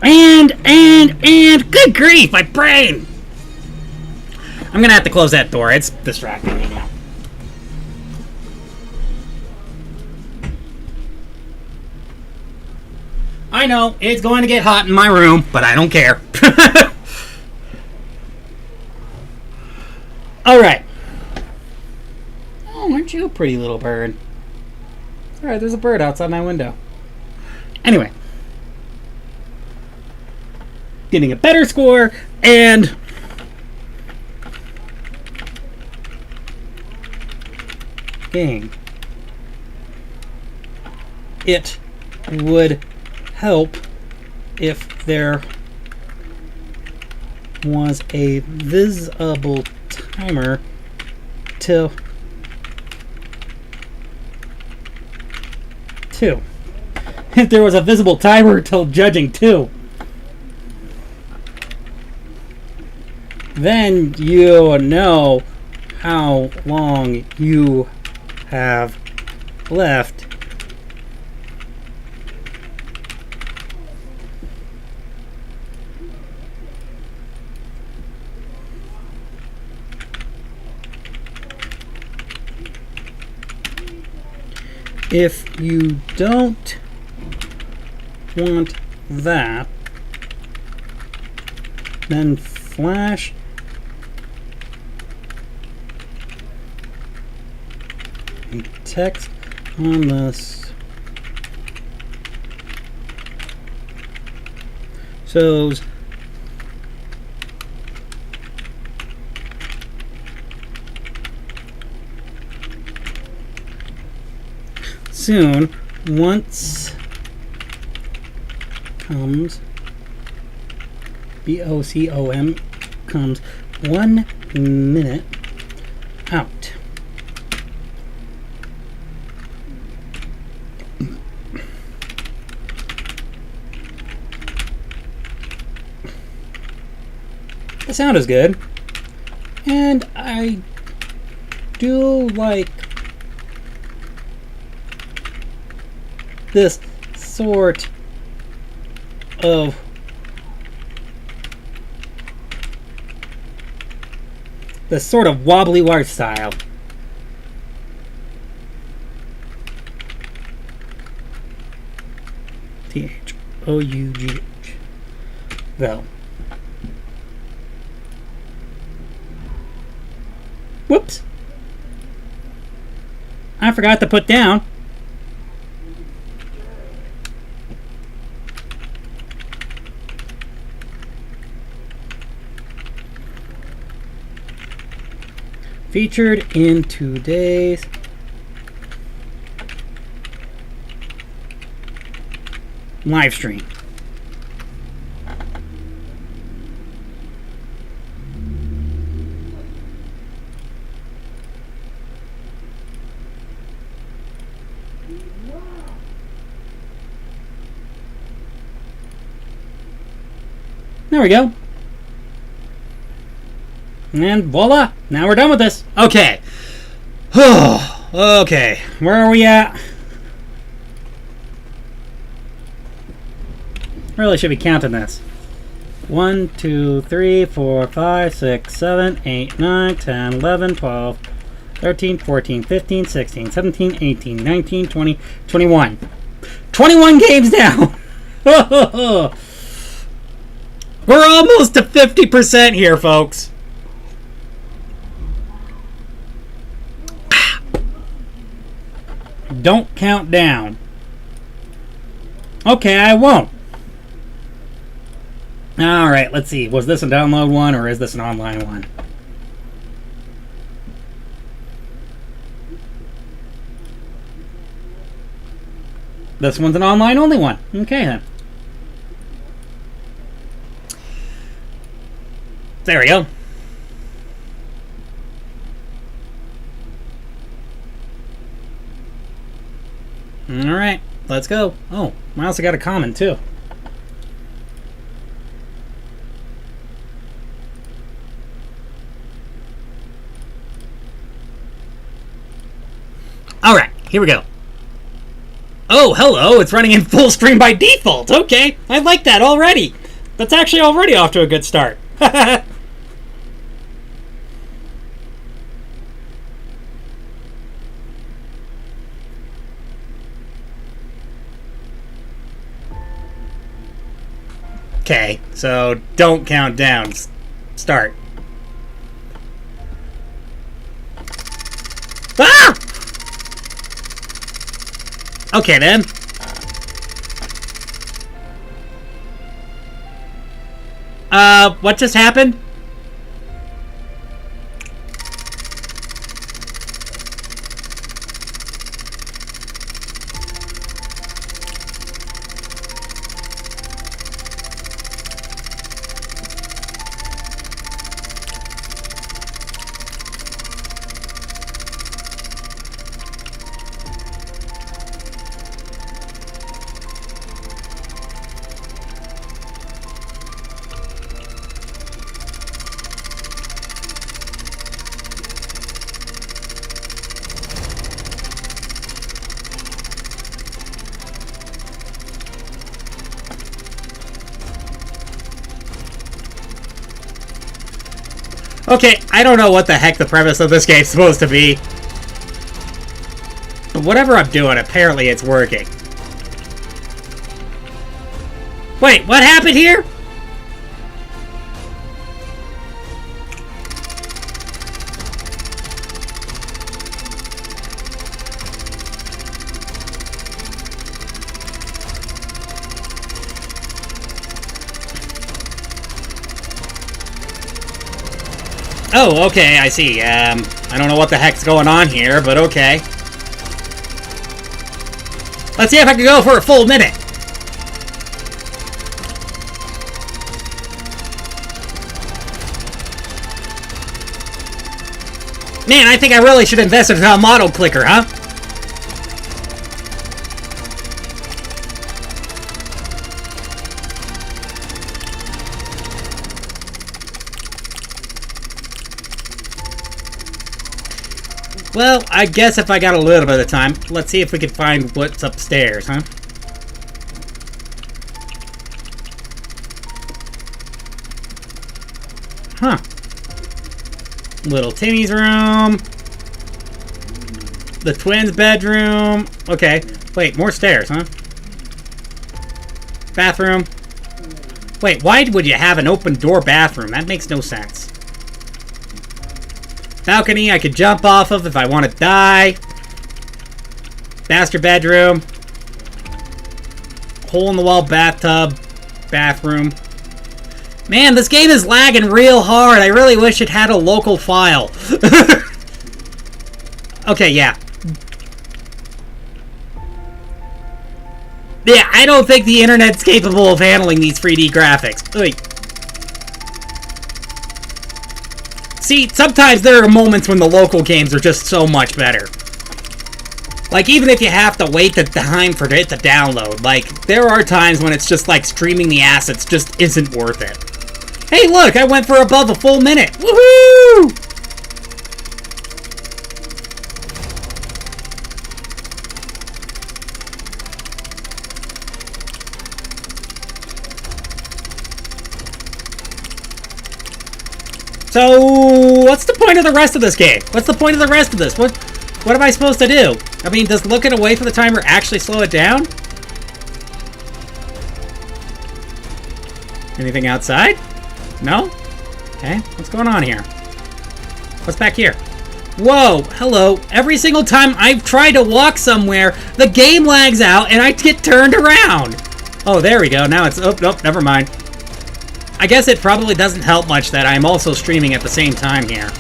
and good grief, my brain. I'm gonna have to close that door. It's distracting me now. I know it's going to get hot in my room, but I don't care. Alright. Oh, aren't you a pretty little bird? Alright, there's a bird outside my window. Anyway. Getting a better score, and... Dang. it would help if there was a visible timer till 2. If there was a visible timer till judging 2, then you know how long you have left. If you don't want that, then flash a text on this. So soon, once comes BOCOM comes 1 minute out. The sound is good, and I do like this sort of wobbly wire style. THOUGH. Though. Whoops. I forgot to put down. Featured in today's live stream. There we go. And voila! Now we're done with this. Okay. Okay. Where are we at? Really should be counting this. 1, 2, 3, 4, 5, 6, 7, 8, 9, 10, 11, 12, 13, 14, 15, 16, 17, 18, 19, 20, 21. 21 games down! We're almost to 50% here, folks. Don't count down. Okay, I won't. Alright, let's see. Was this a download one or is this an online one? This one's an online only one. Okay then. There we go. Alright, let's go. Oh, I also got a comment too. Alright, here we go. Oh, hello, it's running in full stream by default. Okay, I like that already. That's actually already off to a good start. Okay, so don't count down. Start. Ah! Okay then. What just happened? Okay, I don't know what the heck the premise of this game's supposed to be. But whatever I'm doing, apparently it's working. Wait, what happened here? Oh, okay, I see. I don't know what the heck's going on here, but okay. Let's see if I can go for a full minute. Man, I think I really should invest in a model clicker, huh? Well, I guess if I got a little bit of time, let's see if we can find what's upstairs, huh? Huh. Little Timmy's room. The twins' bedroom. Okay. Wait, more stairs, huh? Bathroom. Wait, why would you have an open door bathroom? That makes no sense. Balcony I could jump off of if I want to die. Master bedroom. Hole in the wall bathtub. Bathroom. Man, this game is lagging real hard. I really wish it had a local file. Okay, yeah. Yeah, I don't think the internet's capable of handling these 3D graphics. Wait. See, sometimes there are moments when the local games are just so much better. Like, even if you have to wait the time for it to download, like, there are times when it's just like streaming the assets just isn't worth it. Hey, look, I went for above a full minute. Woohoo! So, what's the point of the rest of this game? What's the point of the rest of this? What am I supposed to do? I mean, does looking away from the timer actually slow it down? Anything outside? No? Okay, what's going on here? What's back here? Whoa, hello. Every single time I try to walk somewhere, the game lags out and I get turned around. Oh, there we go. Now it's... Oh, nope, never mind. I guess it probably doesn't help much that I'm also streaming at the same time here.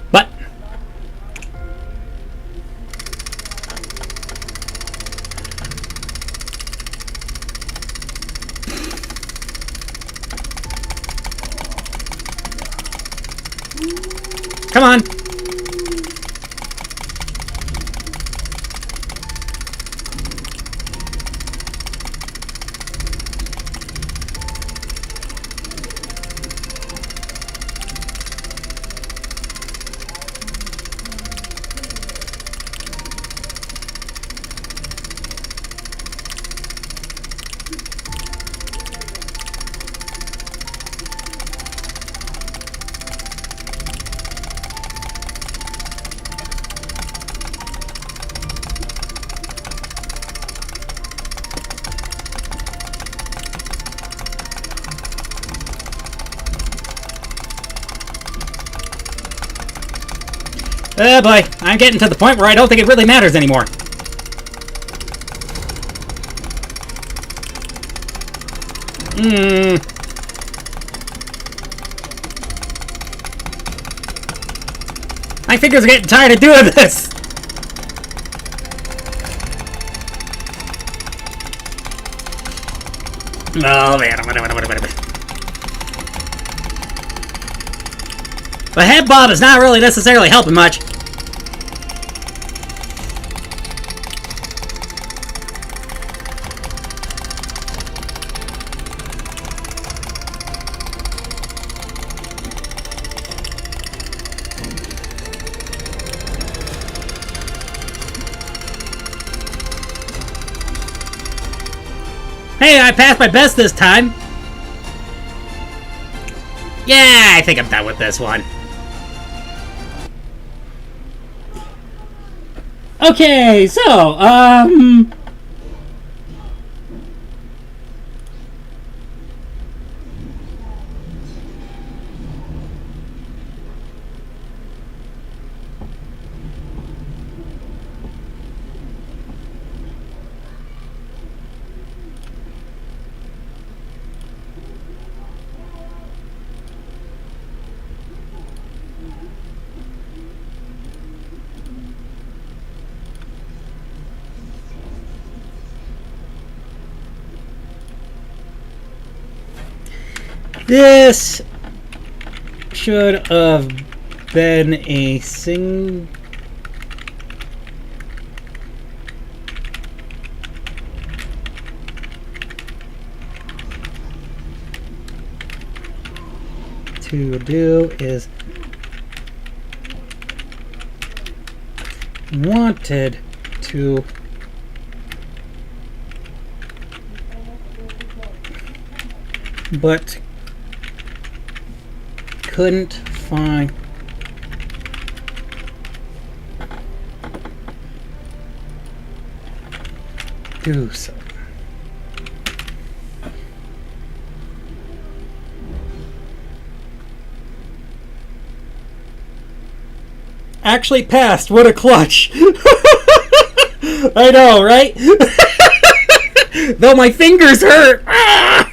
But come on. Oh boy, I'm getting to the point where I don't think it really matters anymore. My fingers are getting tired of doing this! Oh man, the head bob is not really necessarily helping much. Hey, I passed my best this time. Yeah, I think I'm done with this one. Okay, so, this should have been a to do is wanted to but couldn't find do so. Actually passed. What a clutch. I know, right? Though my fingers hurt. Ah!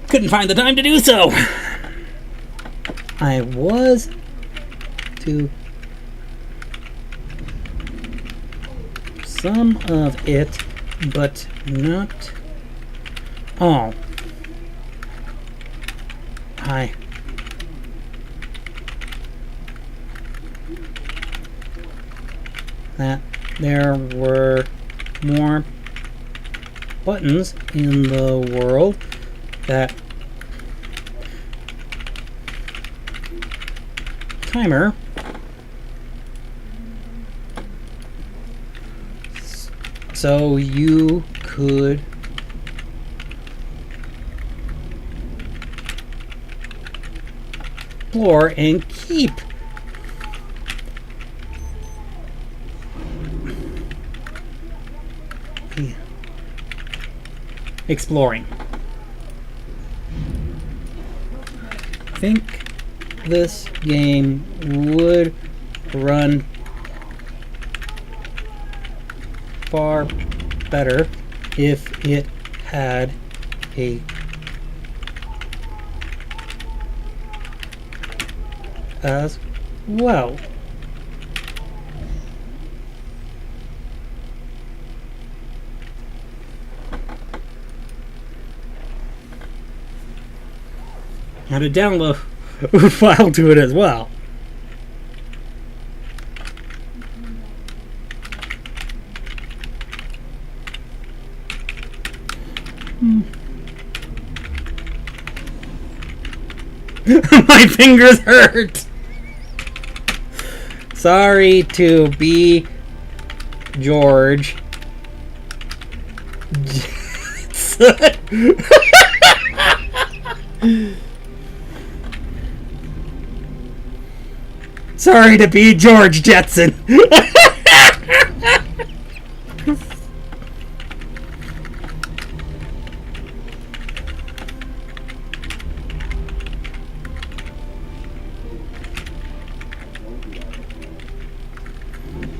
Couldn't find the time to do so. I was to some of it, but not all. That there were more buttons in the world that timer so you could explore and keep exploring. I think this game would run far better if it had a as well. How to download a file to it as well. My fingers hurt. Sorry to be George. Sorry to be George Jetson.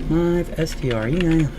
Live STREI.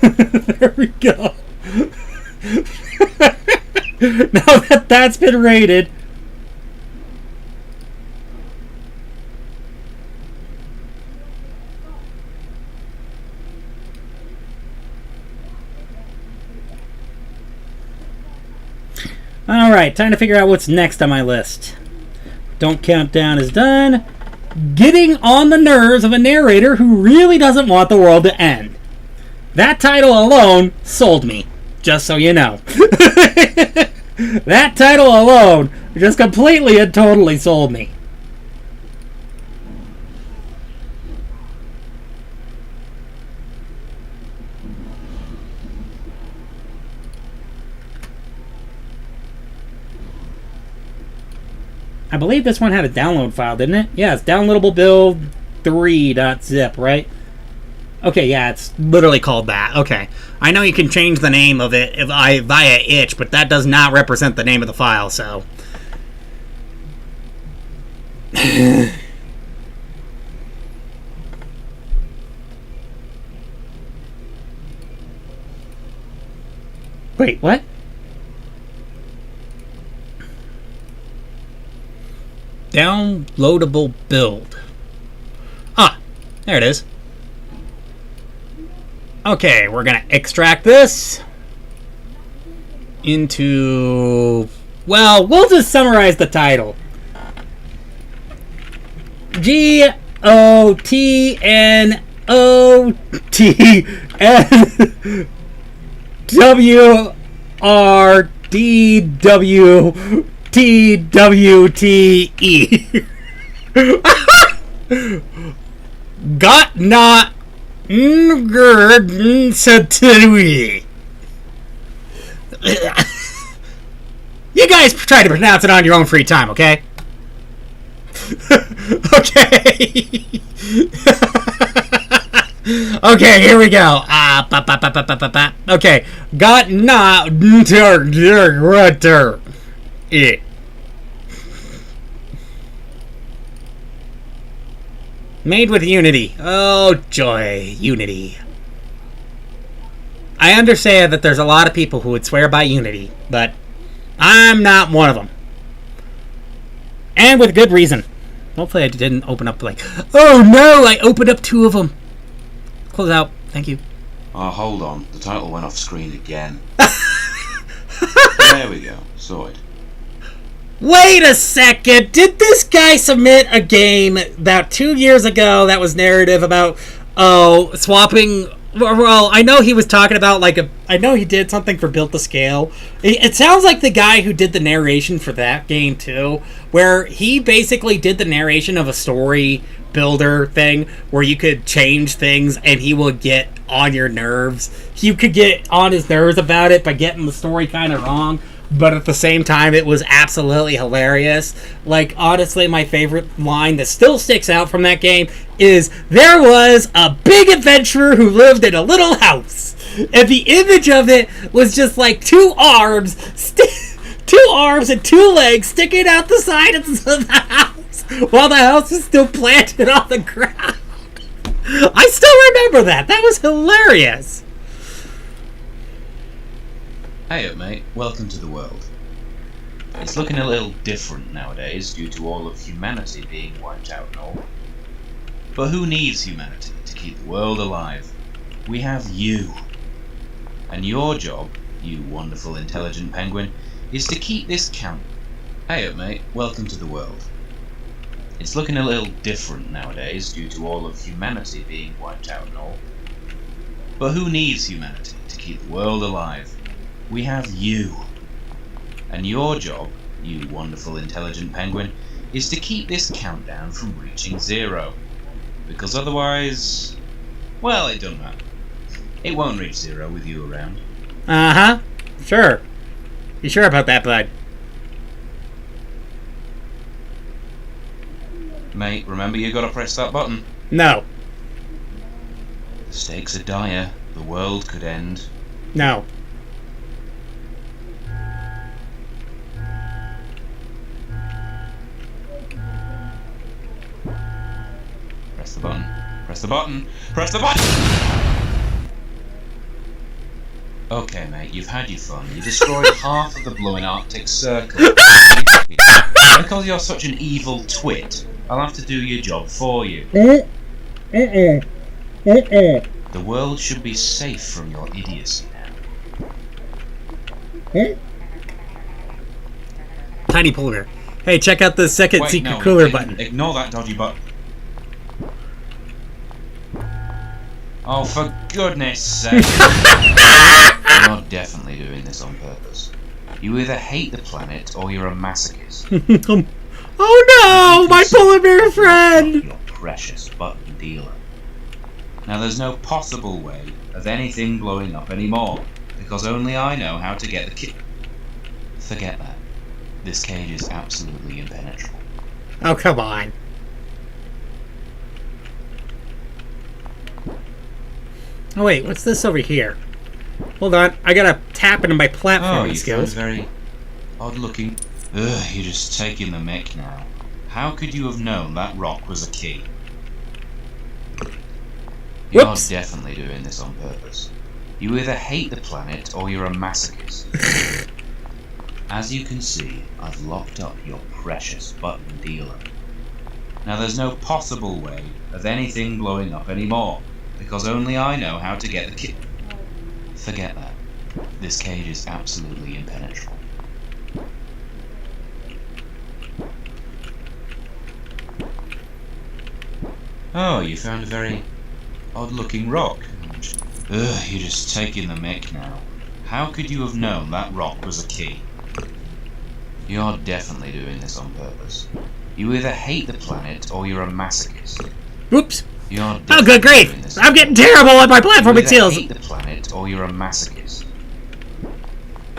There we go. Now that that's been rated. Alright, time to figure out what's next on my list. Don't Countdown is done. Getting on the nerves of a narrator who really doesn't want the world to end. That title alone sold me, just so you know. That title alone just completely and totally sold me. I believe this one had a download file, didn't it? Yeah, it's downloadable build 3.zip, right? Okay, yeah, it's literally called that. Okay. I know you can change the name of it via itch, but that does not represent the name of the file, so. Wait, what? Downloadable build. Ah, there it is. Okay, we're gonna extract this into... Well, we'll just summarize the title. GOTNOTNWRDWTWTE. Got not Satui. You guys try to pronounce it on your own free time, okay? Okay. Okay, here we go. Okay. Got not it. Made with Unity. Oh, joy. Unity. I understand that there's a lot of people who would swear by Unity, but I'm not one of them. And with good reason. Hopefully I didn't open up like... Oh, no! I opened up 2 of them. Close out. Thank you.
Oh, hold on. The title went off screen again. There we go. Sorted.
Wait a second! Did this guy submit a game about 2 years ago that was narrative about, swapping... Well, I know he was talking about, like, I know he did something for Built to Scale. It sounds like the guy who did the narration for that game, too, where he basically did the narration of a story builder thing where you could change things and he would get on your nerves. You could get on his nerves about it by getting the story kind of wrong, but at the same time, it was absolutely hilarious. Like, honestly, my favorite line that still sticks out from that game is, there was a big adventurer who lived in a little house. And the image of it was just like 2 arms, 2 arms and 2 legs sticking out the side of the house, while the house is still planted on the ground. I still remember that. That was hilarious.
Hey up, mate. Welcome to the world. It's looking a little different nowadays due to all of humanity being wiped out and all. But who needs humanity to keep the world alive? We have you. And your job, you wonderful intelligent penguin, is to keep this count. Hey up, mate. Welcome to the world. It's looking a little different nowadays due to all of humanity being wiped out and all. But who needs humanity to keep the world alive? We have you. And your job, you wonderful intelligent penguin, is to keep this countdown from reaching 0. Because otherwise, well, it don't matter. It won't reach 0 with you around.
Uh-huh. Sure. You sure about that, bud?
Mate, remember you gotta press that button.
No.
The stakes are dire. The world could end.
No.
Press the button. Press the button. Press the button! Okay, mate, you've had your fun. You destroyed half of the blowing Arctic Circle. Because you're such an evil twit, I'll have to do your job for you. The world should be safe from your idiocy now.
Tiny polar bear. Hey, check out the second
Wait,
secret
no,
cooler button.
Ignore that dodgy button. Oh, for goodness sake. You're definitely doing this on purpose. You either hate the planet or you're a masochist.
Oh no, my polar bear friend!
Your precious button dealer. Now there's no possible way of anything blowing up anymore, because only I know how to get the kit. Forget that. This cage is absolutely impenetrable.
Oh, come on. Oh wait, what's this over here? Hold on, I gotta tap into my platforming
you
skills.
very odd looking. Ugh, you're just taking the mick now. How could you have known that rock was a key? You're
Whoops.
definitely doing this on purpose. You either hate the planet or you're a masochist. As you can see, I've locked up your precious button dealer. Now there's no possible way of anything blowing up anymore, because only I know how to get the kit. Forget that. This cage is absolutely impenetrable. Oh, you found a very odd-looking rock. Ugh, you're just taking the mick now. How could you have known that rock was a key? You're definitely doing this on purpose. You either hate the planet or you're a masochist.
Oops.
You're
Oh, good grief! I'm getting terrible at my platforming skills!
You either hate the planet or you're a masochist.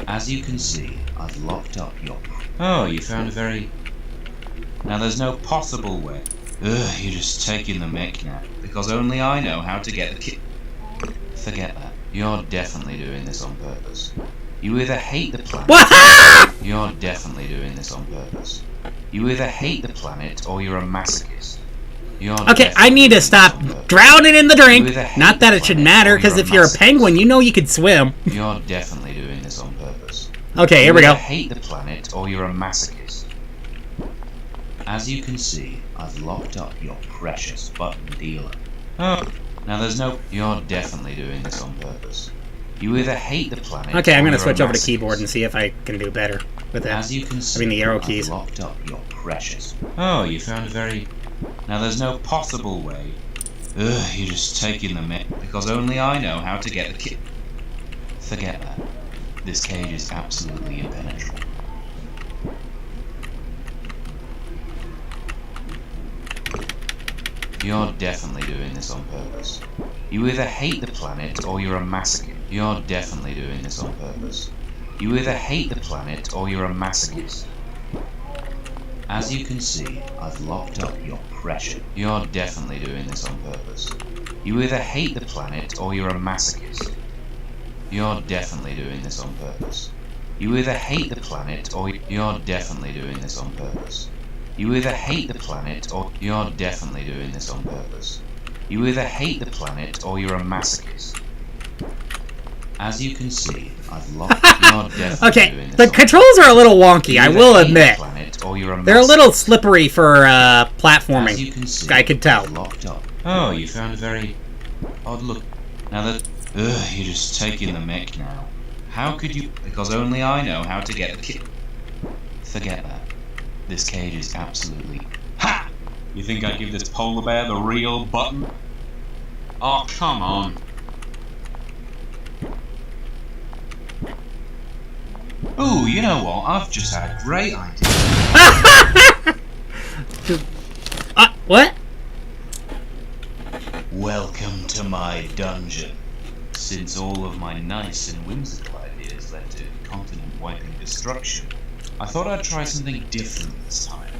As you can see, I've locked up your... Oh, you found a very... Now there's no possible way... Ugh, you're just taking the mick now, because only I know how to get the kit. Forget that. You're definitely doing this on purpose. You either hate the planet... You're definitely doing this on purpose. You either hate the planet or you're a masochist.
Okay, I need to stop drowning in the drink. Not that it should matter, because if you're a penguin, you know you can swim.
You're definitely doing this on purpose.
Okay, here we
You
go.
either hate the planet or you're a masochist. As you can see, I've locked up your precious button dealer. Oh, now there's no... You're definitely doing this on purpose. You either hate the planet...
Okay, I'm
or
gonna
you're
switch
a
over to
masochist.
keyboard and see if I can do better with that.
As you can see,
I mean the arrow keys.
I've locked up your precious... Oh, you found a very... Now there's no possible way... Ugh, you're just taking the mick, because only I know how to get the kit. Forget that. This cage is absolutely impenetrable. You're definitely doing this on purpose. You either hate the planet or you're a masochist. You're definitely doing this on purpose. You either hate the planet or you're a masochist. As you can see, I've locked up your precious. You're definitely doing this on purpose. You either hate the planet or you're a masochist. You're definitely doing this on purpose. You either hate the planet or you're definitely doing this on purpose. You either hate the planet or you're definitely doing this on purpose. You either hate the planet or you're a masochist. As you can see, I've locked. You're definitely
Okay,
doing this
the
on
controls are a little wonky,
You
I
either
will
hate the
admit.
planet or you're a
They're a
masochist.
little slippery for
As you
platforming.
can see,
I could tell.
I've locked up. Oh, you found a very odd look. Now that... Ugh, you're just taking the mick now. How could you... Because only I know how to get the kit. Forget that. This cage is absolutely... Ha! You think I'd give this polar bear the real button? Oh, come on. Ooh, you know what? I've just had a great idea.
What?
Welcome to my dungeon. Since all of my nice and whimsical ideas led to continent-wiping destruction, I thought I'd try something different this time.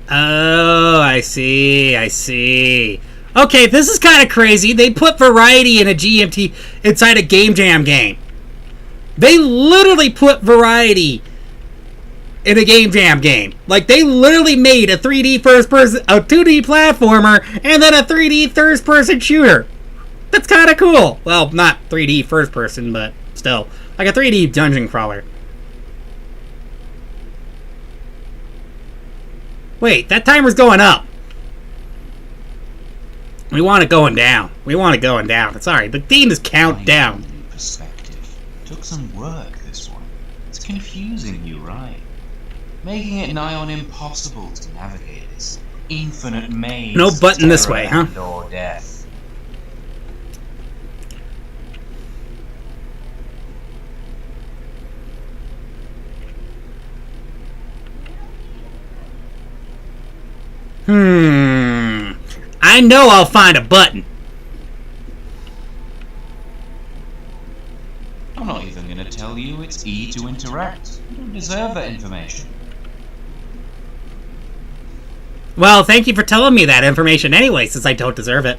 Oh, I see. Okay, this is kind of crazy. They put variety in a GMT inside a Game Jam game. They literally put variety in a Game Jam game. Like, they literally made a 3D first person, a 2D platformer, and then a 3D first person shooter. That's kind of cool. Well, not 3D first person, but still. Like a 3D dungeon crawler. Wait, that timer's going up. We want it going down. We want it going down. Sorry, the theme is count down.
Perspective. Took some work, this one. It's confusing you, right? Making it nigh on impossible to navigate this infinite maze.
No button this way, huh?
Or death.
I know I'll find a button.
I'm not even going to tell you it's E to interact. You don't deserve that information.
Well, thank you for telling me that information anyway, since I don't deserve it.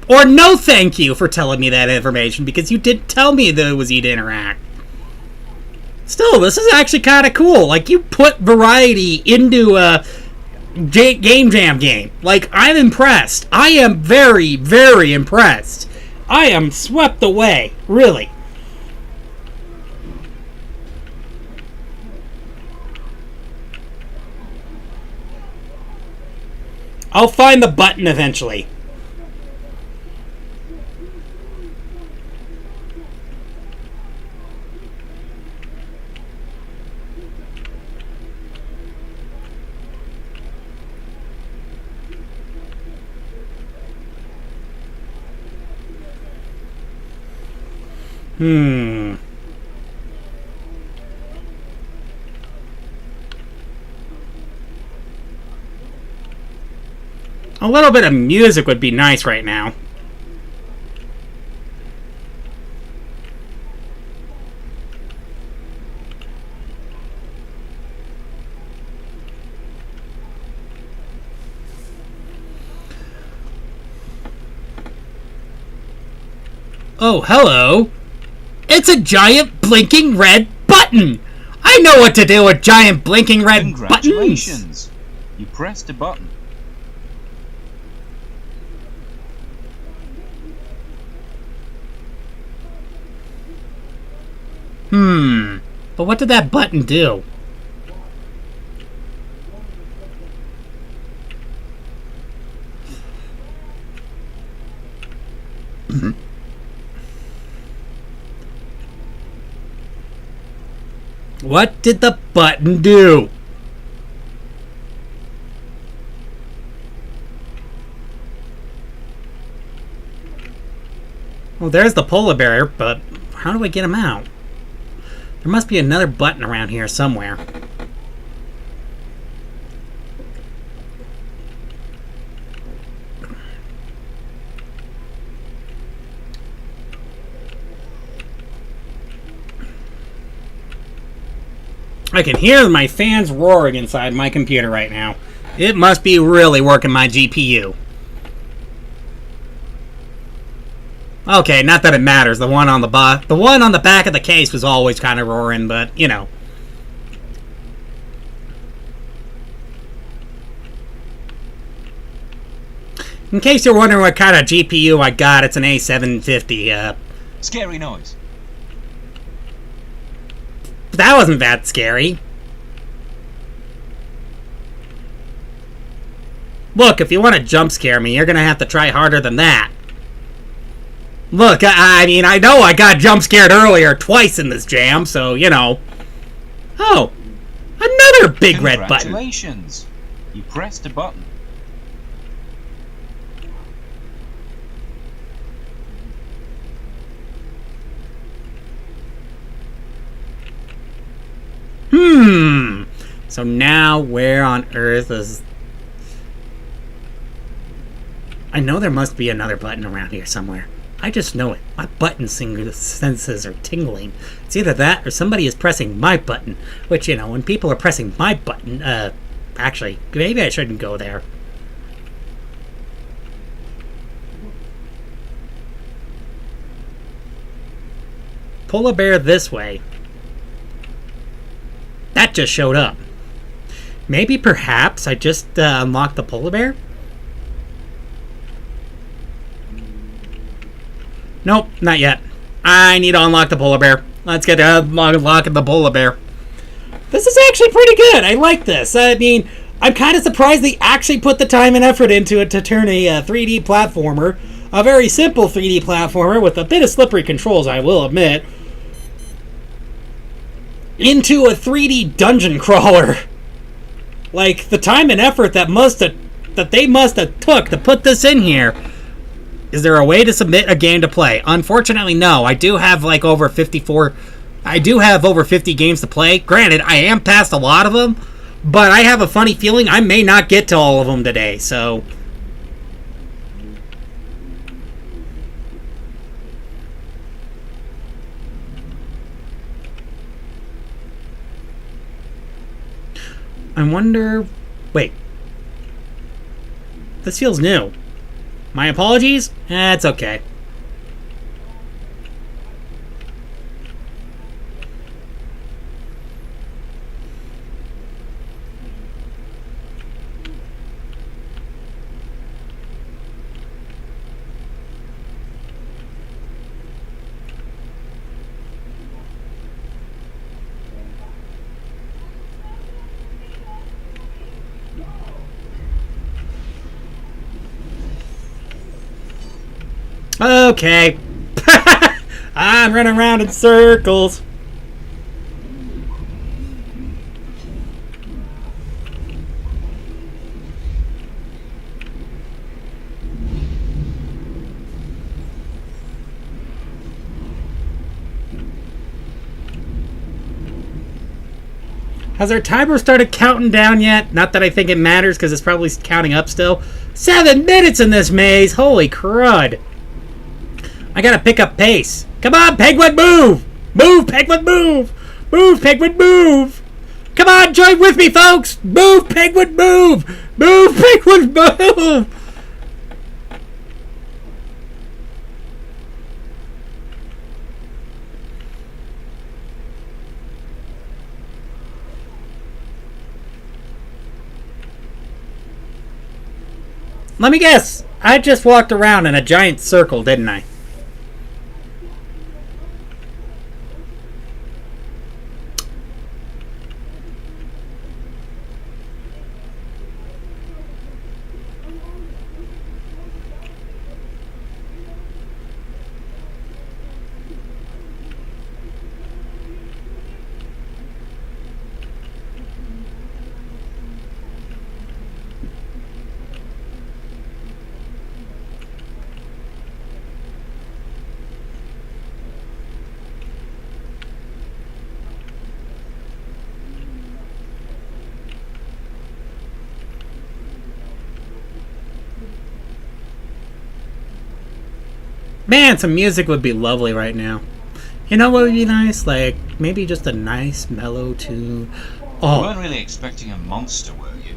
Or no thank you for telling me that information, because you didn't tell me that it was E to interact. Still, this is actually kind of cool. Like, you put variety into a Game Jam game. Like, I'm impressed. I am very, very impressed. I am swept away. Really. I'll find the button eventually. A little bit of music would be nice right now. Oh, hello. It's a giant blinking red button! I know what to do with giant blinking red
Congratulations!
buttons!
You pressed a button.
But what did that button do? What did the button do? Well, there's the polar bear, but how do I get him out? There must be another button around here somewhere. I can hear my fans roaring inside my computer right now. It must be really working my GPU. Okay, not that it matters. The one on the back of the case was always kind of roaring, but you know. In case you're wondering what kind of GPU I got, it's an A750.
Scary noise.
That wasn't that scary. Look, if you want to jump scare me, you're gonna have to try harder than that. Look, I mean, I know I got jump scared earlier twice in this jam, so, you know. Oh, another big red button.
Congratulations. You pressed a button.
So now where on earth is... I know there must be another button around here somewhere. I just know it. My button senses are tingling. It's either that or somebody is pressing my button. Which, you know, when people are pressing my button, actually, maybe I shouldn't go there. Pull a bear this way. That just showed up. Maybe perhaps I just unlocked the polar bear? Nope, not yet. I need to unlock the polar bear. Let's get to unlocking the polar bear. This is actually pretty good. I like this. I mean, I'm kind of surprised they actually put the time and effort into it to turn a 3D platformer, a very simple 3D platformer with a bit of slippery controls, I will admit, into a 3D dungeon crawler. Like, the time and effort that they must have took to put this in here. Is there a way to submit a game to play? Unfortunately, no. I do have like over 50 games to play. Granted, I am past a lot of them, but I have a funny feeling I may not get to all of them today, so... I wonder... Wait. This feels new. My apologies? It's okay. Okay. I'm running around in circles. Has our timer started counting down yet? Not that I think it matters, because it's probably counting up still. 7 minutes in this maze! Holy crud! I gotta pick up pace. Come on, Penguin, move! Move, Penguin, move! Move, Penguin, move! Come on, join with me, folks! Move, Penguin, move! Move, Penguin, move! Let me guess. I just walked around in a giant circle, didn't I? Man, some music would be lovely right now. You know what would be nice? Like, maybe just a nice mellow tune. Oh.
You weren't really expecting a monster, were you?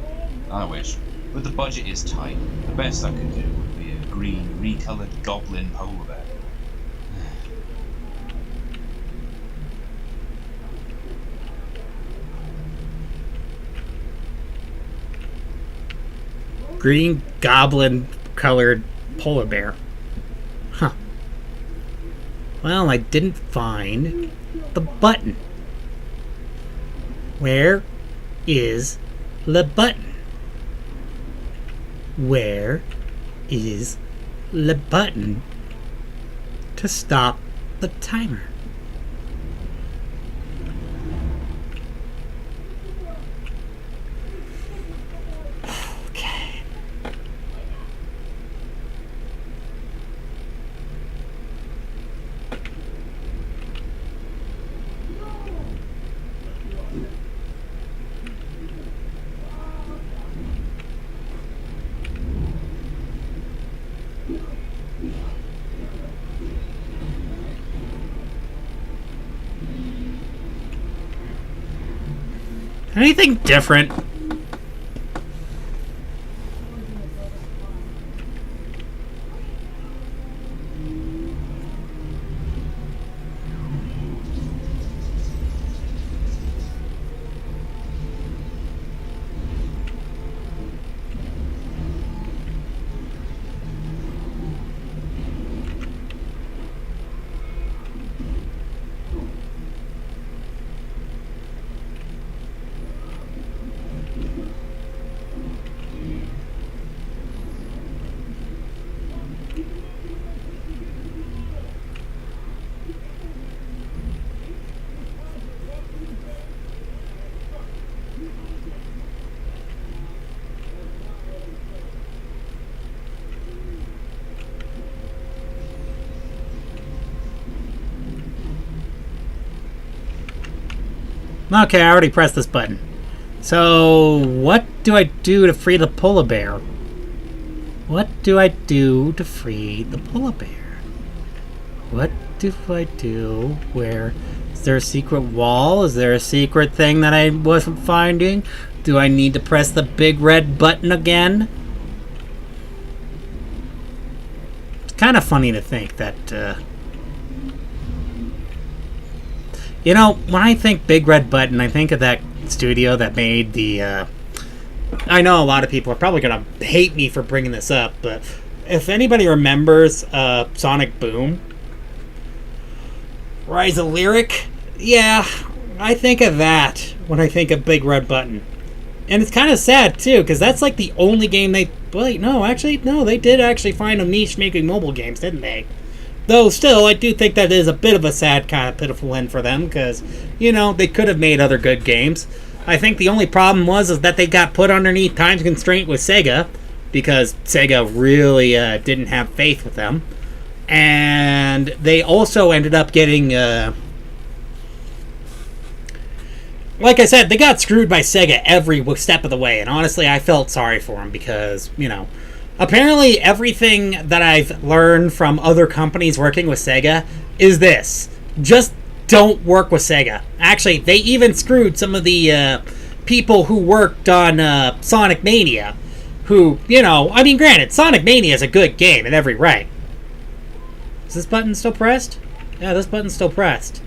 I wish. But the budget is tight. The best I could do would be a green, recolored goblin polar bear.
Green goblin colored polar bear. Huh. Well, I didn't find the button. Where is the button? Where is the button to stop the timer? Okay. Anything different? Okay, I already pressed this button. So, what do I do to free the polar bear? What do I do to free the polar bear? What do I do? Where? Is there a secret wall? Is there a secret thing that I wasn't finding? Do I need to press the big red button again? It's kind of funny to think that, you know, when I think big red button, I think of that studio that made the, I know a lot of people are probably going to hate me for bringing this up, but if anybody remembers Sonic Boom, Rise of Lyric, yeah, I think of that when I think of Big Red Button. And it's kind of sad, too, because that's like the only game they... Wait, no, actually, no, they did actually find a niche making mobile games, didn't they? Though, still, I do think that is a bit of a sad, kind of pitiful end for them, because, you know, they could have made other good games. I think the only problem is that they got put underneath time constraint with Sega, because Sega really didn't have faith with them. And they also ended up getting... like I said, they got screwed by Sega every step of the way, and honestly, I felt sorry for them because, you know, apparently everything that I've learned from other companies working with Sega is this: just don't work with Sega. Actually, they even screwed some of the people who worked on Sonic Mania, who, you know, I mean, granted, Sonic Mania is a good game in every right. Is this button still pressed? Yeah, this button's still pressed.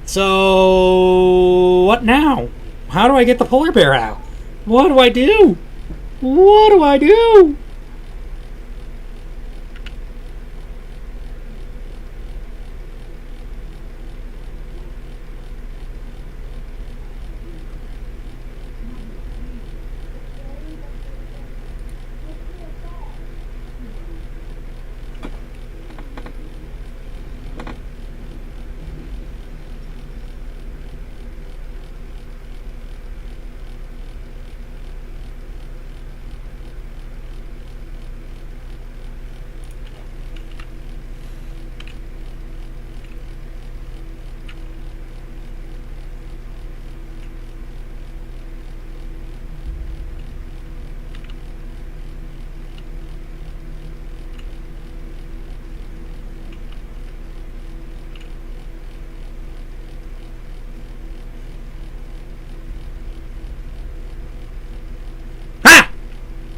So, what now? How do I get the polar bear out? What do I do? What do I do?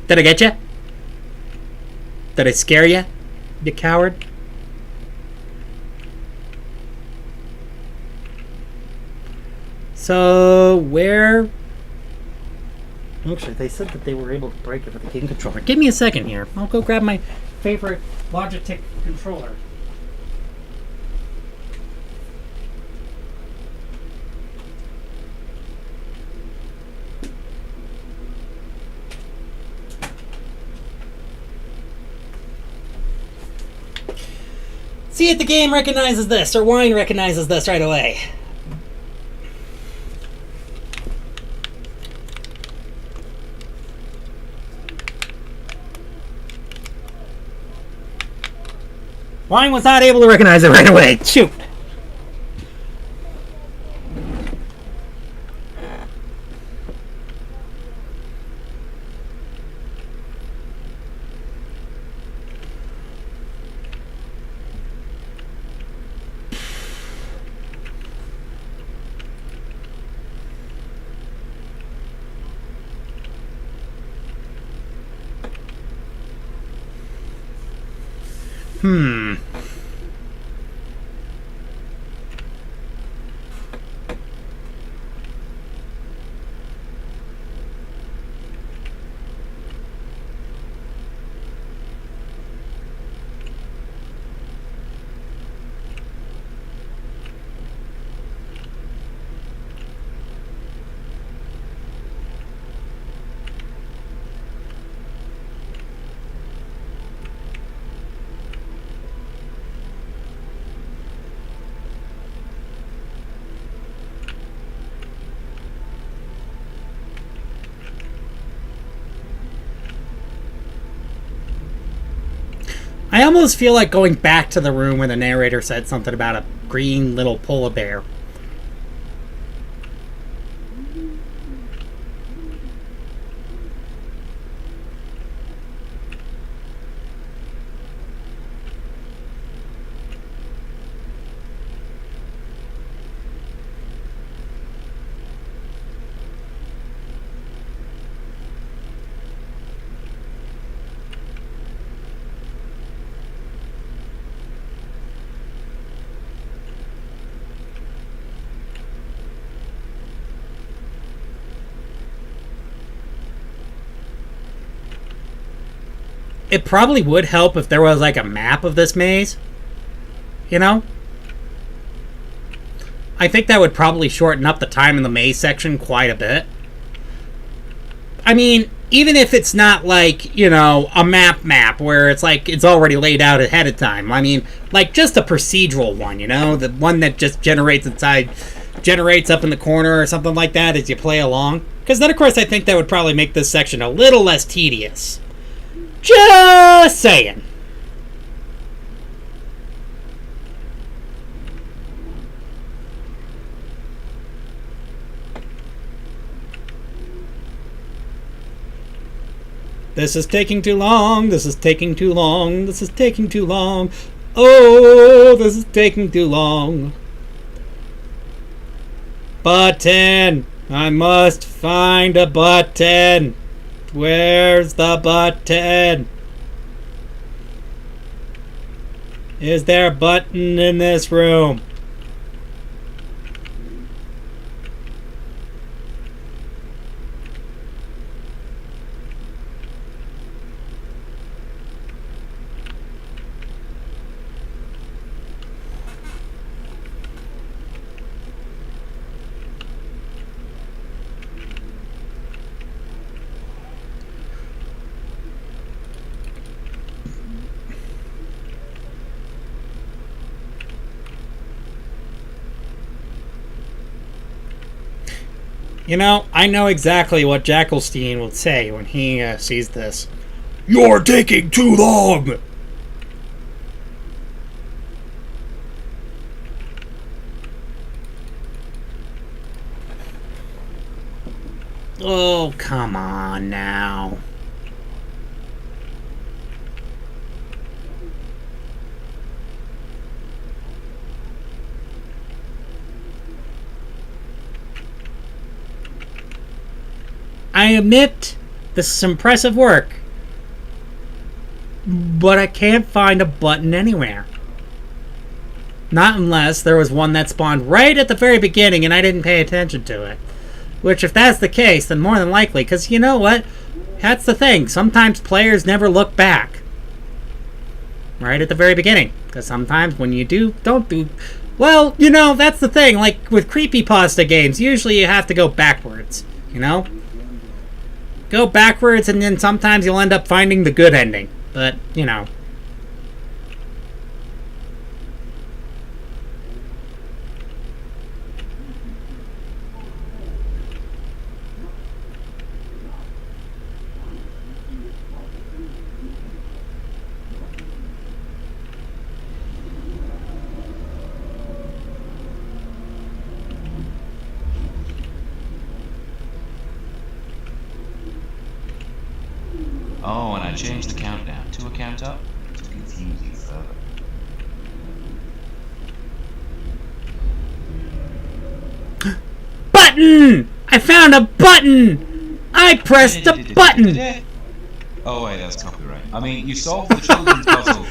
Did I get you? Did I scare you? You coward? So, where... Actually, they said that they were able to break it with the game controller. Give me a second here. I'll go grab my favorite Logitech controller. See if the game recognizes this, or Wine recognizes this right away. Wine was not able to recognize it right away. Shoot. I almost feel like going back to the room where the narrator said something about a green little polar bear. it probably would help if there was like a map of this maze. You know? I think that would probably shorten up the time in the maze section quite a bit. I mean, even if it's not like, you know, a map where it's like it's already laid out ahead of time. I mean, like just a procedural one, you know? The one that just generates up in the corner or something like that as you play along. Because then, of course, I think that would probably make this section a little less tedious. Just saying. This is taking too long. This is taking too long. This is taking too long. Oh, this is taking too long. Button. I must find a button. Where's the button? Is there a button in this room? You know, I know exactly what Jackelstein will say when he sees this. You're taking too long! Oh, come on now. I admit, this is impressive work, but I can't find a button anywhere. Not unless there was one that spawned right at the very beginning and I didn't pay attention to it. Which, if that's the case, then more than likely, because you know what? That's the thing. Sometimes players never look back. Right at the very beginning. Because sometimes when you don't do... Well, you know, that's the thing. Like, with creepypasta games, usually you have to go backwards. You know? Go backwards, and then sometimes you'll end up finding the good ending. But, you know.
Oh, and I changed the countdown to a count up to confuse you further.
Button! I found a button! I pressed a button!
Oh wait, that's copyright. I mean, you solved the children's puzzle.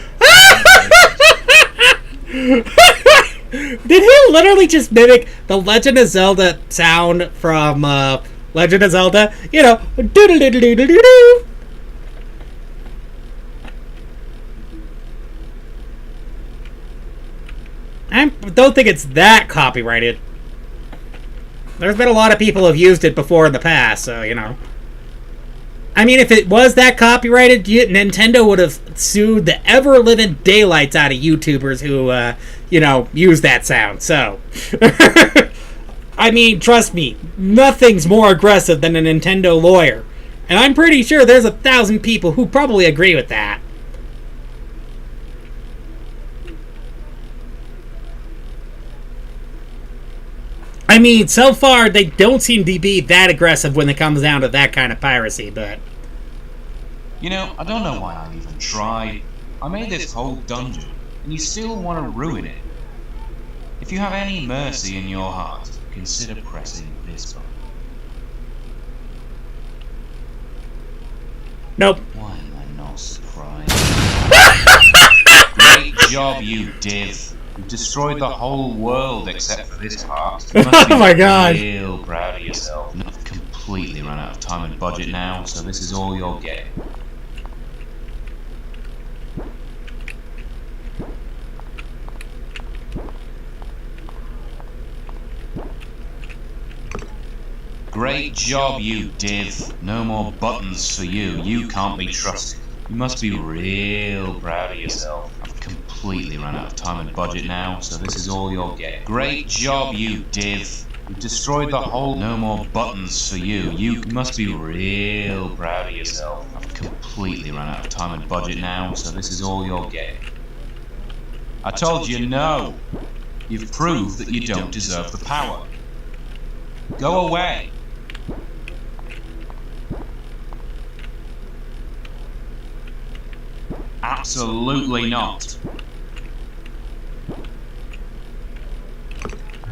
Did he literally just mimic the Legend of Zelda sound from Legend of Zelda? You know, doodle-doodle-doodle-doo. I don't think it's that copyrighted. There's been a lot of people who have used it before in the past, so, you know. I mean, if it was that copyrighted, Nintendo would have sued the ever-living daylights out of YouTubers who, you know, use that sound, so. I mean, trust me, nothing's more aggressive than a Nintendo lawyer. And I'm pretty sure there's 1,000 people who probably agree with that. I mean, so far, they don't seem to be that aggressive when it comes down to that kind of piracy, but...
You know, I don't know why I even tried. I made this whole dungeon, and you still want to ruin it. If you have any mercy in your heart, consider pressing this button.
Nope.
Why am I not surprised? Great job, you div. You've destroyed the whole world except for this part. You must be
Oh my god.
real proud of yourself. I've completely run out of time and budget now, so this is all you're getting. Great job, you div. No more buttons for you. You can't be trusted. You must be real proud of yourself. I've completely run out of time and budget now, so this is all you'll get. Great job, you div. You've destroyed the whole. No more buttons for you. You must be real proud of yourself. I've completely run out of time and budget now, so this is all you'll get. I told you no. You've proved that you don't deserve the power. Go away. Absolutely not.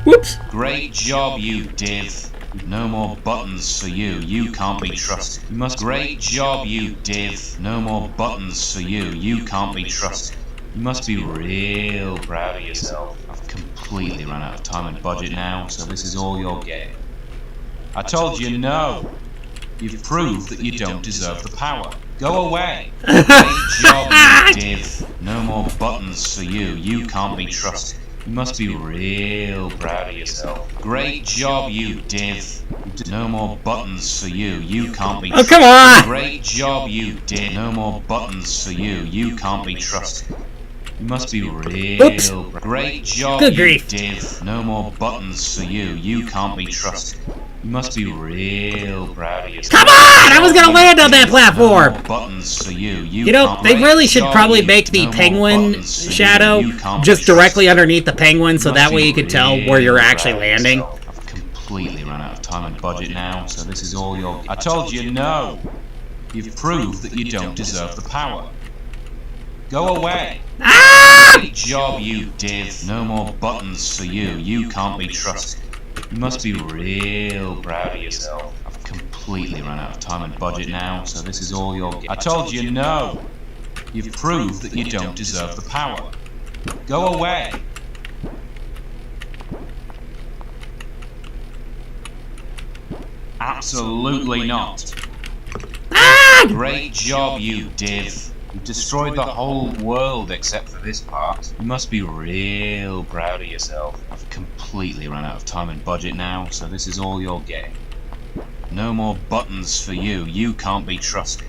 Whoops.
Great job, you div. No more buttons for you. You can't be trusted. You must. Great job, you div. No more buttons for you. You can't be trusted. You must be real proud of yourself. I've completely run out of time and budget now, so this is all you'll get. I told you no. You've proved that you don't deserve the power. Go away. Great job, you div. No more buttons for you. You can't be trusted. You must be real proud of yourself. Great job, you div. No more buttons for you. You can't be.
Oh, come on!
Great job, you div. No more buttons for you. You can't be trusted. You must be real.
Oops.
Great job,
Good
you
grief.
div. No more buttons for you. You can't be trusted. You must be real proud of yourself.
Come on! I was gonna land on that
No
platform!
more buttons for you.
You know, they really should probably make the penguin shadow just directly underneath the penguin, so that way you can tell where you're actually landing.
I've completely run out of time and budget now, so this is all you'll. I told you no. You've proved that you don't deserve the power. Go away.
Ah!
Great job, you div. No more buttons for you. You can't be trusted. You must be real proud of yourself. I've completely run out of time and budget now, so this is all you'll get. I told you no. You've proved that you don't deserve the power. Go away. Absolutely not.
Ah!
Great job, you div. You've destroyed the whole world except for this part. You must be real proud of yourself. I've completely run out of time and budget now, so this is all you'll get. No more buttons for you. You can't be trusted.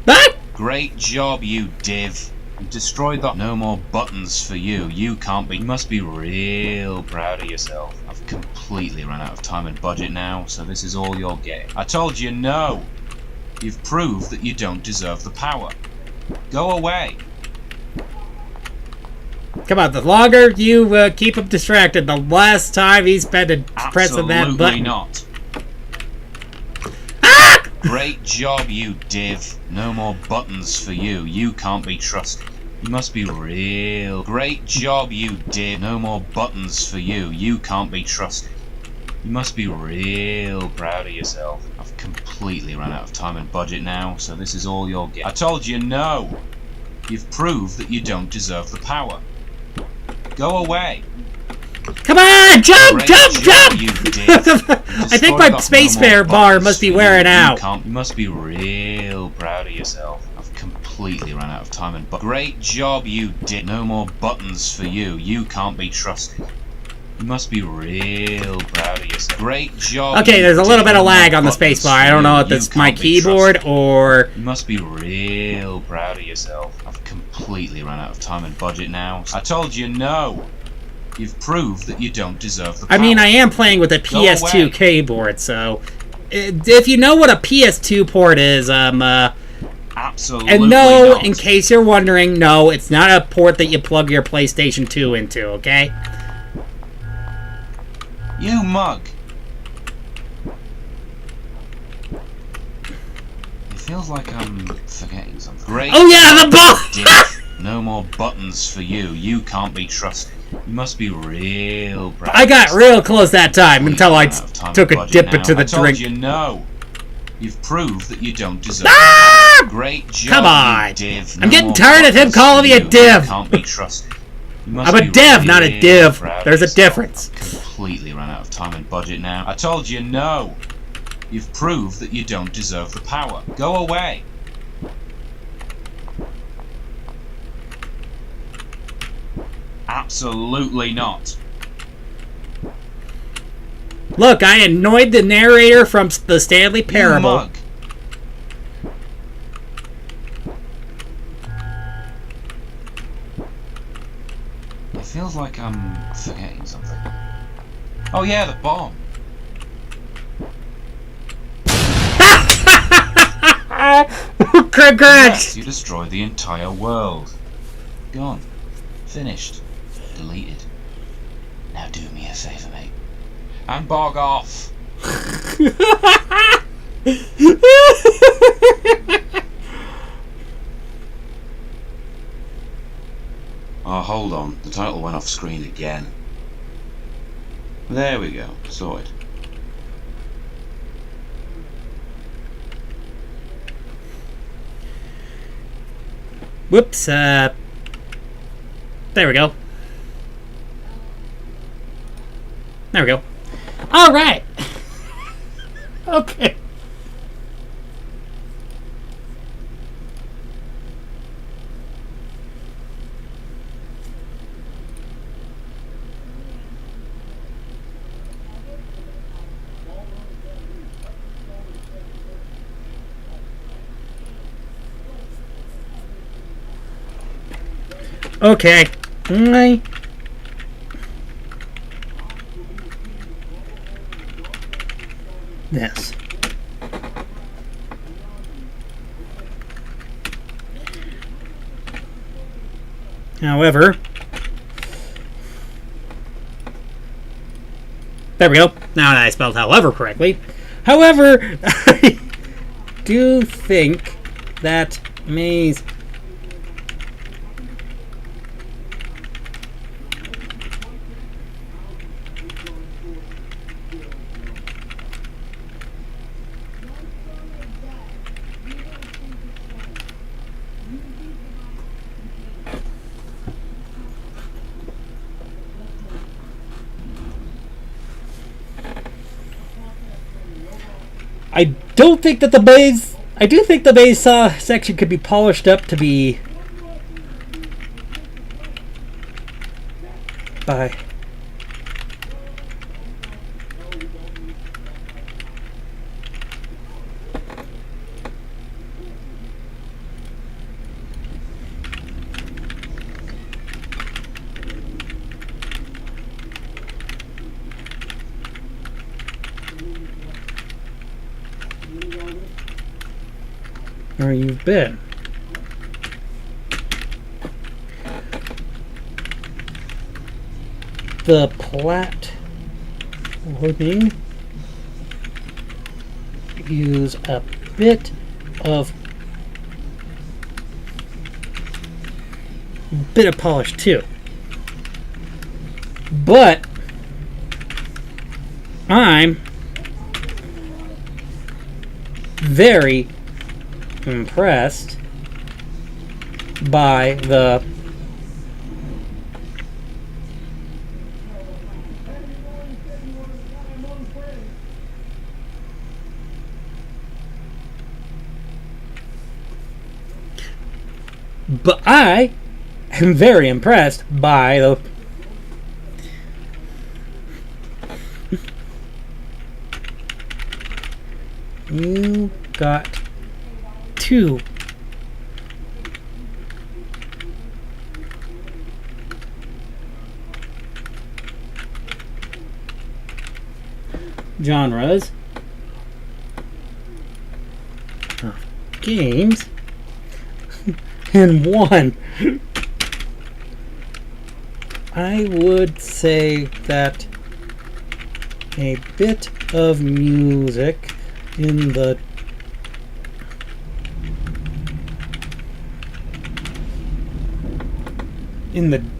Ah!
Great job, you div. You've destroyed the. No more buttons for you. You can't be. You must be real proud of yourself. I've completely run out of time and budget now, so this is all you'll get. I told you no. You've proved that you don't deserve the power. Go away.
Come on, the longer you keep him distracted, the less time he spent pressing that button.
Absolutely not.
Ah!
Great job, you div. No more buttons for you. You can't be trusted. You must be real. Great job, you div. No more buttons for you. You can't be trusted. You must be real proud of yourself. I've completely run out of time and budget now, so this is all you'll get. I told you no. You've proved that you don't deserve the power. Go away.
Come on! Jump!
Great
Jump!
job,
Jump!
you div.
I think my spacebar bar must be wearing out.
You must be real proud of yourself. I've completely run out of time and budget. Great job, you div. No more buttons for you. You can't be trusted. You must be real proud of yourself. Great job.
Okay, there's a little bit of lag on the spacebar. I don't know if it's my keyboard or...
You must be real proud of yourself. I've completely run out of time and budget now. I told you no. You've proved that you don't deserve the power.
I mean, I am playing with a PS2 keyboard, so... If you know what a PS2 port is,
Absolutely
and no,
not.
in case you're wondering, no, it's not a port that you plug your PlayStation 2 into, okay?
You mug. It feels like I'm forgetting something. Great.
Oh yeah, the ball!
Div. No more buttons for you. You can't be trusted. You must be real proud.
I got real close that time until I
Run out of time
took
and
a
budget
dip
now.
into the
I told
drink.
you no. You've proved that you don't deserve.
Ah!
Great job,
Come on.
you div.
I'm getting
more
tired of him
buttons
calling
for
me a
you.
div.
You can't be trusted. You must
I'm a
be
dev, not a
real
div.
proud of
There's a
yourself.
difference.
Completely run out of time and budget now. I told you no. You've proved that you don't deserve the power. Go away. Absolutely not.
Look, I annoyed the narrator from the Stanley
You
Parable.
mug. It feels like I'm forgetting something. Oh yeah, the bomb.
Congrats!
Yes, you destroyed the entire world. Gone. Finished. Deleted. Now do me a favour, mate. And bog off. Oh, hold on. The title went off screen again. There we go. Sorted.
Whoops, there we go. There we go. Alright! Okay. Okay. This. However, there we go. Now I spelled however correctly. However, I do think that May's I don't think that the base. I do think the base section could be polished up to be by. Where you've been. The platforming use a bit of polish too, but I'm very impressed by the I am very impressed by the you got two genres of games in one. I would say that a bit of music in the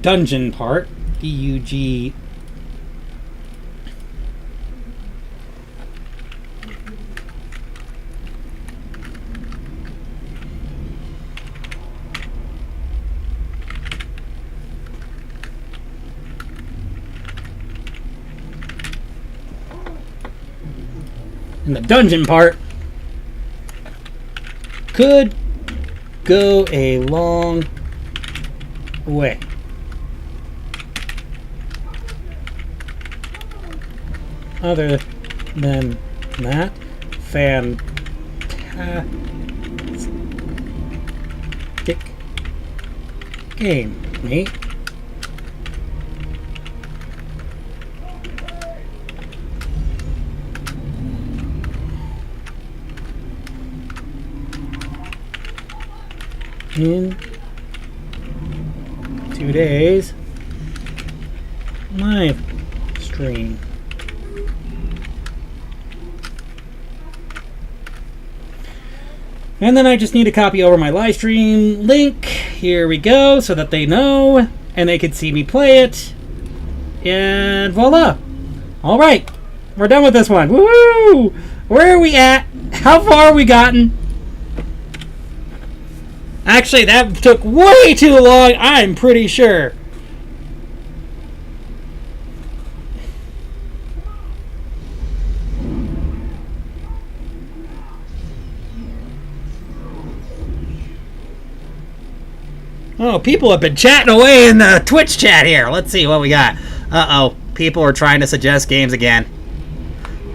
dungeon part, DUG, in the dungeon part could go a long way. other than that, fantastic game, mate. In 2 days, live stream. And then I just need to copy over my live stream link. Here we go, so that they know and they can see me play it. And voila. Alright, we're done with this one. Woohoo! Where are we at? How far have we gotten? Actually, that took way too long, I'm pretty sure. Oh, people have been chatting away in the Twitch chat here. Let's see what we got. Uh-oh. People are trying to suggest games again.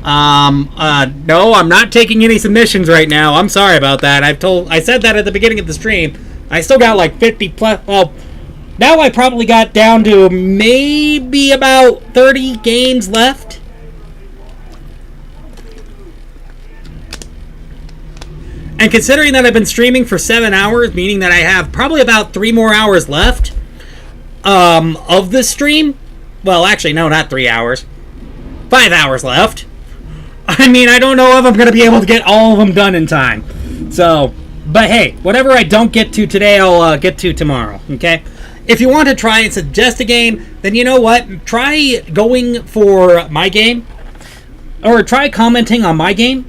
No, I'm not taking any submissions right now. I'm sorry about that. I said that at the beginning of the stream. I still got like 50 plus. Well, now I probably got down to maybe about 30 games left. And considering that I've been streaming for 7 hours, meaning that I have probably about 3 more hours left of this stream. Well, actually, no, not 3 hours. 5 hours left. I mean, I don't know if I'm going to be able to get all of them done in time. So, but hey, whatever I don't get to today, I'll get to tomorrow, okay? If you want to try and suggest a game, then you know what? Try going for my game. Or try commenting on my game.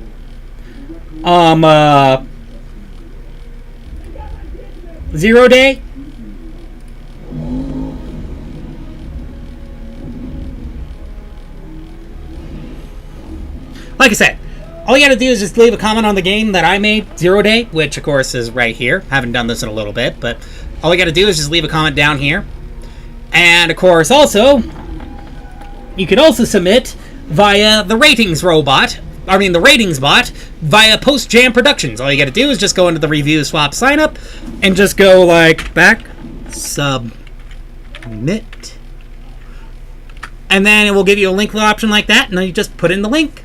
Zero Day. Like I said, all you gotta do is just leave a comment on the game that I made, 0 Day, which of course is right here. Haven't done this in a little bit, but all you gotta do is just leave a comment down here. And of course also, you can also submit via the ratings bot via Post Jam Productions. All you gotta do is just go into the review swap sign up and just go like back, submit. And then it will give you a link option like that, and then you just put in the link.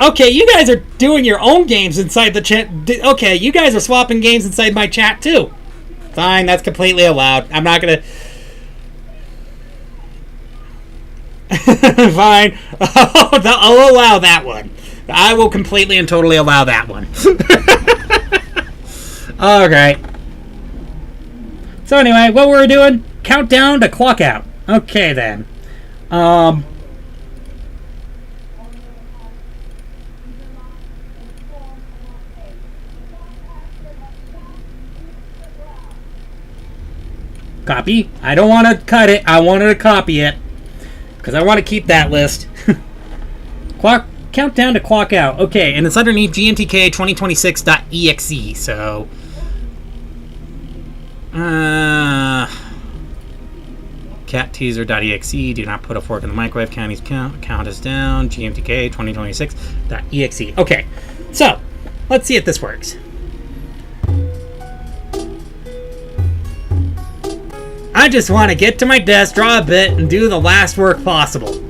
Okay, you guys are doing your own games inside the chat. Okay, you guys are swapping games inside my chat too. Fine, that's completely allowed. I'm not gonna... Fine. I'll allow that one. I will completely and totally allow that one. Alright. So anyway, what we're doing? Countdown to clock out. Okay then. Copy. I don't want to cut it. I wanted to copy it. Because I want to keep that list. Countdown to clock out. Okay, and it's underneath GMTK 2026.exe. So... catteaser.exe. Do not put a fork in the microwave. Count is down. GMTK 2026.exe. Okay, so let's see if this works. I just want to get to my desk, draw a bit, and do the last work possible.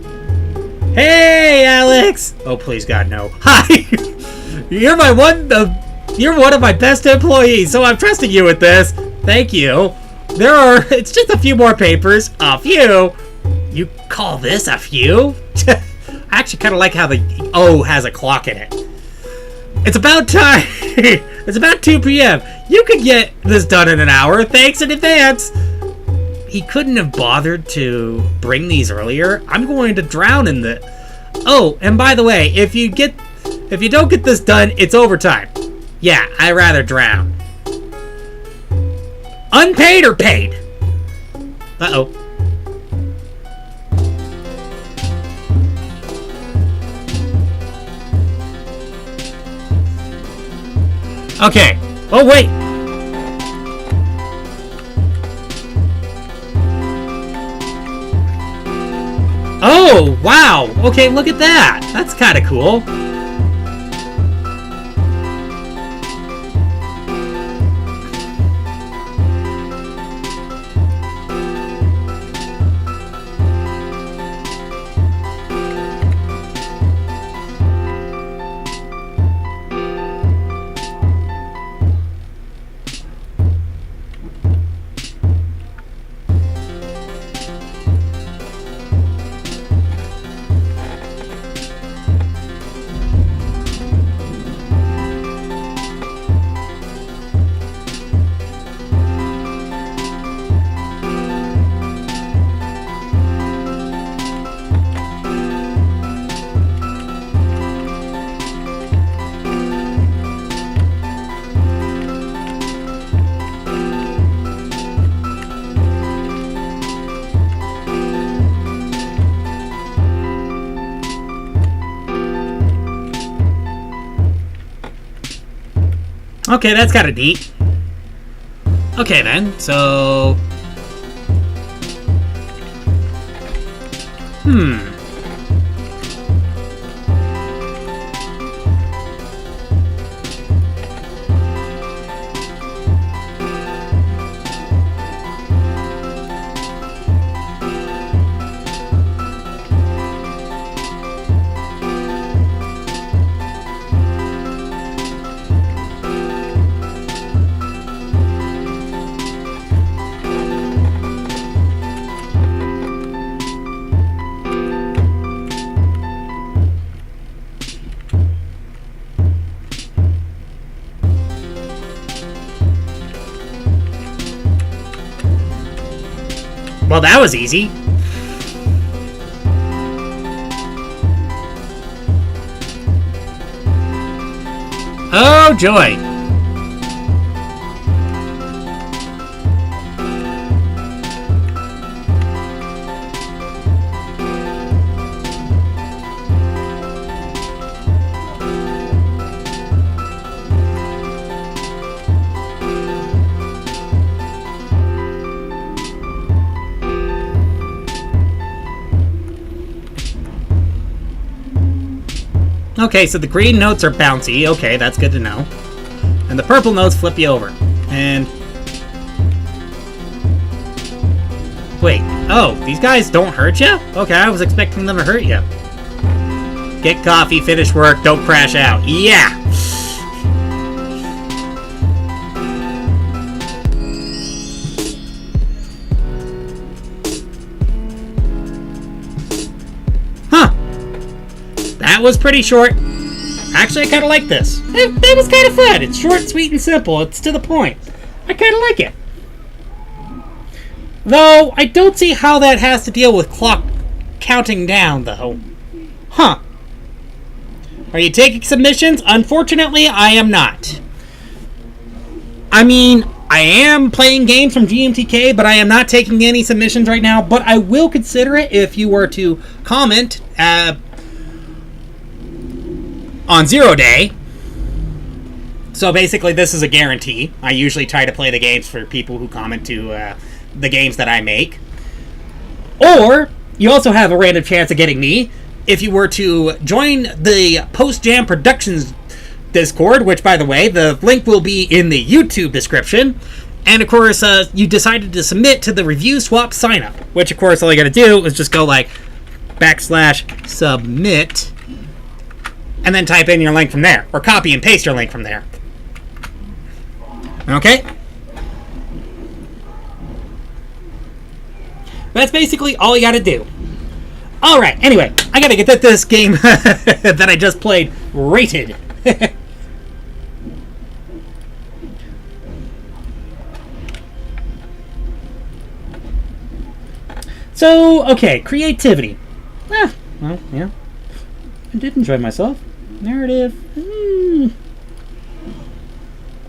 Hey, Alex! Oh, please, God, no. Hi! You're one of my best employees, so I'm trusting you with this. Thank you. It's just a few more papers. A few? You call this a few? I actually kind of like how the O has a clock in it. It's about time. It's about 2 p.m. You could get this done in an hour. Thanks in advance. He couldn't have bothered to bring these earlier. I'm going to drown in the... Oh, and by the way, if you don't get this done, it's overtime. Yeah, I'd rather drown. Unpaid or paid? Uh-oh. Okay. Oh, wait. Oh, wow. Okay, look at that. That's kind of cool. Okay, that's kind of neat. Okay then, so... Well, that was easy. Oh, joy. Okay, so the green notes are bouncy. Okay, that's good to know. And the purple notes flip you over. And... wait. Oh, these guys don't hurt you? Okay, I was expecting them to hurt you. Get coffee, finish work, don't crash out. Yeah! That was pretty short. Actually, I kind of like this. That was kind of fun. It's short, sweet, and simple. It's to the point. I kind of like it. Though, I don't see how that has to deal with clock counting down, though. Huh. Are you taking submissions? Unfortunately, I am not. I mean, I am playing games from GMTK, but I am not taking any submissions right now. But I will consider it if you were to comment on 0 day. So basically this is a guarantee. I usually try to play the games for people who comment to the games that I make. Or you also have a random chance of getting me if you were to join the Post Jam Productions Discord, which by the way, the link will be in the YouTube description. And of course, you decided to submit to the review swap sign up, which of course all you gotta do is just go like /submit and then type in your link from there, or copy and paste your link from there. Okay? That's basically all you gotta do. Alright, anyway, I gotta get this game that I just played rated. So, okay, creativity. Well, yeah. I did enjoy myself. Narrative.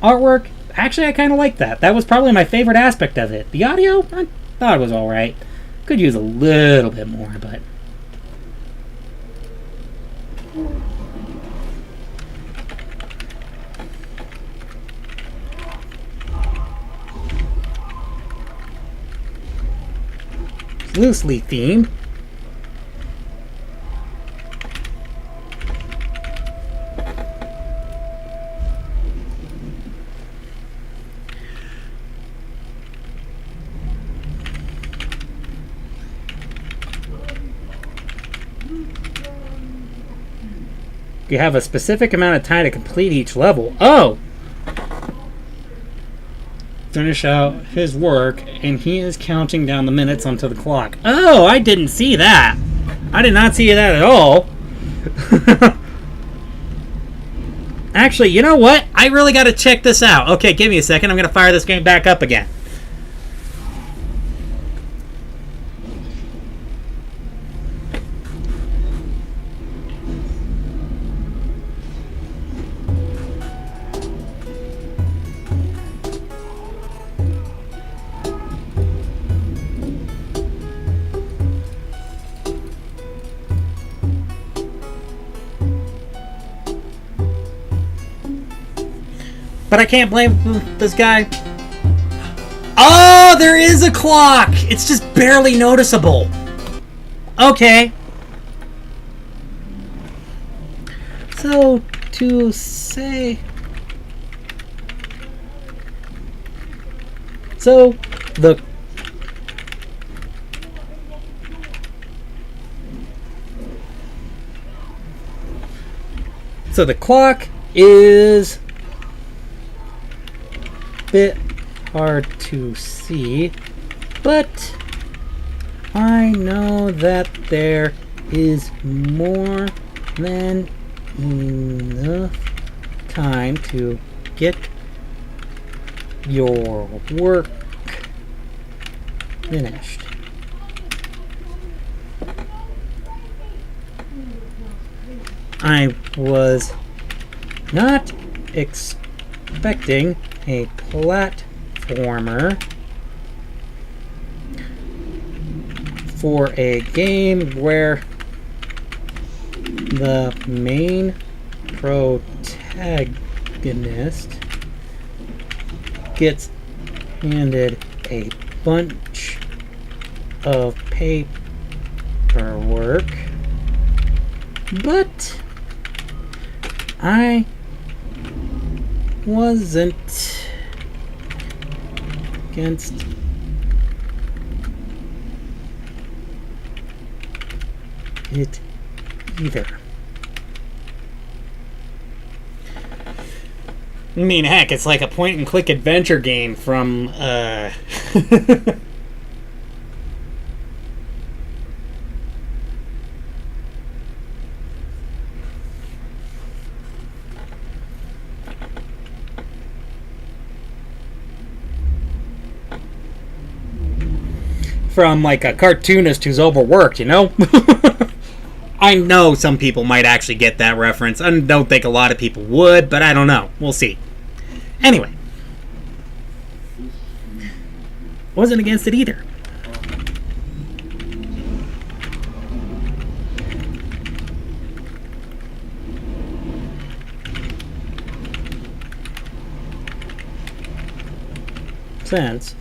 Artwork. Actually, I kind of like that. That was probably my favorite aspect of it. The audio, I thought it was alright. Could use a little bit more, but... loosely themed. You have a specific amount of time to complete each level. Oh! Finish out his work, and he is counting down the minutes onto the clock. Oh, I didn't see that. I did not see that at all. Actually, you know what? I really got to check this out. Okay, give me a second. I'm going to fire this game back up again. But I can't blame this guy. Oh, there is a clock! It's just barely noticeable. Okay. So, to say... So, the... So the clock is... bit hard to see, but I know that there is more than enough time to get your work finished. I was not expecting a platformer for a game where the main protagonist gets handed a bunch of paperwork, but I wasn't against it either. I mean, heck, it's like a point-and-click adventure game from, from, like, a cartoonist who's overworked, you know? I know some people might actually get that reference. I don't think a lot of people would, but I don't know. We'll see. Anyway. Wasn't against it either. Sense.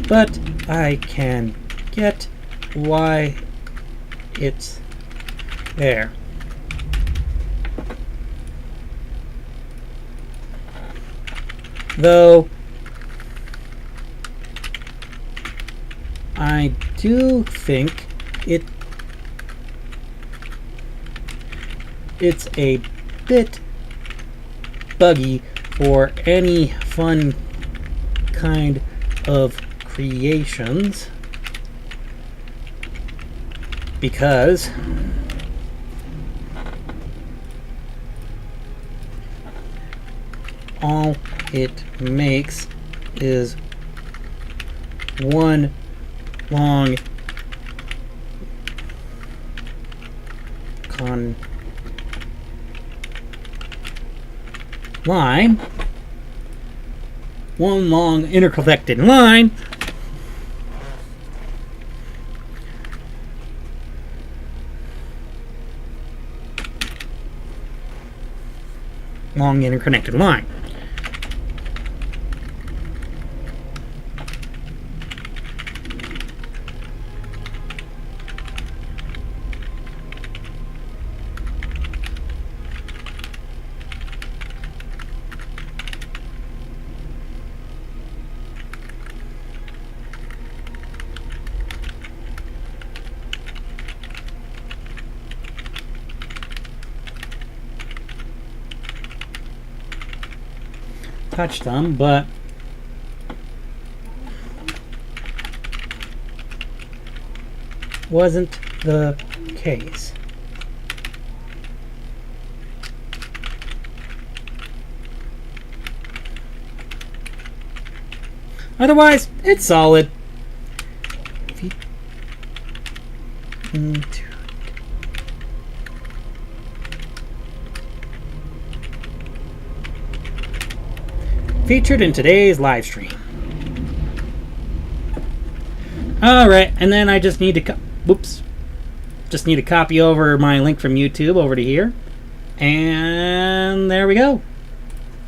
But I can get why it's there. Though I do think it's a bit buggy for any fun kind of creations, because all it makes is one long line, one long interconnected line, long interconnected line. touch them, but wasn't the case. Otherwise, it's solid. Featured in today's live stream. Alright, and then I just need to just need to copy over my link from YouTube over to here. And there we go.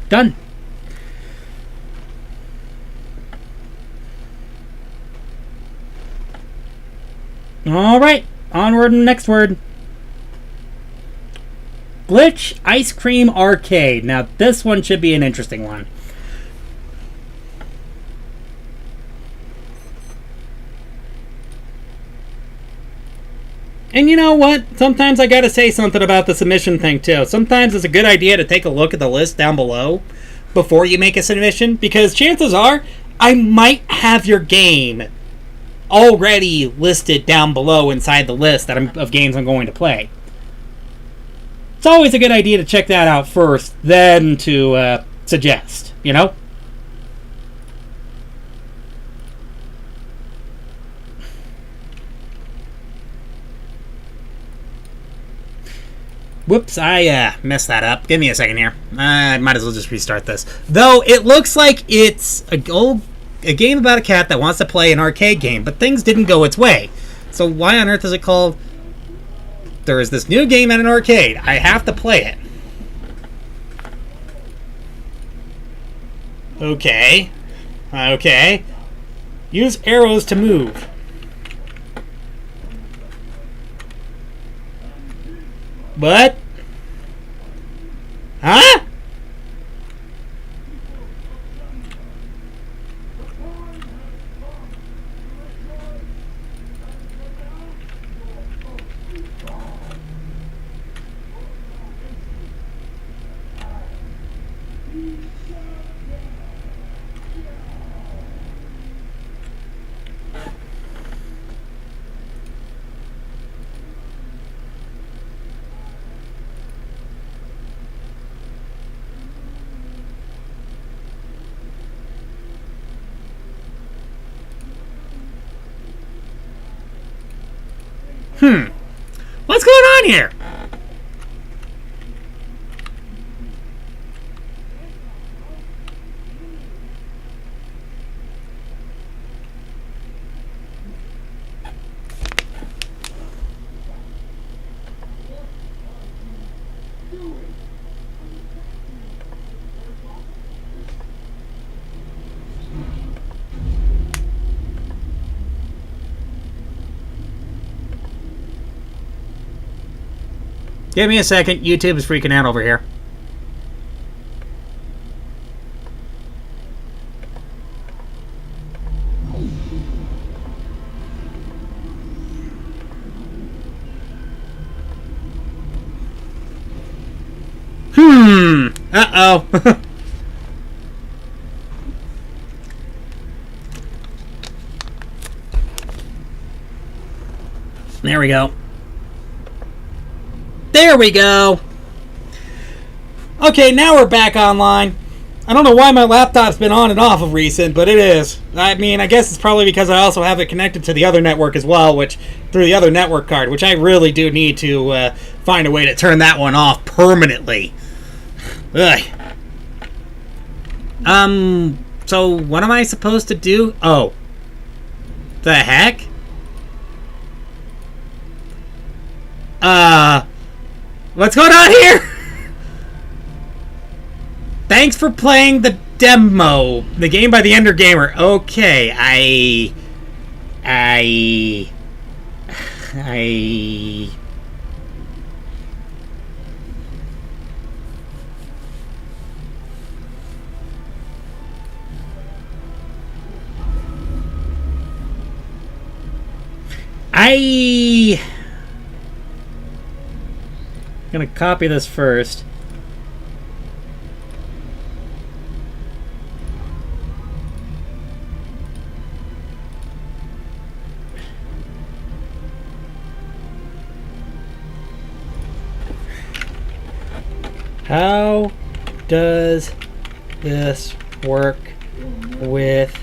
Done. Alright, onward and next word. Glitch Ice Cream Arcade. Now this one should be an interesting one. And you know what? Sometimes I gotta say something about the submission thing too. Sometimes it's a good idea to take a look at the list down below before you make a submission, because chances are I might have your game already listed down below inside the list of games I'm going to play. It's always a good idea to check that out first, then to suggest, you know? Whoops, I messed that up. Give me a second here. I might as well just restart this. Though it looks like it's a game about a cat that wants to play an arcade game, but things didn't go its way. So why on earth is it called... There is this new game at an arcade. I have to play it. Okay. Okay. Use arrows to move. What? Huh? What's going on here? Give me a second. YouTube is freaking out over here. Uh-oh. There we go. There we go. Okay, now we're back online. I don't know why my laptop's been on and off of recent, but it is. I mean, I guess it's probably because I also have it connected to the other network as well, which through the other network card, which I really do need to find a way to turn that one off permanently. Ugh. So what am I supposed to do? Oh. The heck? What's going on here? Thanks for playing the demo. The game by the Ender Gamer. Okay, I gonna copy this first. How does this work with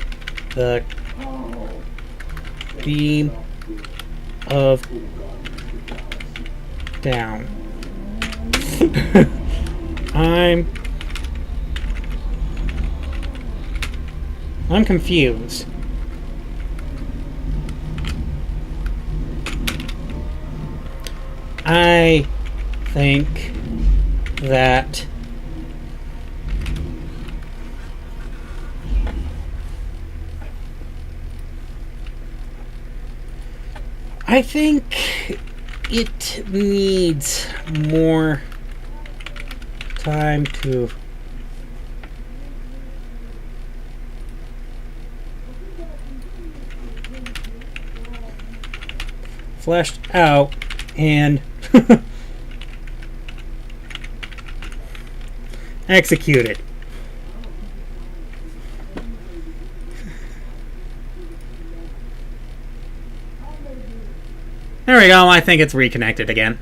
the beam of down? I'm confused. I think that it needs more time to fleshed out and executed. There we go. I think it's reconnected again.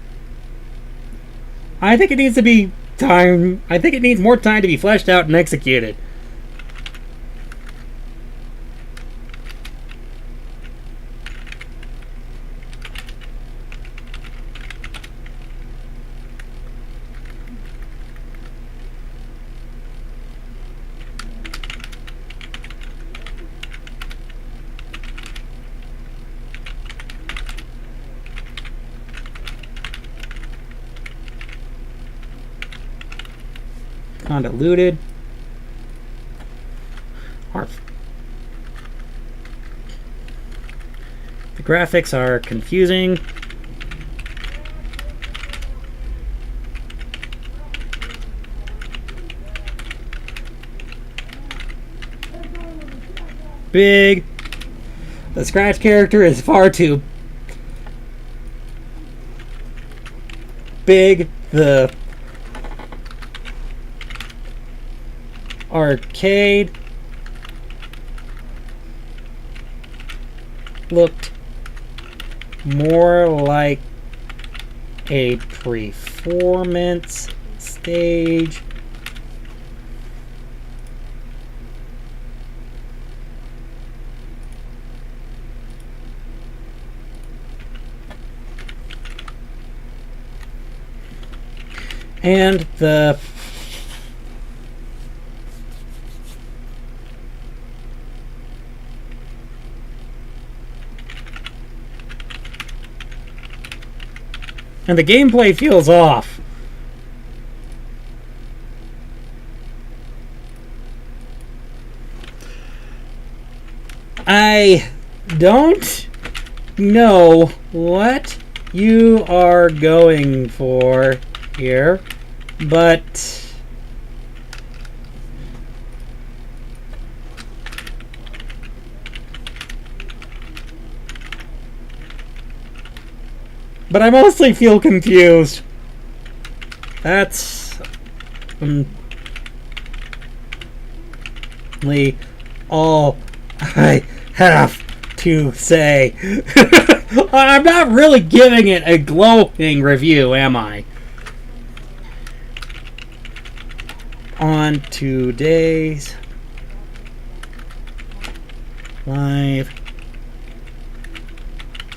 I think it needs to be time. I think it needs more time to be fleshed out and executed. Convoluted. Harf. The graphics are confusing. Big. The Scratch character is far too big. The arcade looked more like a performance stage. And the gameplay feels off. I don't know what you are going for here, but I mostly feel confused. That's all I have to say. I'm not really giving it a glowing review, am I? On today's live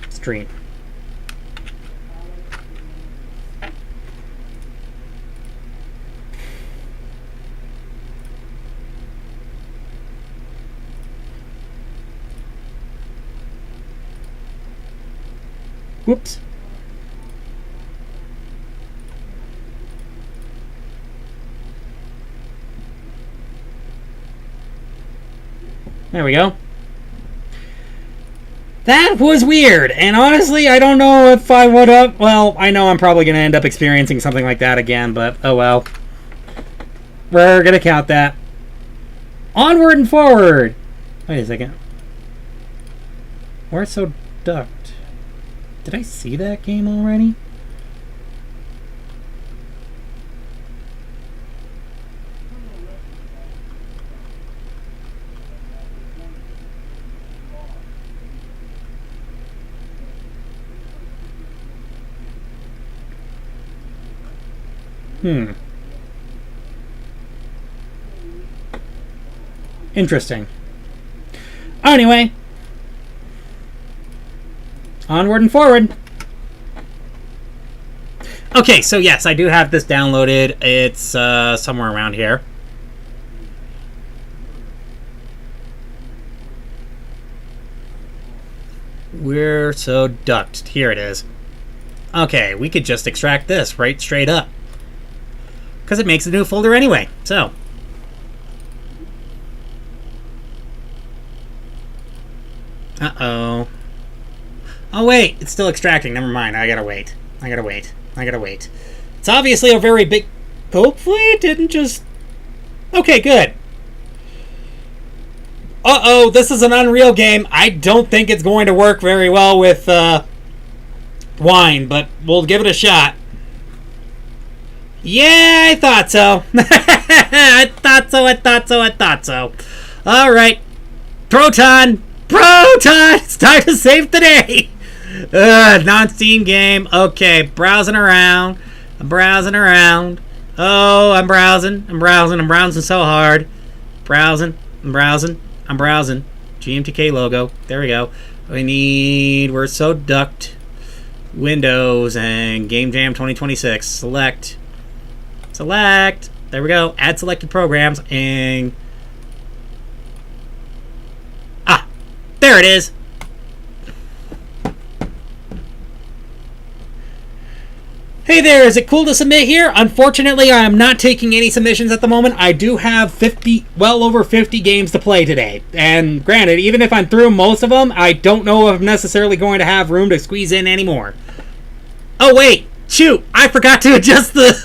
stream. Whoops. There we go. That was weird, and honestly, I don't know if I would have... Well, I know I'm probably going to end up experiencing something like that again, but oh well. We're going to count that. Onward and forward! Wait a second. Why it's so ducked? Did I see that game already? Interesting. Anyway. Onward and forward. Okay, so yes, I do have this downloaded. It's somewhere around here. We're so ducked. Here it is. Okay, we could just extract this right straight up. Because it makes a new folder anyway, so. Uh-oh. Oh, wait, it's still extracting. Never mind, I gotta wait. I gotta wait. It's obviously a very big... Hopefully it didn't just... Okay, good. Uh-oh, this is an Unreal game. I don't think it's going to work very well with wine, but we'll give it a shot. Yeah, I thought so. I thought so. All right. Proton! It's time to save the day! Non-Steam game. Okay, browsing around. I'm browsing around. Oh, I'm browsing so hard. I'm browsing. GMTK logo. There we go. We're so ducked. Windows and Game Jam 2026. Select. There we go. Add selected programs and... there it is. Hey there, is it cool to submit here? Unfortunately, I am not taking any submissions at the moment. I do have well over 50 games to play today. And granted, even if I'm through most of them, I don't know if I'm necessarily going to have room to squeeze in anymore. Oh wait, shoot, I forgot to adjust the...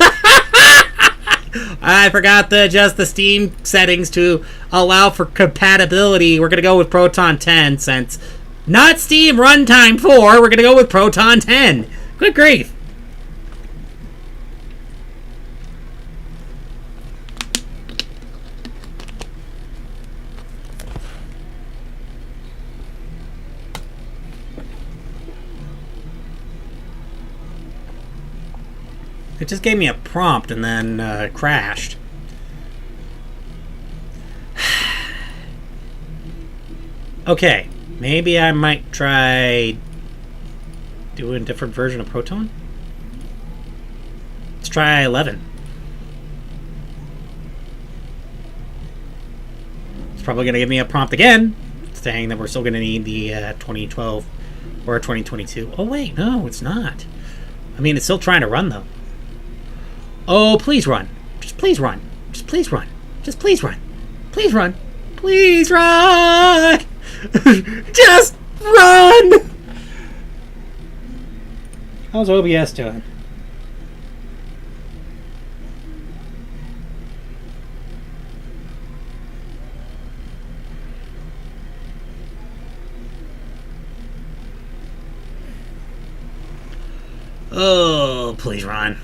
I forgot to adjust the Steam settings to allow for compatibility. We're going to go with Proton 10 since not Steam Runtime 4. We're going to go with Proton 10. Good grief. It just gave me a prompt and then crashed. Okay, maybe I might try doing a different version of Proton. Let's try 11. It's probably going to give me a prompt again, saying that we're still going to need the 2012 or 2022. Oh wait, no, it's not. I mean, it's still trying to run though. Oh, please run. Just please run. Just please run. Just please run. Please run. Please run. Just run. How's OBS doing? Oh, please run.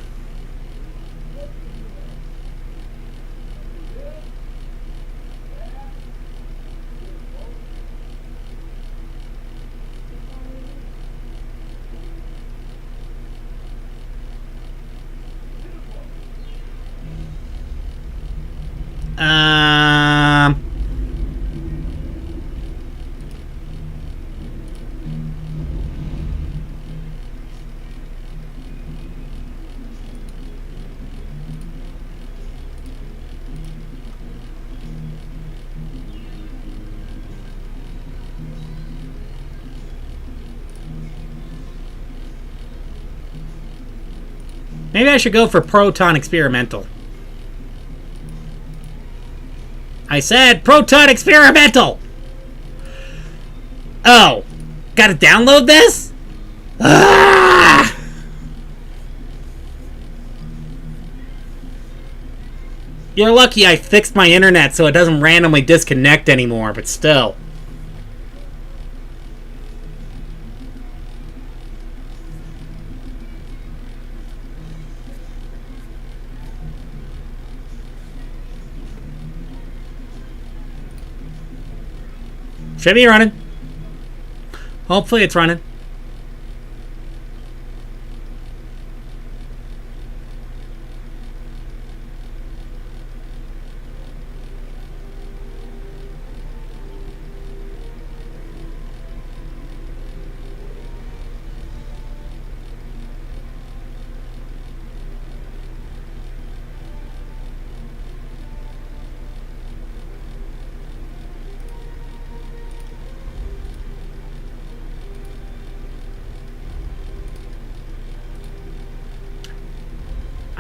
Maybe I should go for Proton Experimental. I said Proton Experimental! Oh, gotta download this? Ah! You're lucky I fixed my internet so it doesn't randomly disconnect anymore, but still. Should be running. Hopefully it's running.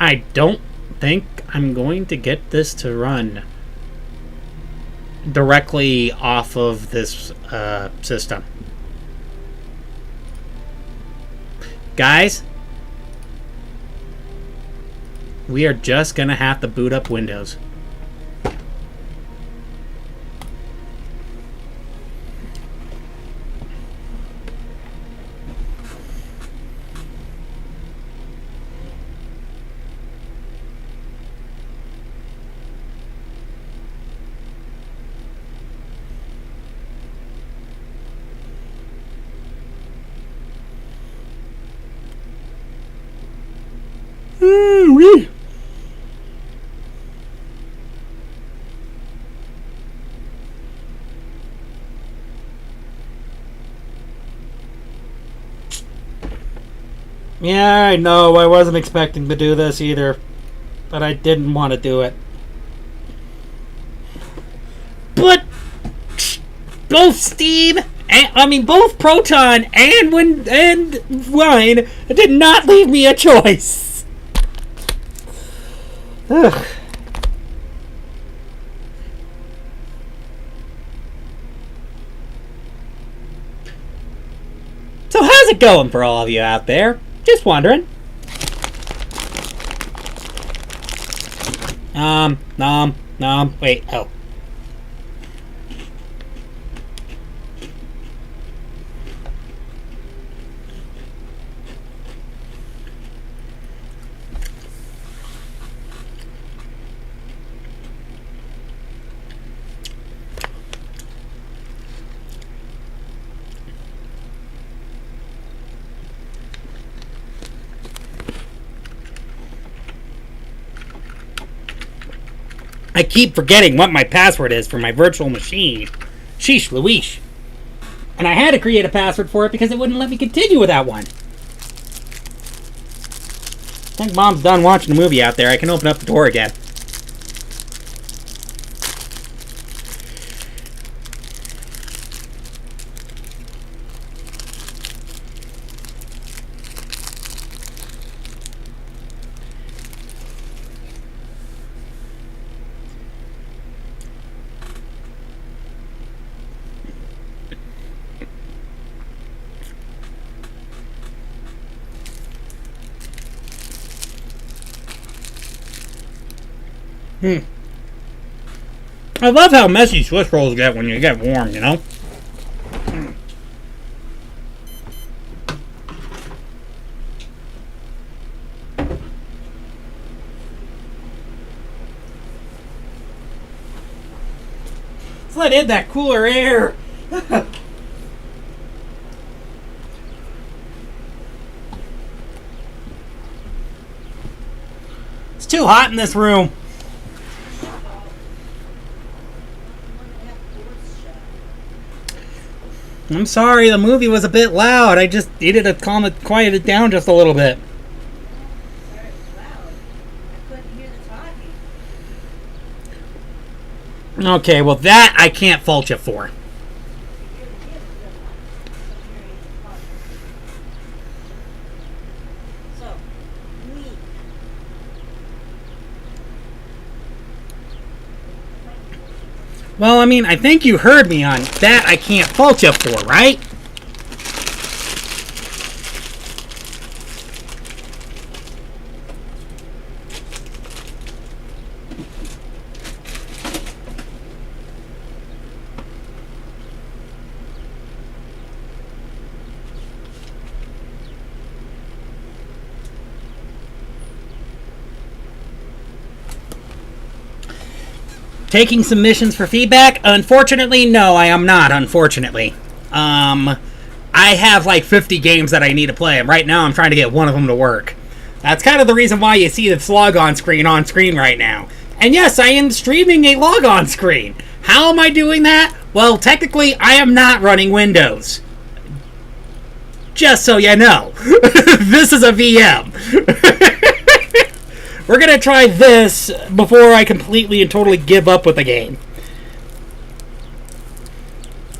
I don't think I'm going to get this to run directly off of this system. Guys, we are just gonna have to boot up Windows. Wee. Yeah, I know. I wasn't expecting to do this either, but I didn't want to do it. But both Steam, both Proton and Wine did not leave me a choice. Ugh. So how's it going for all of you out there? Just wondering. Wait, oh. I keep forgetting what my password is for my virtual machine. Sheesh Louise. And I had to create a password for it because it wouldn't let me continue without one. I think Mom's done watching the movie out there. I can open up the door again. I love how messy Swiss rolls get when you get warm, you know? Let's let in that cooler air. It's too hot in this room. I'm sorry, the movie was a bit loud. I just needed to quiet it down just a little bit. Okay, well that I can't fault you for. Well, I think you heard me on that I can't fault you for, right? Taking submissions for feedback? Unfortunately, no, I am not, unfortunately. I have like 50 games that I need to play, and right now I'm trying to get one of them to work. That's kind of the reason why you see the slog on screen right now. And yes, I am streaming a log on screen. How am I doing that? Well, technically, I am not running Windows. Just so you know. This is a VM. We're going to try this before I completely and totally give up with the game.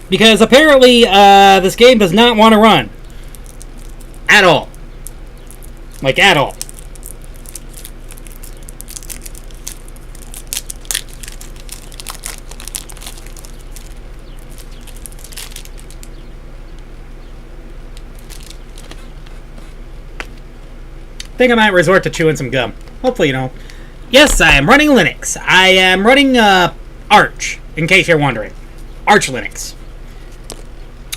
Because apparently this game does not want to run. At all. Like, at all. think I might resort to chewing some gum. Hopefully you don't. Yes, I am running Linux. I am running Arch, in case you're wondering. Arch Linux.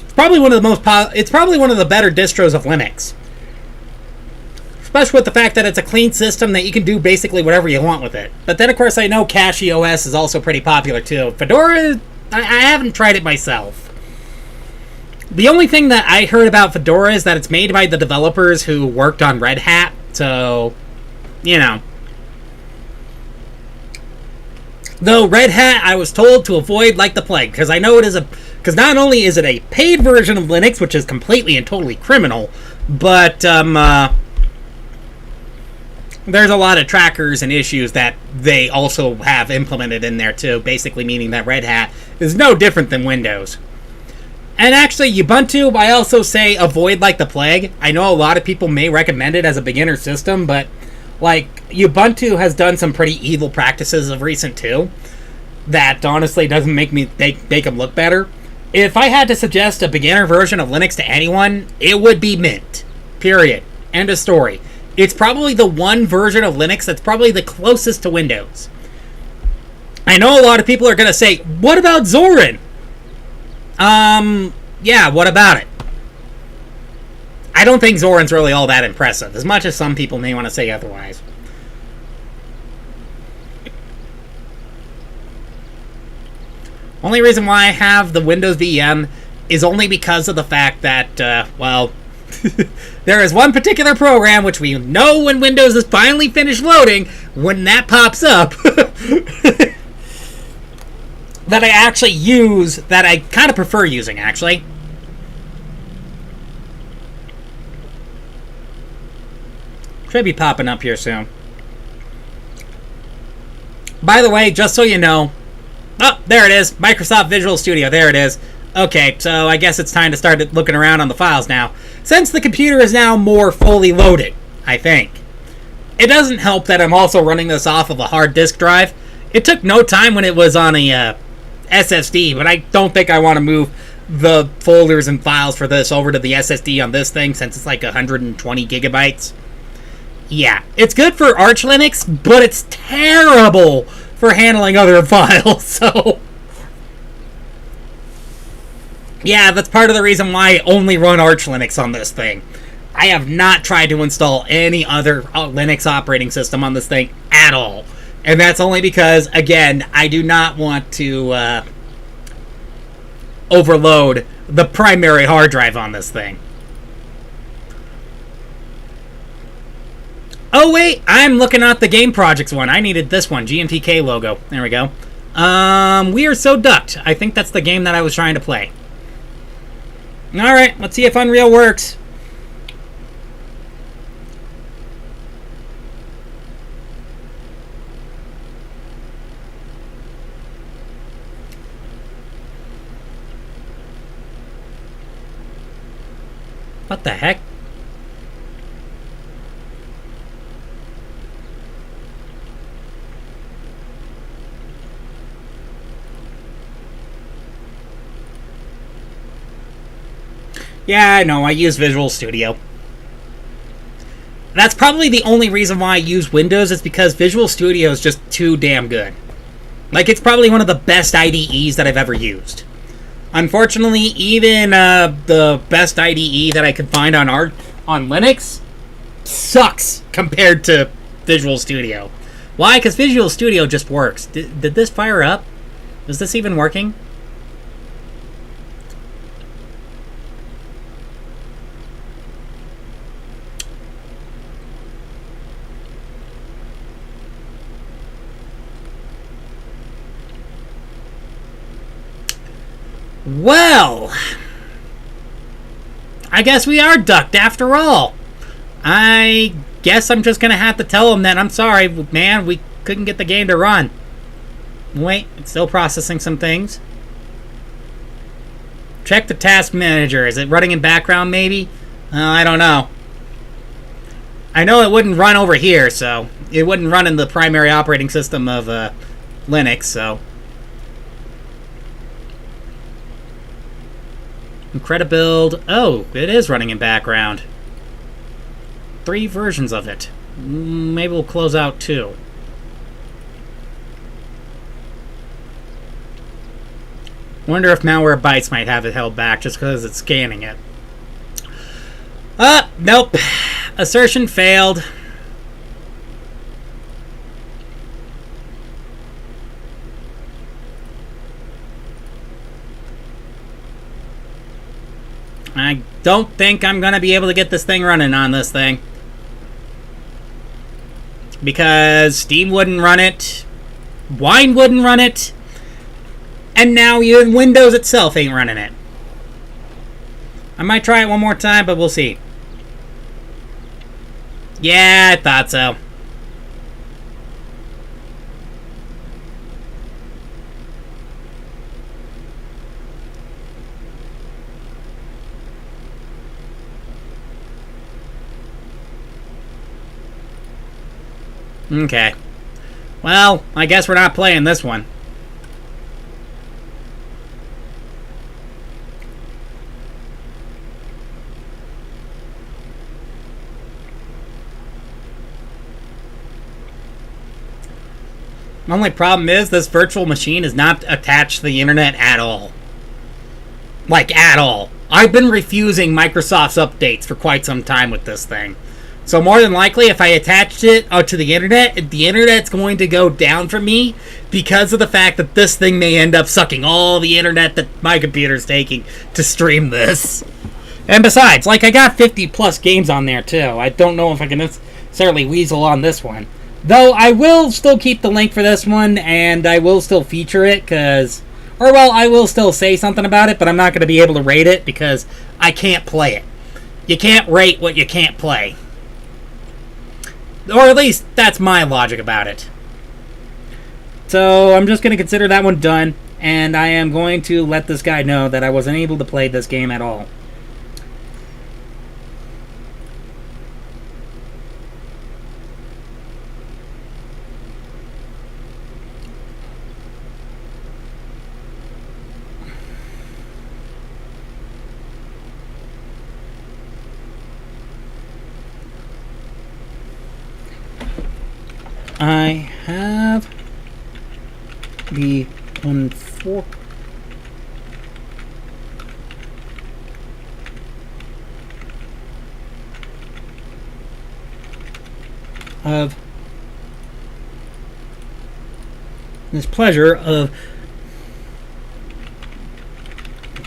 It's probably one of the it's probably one of the better distros of Linux. Especially with the fact that it's a clean system that you can do basically whatever you want with it. But then, of course, I know Cashy OS is also pretty popular, too. Fedora, I haven't tried it myself. The only thing that I heard about Fedora is that it's made by the developers who worked on Red Hat. So, you know. Though Red Hat, I was told to avoid like the plague, because I know it is because not only is it a paid version of Linux, which is completely and totally criminal, but, there's a lot of trackers and issues that they also have implemented in there too, basically meaning that Red Hat is no different than Windows. And actually, Ubuntu, I also say avoid like the plague. I know a lot of people may recommend it as a beginner system, but like Ubuntu has done some pretty evil practices of recent too, that honestly doesn't make them look better. If I had to suggest a beginner version of Linux to anyone, it would be Mint. Period. End of story. It's probably the one version of Linux that's probably the closest to Windows. I know a lot of people are going to say, what about Zorin? Yeah, what about it? I don't think Zorin's really all that impressive, as much as some people may want to say otherwise. Only reason why I have the Windows VM is only because of the fact that, well... there is one particular program which we know when Windows is finally finished loading, when that pops up, that I actually use, that I kind of prefer using, actually. Should be popping up here soon. By the way, just so you know, oh, there it is, Microsoft Visual Studio, there it is. Okay, so I guess it's time to start looking around on the files now, since the computer is now more fully loaded, I think. It doesn't help that I'm also running this off of a hard disk drive. It took no time when it was on a SSD, but I don't think I want to move the folders and files for this over to the SSD on this thing, since it's like 120 gigabytes. Yeah, it's good for Arch Linux, but it's terrible for handling other files, so... yeah, that's part of the reason why I only run Arch Linux on this thing. I have not tried to install any other Linux operating system on this thing at all. And that's only because, again, I do not want to overload the primary hard drive on this thing. Oh, wait, I'm looking at the Game Projects one. I needed this one, GMTK logo. There we go. We Are So Ducked. I think that's the game that I was trying to play. Alright, let's see if Unreal works. What the heck? Yeah, I know, I use Visual Studio. That's probably the only reason why I use Windows, is because Visual Studio is just too damn good. Like, it's probably one of the best IDEs that I've ever used. Unfortunately, even the best IDE that I could find on Linux sucks compared to Visual Studio. Why? Because Visual Studio just works. Did this fire up? Is this even working? Well, I guess we are ducked after all. I guess I'm just going to have to tell them that I'm sorry, man, we couldn't get the game to run. Wait, it's still processing some things. Check the task manager. Is it running in background, maybe? I don't know. I know it wouldn't run over here, so it wouldn't run in the primary operating system of Linux, so... Incredibuild. Oh, it is running in background. 3 versions of it. Maybe we'll close out 2. Wonder if Malwarebytes might have it held back just because it's scanning it. Nope. Assertion failed. I don't think I'm going to be able to get this thing running on this thing. Because Steam wouldn't run it, Wine wouldn't run it, and now even Windows itself ain't running it. I might try it one more time, but we'll see. Yeah, I thought so. Okay. Well, I guess we're not playing this one. The only problem is this virtual machine is not attached to the internet at all. Like, at all. I've been refusing Microsoft's updates for quite some time with this thing. So more than likely, if I attached it to the internet's going to go down for me because of the fact that this thing may end up sucking all the internet that my computer's taking to stream this. And besides, like, I got 50 plus games on there too. I don't know if I can necessarily weasel on this one. Though I will still keep the link for this one, and I will still feature it, I will still say something about it, but I'm not going to be able to rate it because I can't play it. You can't rate what you can't play. Or at least, that's my logic about it. So, I'm just going to consider that one done, and I am going to let this guy know that I wasn't able to play this game at all. I have the pleasure of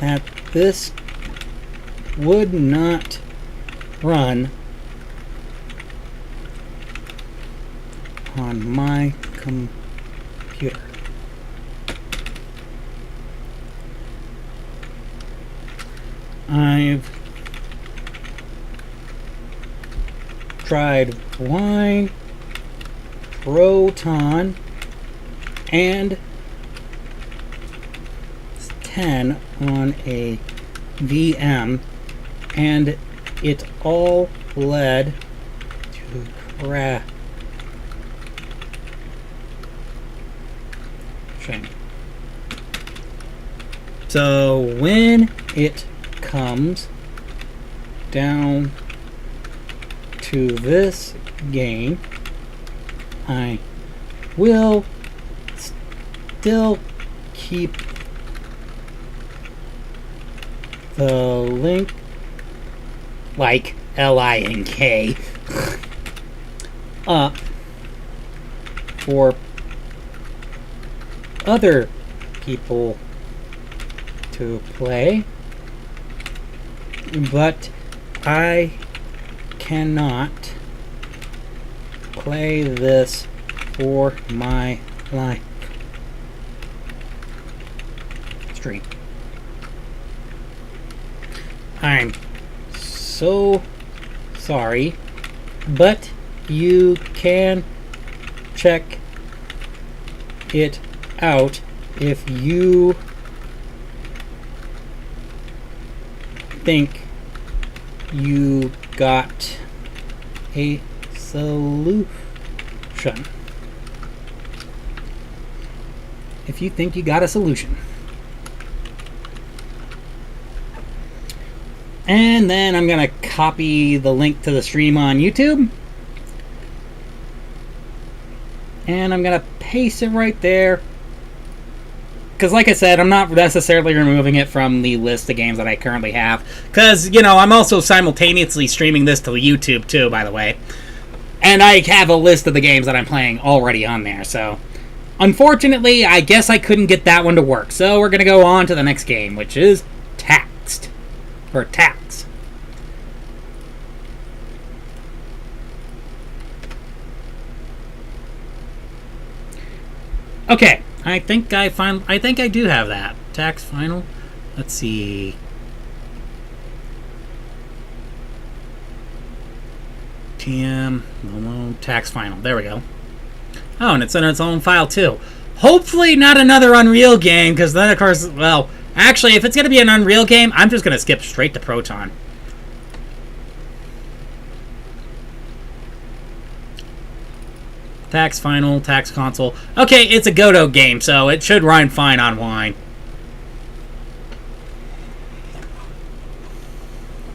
that this would not run on my computer. I've tried Wine, Proton, and 10 on a VM, and it all led to crash. So when it comes down to this game, I will still keep the link, like LINK, up for other people to play, but I cannot play this for my life stream. I'm so sorry, but you can check it out if you think you got a solution. If you think you got a solution. And then I'm going to copy the link to the stream on YouTube. And I'm going to paste it right there. Because like I said, I'm not necessarily removing it from the list of games that I currently have. Because, you know, I'm also simultaneously streaming this to YouTube too, by the way. And I have a list of the games that I'm playing already on there, so... Unfortunately, I guess I couldn't get that one to work. So we're going to go on to the next game, which is Taxed. Or Tax. Okay. I think I do have that. Tax Final. Let's see. TM Tax Final. There we go. Oh, and it's in its own file too. Hopefully not another Unreal game, because then of course, well, actually, if it's going to be an Unreal game, I'm just going to skip straight to Proton. Tax Final, Tax Console. Okay, it's a Godot game, so it should run fine on Wine.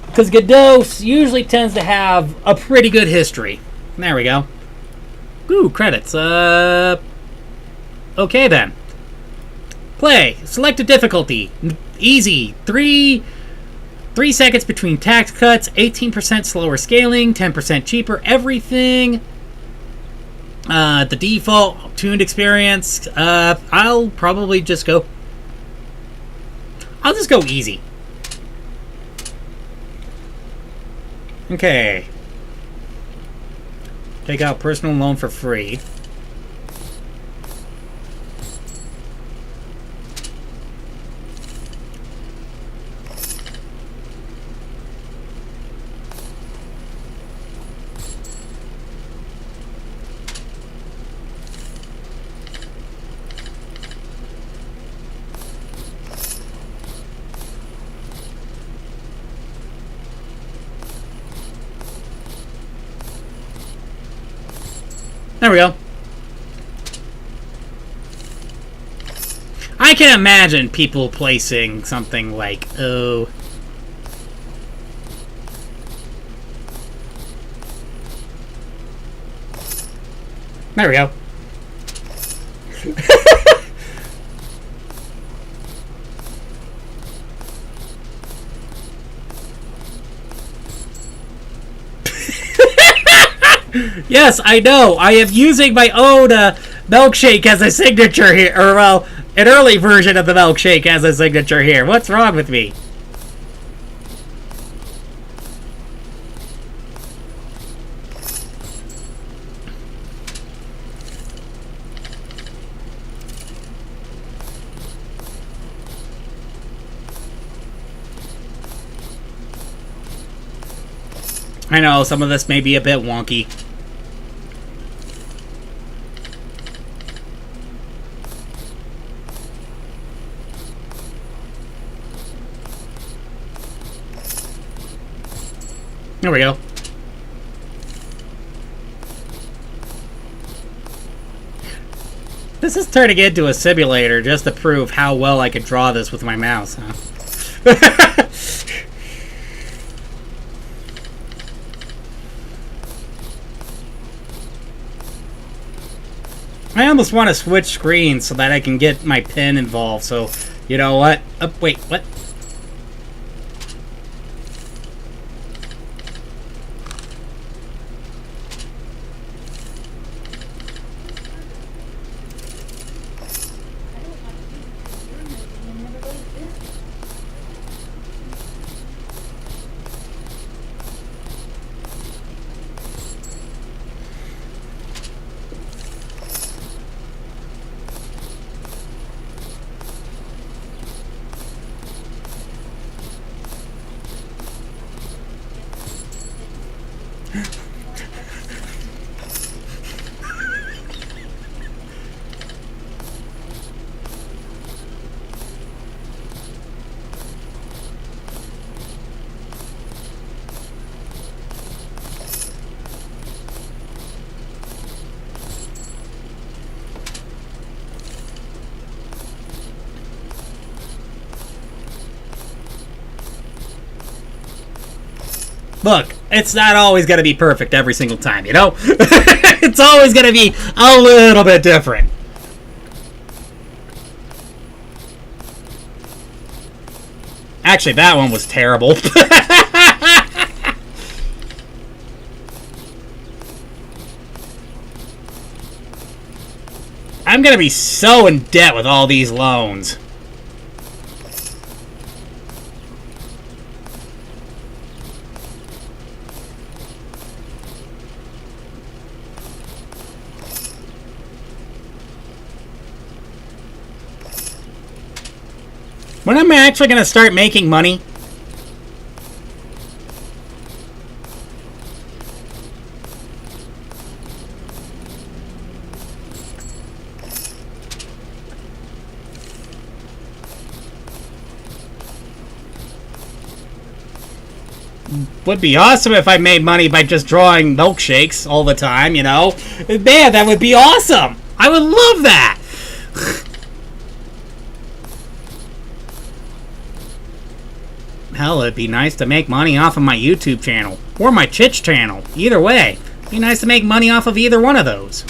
Because Godot usually tends to have a pretty good history. There we go. Ooh, credits. Okay then. Play. Select a difficulty. Easy. 3 seconds between tax cuts. 18% slower scaling. 10% cheaper. Everything. The default tuned experience. I'll probably just go. I'll just go easy. Okay. Take out personal loan for free. There we go. I can imagine people placing something like, oh... There we go. Yes, I know. I am using my own milkshake as a signature here. Or, well, an early version of the milkshake as a signature here. What's wrong with me? I know, some of this may be a bit wonky. There we go. This is turning into a simulator just to prove how well I could draw this with my mouse, huh? I almost want to switch screens so that I can get my pen involved, so, you know what? Wait, what? Look, it's not always going to be perfect every single time, you know? It's always going to be a little bit different. Actually, that one was terrible. I'm going to be so in debt with all these loans. When am I actually going to start making money? Would be awesome if I made money by just drawing milkshakes all the time, you know? Man, that would be awesome! I would love that! Hell, it'd be nice to make money off of my YouTube channel. Or my Twitch channel. Either way. It'd be nice to make money off of either one of those.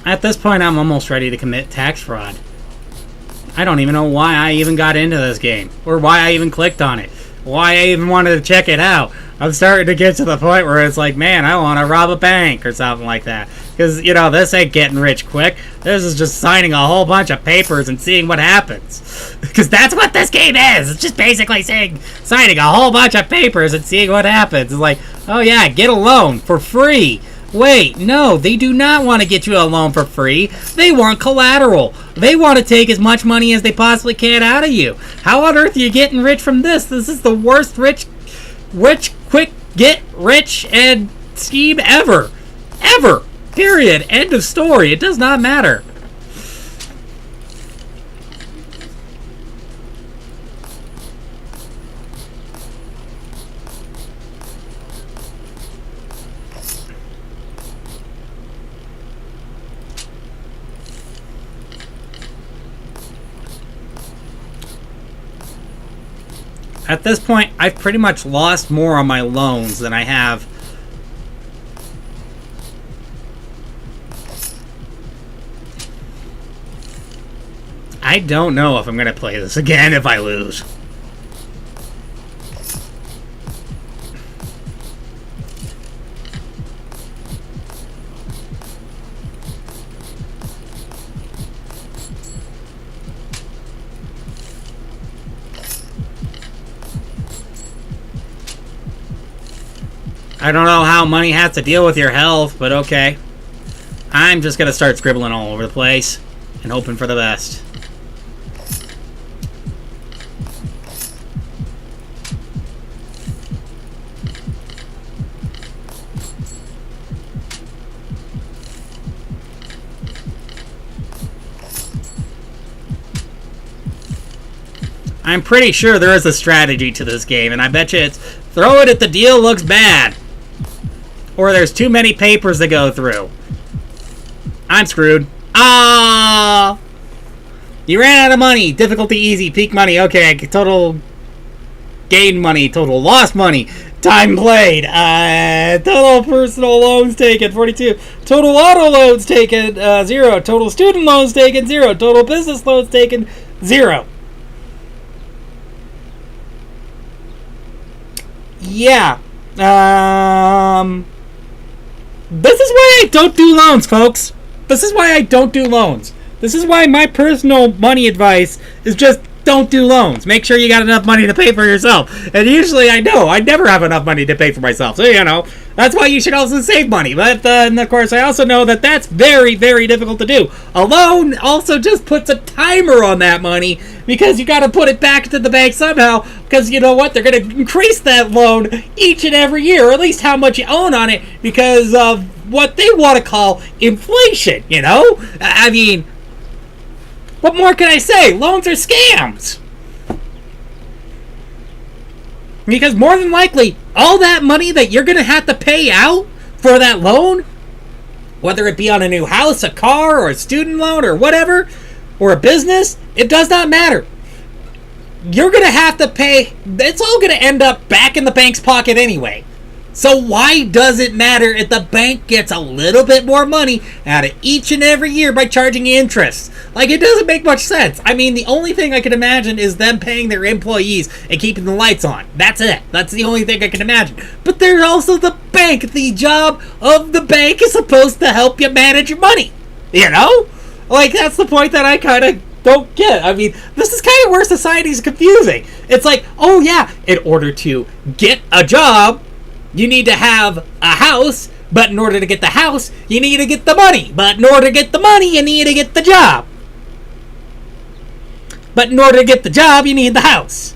At this point, I'm almost ready to commit tax fraud. I don't even know why I even got into this game. Or why I even clicked on it. Why I even wanted to check it out. I'm starting to get to the point where it's like, man, I want to rob a bank or something like that. Because, you know, this ain't getting rich quick. This is just signing a whole bunch of papers and seeing what happens. Because that's what this game is. It's just basically signing a whole bunch of papers and seeing what happens. It's like, oh yeah, get a loan for free. Wait, no, they do not want to get you a loan for free. They want collateral. They want to take as much money as they possibly can out of you. How on earth are you getting rich from this? This is the worst rich, quick, get rich and scheme ever. Ever. Period. End of story. It does not matter. At this point, I've pretty much lost more on my loans than I have. I don't know if I'm going to play this again if I lose. I don't know how money has to deal with your health, but okay. I'm just going to start scribbling all over the place and hoping for the best. I'm pretty sure there is a strategy to this game, and I bet you it's throw it at the deal looks bad. Or there's too many papers to go through. I'm screwed. Ah! You ran out of money. Difficulty easy. Peak money. Okay. Total gain money. Total lost money. Time played. Total personal loans taken 42. Total auto loans taken 0. Total student loans taken 0. Total business loans taken 0. Yeah. This is why I don't do loans, folks. This is why I don't do loans. This is why my personal money advice is just don't do loans. Make sure you got enough money to pay for yourself. And usually I know I never have enough money to pay for myself. So, you know, that's why you should also save money. But, and of course, I also know that that's very, very difficult to do. A loan also just puts a timer on that money because you got to put it back into the bank somehow. Because you know what? They're going to increase that loan each and every year, or at least how much you own on it, because of what they want to call inflation, you know? I mean, what more can I say? Loans are scams. Because more than likely, all that money that you're going to have to pay out for that loan, whether it be on a new house, a car, or a student loan, or whatever, or a business, it does not matter. You're going to have to pay. It's all going to end up back in the bank's pocket anyway. So why does it matter if the bank gets a little bit more money out of each and every year by charging interest? Like, it doesn't make much sense. I mean, the only thing I can imagine is them paying their employees and keeping the lights on. That's it. That's the only thing I can imagine. But there's also the bank. The job of the bank is supposed to help you manage your money. You know? Like, that's the point that I kind of don't get. I mean, this is kind of where society's confusing. It's like, oh yeah, in order to get a job, you need to have a house, but in order to get the house, you need to get the money. But in order to get the money, you need to get the job. But in order to get the job, you need the house.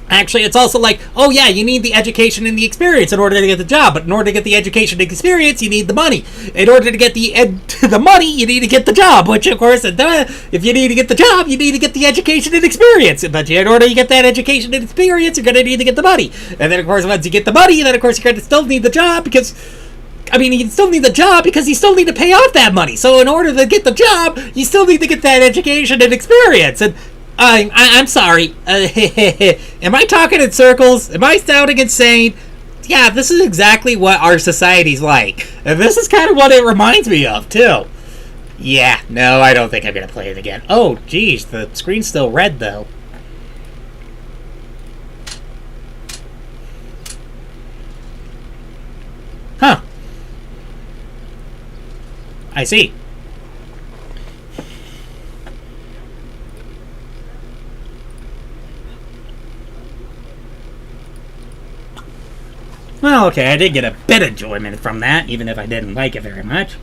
Actually, it's also like, oh yeah, you need the education and the experience in order to get the job. But in order to get the education and experience, you need the money. In order to get the money, you need to get the job. Which, of course, if you need to get the job, you need to get the education and experience. But in order to get that education and experience, you're going to need to get the money. And then, of course, once you get the money, then, of course, you're going to still need the job because... I mean, you still need the job because you still need to pay off that money. So in order to get the job, you still need to get that education and experience. And I'm sorry. Am I talking in circles? Am I sounding insane? Yeah, this is exactly what our society's like. And this is kind of what it reminds me of, too. Yeah, no, I don't think I'm going to play it again. Oh, geez, the screen's still red, though. Huh. I see. Well, okay, I did get a bit of enjoyment from that, even if I didn't like it very much.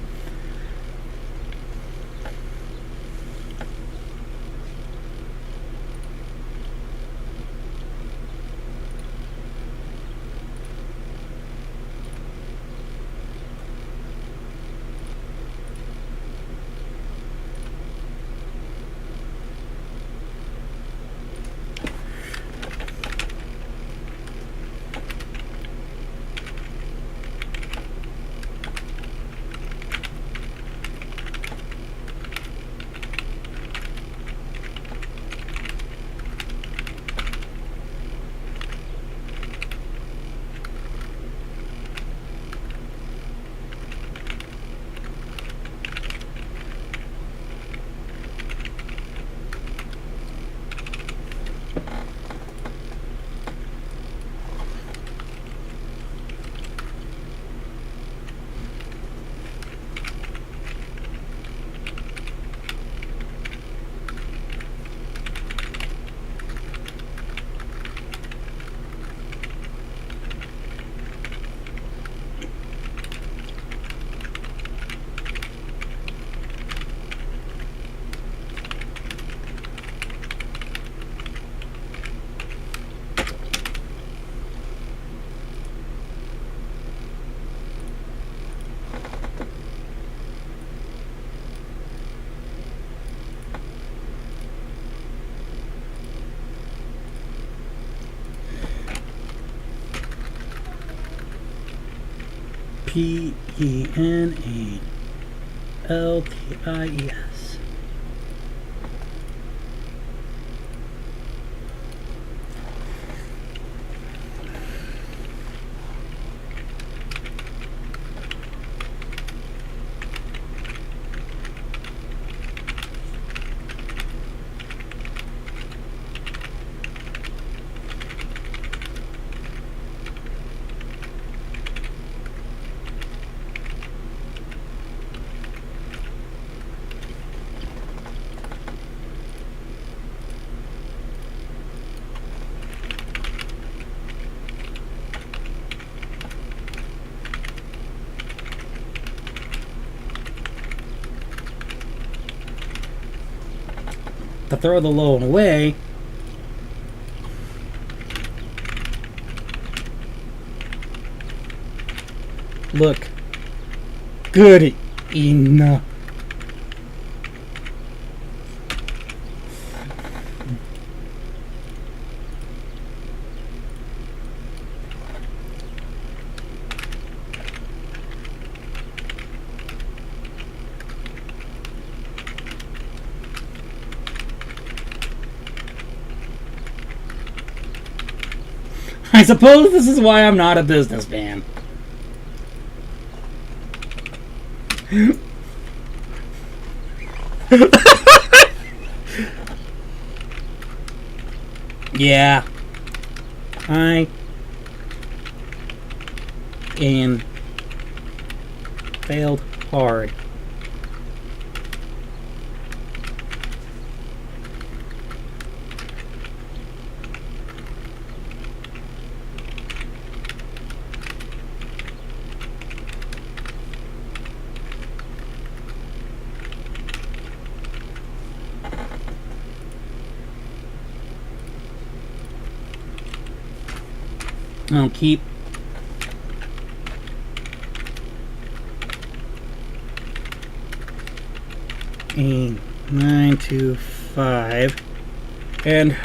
Penalties. throw the loan away. Look good enough. I suppose this is why I'm not a businessman. Yeah. I am failed hard. I'll keep a 9 to 5 and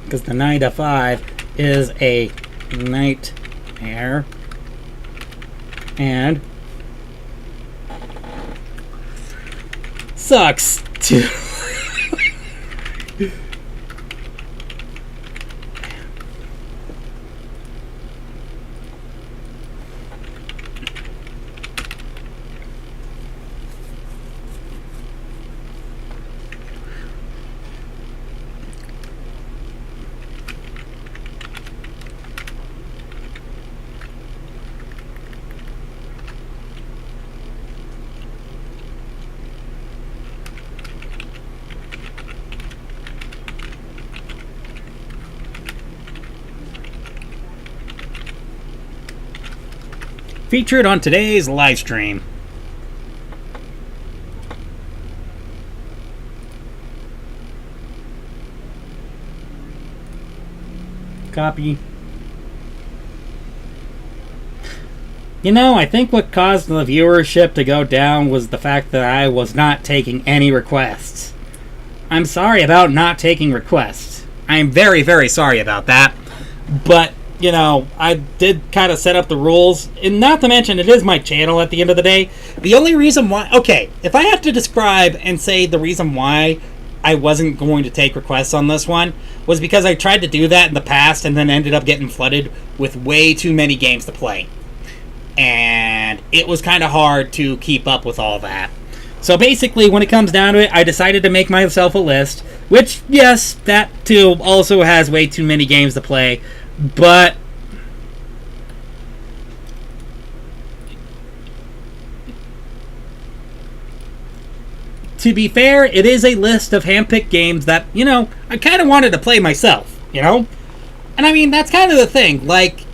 because the 9 to 5 is a nightmare and sucks too. Featured on today's live stream. Copy. You know, I think what caused the viewership to go down was the fact that I was not taking any requests. I'm sorry about not taking requests. I'm very, very sorry about that. But you know, I did kind of set up the rules, and not to mention, it is my channel at the end of the day. The only reason why, okay, if I have to describe and say the reason why I wasn't going to take requests on this one, was because I tried to do that in the past and then ended up getting flooded with way too many games to play. And it was kind of hard to keep up with all that. So basically, when it comes down to it, I decided to make myself a list, which, yes, that too also has way too many games to play. But to be fair, it is a list of hand-picked games that, you know, I kind of wanted to play myself, you know? And I mean, that's kind of the thing. Like,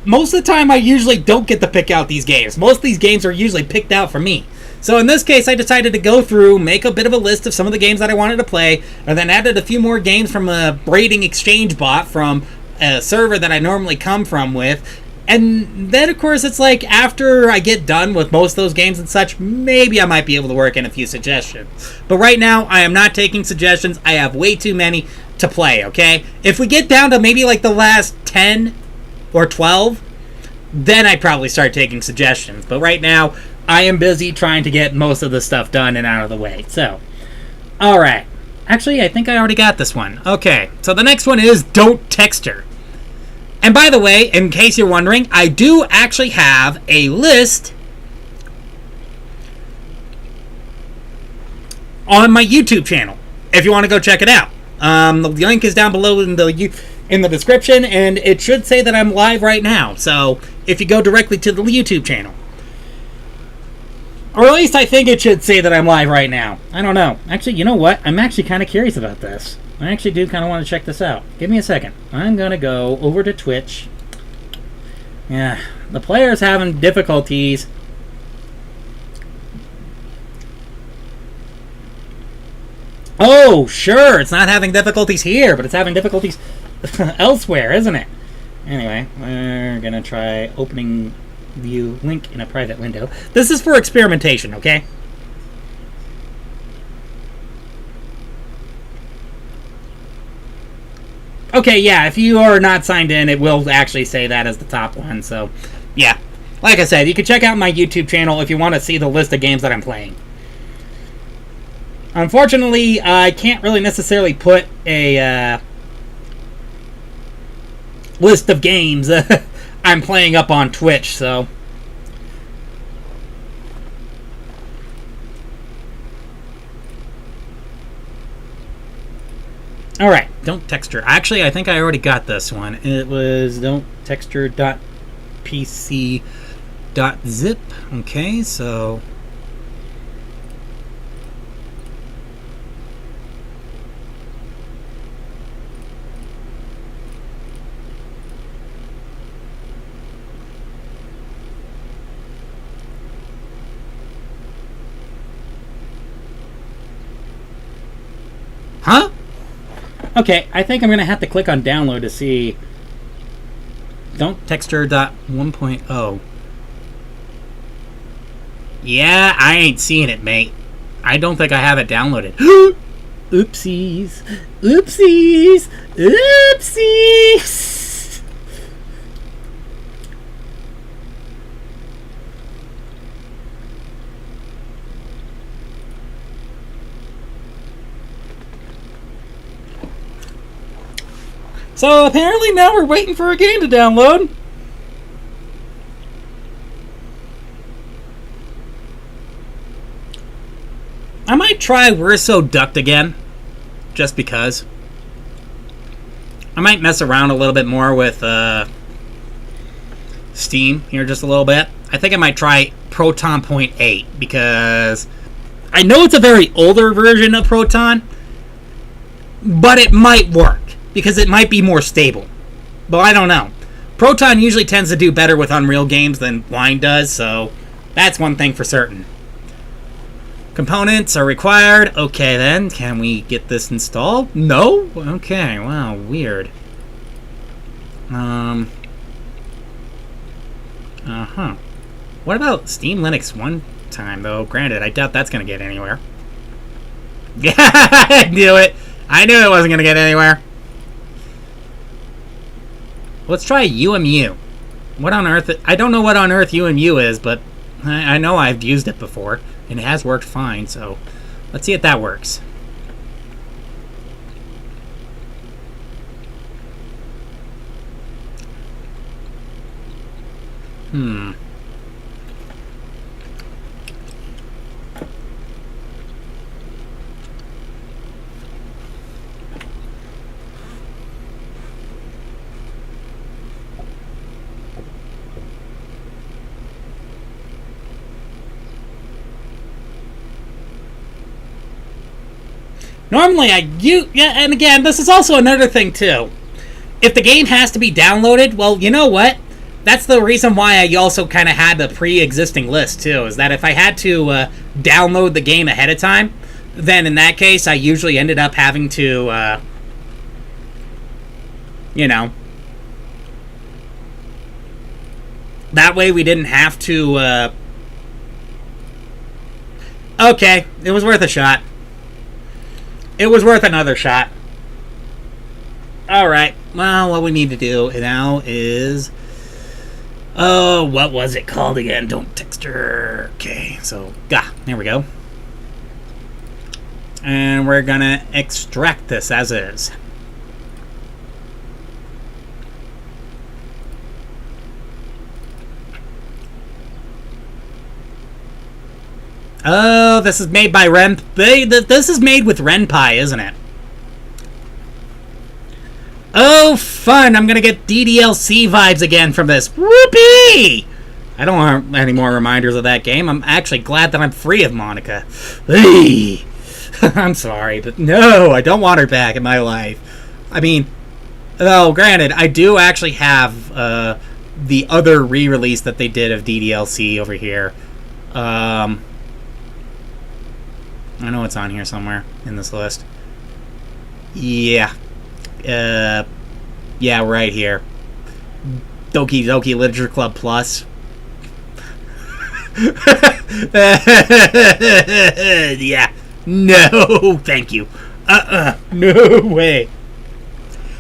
most of the time I usually don't get to pick out these games. Most of these games are usually picked out for me. So in this case, I decided to go through, make a bit of a list of some of the games that I wanted to play, and then added a few more games from a braiding exchange bot from a server that I normally come from with. And then, of course, it's like, after I get done with most of those games and such, maybe I might be able to work in a few suggestions. But right now, I am not taking suggestions. I have way too many to play, okay? If we get down to maybe like the last 10 or 12, then I'd probably start taking suggestions. But right now, I am busy trying to get most of the stuff done and out of the way. So, alright. Actually, I think I already got this one. Okay, so the next one is Don't Text Her. And by the way, in case you're wondering, I do actually have a list on my YouTube channel, if you want to go check it out. The link is down below in the description, and it should say that I'm live right now. So, if you go directly to the YouTube channel. Or at least I think it should say that I'm live right now. I don't know. Actually, you know what? I'm actually kind of curious about this. I actually do kind of want to check this out. Give me a second. I'm going to go over to Twitch. Yeah, the player's having difficulties. Oh, sure, it's not having difficulties here, but it's having difficulties elsewhere, isn't it? Anyway, we're going to try opening view link in a private window. This is for experimentation, okay? Okay, yeah, if you are not signed in, it will actually say that as the top one, so, yeah. Like I said, you can check out my YouTube channel if you want to see the list of games that I'm playing. Unfortunately, I can't really necessarily put a list of games I'm playing up on Twitch, so... Alright, don't texture. Actually, I think I already got this one. It was don'ttexture.pc.zip. Okay, so... Huh? Okay, I think I'm going to have to click on download to see don'ttexture.1.0. Yeah, I ain't seeing it, mate. I don't think I have it downloaded. Oopsies. Oopsies. Oopsies. So apparently now we're waiting for a game to download. I might try We're So Ducked again, just because. I might mess around a little bit more with Steam here just a little bit. I think I might try Proton Point 8, because I know it's a very older version of Proton, but it might work. Because it might be more stable. But I don't know. Proton usually tends to do better with Unreal games than Wine does, so that's one thing for certain. Components are required. Okay then, can we get this installed? No? Okay, wow, weird. What about Steam Linux one time, though? Granted, I doubt that's going to get anywhere. Yeah, I knew it! I knew it wasn't going to get anywhere. Let's try UMU. What on earth... I don't know what on earth UMU is, but I know I've used it before, and it has worked fine, so let's see if that works. Normally yeah, and again, this is also another thing too. If the game has to be downloaded, well, you know what? That's the reason why I also kind of had the pre-existing list too, is that if I had to download the game ahead of time, then in that case, I usually ended up having to, you know, that way we didn't have to, okay, it was worth a shot. It was worth another shot. Alright, well, what we need to do now is... Oh, what was it called again? Don't texture. Okay, so, there we go. And we're gonna extract this as is. Oh, this is made by this is made with RenPy, isn't it? Oh, fun! I'm gonna get DDLC vibes again from this. Whoopee! I don't want any more reminders of that game. I'm actually glad that I'm free of Monica. Hey! I'm sorry, but no, I don't want her back in my life. I mean, though, granted, I do actually have the other re-release that they did of DDLC over here. I know it's on here somewhere in this list. Yeah. Yeah, right here. Doki Doki Literature Club Plus. Yeah. No, thank you. No way.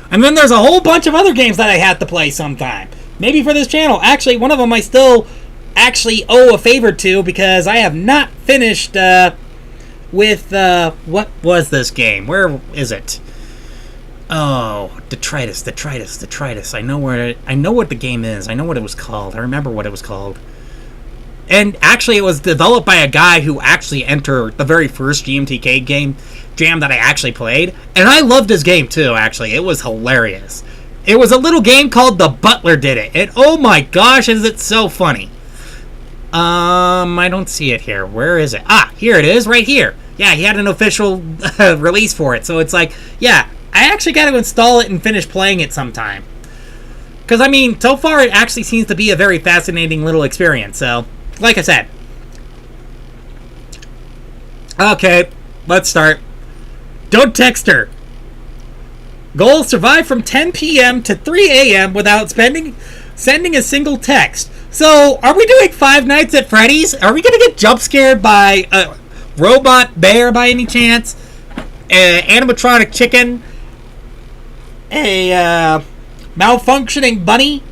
And then there's a whole bunch of other games that I have to play sometime. Maybe for this channel. Actually, one of them I still actually owe a favor to because I have not finished with what was this game? Where is it? Oh, Detritus. I know what the game is. I know what it was called. I remember what it was called. And actually, it was developed by a guy who actually entered the very first GMTK jam that I actually played. And I loved his game, too, actually. It was hilarious. It was a little game called The Butler Did It. And oh my gosh, is it so funny. I don't see it here. Where is it? Ah, here it is, right here. Yeah, he had an official release for it. So it's like, yeah, I actually got to install it and finish playing it sometime. Because, I mean, so far it actually seems to be a very fascinating little experience. So, like I said. Okay, let's start. Don't text her. Goal, survive from 10 p.m. to 3 a.m. without sending a single text. So, are we doing Five Nights at Freddy's? Are we going to get jump scared by a robot bear by any chance? An animatronic chicken? A malfunctioning bunny?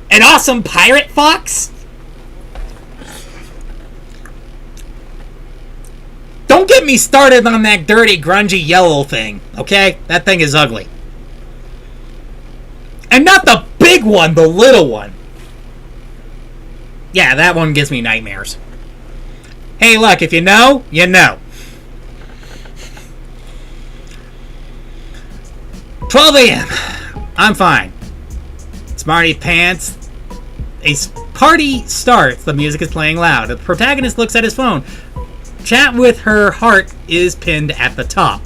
An awesome pirate fox? Don't get me started on that dirty, grungy yellow thing, okay? That thing is ugly. And not the big one, the little one. Yeah, that one gives me nightmares. Hey, look, if you know, you know. 12 a.m. I'm fine. Smarty pants. A party starts. The music is playing loud. The protagonist looks at his phone. Chat with her heart is pinned at the top.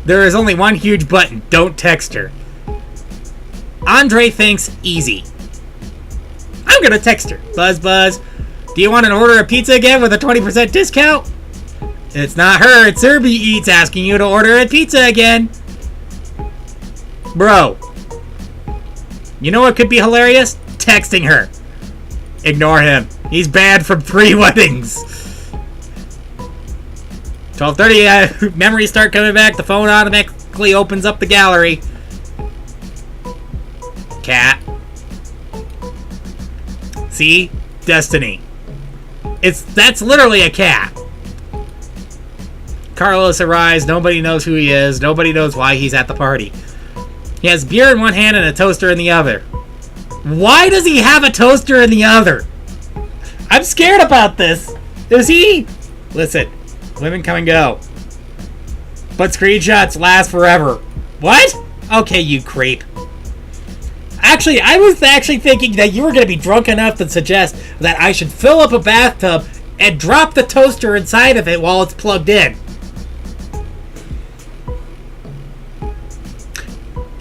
There is only one huge button. Don't text her. Andre thinks easy. I'm gonna text her. Buzz, buzz. Do you want an order of pizza again with a 20% discount? It's not her. It's Serby Eats asking you to order a pizza again. Bro. You know what could be hilarious? Texting her. Ignore him. He's banned from 3 weddings. 12:30, memories start coming back. The phone automatically opens up the gallery. Cat. See? Destiny. That's literally a cat. Carlos arrives. Nobody knows who he is. Nobody knows why he's at the party. He has beer in one hand and a toaster in the other. Why does he have a toaster in the other? I'm scared about this. Is he? Listen, women come and go. But screenshots last forever. What? Okay, you creep. Actually, I was thinking that you were going to be drunk enough to suggest that I should fill up a bathtub and drop the toaster inside of it while it's plugged in.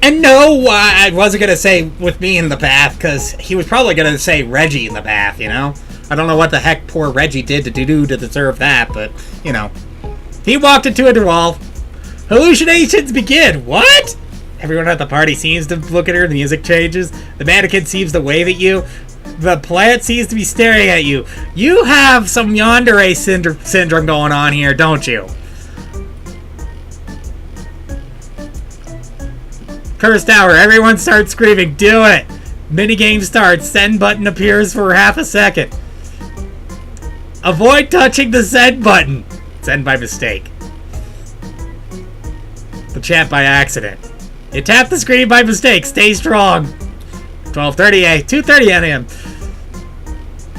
And no, I wasn't going to say with me in the bath, because he was probably going to say Reggie in the bath, you know? I don't know what the heck poor Reggie did to deserve that, but, you know. He walked into a wall. Hallucinations begin. What? Everyone at the party seems to look at her. The music changes. The mannequin seems to wave at you. The plant seems to be staring at you. You have some yandere syndrome going on here, don't you? Cursed hour. Everyone starts screaming. Do it. Minigame starts. Send button appears for half a second. Avoid touching the send button. Send by mistake. The chat by accident. You tap the screen by mistake. Stay strong. 12:30 a. 2:30 a.m.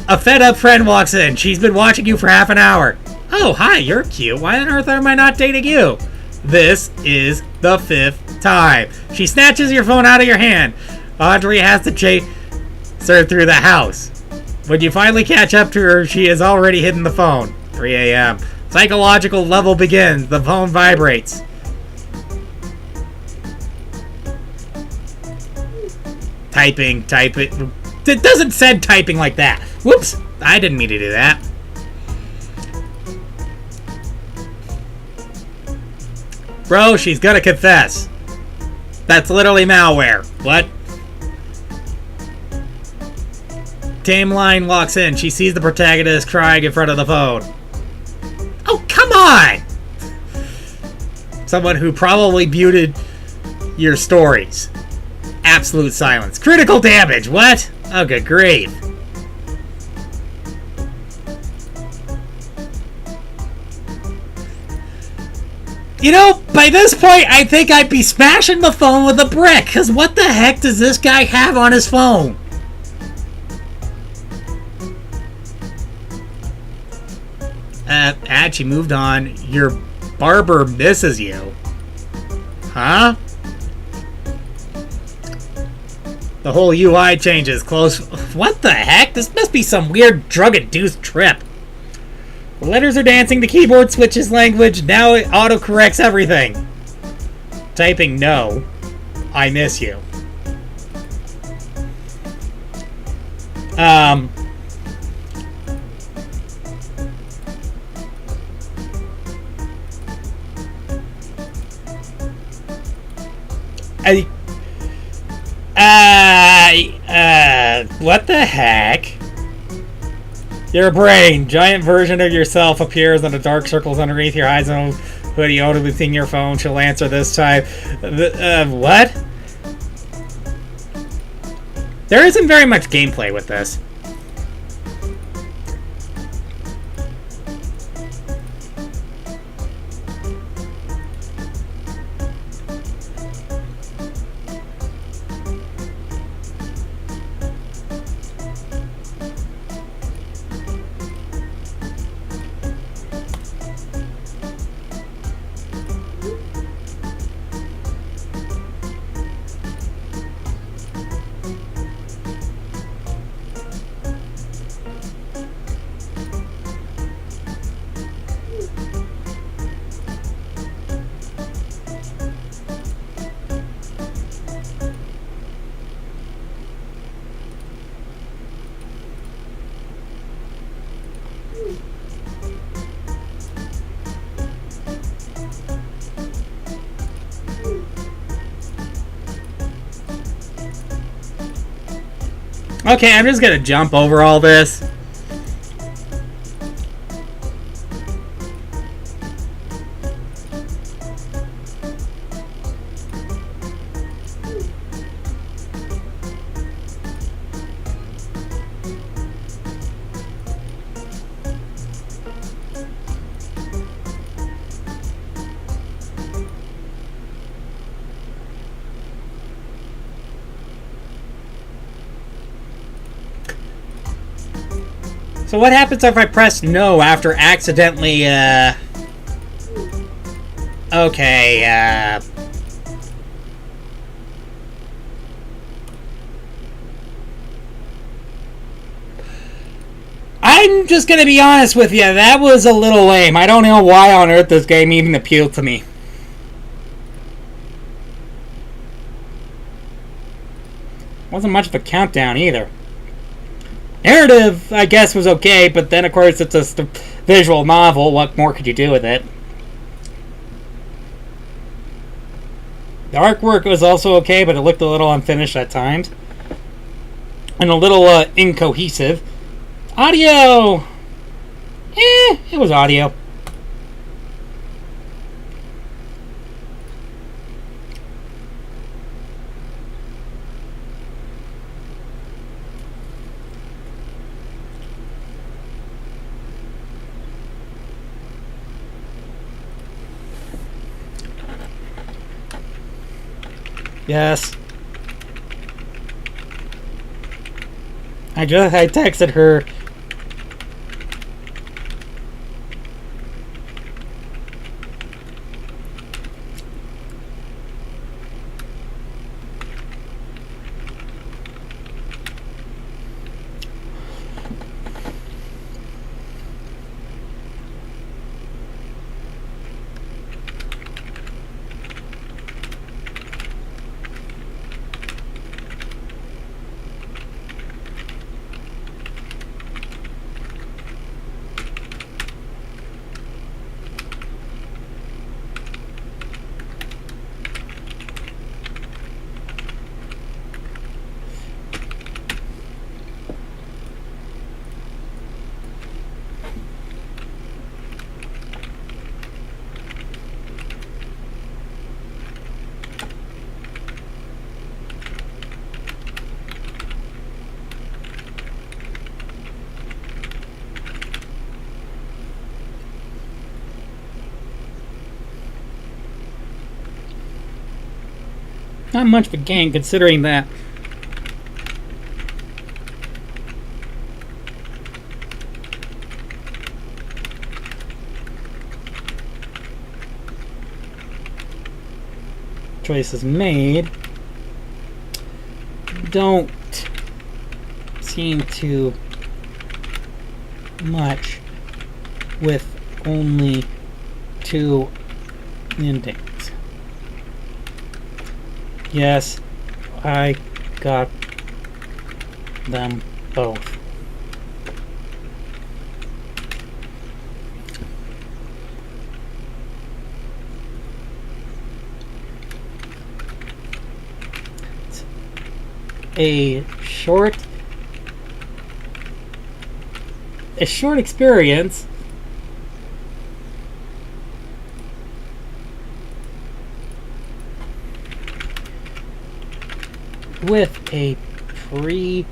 A fed-up friend walks in. She's been watching you for half an hour. Oh, hi. You're cute. Why on earth am I not dating you? This is the 5th time. She snatches your phone out of your hand. Audrey has to chase her through the house. When you finally catch up to her, she has already hidden the phone. 3 a.m. Psychological level begins. The phone vibrates. Typing. It doesn't said typing like that. Whoops. I didn't mean to do that. Bro, she's gonna confess. That's literally malware. What? Timeline locks in. She sees the protagonist crying in front of the phone. Oh, come on! Someone who probably muted your stories. Absolute silence. Critical damage. What? Oh, good grief. You know, by this point, I think I'd be smashing the phone with a brick. Because what the heck does this guy have on his phone? She moved on. Your barber misses you. Huh? The whole UI changes. Close. What the heck? This must be some weird drug-induced trip. The letters are dancing. The keyboard switches language. Now it autocorrects everything. Typing no. I miss you. What the heck? Your brain, giant version of yourself appears in the dark circles underneath your eyes and hoodie audibly seeing your phone. She'll answer this time. What? There isn't very much gameplay with this. Okay, I'm just gonna jump over all this. So what happens if I press no after accidentally, okay, I'm just gonna be honest with you, that was a little lame. I don't know why on earth this game even appealed to me. Wasn't much of a countdown either. Narrative, I guess, was okay, but then, of course, it's a visual novel. What more could you do with it? The artwork was also okay, but it looked a little unfinished at times. And a little incohesive. Audio! It was audio. Yes. I texted her. Not much of a game considering that choices made don't seem to much with only 2 endings. Yes, I got them both. A short experience with a pre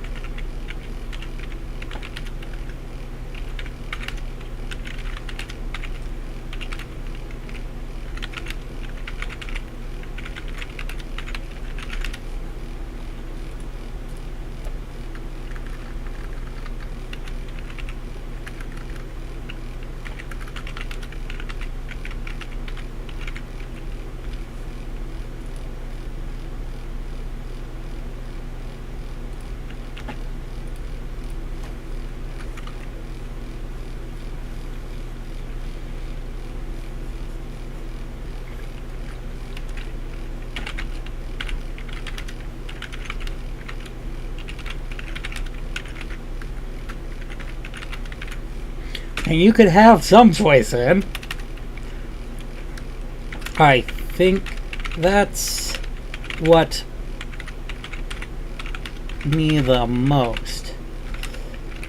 and you could have some choice in. I think that's what me the most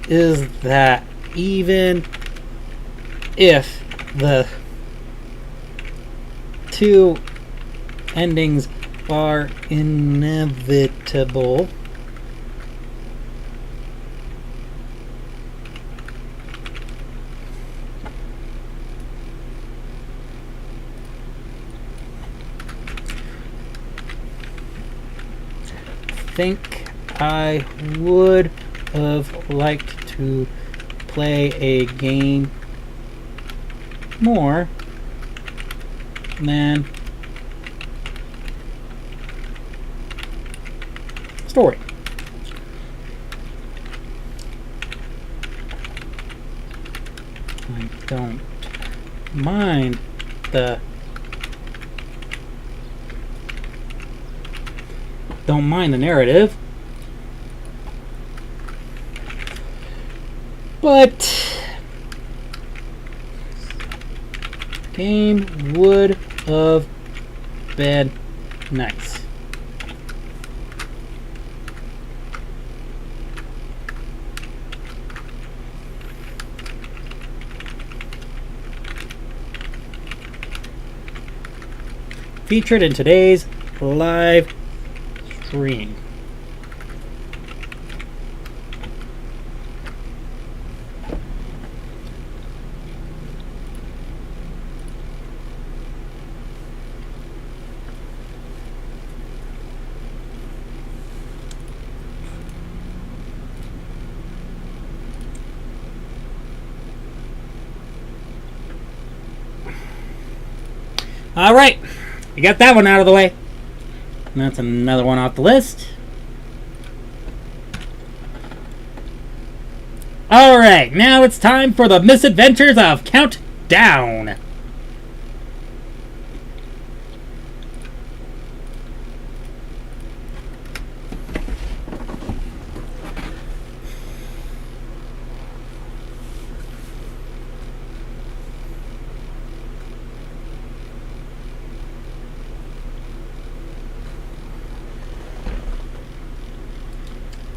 is that even if the 2 endings are inevitable, think I would have liked to play a game more than story. I don't mind the narrative, but game would have been nice. Featured in today's live stream. All right, we got that one out of the way. And that's another one off the list. All right, now it's time for the misadventures of Countdown.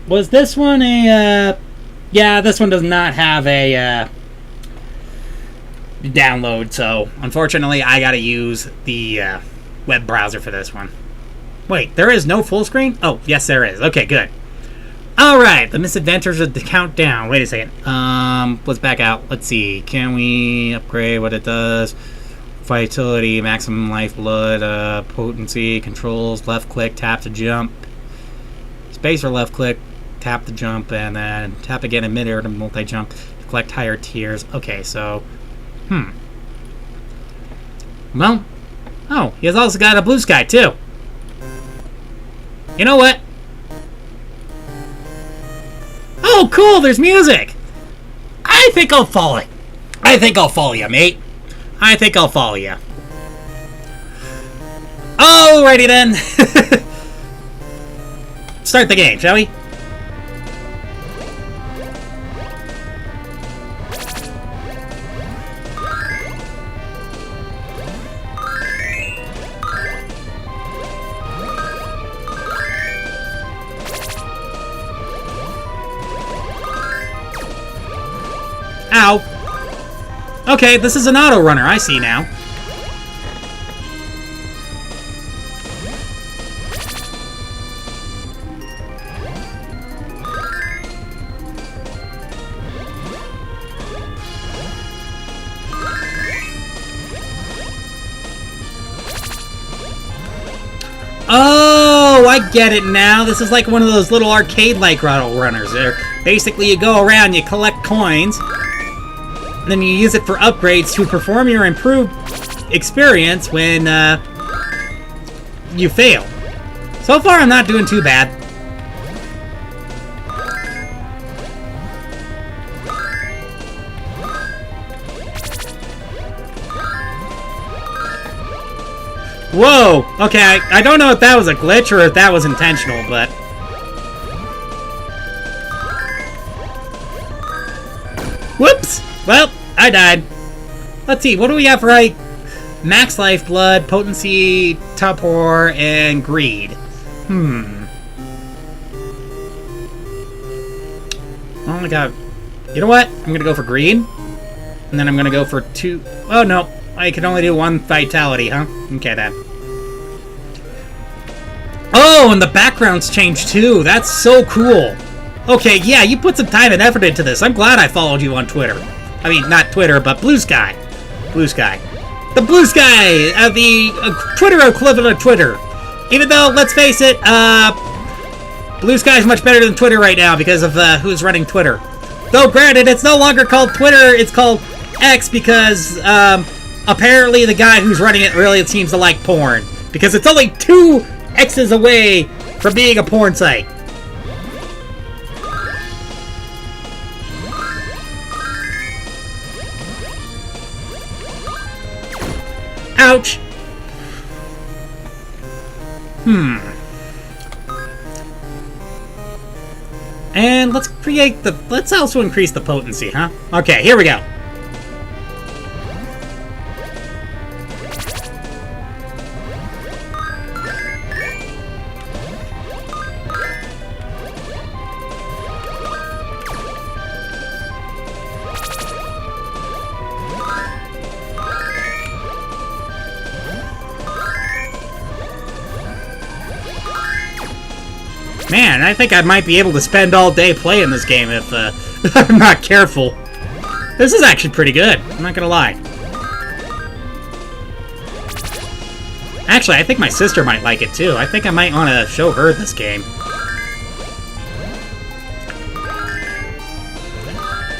Was this one a, yeah, this one does not have a download, so unfortunately I gotta use the web browser for this one. Wait, there is no full screen? Oh, yes there is. Okay, good. Alright, the misadventures of the Countdown. Wait a second. Let's back out. Let's see. Can we upgrade what it does? vitality, maximum lifeblood, potency, controls, left click, tap to jump, space or left click, tap to jump, and then tap again in midair to multi-jump to collect higher tiers. Okay, so, well, oh, he has also got a blue sky, too. You know what? Oh, cool, there's music! I think I'll follow it. I think I'll follow you, mate. I think I'll follow you. Alrighty then. Start the game, shall we? Ow. Okay, this is an auto runner, I see now. Oh, I get it now. This is like one of those little arcade-like auto runners. There, basically, you go around, you collect coins, and then you use it for upgrades to perform your improved experience when you fail. So far, I'm not doing too bad. Whoa! Okay, I don't know if that was a glitch or if that was intentional, but... Whoops! Well, I died. Let's see, what do we have for like max life, blood, potency, torpor, and greed? Well, I got... You know what? I'm gonna go for greed. And then I'm gonna go for 2... Oh, no. I can only do 1 vitality, huh? Okay, then. Oh, and the background's changed too. That's so cool. Okay, yeah, you put some time and effort into this. I'm glad I followed you on Twitter. I mean, not Twitter, but Blue Sky. Blue Sky. The Blue Sky! The Twitter equivalent of Twitter. Even though, let's face it, Blue Sky is much better than Twitter right now because of who's running Twitter. Though, granted, it's no longer called Twitter, it's called X because, apparently the guy who's running it really seems to like porn. Because it's only 2 X's away from being a porn site. Ouch! And let's create the... Let's also increase the potency, huh? Okay, here we go. Man, I think I might be able to spend all day playing this game if I'm not careful. This is actually pretty good, I'm not gonna lie. Actually, I think my sister might like it too. I think I might want to show her this game.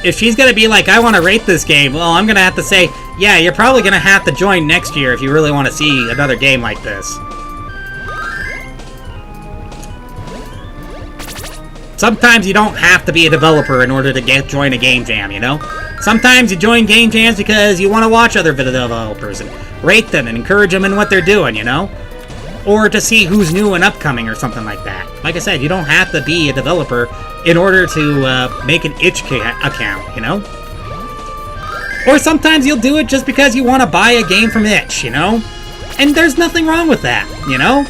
If she's gonna be like, I want to rate this game, well, I'm gonna have to say, yeah, you're probably gonna have to join next year if you really want to see another game like this. Sometimes you don't have to be a developer in order to join a game jam, you know? Sometimes you join game jams because you want to watch other developers and rate them and encourage them in what they're doing, you know? Or to see who's new and upcoming or something like that. Like I said, you don't have to be a developer in order to make an itch account, you know? Or sometimes you'll do it just because you want to buy a game from itch, you know? And there's nothing wrong with that, you know?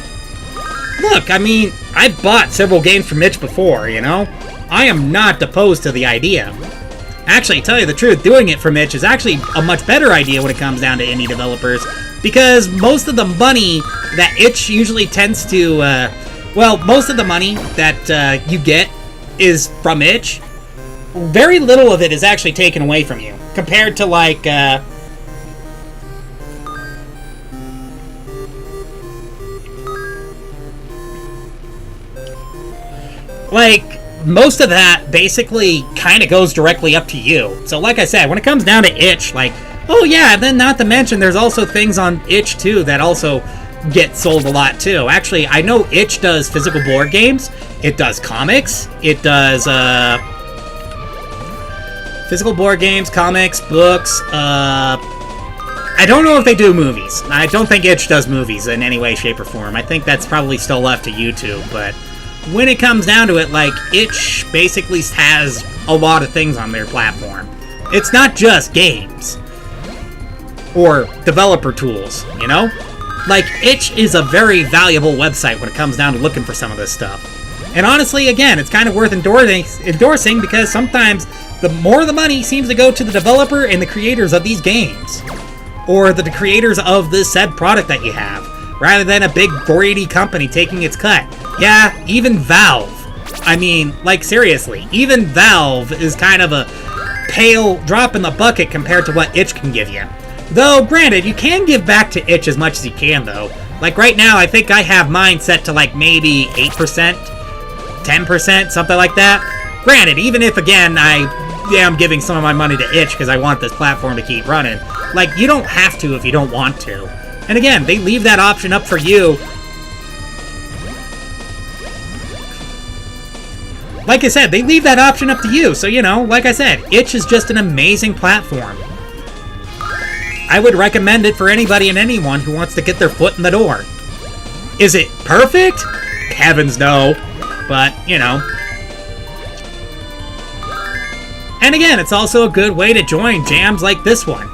Look, I mean, I bought several games from itch before, you know? I am not opposed to the idea. Actually, to tell you the truth, doing it from itch is actually a much better idea when it comes down to indie developers, because most of the money that itch usually tends to, well, most of the money that you get is from itch. Very little of it is actually taken away from you, compared to, like, like, most of that basically kind of goes directly up to you. So like I said, when it comes down to itch, like, oh yeah, and then not to mention there's also things on itch too that also get sold a lot too. Actually, I know itch does physical board games, it does comics, it does physical board games, comics, books, I don't know if they do movies. I don't think itch does movies in any way, shape, or form. I think that's probably still left to YouTube, but when it comes down to it, like, itch basically has a lot of things on their platform. It's not just games or developer tools, you know? Like, itch is a very valuable website when it comes down to looking for some of this stuff. And honestly, again, it's kind of worth endorsing because sometimes the more the money seems to go to the developer and the creators of these games, or the creators of this said product that you have, rather than a big greedy company taking its cut. Yeah, even Valve. I mean, like, seriously, even Valve is kind of a pale drop in the bucket compared to what itch can give you. Though, granted, you can give back to itch as much as you can, though. Like, right now, I think I have mine set to, like, maybe 8%, 10%, something like that. Granted, even if, again, I am giving some of my money to itch because I want this platform to keep running, like, you don't have to if you don't want to. And again, they leave that option up for you. Like I said, they leave that option up to you. So, you know, like I said, itch is just an amazing platform. I would recommend it for anybody and anyone who wants to get their foot in the door. Is it perfect? Heavens no. But, you know. And again, it's also a good way to join jams like this one.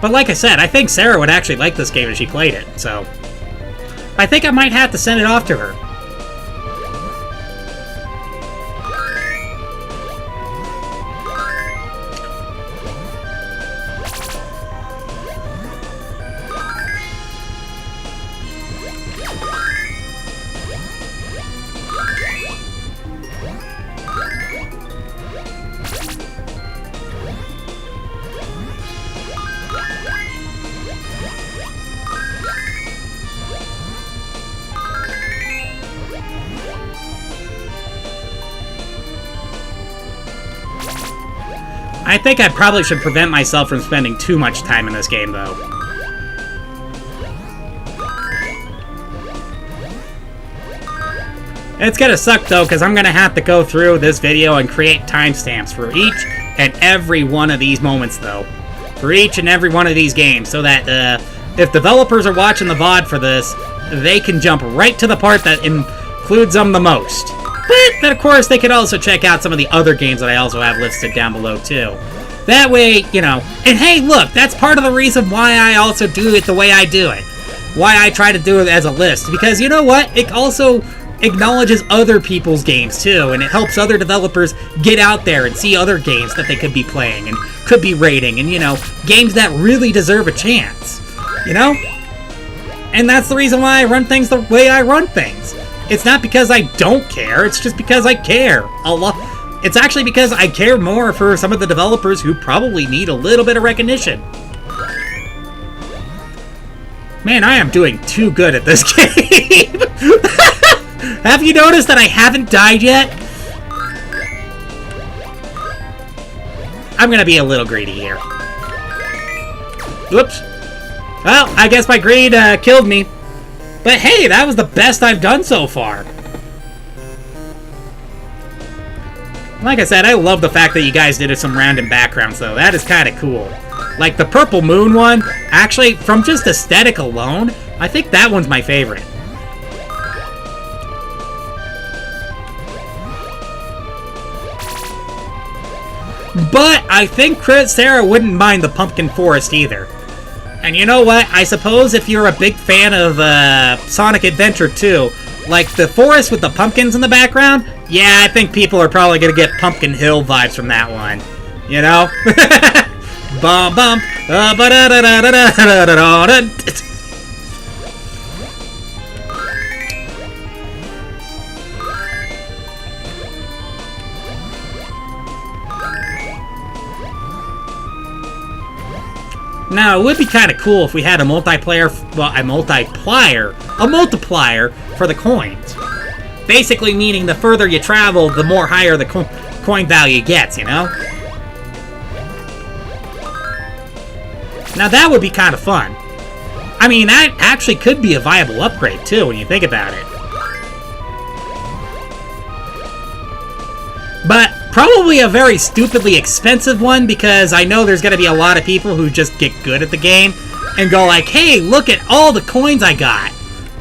But like I said, I think Sarah would actually like this game if she played it, so I think I might have to send it off to her. I think I probably should prevent myself from spending too much time in this game, though. It's gonna suck, though, because I'm gonna have to go through this video and create timestamps for each and every one of these moments, though. For each and every one of these games, so that if developers are watching the VOD for this, they can jump right to the part that includes them the most. But then, of course, they could also check out some of the other games that I also have listed down below, too. That way, you know... And hey, look, that's part of the reason why I also do it the way I do it. Why I try to do it as a list. Because, you know what? It also acknowledges other people's games, too. And it helps other developers get out there and see other games that they could be playing and could be rating. And, you know, games that really deserve a chance. You know? And that's the reason why I run things the way I run things. It's not because I don't care, it's just because I care a lot. It's actually because I care more for some of the developers who probably need a little bit of recognition. Man, I am doing too good at this game. Have you noticed that I haven't died yet? I'm gonna be a little greedy here. Whoops. Well, I guess my greed killed me. But hey, that was the best I've done so far. Like I said, I love the fact that you guys did some random backgrounds, though. That is kind of cool. Like the Purple Moon one, actually, from just aesthetic alone, I think that one's my favorite. But I think Sarah wouldn't mind the Pumpkin Forest either. And you know what? I suppose if you're a big fan of Sonic Adventure 2, like the forest with the pumpkins in the background, yeah, I think people are probably going to get Pumpkin Hill vibes from that one. You know? Bum bum. Now, it would be kind of cool if we had a multiplier for the coins. Basically meaning the further you travel, the more higher the coin value gets, you know? Now, that would be kind of fun. I mean, that actually could be a viable upgrade, too, when you think about it. But probably a very stupidly expensive one, because I know there's going to be a lot of people who just get good at the game and go like, hey, look at all the coins I got,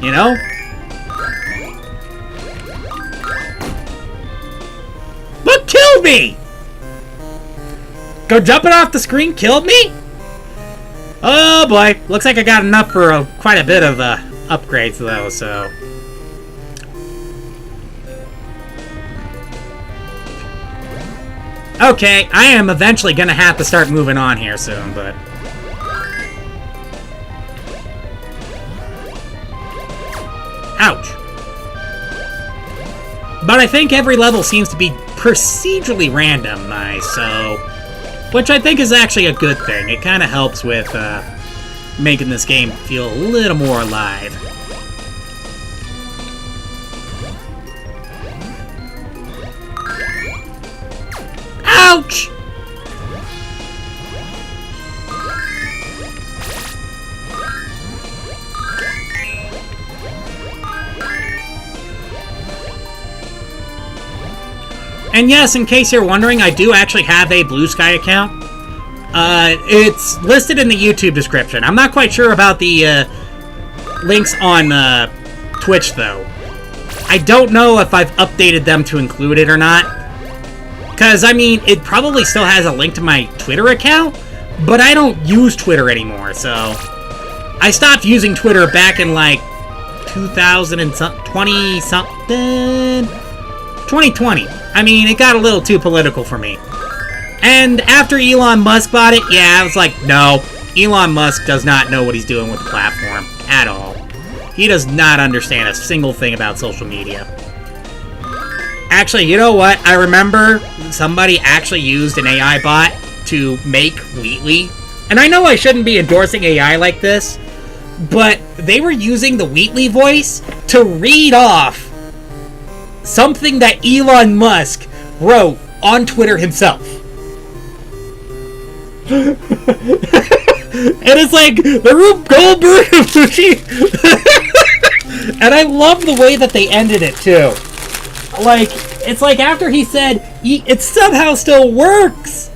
you know? What killed me? Go jumping off the screen killed me? Oh boy, looks like I got enough for quite a bit of upgrades though, so... Okay, I am eventually gonna have to start moving on here soon, but... Ouch. But I think every level seems to be procedurally randomized, so... Which I think is actually a good thing. It kind of helps with making this game feel a little more alive. Ouch! And yes, in case you're wondering, I do actually have a Blue Sky account. It's listed in the YouTube description. I'm not quite sure about the links on Twitch, though. I don't know if I've updated them to include it or not. Because, I mean, it probably still has a link to my Twitter account, but I don't use Twitter anymore, so... I stopped using Twitter back in, like, 2020-something... 2020. I mean, it got a little too political for me. And after Elon Musk bought it, yeah, I was like, no. Elon Musk does not know what he's doing with the platform. At all. He does not understand a single thing about social media. Actually, you know what? I remember somebody actually used an AI bot to make Wheatley. And I know I shouldn't be endorsing AI like this, but they were using the Wheatley voice to read off something that Elon Musk wrote on Twitter himself. And it's like the Rube Goldberg of sushi. And I love the way that they ended it too. Like, it's like after he said, it somehow still works.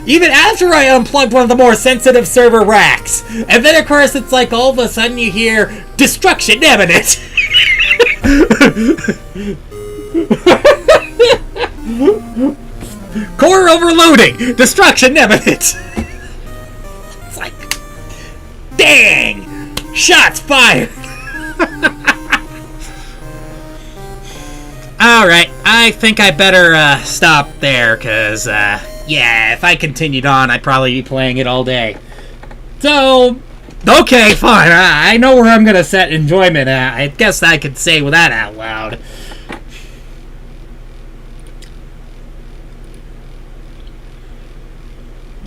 Even after I unplugged one of the more sensitive server racks. And then, of course, it's like all of a sudden you hear, destruction imminent. Core overloading! Destruction imminent! It's like, dang! Shots fired! Alright, I think I better stop there, because, yeah, if I continued on, I'd probably be playing it all day. So, okay, fine, I know where I'm gonna set enjoyment at. I guess I could say that out loud.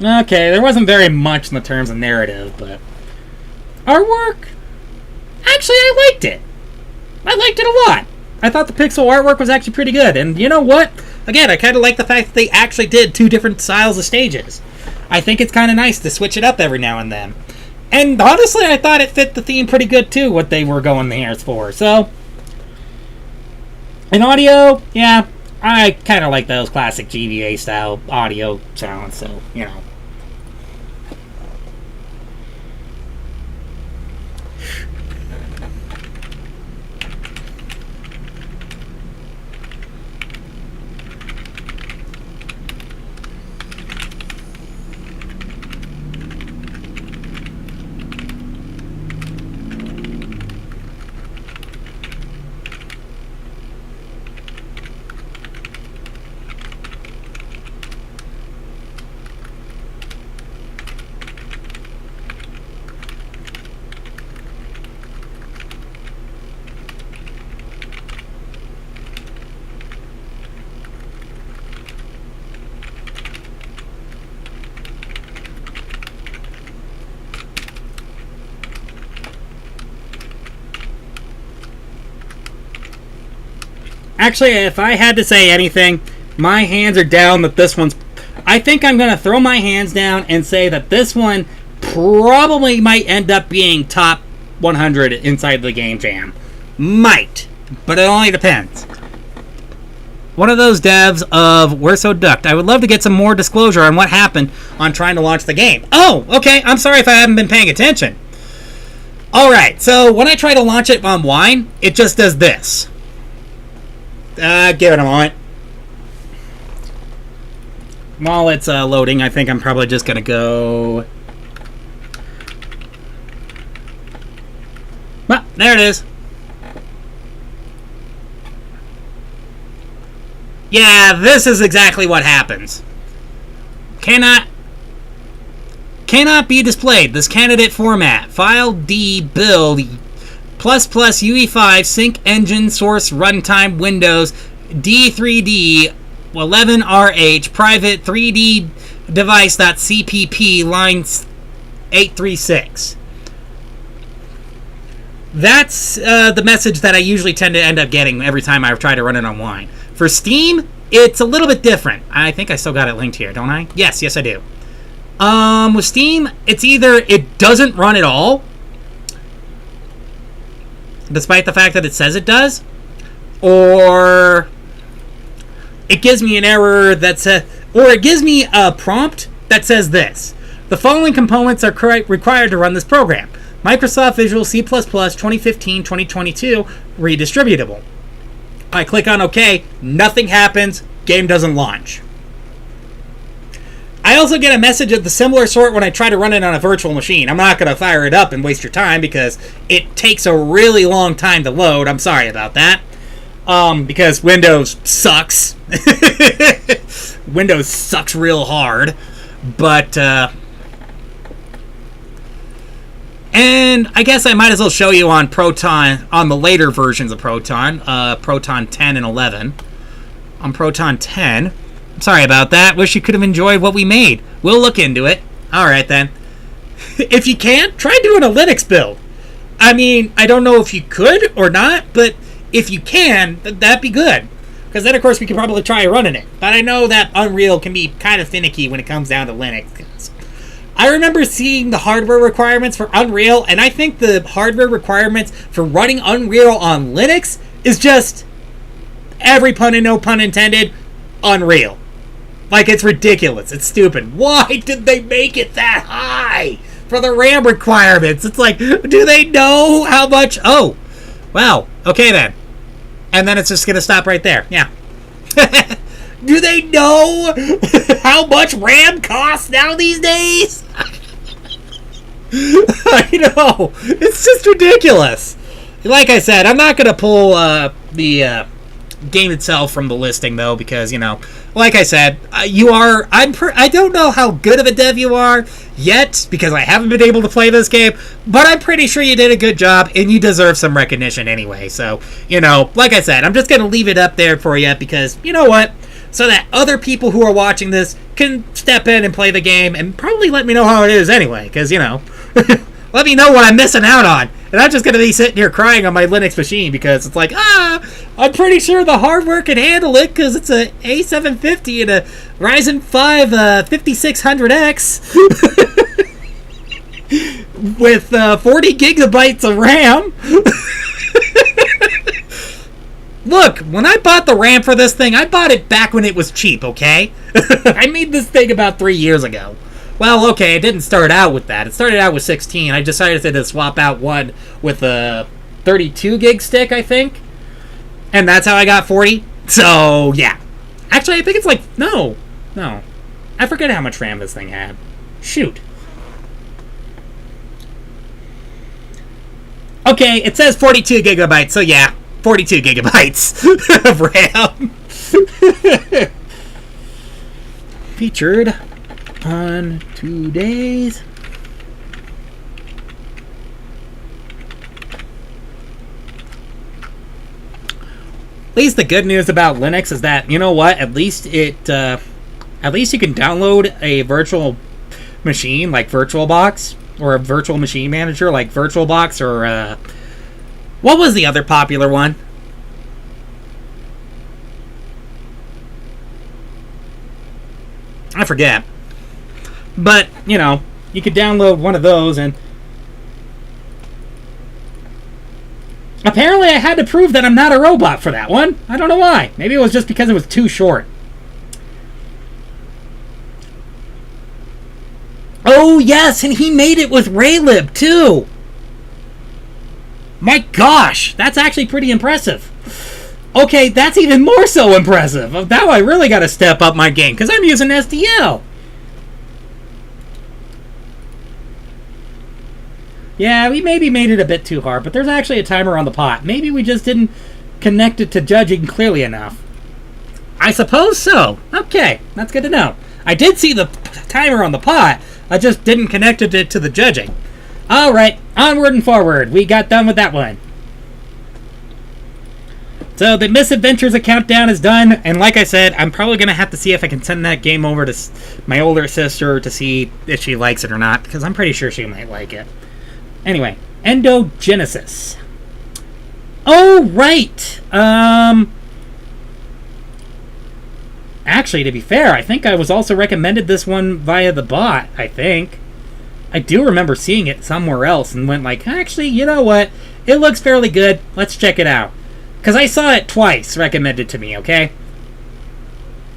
Okay, there wasn't very much in the terms of narrative, but... Artwork? Actually, I liked it. I liked it a lot. I thought the pixel artwork was actually pretty good, and you know what? Again, I kind of like the fact that they actually did 2 different styles of stages. I think it's kind of nice to switch it up every now and then. And honestly, I thought it fit the theme pretty good too, what they were going there for, so... In audio, yeah, I kind of like those classic GBA style audio sounds, so, you know. Actually, if I had to say anything, my hands are down that this one's... I think I'm going to throw my hands down and say that this one probably might end up being top 100 inside the Game Jam. Might. But it only depends. One of those devs of We're So Ducked. I would love to get some more disclosure on what happened on trying to launch the game. Oh, okay. I'm sorry if I haven't been paying attention. Alright, so when I try to launch it on Wine, it just does this. Give it a moment. While it's loading, I think I'm probably just going to go... Well, there it is. Yeah, this is exactly what happens. Cannot be displayed. This candidate format. File D build ++ UE5 sync engine source runtime Windows D3D 11RH private 3D device.cpp line 836. That's the message that I usually tend to end up getting every time I try to run it on Wine. For Steam, it's a little bit different. I think I still got it linked here, don't I? Yes, I do. With Steam, it's either it doesn't run at all, despite the fact that it says it does, or it gives me an error that says, or it gives me a prompt that says this: the following components are required to run this program. Microsoft Visual C++ 2015-2022 redistributable. I click on OK, nothing happens, game doesn't launch. I also get a message of the similar sort when I try to run it on a virtual machine. I'm not going to fire it up and waste your time because it takes a really long time to load. I'm sorry about that. Because Windows sucks. Windows sucks real hard. But, and I guess I might as well show you on Proton, on the later versions of Proton, Proton 10 and 11. On Proton 10, I'm sorry about that. Wish you could have enjoyed what we made. We'll look into it. Alright then. If you can, try doing a Linux build. I mean, I don't know if you could or not, but if you can, that'd be good. Because then, of course, we could probably try running it. But I know that Unreal can be kind of finicky when it comes down to Linux. I remember seeing the hardware requirements for Unreal, and I think the hardware requirements for running Unreal on Linux is just, every pun and no pun intended, unreal. Like, it's ridiculous. It's stupid. Why did they make it that high for the RAM requirements? It's like, do they know how much? Oh, well, okay then. And then it's just going to stop right there. Yeah. Do they know how much RAM costs now these days? I know. It's just ridiculous. Like I said, I'm not going to pull the game itself from the listing, though, because, you know, like I said, I don't know how good of a dev you are yet, because I haven't been able to play this game, but I'm pretty sure you did a good job, and you deserve some recognition anyway. So, you know, like I said, I'm just going to leave it up there for you, because, you know what? So that other people who are watching this can step in and play the game and probably let me know how it is anyway. Because, you know, let me know what I'm missing out on. And I'm just going to be sitting here crying on my Linux machine because it's like, I'm pretty sure the hardware can handle it because it's a A750 and a Ryzen 5 5600X with 40 gigabytes of RAM. Look, when I bought the RAM for this thing, I bought it back when it was cheap, okay? I made this thing about 3 years ago. Well, okay, it didn't start out with that. It started out with 16. I decided to swap out one with a 32 gig stick, I think. And that's how I got 40. So, yeah. Actually, I think it's like, no. I forget how much RAM this thing had. Shoot. Okay, it says 42 gigabytes, so yeah. 42 gigabytes of RAM. Featured on today's At least the good news about Linux is that, you know what, at least you can download a virtual machine like VirtualBox, or a virtual machine manager like VirtualBox, or what was the other popular one? I forget. But, you know, you could download one of those, and apparently I had to prove that I'm not a robot for that one. I don't know why. Maybe it was just because it was too short. Oh, yes, and he made it with Raylib, too. My gosh, that's actually pretty impressive. Okay, that's even more so impressive. Now I really got to step up my game, because I'm using SDL. Yeah, we maybe made it a bit too hard, but there's actually a timer on the pot. Maybe we just didn't connect it to judging clearly enough. I suppose so. Okay, that's good to know. I did see the timer on the pot. I just didn't connect it to the judging. Alright, onward and forward. We got done with that one. So the Misadventures of Countdown is done, and like I said, I'm probably going to have to see if I can send that game over to my older sister to see if she likes it or not, because I'm pretty sure she might like it. Anyway, Endogenesis. Oh, right! Actually, to be fair, I think I was also recommended this one via the bot, I think. I do remember seeing it somewhere else and went like, actually, you know what? It looks fairly good. Let's check it out. Because I saw it twice recommended to me, okay?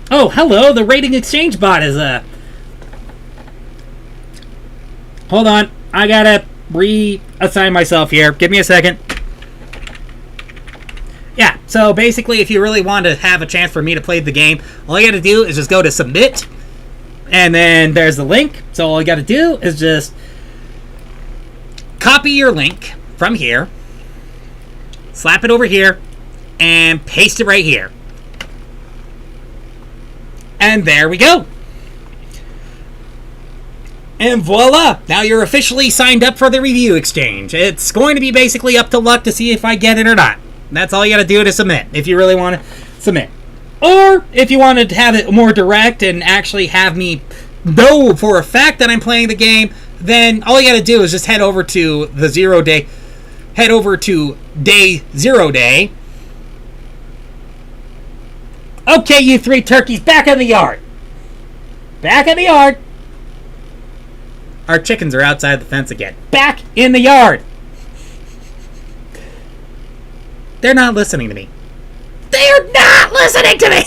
Oh, hello, the rating exchange bot is Hold on, I gotta reassign myself here. Give me a second. Yeah, so basically, if you really want to have a chance for me to play the game, all you gotta do is just go to Submit, and then there's the link. So all you gotta do is just copy your link from here, slap it over here, and paste it right here. And there we go. And voila! Now you're officially signed up for the review exchange. It's going to be basically up to luck to see if I get it or not. That's all you gotta do to submit, if you really want to submit. Or, if you wanted to have it more direct and actually have me know for a fact that I'm playing the game, then all you gotta do is just head over to the 0 day... Head over to day 0 day. Okay, you three turkeys, back in the yard! Back in the yard! Our chickens are outside the fence again. Back in the yard! They're not listening to me. They're not listening to me!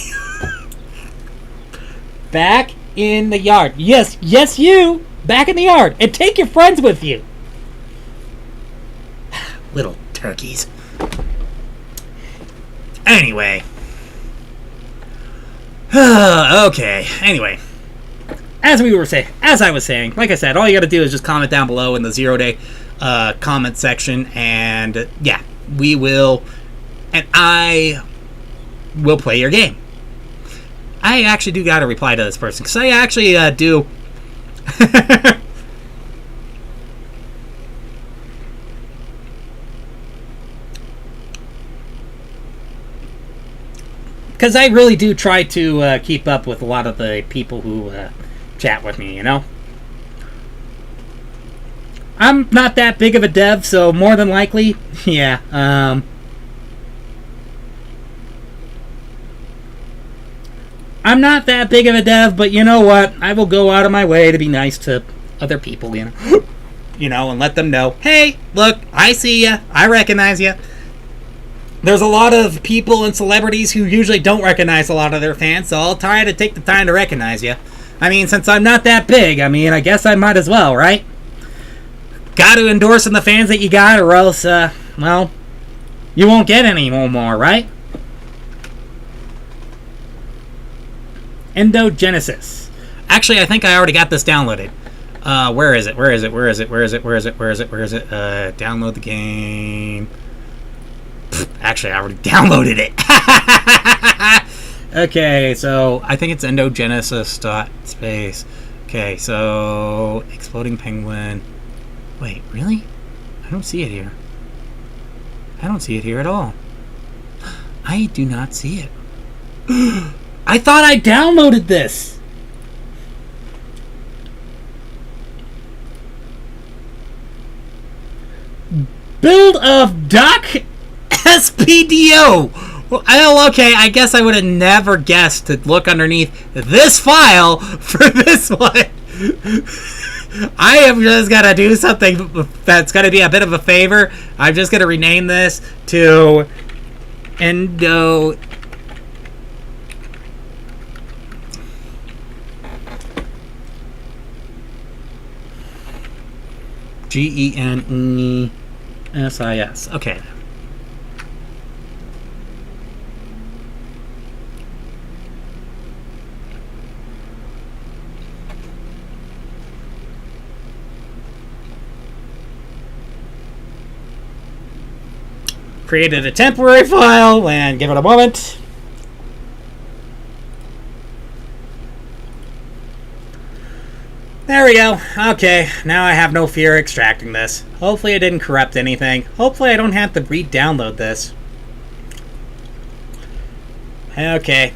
Back in the yard. Yes, yes, you! Back in the yard. And take your friends with you. Little turkeys. Anyway. Okay, anyway. As I was saying, like I said, all you gotta do is just comment down below in the 0 day comment section, and yeah, we will, and I will play your game. I actually do gotta reply to this person, because I actually do. Because I really do try to keep up with a lot of the people who chat with me, you know? I'm not that big of a dev, so more than likely, yeah, I'm not that big of a dev, but you know what? I will go out of my way to be nice to other people, you know? You know, and let them know, hey, look, I see ya, I recognize ya. There's a lot of people and celebrities who usually don't recognize a lot of their fans, so I'll try to take the time to recognize you. I mean, since I'm not that big, I mean, I guess I might as well, right? Got to endorse in the fans that you got, or else, well, you won't get any more, right? Endogenesis. Actually, I think I already got this downloaded. Where is it? Download the game. Actually, I already downloaded it. Okay, so I think it's endogenesis.space. Okay, so exploding penguin. Wait, really? I don't see it here. I don't see it here at all. I do not see it. I thought I downloaded this. Build of Doc SPDO. Well, okay, I guess I would have never guessed to look underneath this file for this one. I am just going to do something that's going to be a bit of a favor. I'm just going to rename this to Endo... GENESIS. Okay. Created a temporary file and give it a moment. There we go. Okay, now I have no fear extracting this. Hopefully it didn't corrupt anything. Hopefully I don't have to re-download this. Okay.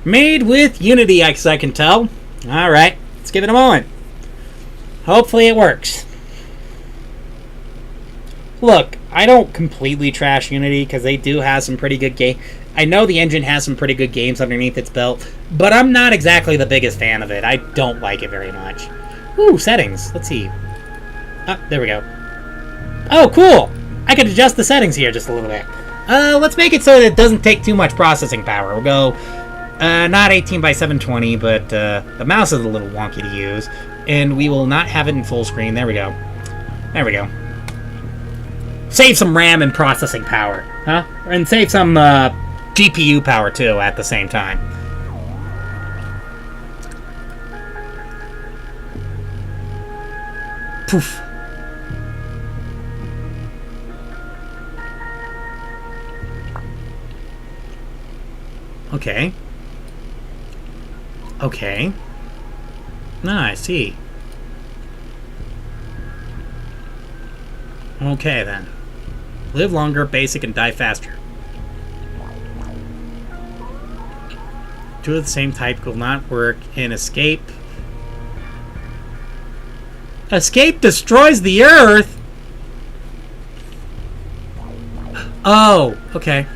Made with Unity, as I can tell. Alright, let's give it a moment. Hopefully it works. Look, I don't completely trash Unity because they do have some pretty good games. I know the engine has some pretty good games underneath its belt, but I'm not exactly the biggest fan of it. I don't like it very much. Ooh, settings. Let's see. Ah, there we go. Oh, cool! I can adjust the settings here just a little bit. Let's make it so that it doesn't take too much processing power. We'll go, not 18 by 720, but the mouse is a little wonky to use. And we will not have it in full screen. There we go. There we go. Save some RAM and processing power, huh? And save some GPU power, too, at the same time. Poof. Okay. Okay. Ah, I see. Okay, then. Live longer, basic, and die faster. Two of the same type will not work in escape. Escape destroys the Earth? Oh, okay.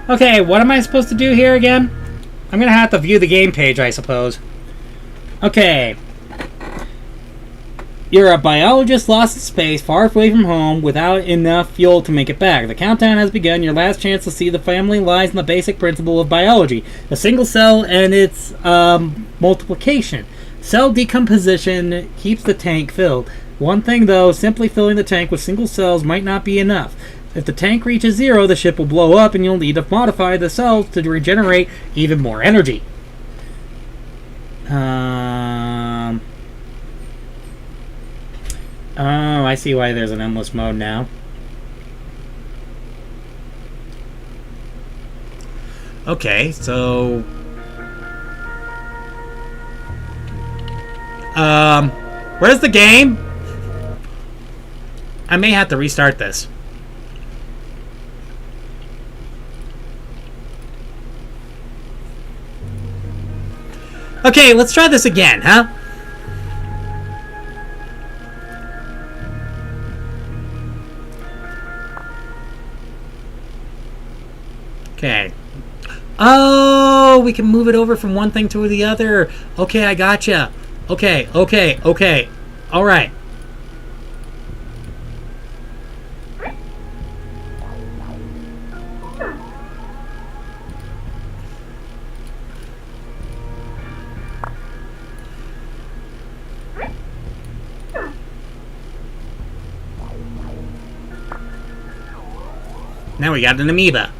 Okay, what am I supposed to do here again? I'm gonna have to view the game page, I suppose. Okay. You're a biologist lost in space, far away from home, without enough fuel to make it back. The countdown has begun. Your last chance to see the family lies in the basic principle of biology. A single cell and its multiplication. Cell decomposition keeps the tank filled. One thing though, simply filling the tank with single cells might not be enough. If the tank reaches 0, the ship will blow up and you'll need to modify the cells to regenerate even more energy. Oh, I see why there's an endless mode now. Okay, so... where's the game? I may have to restart this. Okay, let's try this again, huh? Okay. Oh, we can move it over from one thing to the other. Okay, I gotcha. Okay. All right. Now we got an amoeba.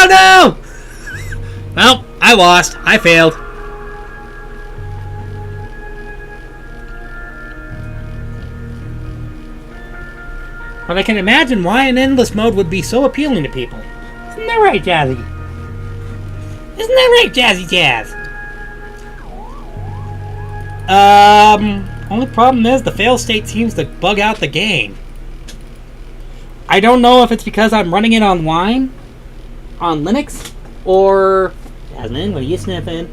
Oh no! Well, I lost. I failed. But I can imagine why an endless mode would be so appealing to people. Isn't that right, Jazzy? Isn't that right, Jazzy Jazz? Only problem is the fail state seems to bug out the game. I don't know if it's because I'm running it online, on Linux, or... Jasmine, what are you sniffing?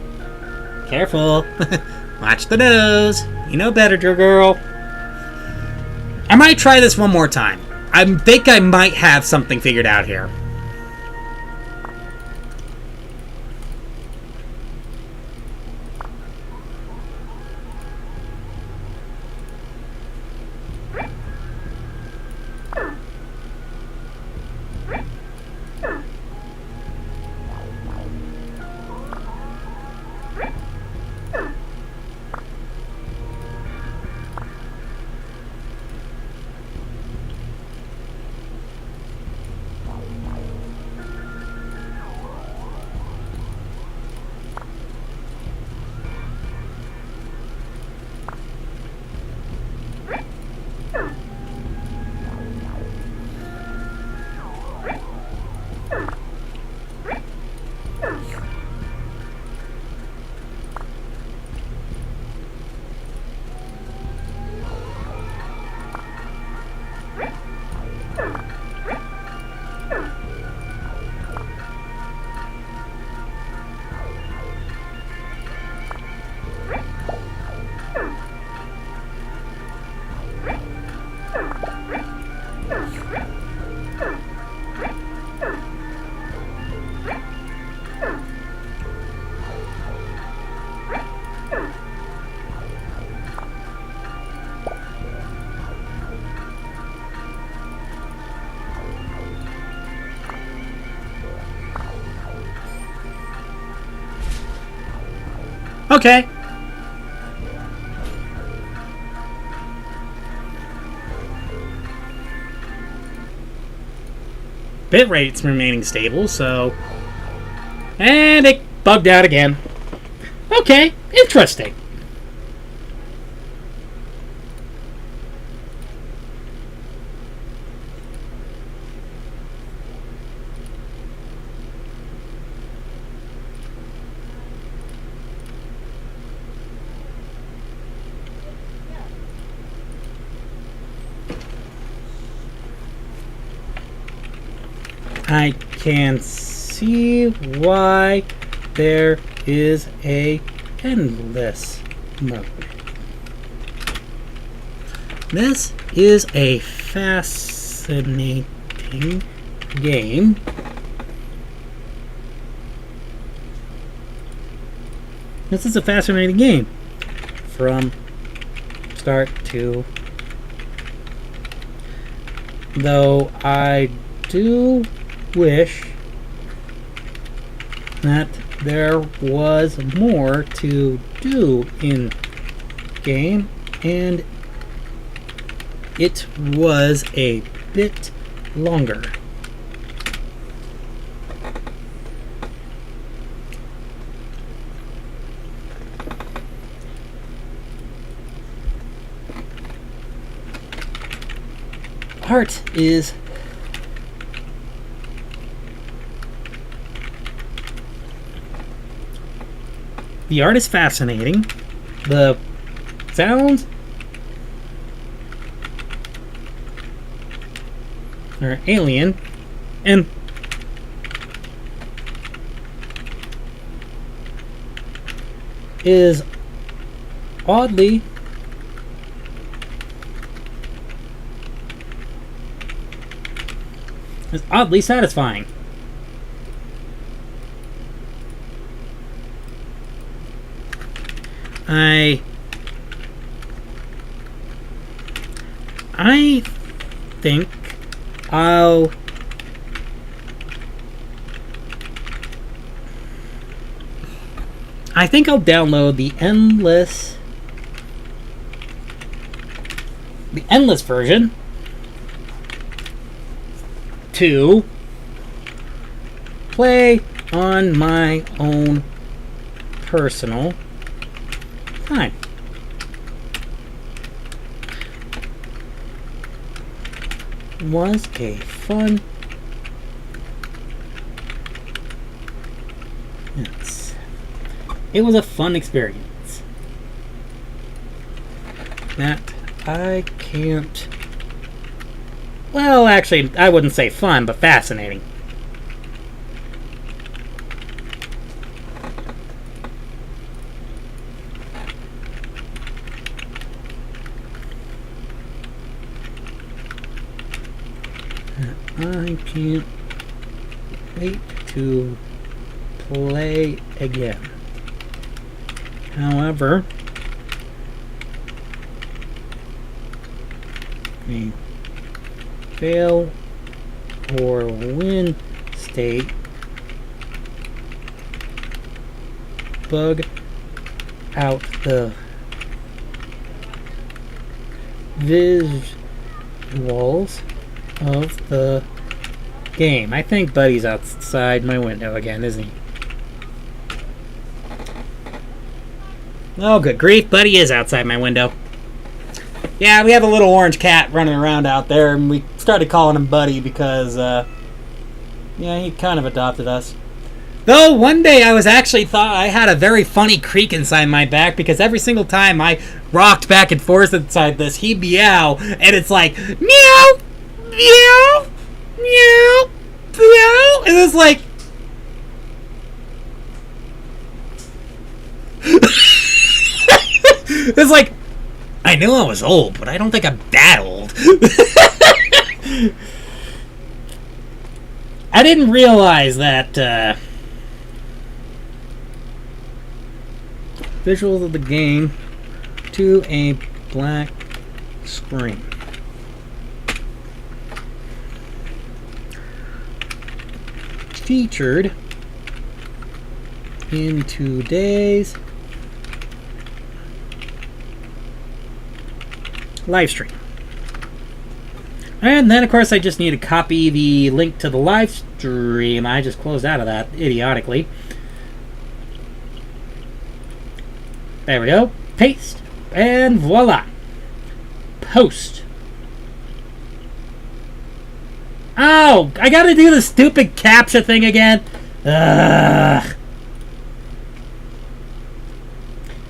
Careful. Watch the nose. You know better, girl. I might try this one more time. I think I might have something figured out here. Okay. Bitrate's remaining stable, so... And it bugged out again. Okay, interesting. I can see why there is a endless mode. This is a fascinating game. This is a fascinating game from start to... Though I do wish that there was more to do in game, and it was a bit longer. Art is the art is fascinating. The sounds are alien, and is oddly satisfying. I think I'll download the endless version to play on my own personal time. Was a fun. Yes. It was a fun experience that I can't. Well, actually, I wouldn't say fun, but fascinating. I can't wait to play again. However, a fail or win state bug out the visuals of the game. I think Buddy's outside my window again, isn't he? Oh, good grief, Buddy is outside my window. Yeah, we have a little orange cat running around out there, and we started calling him Buddy because, yeah, he kind of adopted us. Though, one day I was actually thought I had a very funny creak inside my back because every single time I rocked back and forth inside this, he'd meow, and it's like, meow! Meow, meow, meow, and it's like, it's like, I knew I was old, but I don't think I'm that old. I didn't realize that visuals of the game to a black screen. Featured in today's live stream. And then, of course, I just need to copy the link to the live stream. I just closed out of that idiotically. There we go. Paste. And voila. Post. Oh, I gotta do the stupid CAPTCHA thing again. Ugh.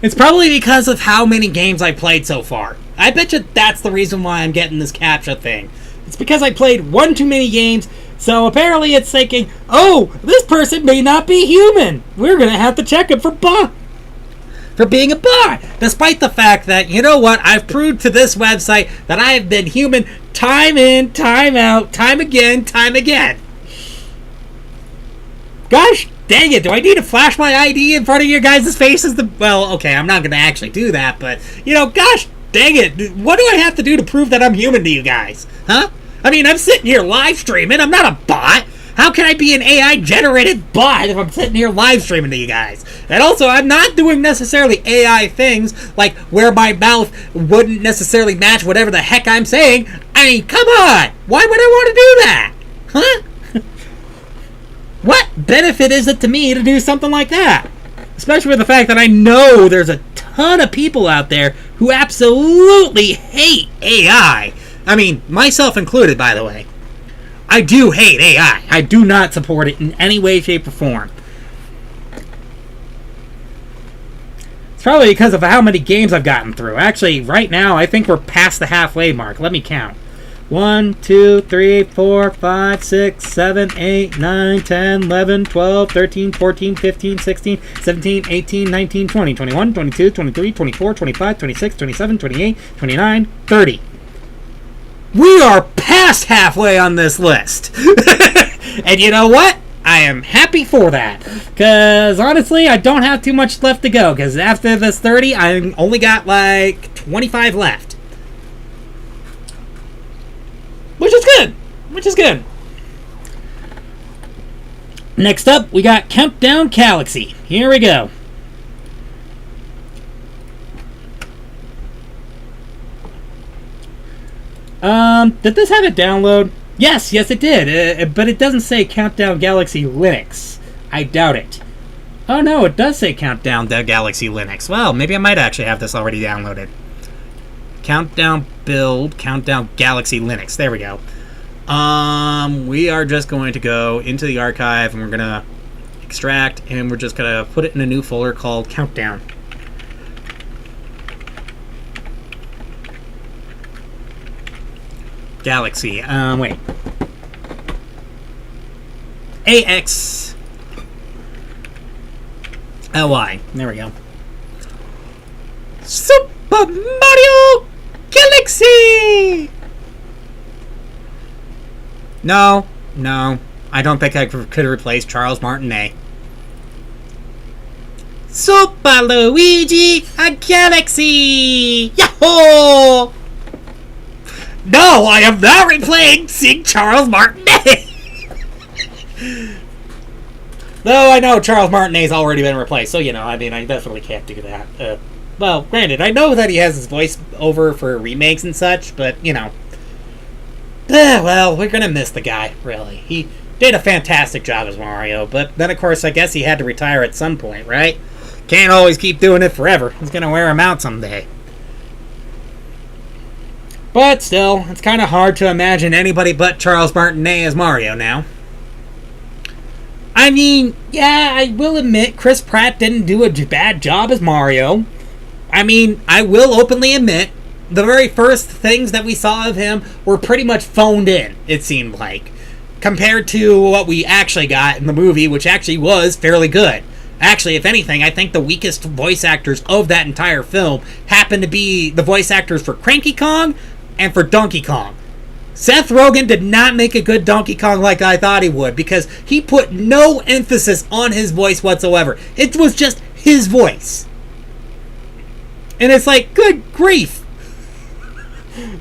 It's probably because of how many games I've played so far. I bet you that's the reason why I'm getting this CAPTCHA thing. It's because I played one too many games, so apparently it's thinking, oh, this person may not be human. We're gonna have to check him for being a bot. Despite the fact that, you know what, I've proved to this website that I have been human time in, time out, time again, time again. Gosh dang it, do I need to flash my ID in front of your guys' faces? Well, okay, I'm not going to actually do that, but, you know, gosh dang it, what do I have to do to prove that I'm human to you guys? Huh? I mean, I'm sitting here live streaming, I'm not a bot. How can I be an AI-generated bot if I'm sitting here live streaming to you guys? And also, I'm not doing necessarily AI things, like where my mouth wouldn't necessarily match whatever the heck I'm saying. I mean, come on! Why would I want to do that? Huh? What benefit is it to me to do something like that? Especially with the fact that I know there's a ton of people out there who absolutely hate AI. I mean, myself included, by the way. I do hate AI. I do not support it in any way, shape, or form. It's probably because of how many games I've gotten through. Actually, right now, I think we're past the halfway mark. Let me count. 1, 2, 3, 4, 5, 6, 7, 8, 9, 10, 11, 12, 13, 14, 15, 16, 17, 18, 19, 20, 21, 22, 23, 24, 25, 26, 27, 28, 29, 30. We are past halfway on this list. And you know what? I am happy for that. Because honestly, I don't have too much left to go. Because after this 30, I only got like 25 left. Which is good. Which is good. Next up, we got Countdown Galaxy. Here we go. Did this have a download? Yes, it did. But it doesn't say Countdown Galaxy Linux. I doubt it. Oh no, it does say Countdown Galaxy Linux. Well, maybe I might actually have this already downloaded. Countdown build, Countdown Galaxy Linux. There we go. We are just going to go into the archive and we're gonna extract and we're just gonna put it in a new folder called Countdown. Galaxy. Wait. AX LY. There we go. Super Mario Galaxy! No. I don't think I could replace Charles Martinet. Super Luigi a Galaxy! Yahoo! No, I am not replacing Charles Martinet! Though I know Charles Martinet's already been replaced, so I definitely can't do that. Well, granted, I know that he has his voice over for remakes and such, but, well, we're gonna miss the guy, really. He did a fantastic job as Mario, but then, of course, I guess he had to retire at some point, right? Can't always keep doing it forever. He's gonna wear him out someday. But still, it's kind of hard to imagine anybody but Charles Martinet as Mario now. Yeah, I will admit Chris Pratt didn't do a bad job as Mario. I will openly admit the very first things that we saw of him were pretty much phoned in, it seemed like, compared to what we actually got in the movie, which actually was fairly good. Actually, if anything, I think the weakest voice actors of that entire film happened to be the voice actors for Cranky Kong and for Donkey Kong. Seth Rogen did not make a good Donkey Kong like I thought he would, because he put no emphasis on his voice whatsoever. It was just his voice. And it's like, good grief.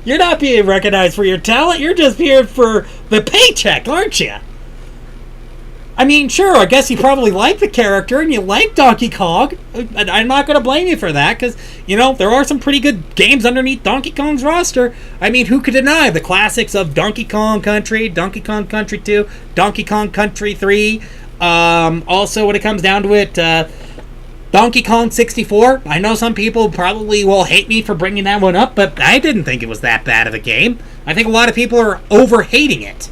You're not being recognized for your talent, you're just here for the paycheck, aren't you? Sure, I guess you probably like the character and you like Donkey Kong. I'm not going to blame you for that, because, there are some pretty good games underneath Donkey Kong's roster. Who could deny the classics of Donkey Kong Country, Donkey Kong Country 2, Donkey Kong Country 3. Also, when it comes down to it, Donkey Kong 64. I know some people probably will hate me for bringing that one up, but I didn't think it was that bad of a game. I think a lot of people are over-hating it.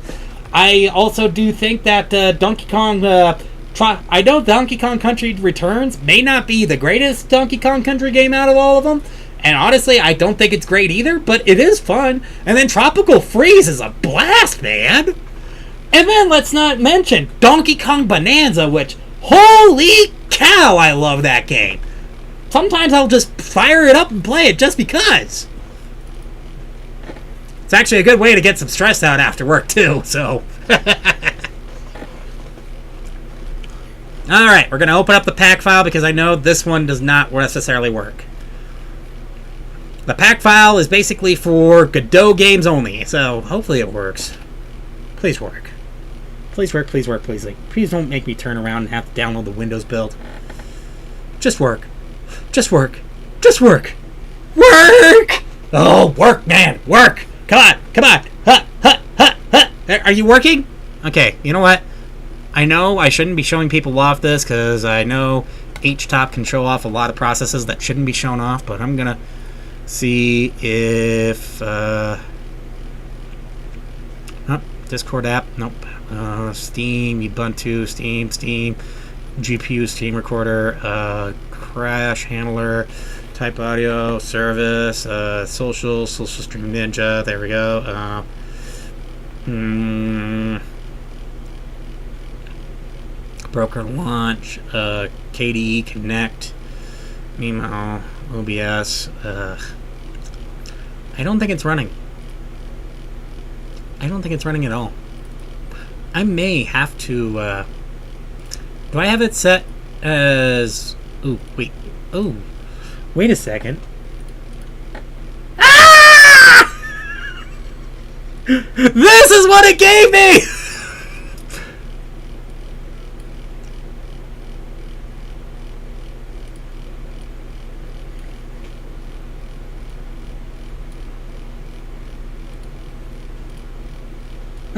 I also do think that Donkey Kong... I know Donkey Kong Country Returns may not be the greatest Donkey Kong Country game out of all of them, and honestly, I don't think it's great either, but it is fun. And then Tropical Freeze is a blast, man! And then let's not mention Donkey Kong Bonanza, which... Holy cow, I love that game! Sometimes I'll just fire it up and play it just because. It's actually a good way to get some stress out after work, too, so... Alright, we're going to open up the pack file because I know this one does not necessarily work. The pack file is basically for Godot games only, so hopefully it works. Please work. Please work, please work, please. Please don't make me turn around and have to download the Windows build. Just work. Just work. Just work. Work! Oh, work, man. Work! Come on, come on. Ha, ha, ha, ha. Are you working? Okay, you know what? I know I shouldn't be showing people off this because I know HTOP can show off a lot of processes that shouldn't be shown off, but I'm going to see if... Discord app. Nope. Steam, Ubuntu, Steam, GPU, Steam Recorder, Crash Handler, Type Audio, Service, Social Stream Ninja. There we go. Broker Launch, KDE Connect, Mimo, OBS. I don't think it's running. I don't think it's running at all. I may have to, do I have it set as... Ooh, wait. Oh. Wait a second. Ah! This is what it gave me!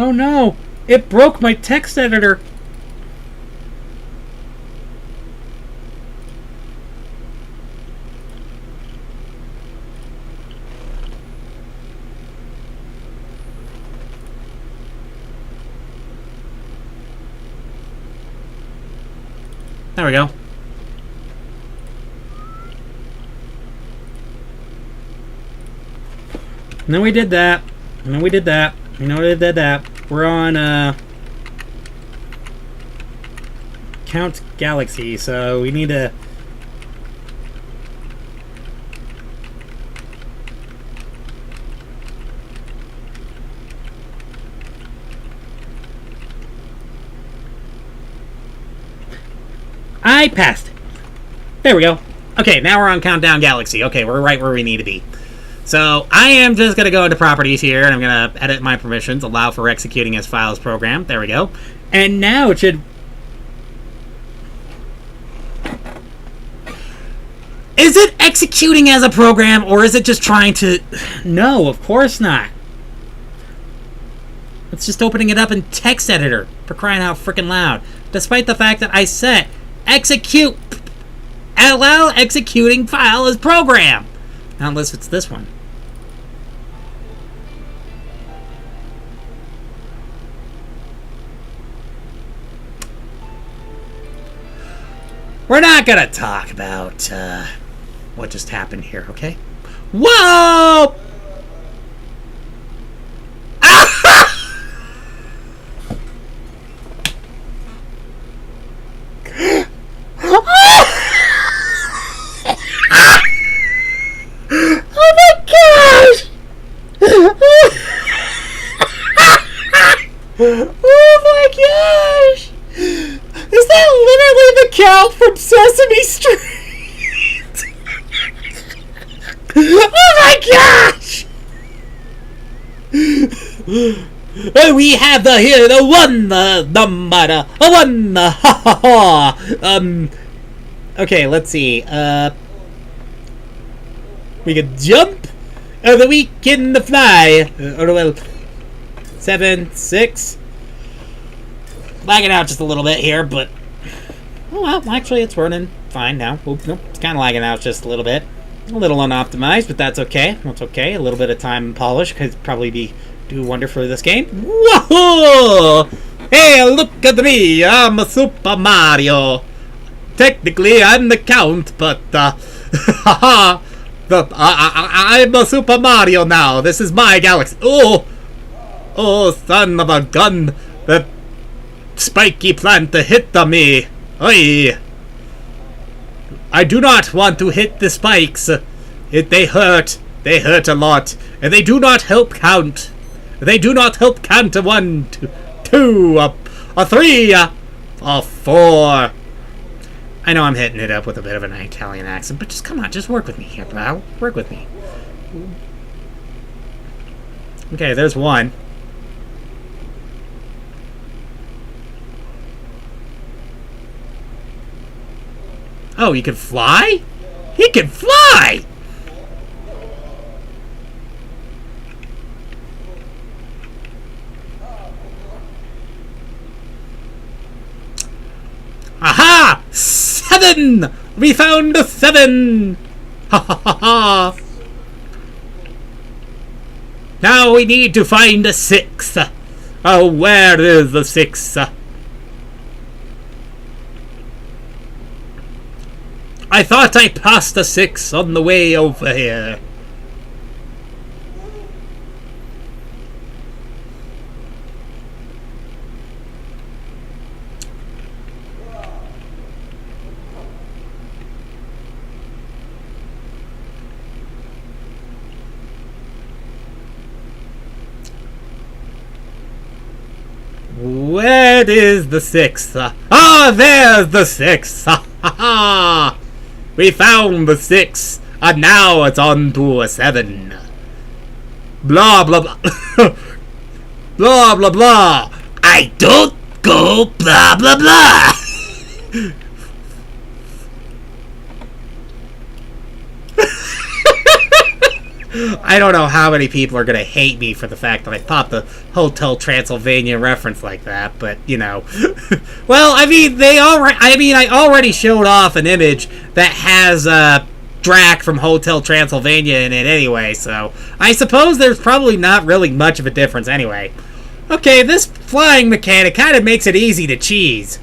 Oh no! It broke my text editor! There we go. And then we did that. And then we did that. You know, we did that. We're on, Count Galaxy, so we need to... I passed it. There we go. Okay, now we're on Countdown Galaxy. Okay, we're right where we need to be. So, I am just going to go into properties here, and I'm going to edit my permissions, allow for executing as files program. There we go. And now it should... Is it executing as a program, or is it just trying to... No, of course not. It's just opening it up in text editor, for crying out freaking loud. Despite the fact that I set execute... Allow executing file as program. Not unless it's this one. We're not gonna talk about what just happened here, okay? Whoa! Oh my gosh! Oh my gosh! Is that literally the cow from Sesame Street? Oh my gosh! We have here the one number one ha ha ha. Okay, let's see. We can jump, or the we can fly, or well, 7, 6. Lagging out just a little bit here, but oh well, actually it's running fine now. Oops, nope, it's kind of lagging out just a little bit. A little unoptimized, but that's okay. That's okay. A little bit of time and polish could probably do wonder for this game. Whoa! Hey, look at me! I'm a Super Mario. Technically, I'm the Count, but haha. I'm a Super Mario now. This is my galaxy. Oh, oh, son of a gun! The spiky plant hit me. Oi! I do not want to hit the spikes. They hurt. They hurt a lot, and they do not help count. They do not help count a 1, 2, a 3, a 4. I know I'm hitting it up with a bit of an Italian accent, but just come on, just work with me here, pal. Work with me. Okay, there's 1. Oh, he can fly? He can fly! Aha! 7! We found a 7! Ha ha ha ha! Now we need to find a 6. Oh, where is the 6? I thought I passed a 6 on the way over here. Where is the 6? Ah, there's the 6! Ha ha ha! We found the 6, and now it's on to a 7. Blah blah blah. Blah blah blah. I don't go blah blah blah. I don't know how many people are gonna hate me for the fact that I popped the Hotel Transylvania reference like that, but you know. Well, I mean, I already showed off an image that has Drac from Hotel Transylvania in it anyway, so I suppose there's probably not really much of a difference anyway. Okay, this flying mechanic kind of makes it easy to cheese.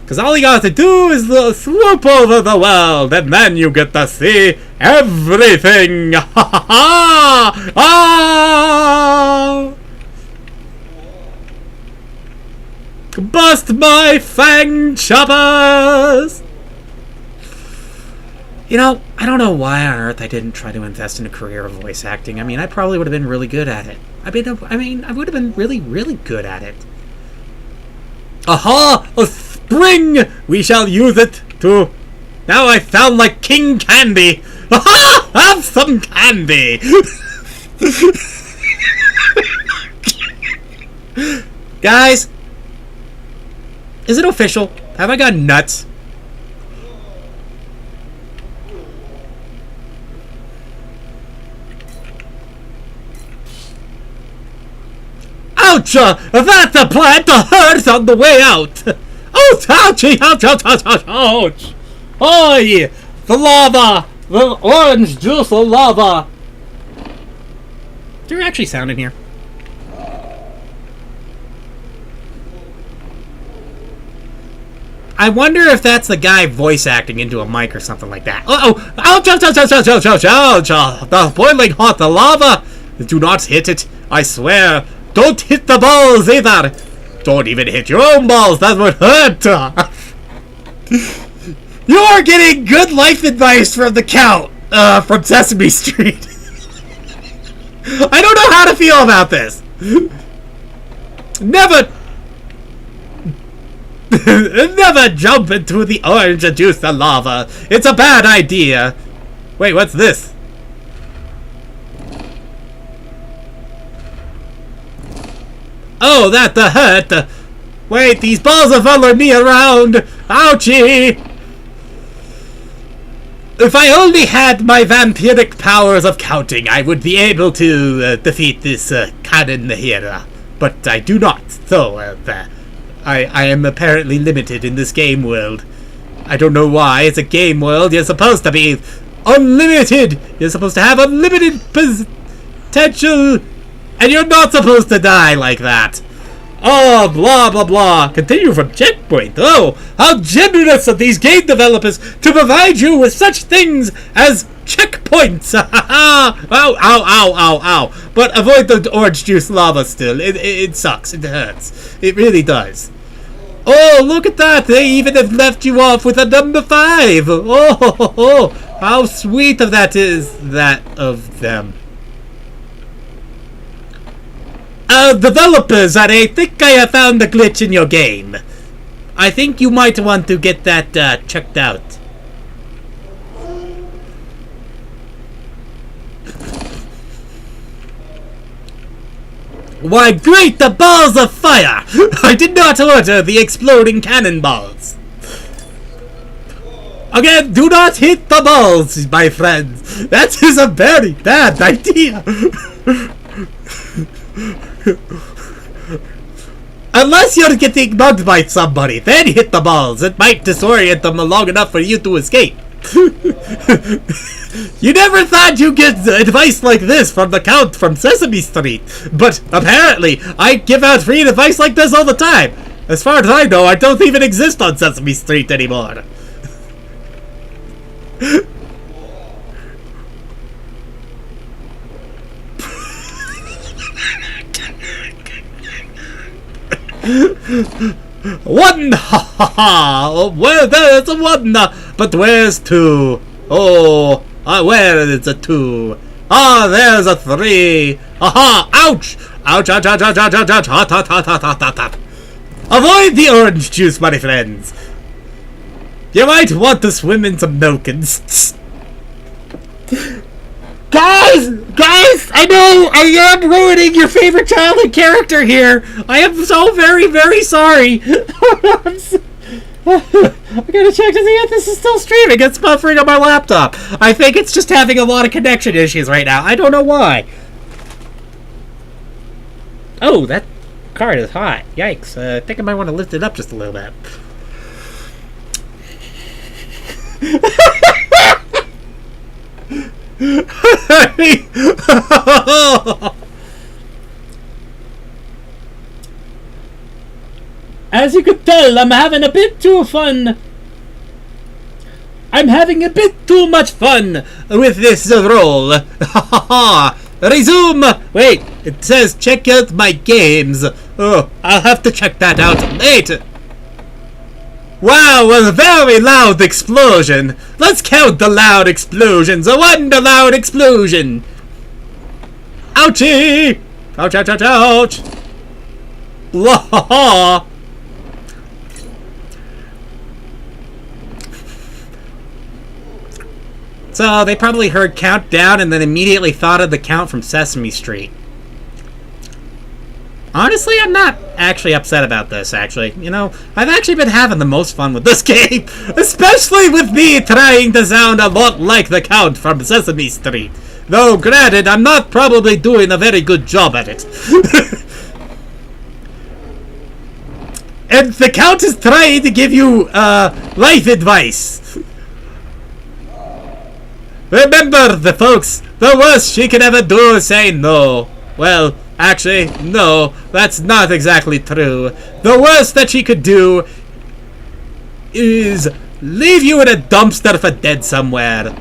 Because all you got to do is swoop over the world, and then you get to see everything! Ha ha ha! Ah! Bust my fang choppers! You know, I don't know why on earth I didn't try to invest in a career of voice acting. I mean, I probably would have been really good at it. I mean, I would have been really, really good at it. Aha! A spring! We shall use it to... Now I sound like King Candy! Aha! Have some candy! Guys! Is it official? Have I got nuts? Ouch! That's the plant! The hurts on the way out! Oh, ouchie! Ouch, ouch, ouch, ouch, ouch! Oi! The lava! The orange juice of lava! Is there actually sound in here? I wonder if that's the guy voice acting into a mic or something like that. Uh-oh! Ouch, ouch, ouch, ouch, ouch, ouch, ouch, ouch! The boiling hot, the lava! Do not hit it, I swear! Don't hit the balls either! Don't even hit your own balls, that would hurt! You are getting good life advice from the Count, from Sesame Street. I don't know how to feel about this. Never jump into the orange juice of lava. It's a bad idea. Wait, what's this? Oh, that the hurt! Wait, these balls are following me around! Ouchie! If I only had my vampiric powers of counting, I would be able to defeat this cannon here. But I do not, so I am apparently limited in this game world. I don't know why. It's a game world. You're supposed to be unlimited! You're supposed to have unlimited potential! And you're not supposed to die like that. Oh, blah, blah, blah. Continue from checkpoint. Oh, how generous of these game developers to provide you with such things as checkpoints. Ow, ow, ow, ow, ow. But avoid the orange juice lava still. It sucks. It hurts. It really does. Oh, look at that. They even have left you off with a number 5. Oh, how sweet of that is that of them. Developers, I think I have found a glitch in your game. I think you might want to get that checked out. Why, great, the balls of fire! I did not order the exploding cannonballs. Again, do not hit the balls, my friends. That is a very bad idea. Unless you're getting mugged by somebody, then hit the balls. It might disorient them long enough for you to escape. You never thought you'd get advice like this from the Count from Sesame Street, but apparently I give out free advice like this all the time. As far as I know, I don't even exist on Sesame Street anymore. One! Ha ha ha! Well, there's a 1, but where's 2? Oh, where is a 2? Ah, there's a 3. Aha! Ouch! Ouch! Ouch! Ouch! Ouch! Ouch! Ouch! Ouch! Hot! Hot! Hot! Hot! Hot! Hot! Hot! Avoid the orange juice, my friends. You might want to swim in some milk and. Guys, I know I am ruining your favorite childhood character here. I am so very, very sorry. I gotta check to see if this is still streaming. It's buffering on my laptop. I think it's just having a lot of connection issues right now. I don't know why. Oh, that card is hot. Yikes. I think I might want to lift it up just a little bit. As you could tell, I'm having a bit too fun. I'm having a bit too much fun with this role. Resume! Wait, it says check out my games. Oh, I'll have to check that out later. Wow, a very loud explosion. Let's count the loud explosions. A wonder loud explosion. Ouchie! Ouch, ouch, ouch, ouch. Blah. So, they probably heard Countdown and then immediately thought of the count from Sesame Street. Honestly, I'm not actually upset about this, actually. You know, I've actually been having the most fun with this game. Especially with me trying to sound a lot like the count from Sesame Street. Though, granted, I'm not probably doing a very good job at it. And the count is trying to give you, life advice. Remember, the folks, the worst she can ever do is say no. Well, actually, no, that's not exactly true. The worst that she could do is leave you in a dumpster for dead somewhere.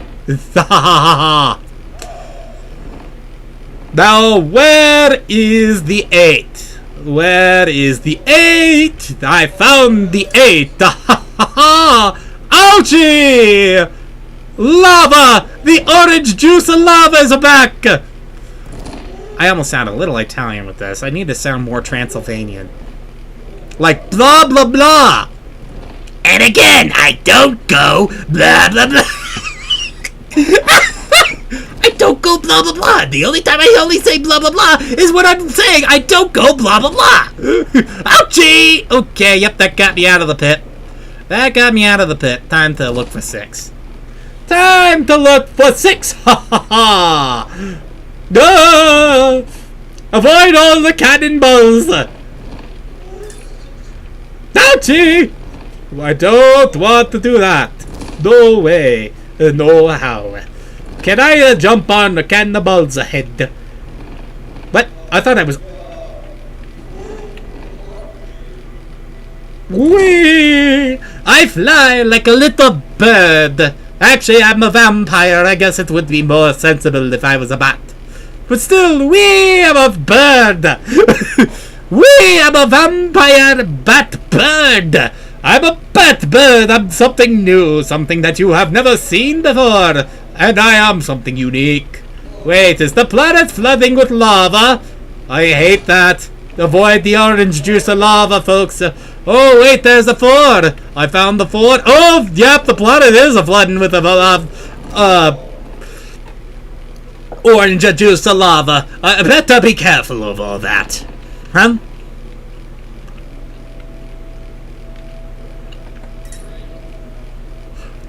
Now, where is the 8? Where is the 8? I found the 8. Ouchie! Lava! The orange juice of lava is back! I almost sound a little Italian with this. I need to sound more Transylvanian. Like blah blah blah! And again, I don't go blah blah blah. I don't go blah blah blah. The only time I only say blah blah blah is when I'm saying I don't go blah blah blah. Ouchie! Okay, yep, that got me out of the pit. That got me out of the pit. Time to look for 6. Time to look for 6! Ha ha ha! No! Avoid all the cannonballs! Ouchie! I don't want to do that. No way. No how. Can I jump on the cannonball's head? What? I thought I was... Whee! I fly like a little bird. Actually, I'm a vampire. I guess it would be more sensible if I was a bat. But still, wee, I'm a bird. Wee, I'm a vampire bat bird. I'm a bat bird. I'm something new, something that you have never seen before. And I am something unique. Wait, is the planet flooding with lava? I hate that. Avoid the orange juice of lava, folks. Oh, wait, there's the 4. I found the 4. Oh, yep, the planet is flooding with orange juice of lava. I better be careful of all that. Huh?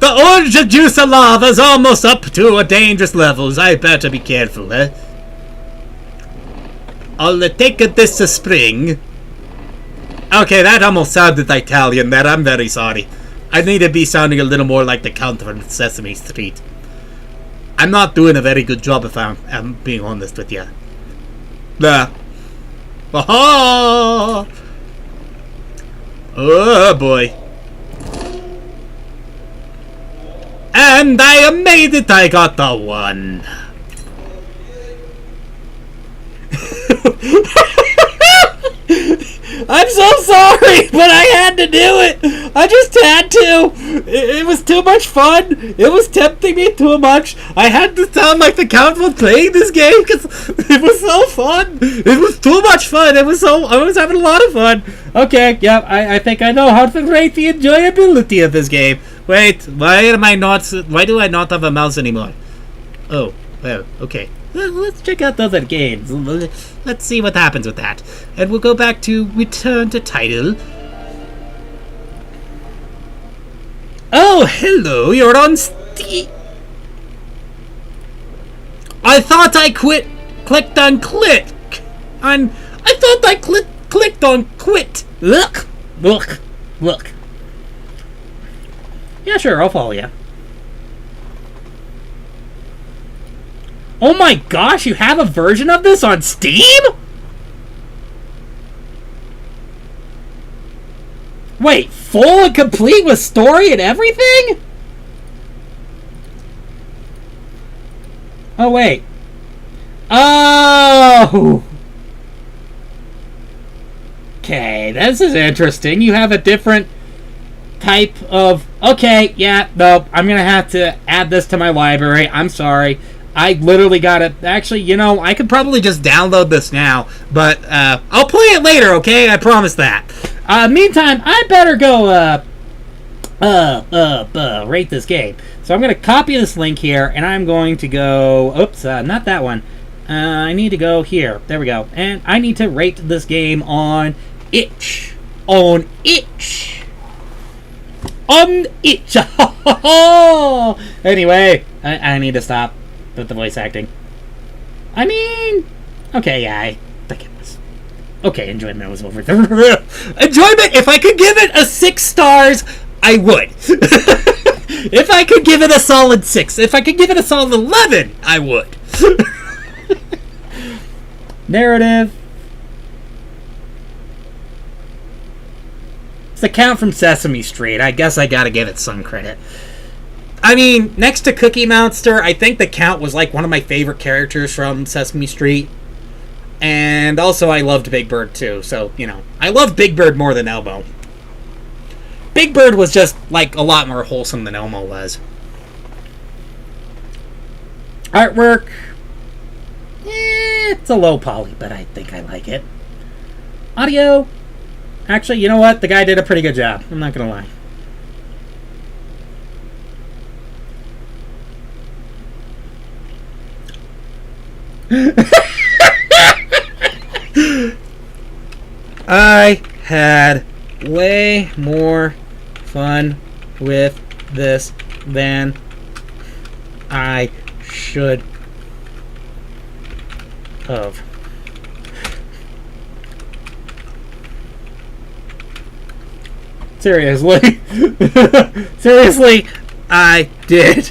The orange juice of lava is almost up to a dangerous levels. I better be careful, eh? I'll take this spring. Okay, that almost sounded Italian there. I'm very sorry. I need to be sounding a little more like the Count from Sesame Street. I'm not doing a very good job if I'm being honest with you. Nah. Oh, oh boy. And I made it. I got the 1. I'm so sorry, but I had to do it. I just had to. It was too much fun. It was tempting me too much. I had to sound like the Count was playing this game because it was so fun. It was too much fun. I was having a lot of fun. Okay, yeah, I think I know how to rate the enjoyability of this game. Wait, why do I not have a mouse anymore? Oh, well, okay. Let's check out the other games. Let's see what happens with that. And we'll go back to return to title. Oh, hello, you're on Steam. I thought I clicked on click. I thought I clicked on quit. Look. Yeah, sure, I'll follow you. Oh my gosh, you have a version of this on Steam? Wait, full and complete with story and everything? Oh, wait. Oh! Okay, this is interesting. You have a different type of... Okay, yeah, no, I'm gonna have to add this to my library. I'm sorry. I literally got it. Actually, you know, I could probably just download this now, but I'll play it later, okay? I promise that. Meantime, I better go rate this game. So I'm going to copy this link here, and I'm going to go... Oops, not that one. I need to go here. There we go. And I need to rate this game on itch. On itch. On itch. Anyway, I need to stop with the voice acting. I mean... Okay, yeah, I think it was... Okay, enjoyment was over. Enjoyment, if I could give it a 6 stars, I would. If I could give it a solid 6, if I could give it a solid 11, I would. Narrative. It's the Count from Sesame Street. I guess I gotta give it some credit. I mean, next to Cookie Monster, I think the Count was like one of my favorite characters from Sesame Street. And also I loved Big Bird too, so, you know. I loved Big Bird more than Elmo. Big Bird was just, like, a lot more wholesome than Elmo was. Artwork. It's a low poly, but I think I like it. Audio. Actually, you know what? The guy did a pretty good job. I'm not gonna lie. I had way more fun with this than I should have. Seriously. Seriously, I did.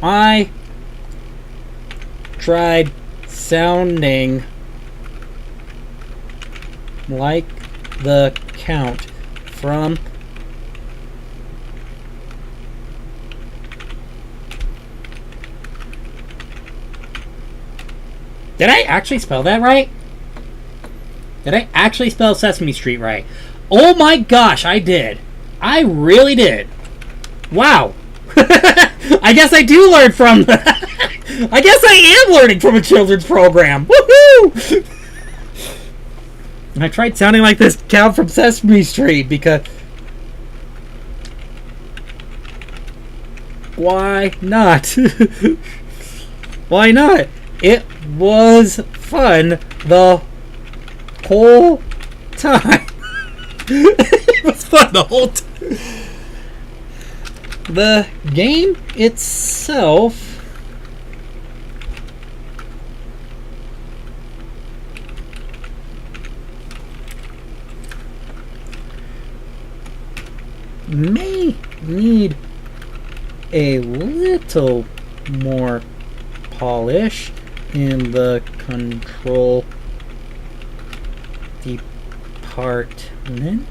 I tried sounding like the Count from Did I actually spell that right? Did I actually spell Sesame Street right? Oh my gosh, I did. I really did. Wow. I guess I do learn from... I guess I am learning from a children's program. Woohoo! I tried sounding like this Count from Sesame Street because... Why not? Why not? It was fun the whole time. It was fun the whole time. The game itself may need a little more polish in the control department.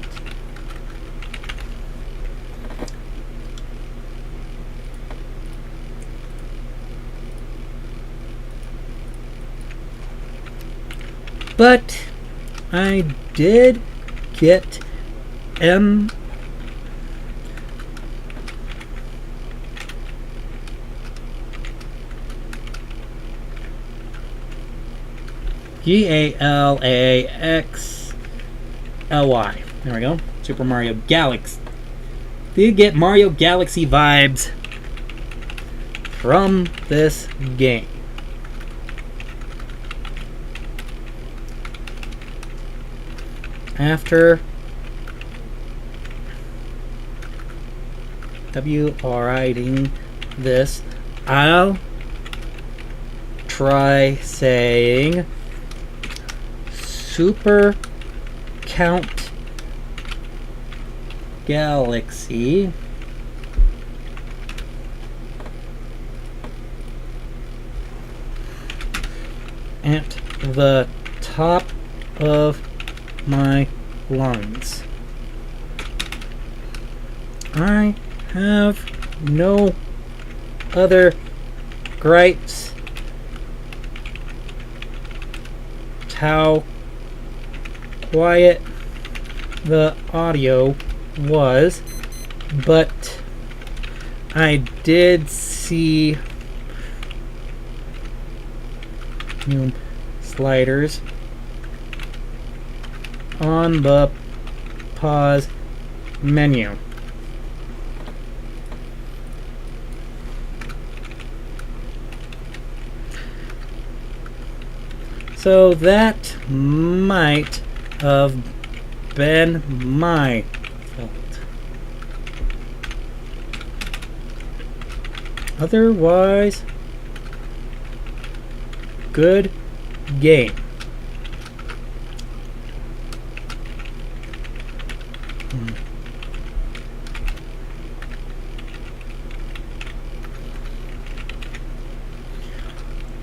But I did get Galaxly. There we go. Super Mario Galaxy. Did get Mario Galaxy vibes from this game. After writing this, I'll try saying Super Count Galaxy at the top of my lungs. I have no other gripes. How quiet the audio was, but I did see new sliders on the pause menu. So that might have been my fault. Otherwise, good game.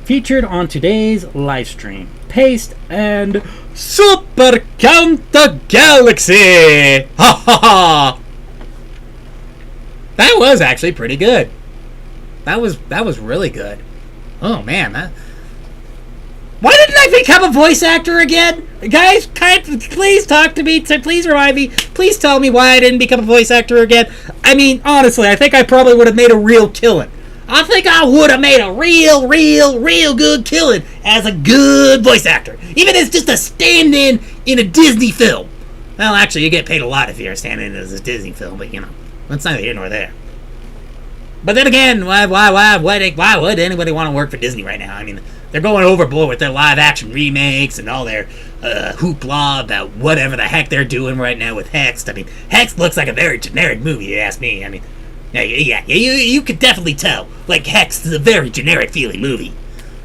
Featured on today's live stream, Paste and Super Count the Galaxy! Ha ha ha! That was actually pretty good. That was really good. Oh man, why didn't I become a voice actor again? Guys, please talk to me. Please remind me. Please tell me why I didn't become a voice actor again. I mean, honestly, I think I probably would have made a real killing. I think I would have made a real good killing as a good voice actor. Even as just a stand-in in a Disney film. Well, actually, you get paid a lot if you're standing in as a Disney film, but, you know, that's neither here nor there. But then again, why would anybody want to work for Disney right now? I mean, they're going overboard with their live-action remakes and all their hoopla about whatever the heck they're doing right now with Hexed. I mean, Hexed looks like a very generic movie, you ask me. I mean, yeah, you could definitely tell. Like, Hexed is a very generic-feeling movie.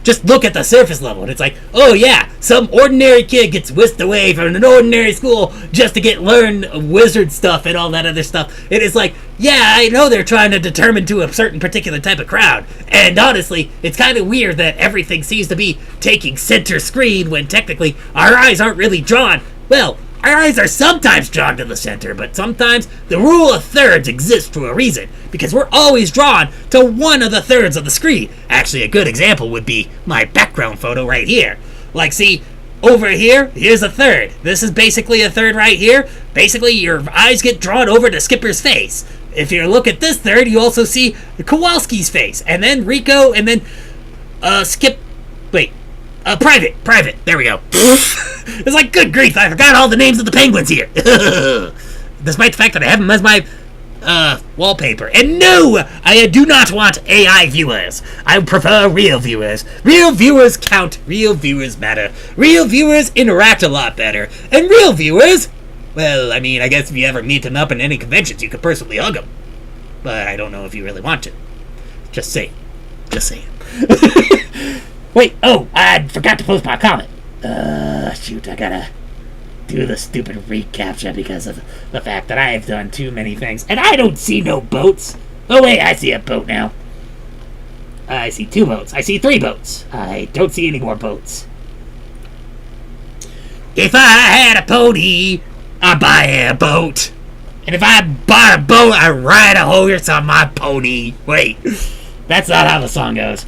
Just look at the surface level, and it's like, oh yeah, some ordinary kid gets whisked away from an ordinary school just to learn wizard stuff and all that other stuff. It is like, yeah, I know they're trying to determine to a certain particular type of crowd. And honestly, it's kind of weird that everything seems to be taking center screen when technically our eyes aren't really drawn. Well, our eyes are sometimes drawn to the center, but sometimes the rule of thirds exists for a reason, because we're always drawn to one of the thirds of the screen. Actually, a good example would be my background photo right here. Like, see, over here, here's a third. This is basically a third right here. Basically, your eyes get drawn over to Skipper's face. If you look at this third, you also see Kowalski's face, and then Rico, and then Private. There we go. It's like, good grief, I forgot all the names of the penguins here. Despite the fact that I have them as my wallpaper. And no, I do not want AI viewers. I prefer real viewers. Real viewers count. Real viewers matter. Real viewers interact a lot better. And real viewers, well, I mean, I guess if you ever meet them up in any conventions, you could personally hug them. But I don't know if you really want to. Just saying. Wait, I forgot to post my comment. Shoot, I gotta do the stupid recaptcha because of the fact that I've done too many things. And I don't see no boats. Oh, wait, I see a boat now. I see 2 boats. I see 3 boats. I don't see any more boats. If I had a pony, I'd buy a boat. And if I buy a boat, I ride a horse on my pony. Wait, that's not how the song goes.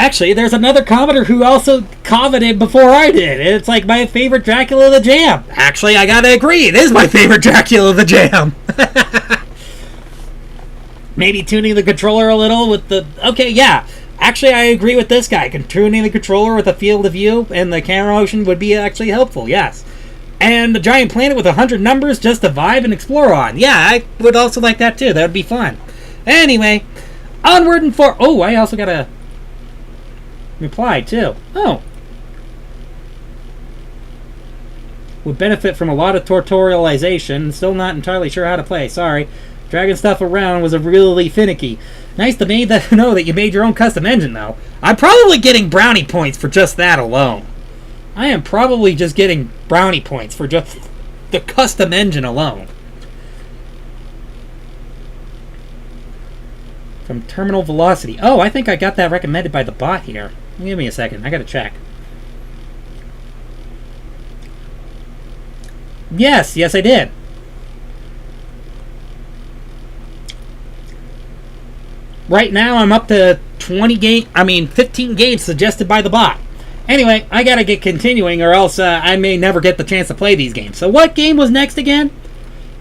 Actually, there's another commenter who also commented before I did. It's like my favorite Dracula the Jam. Actually, I gotta agree. It is my favorite Dracula the Jam. Maybe tuning the controller a little with the... Okay, yeah. Actually, I agree with this guy. Tuning the controller with a field of view and the camera motion would be actually helpful, yes. And the giant planet with 100 numbers just to vibe and explore on. Yeah, I would also like that too. That would be fun. Anyway, onward and forward. Oh, I also got a reply too. Oh. Would benefit from a lot of tutorialization. Still not entirely sure how to play. Sorry. Dragging stuff around was a really finicky. Nice to know that you made your own custom engine, though. I'm probably getting brownie points for just that alone. I am probably just getting brownie points for just the custom engine alone. From Terminal Velocity. Oh, I think I got that recommended by the bot here. Give me a second. I gotta check. Yes, I did. Right now, I'm up to 15 games suggested by the bot. Anyway, I gotta get continuing or else I may never get the chance to play these games. So what game was next again?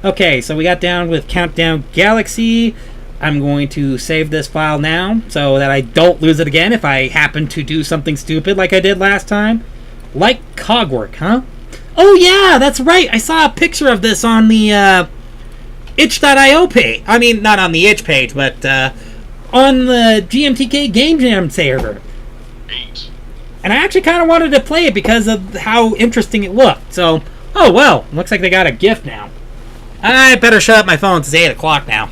Okay, so we got down with Countdown Galaxy. I'm going to save this file now so that I don't lose it again if I happen to do something stupid like I did last time. Like Cogwork, huh? Oh yeah, that's right. I saw a picture of this on the itch.io page. I mean, not on the itch page, but on the GMTK Game Jam server.
8.
And I actually kind of wanted to play it because of how interesting it looked. So, oh well, looks like they got a gift now. I better shut up my phone. It's 8 o'clock now.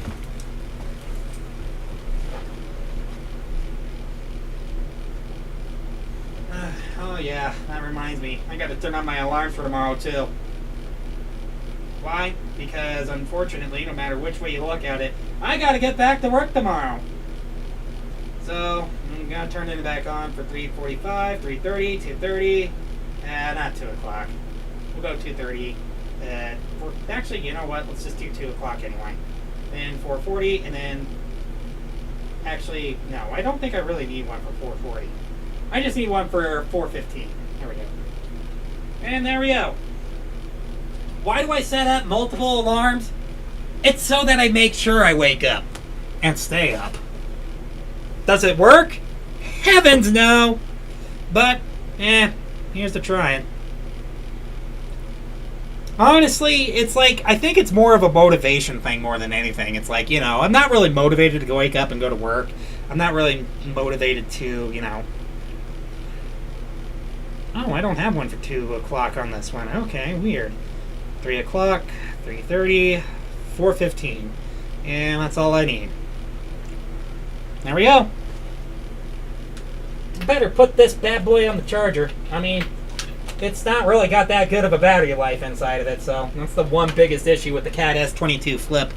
Oh yeah, that reminds me. I got to turn on my alarm for tomorrow too. Why? Because unfortunately, no matter which way you look at it, I got to get back to work tomorrow. So, I'm going to turn it back on for 3:45, 3:30, 2:30, not 2 o'clock. We'll go 2:30. Actually, you know what? Let's just do 2 o'clock anyway. Then 4:40, and then... Actually, no, I don't think I really need one for 4:40. I just need one for 4:15. There we go. And there we go. Why do I set up multiple alarms? It's so that I make sure I wake up and stay up. Does it work? Heavens no! But, here's to trying. Honestly, it's like, I think it's more of a motivation thing more than anything. It's like, I'm not really motivated to go wake up and go to work. I'm not really motivated to, Oh, I don't have one for 2 o'clock on this one. Okay, weird. 3 o'clock, 3:30, 4:15. And that's all I need. There we go. Better put this bad boy on the charger. I mean, it's not really got that good of a battery life inside of it, so that's the one biggest issue with the Cat S22 Flip.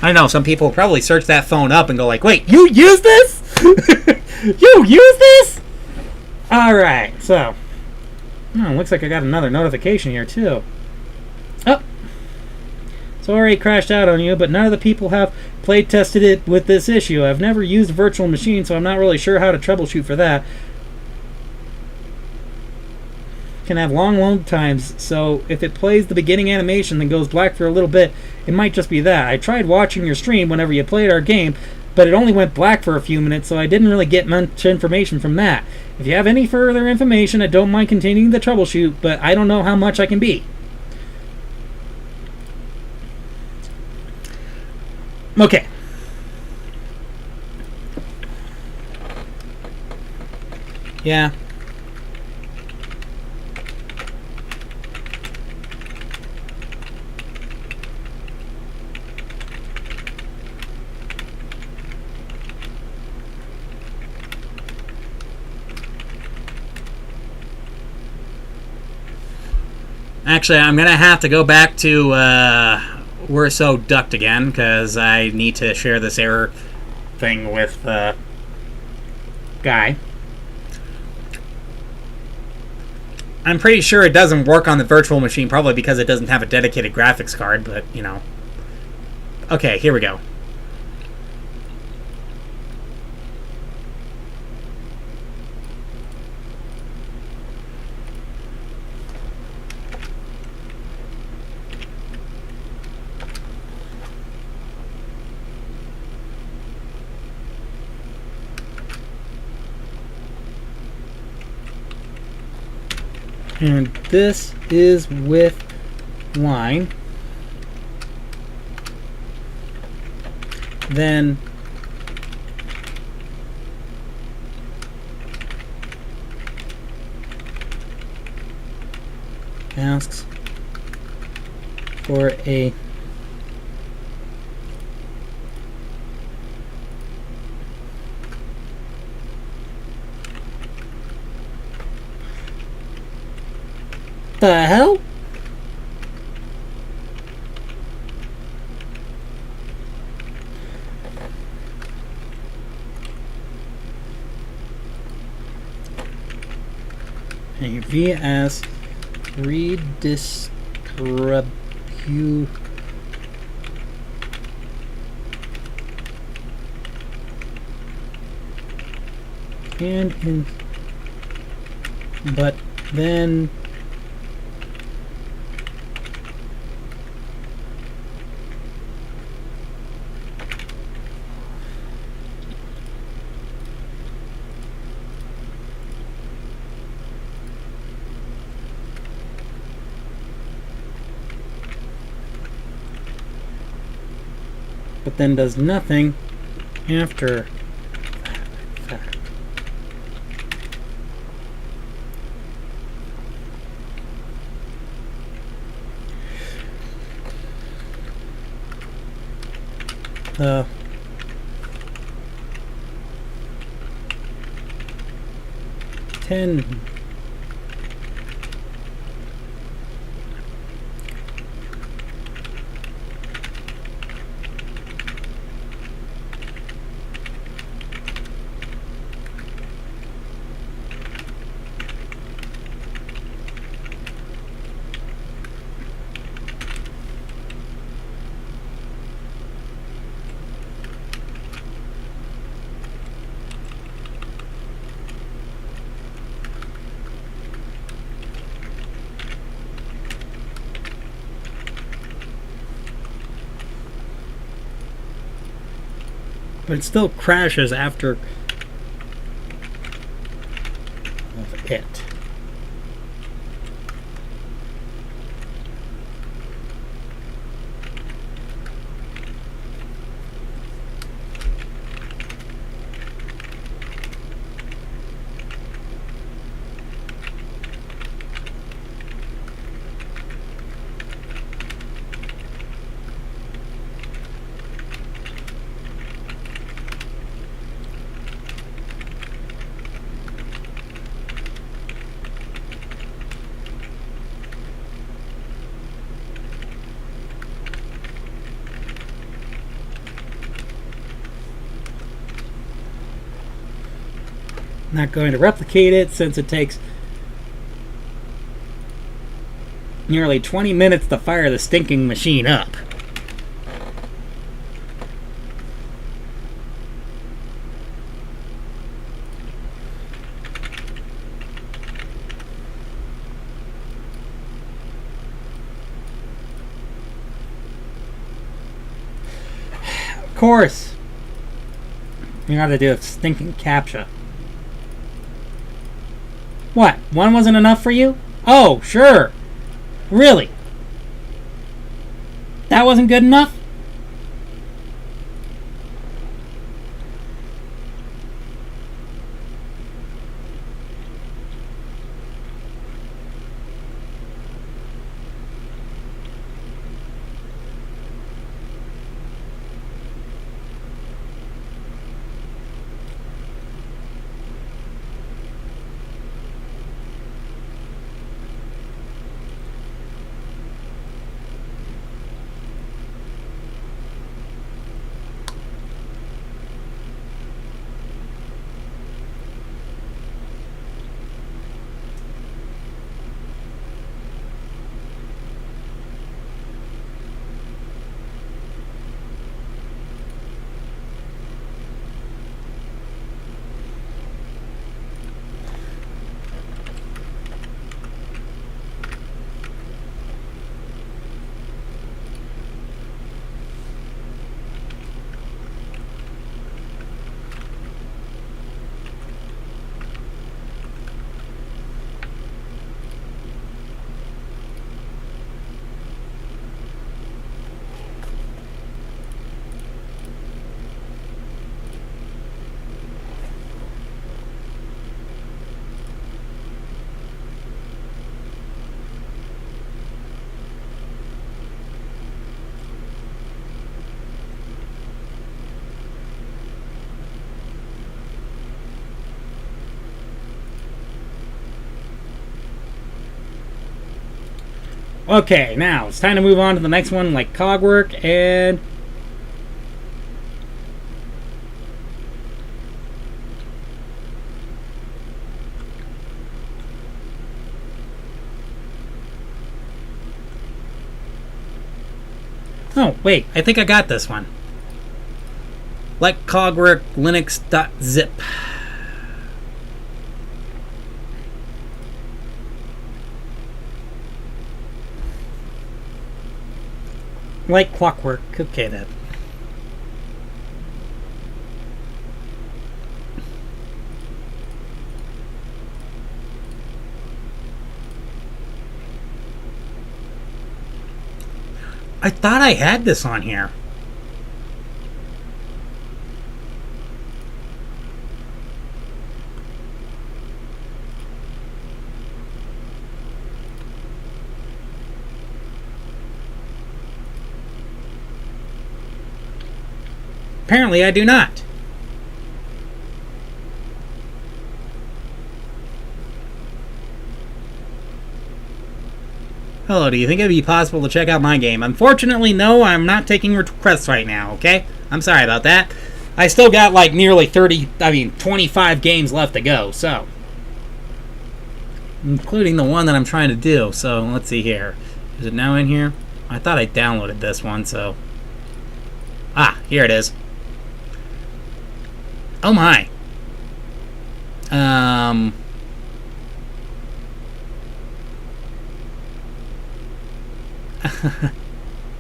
I know, some people will probably search that phone up and go like, wait, you use this? You use this? Alright, so. Oh, looks like I got another notification here, too. Oh. Sorry it crashed out on you, but none of the people have play tested it with this issue. I've never used a virtual machine, so I'm not really sure how to troubleshoot for that. Can have long load times, so if it plays the beginning animation then goes black for a little bit, it might just be that. I tried watching your stream whenever you played our game, but it only went black for a few minutes, so I didn't really get much information from that. If you have any further information, I don't mind continuing the troubleshoot, but I don't know how much I can be. Okay. Yeah. Actually, I'm going to have to go back to We're So Ducked again, because I need to share this error thing with Guy. I'm pretty sure it doesn't work on the virtual machine, probably because it doesn't have a dedicated graphics card, but, Okay, here we go. And this is with wine. Then asks for a the hell? A VS redistribute and in, but then does nothing after that. The 10 but it still crashes after it. Not going to replicate it since it takes nearly 20 minutes to fire the stinking machine up. Of course, you gotta do a stinking CAPTCHA. What? One wasn't enough for you? Oh, sure. Really? That wasn't good enough? Okay, now it's time to move on to the next one, like cogwork and... Oh, wait, I think I got this one. Like cogwork linux.zip. Like clockwork. Okay, then. I thought I had this on here. Apparently, I do not. Hello, do you think it'd be possible to check out my game? Unfortunately, no, I'm not taking requests right now, okay? I'm sorry about that. I still got like nearly 25 games left to go, so. Including the one that I'm trying to do, so let's see here. Is it now in here? I thought I downloaded this one, so. Ah, here it is. Oh my.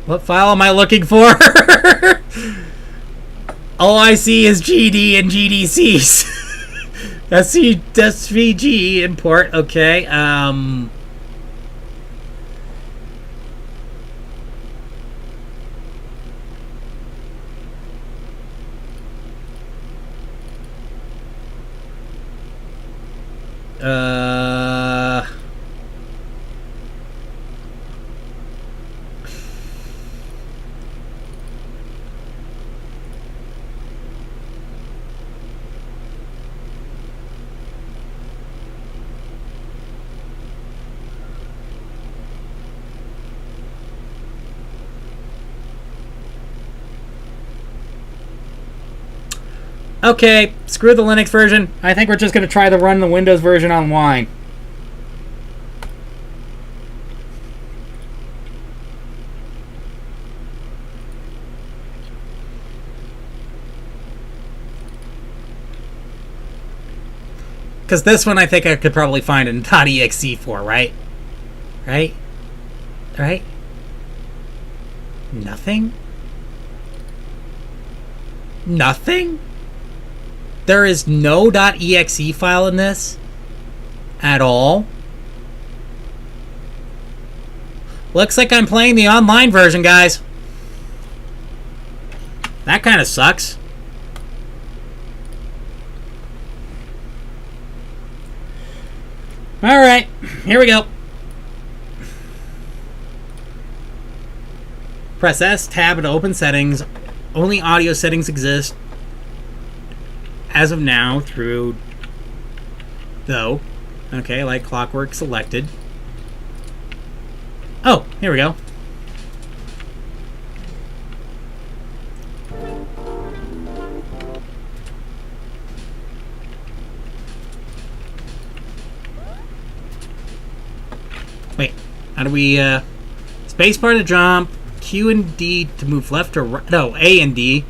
What file am I looking for? All I see is GD and GDCs. SVG import. Okay. Okay, screw the Linux version. I think we're just going to try to run the Windows version online. Because this one I think I could probably find an .exe for, right? Right? Right? Nothing? Nothing? There is no .exe file in this at all. Looks like I'm playing the online version, guys. That kind of sucks. Alright, here we go. Press S, tab to open settings. Only audio settings exist as of now through though. Okay, like clockwork selected. Oh, here we go. Wait, how do we spacebar to jump, Q and D to move left or right? No, A and D.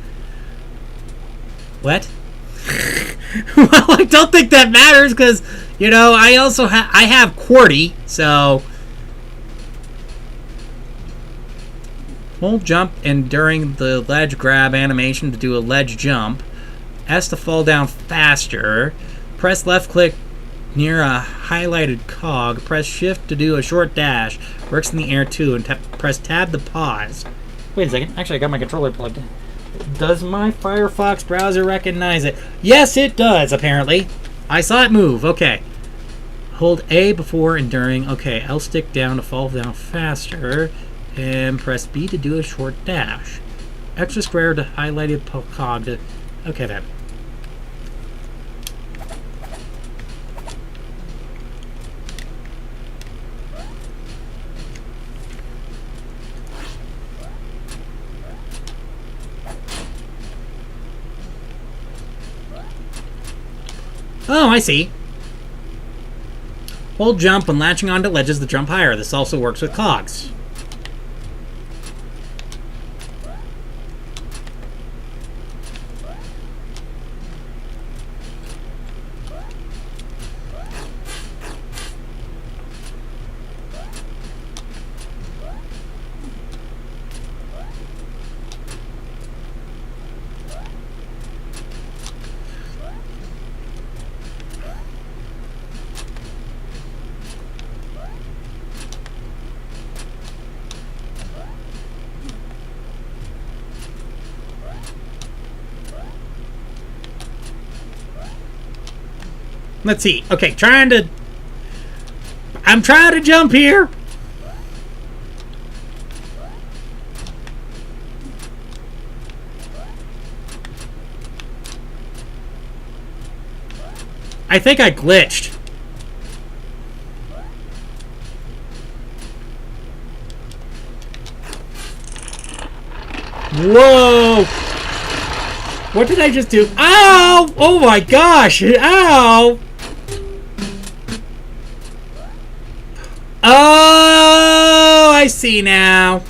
What? Well, I don't think that matters because, you know, I also I have QWERTY, so hold jump and during the ledge grab animation to do a ledge jump. S to fall down faster. Press left click near a highlighted cog. Press shift to do a short dash. Works in the air too. And press tab to pause. Wait a second. Actually, I got my controller plugged in. Does my Firefox browser recognize it? Yes, it does, apparently. I saw it move. Okay. Hold A before and during. Okay, L stick down to fall down faster. And press B to do a short dash. Extra square to highlighted cog to... Okay, then. Oh, I see. Hold jump when latching onto ledges to jump higher. This also works with cogs. Let's see. Okay, I'm trying to jump here. I think I glitched. Whoa! What did I just do? Ow! Oh my gosh! Ow! Oh, I see now.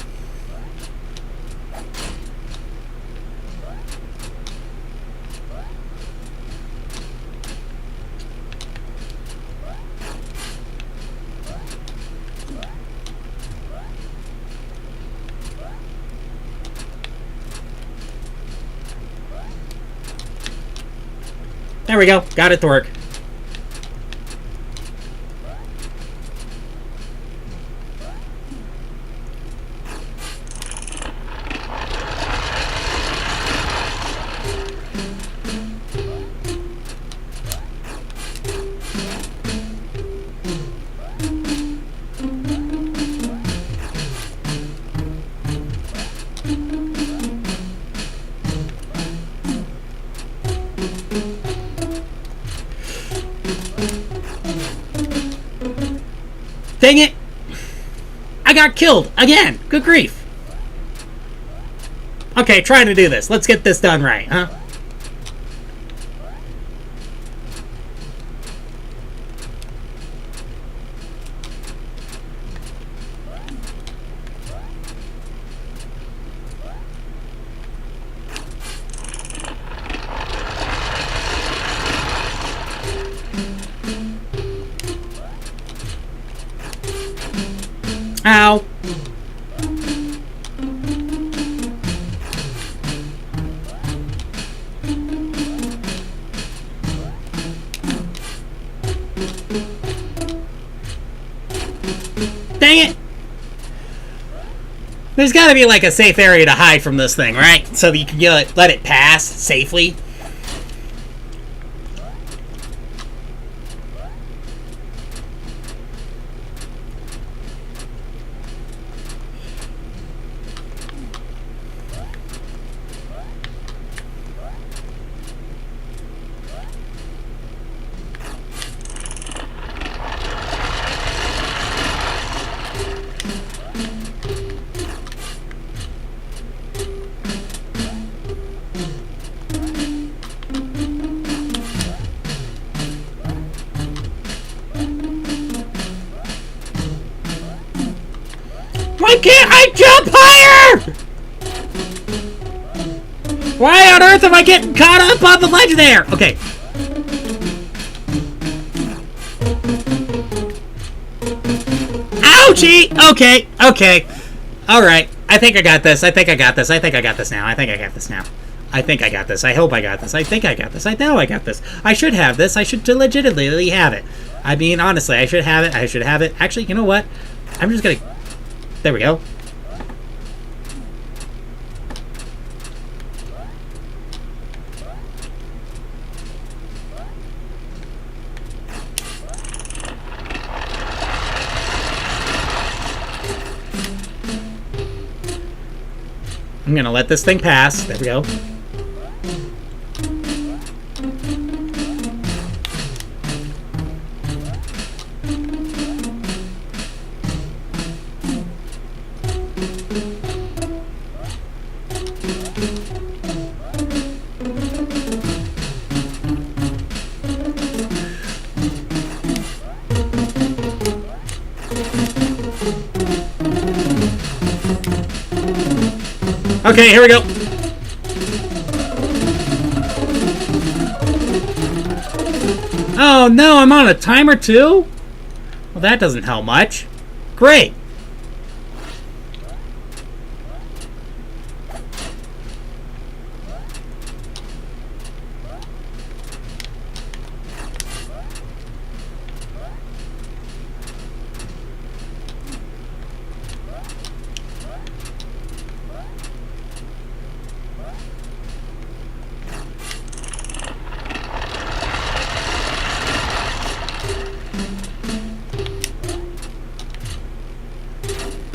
There we go. Got it to work. Dang it! I got killed again! Good grief! Okay, trying to do this. Let's get this done right, huh? Ow. Dang it! There's gotta be like a safe area to hide from this thing, right? So that you can let it pass safely. Why can't I jump higher? Why on earth am I getting caught up on the ledge there? Okay. Ouchie! Okay, okay. Alright. I think I got this. I think I got this. I think I got this now. I think I got this now. I think I got this. I hope I got this. I think I got this. I know I got this. I should have this. I should legitimately have it. I mean, honestly, I should have it. I should have it. Actually, you know what? I'm just gonna... There we go. I'm gonna let this thing pass. There we go. Okay, here we go. Oh no, I'm on a timer too? Well, that doesn't help much. Great.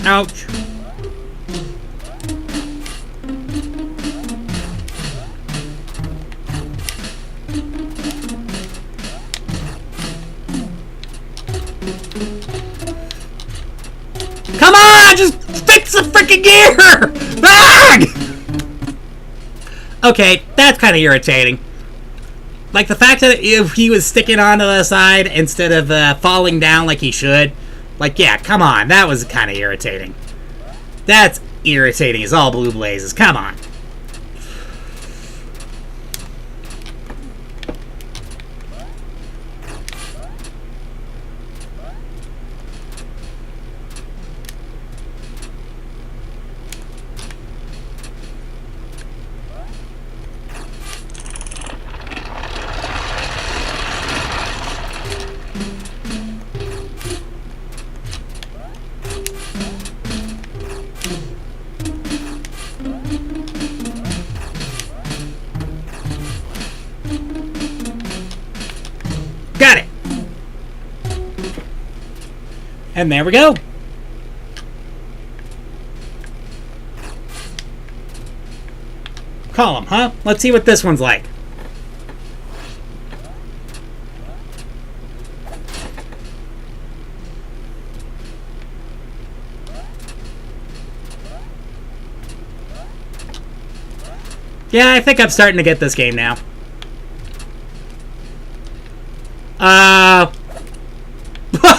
Ouch. Come on! Just fix the freaking gear! Bag! Okay, that's kind of irritating. Like the fact that if he was sticking onto the side instead of falling down like he should. Like, yeah, come on. That was kind of irritating. That's irritating as all blue blazes. Come on. Got it. And there we go. Column, huh? Let's see what this one's like. Yeah, I think I'm starting to get this game now.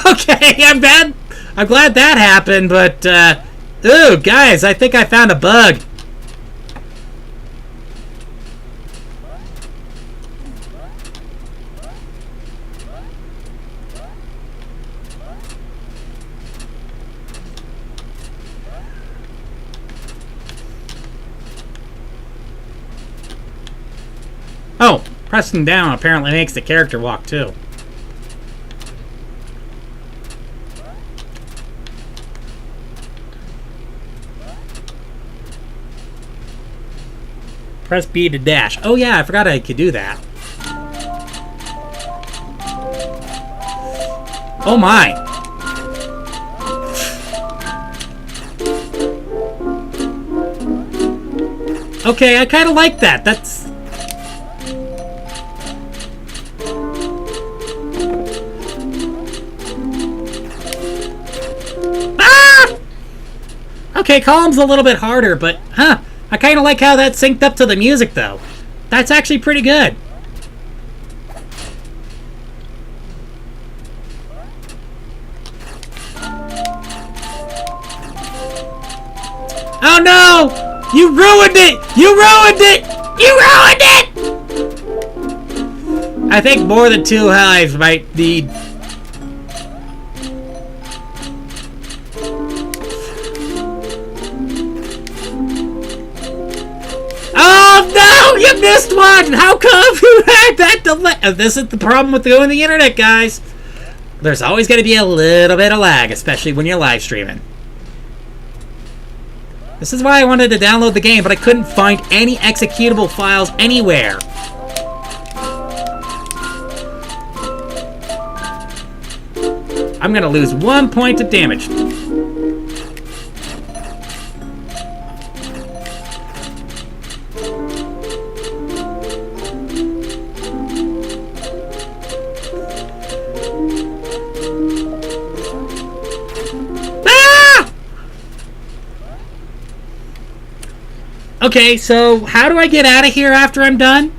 Okay, I'm glad that happened, but, ooh, guys, I think I found a bug. Oh, pressing down apparently makes the character walk, too. Press B to dash. Oh yeah, I forgot I could do that. Oh my. Okay, I kind of like that. That's... Ah! Okay, column's a little bit harder, but, huh. I kind of like how that synced up to the music, though. That's actually pretty good. Oh no! You ruined it! You ruined it! You ruined it! I think more than 2 hives might need... Oh no! You missed one! How come you had that delay? This is the problem with doing the internet, guys. There's always going to be a little bit of lag, especially when you're live streaming. This is why I wanted to download the game, but I couldn't find any executable files anywhere. I'm going to lose 1 point of damage. Okay, so how do I get out of here after I'm done?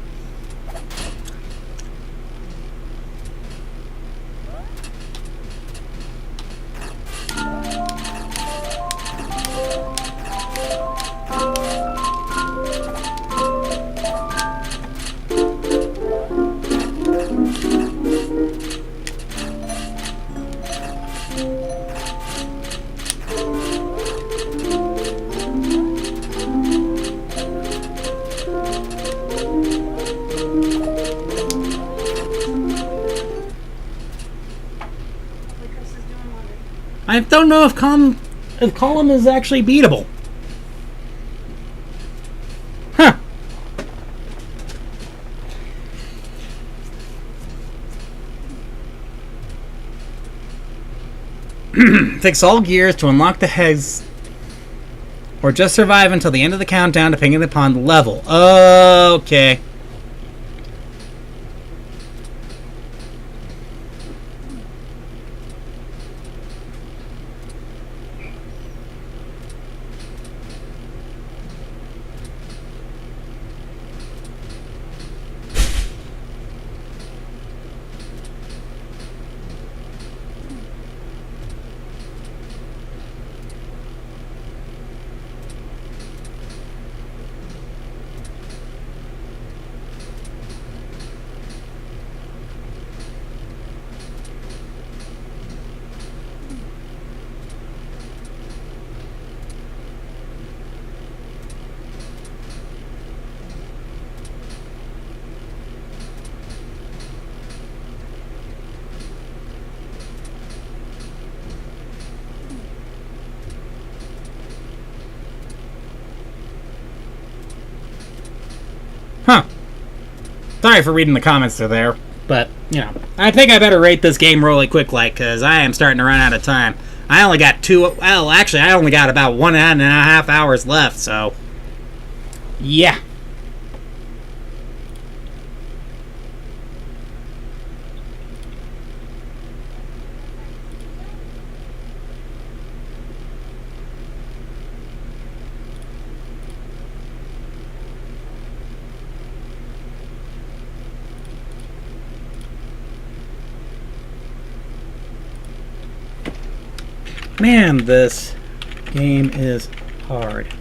I don't know if Column is actually beatable. Huh. Fix all gears to unlock the heads, or just survive until the end of the countdown, depending upon the level. Okay. Huh. Sorry for reading the comments through there, but, you know, I think I better rate this game really quick, because I am starting to run out of time. I only got I only got about 1.5 hours left, so, yeah. Man, this game is hard.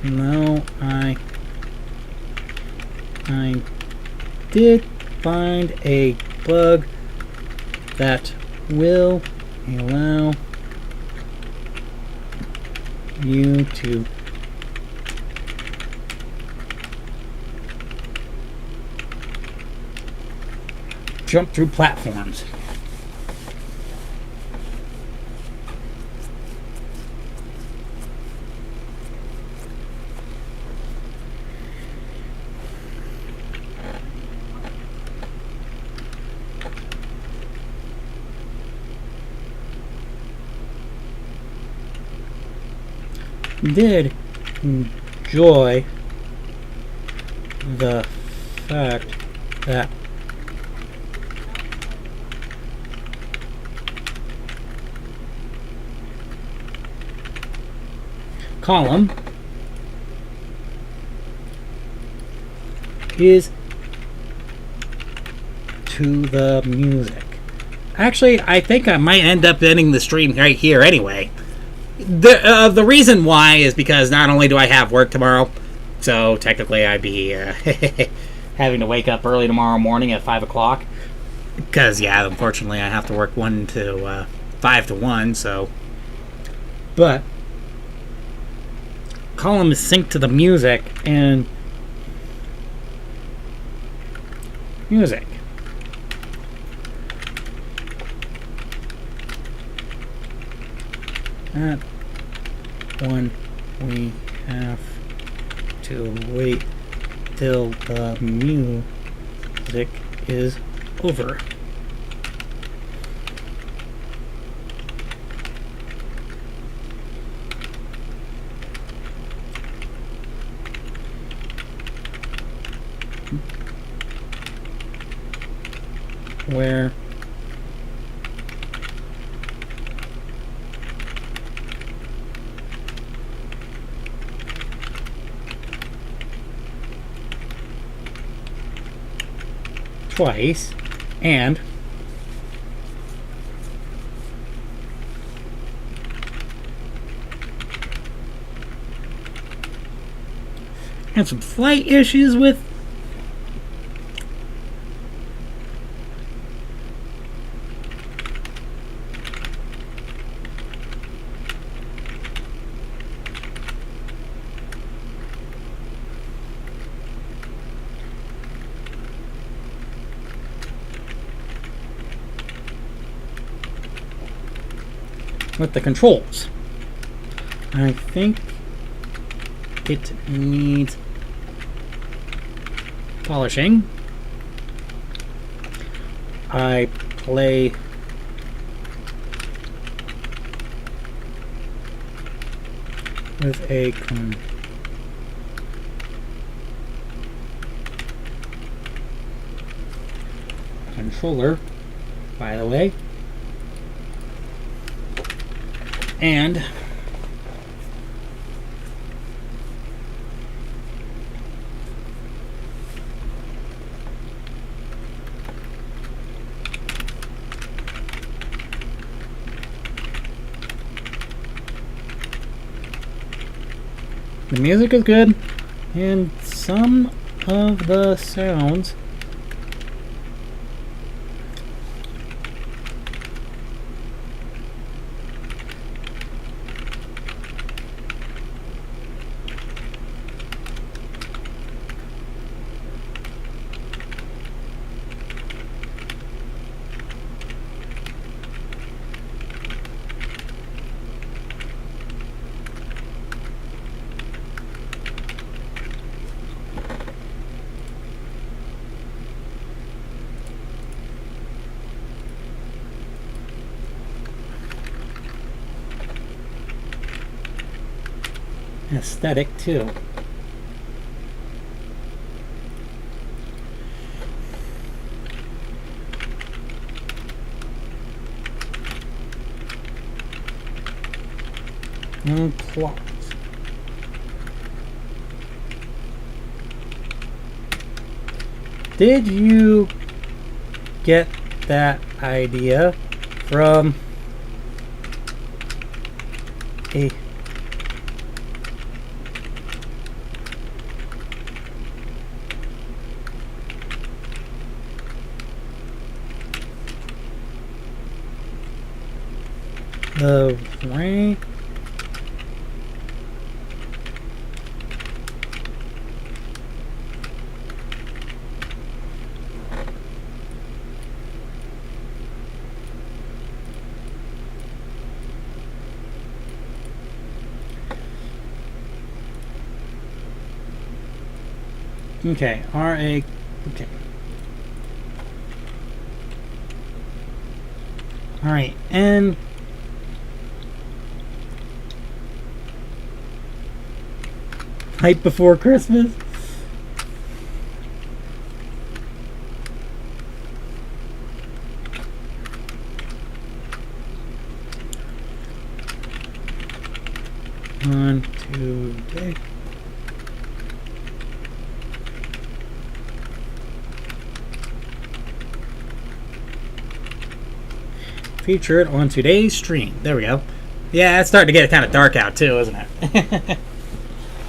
No, I did find a bug that will allow you to jump through platforms. Did enjoy the fact that Column is to the music. Actually, I think I might end up ending the stream right here anyway. The reason why is because not only do I have work tomorrow, so technically I'd be having to wake up early tomorrow morning at 5 o'clock. Because, yeah, unfortunately I have to work 5 to 1, so. But Column is synced to the music, and music. That one we have to wait till the music is over. Where twice and had some flight issues with with the controls. I think it needs polishing. I play with a controller, by the way, and the music is good, and some of the sounds aesthetic too. And plot. Did you get that idea from a the rank? Okay, RA. Okay. Alright, and Night Before Christmas. On today. Featured on today's stream. There we go. Yeah, it's starting to get kind of dark out too, isn't it?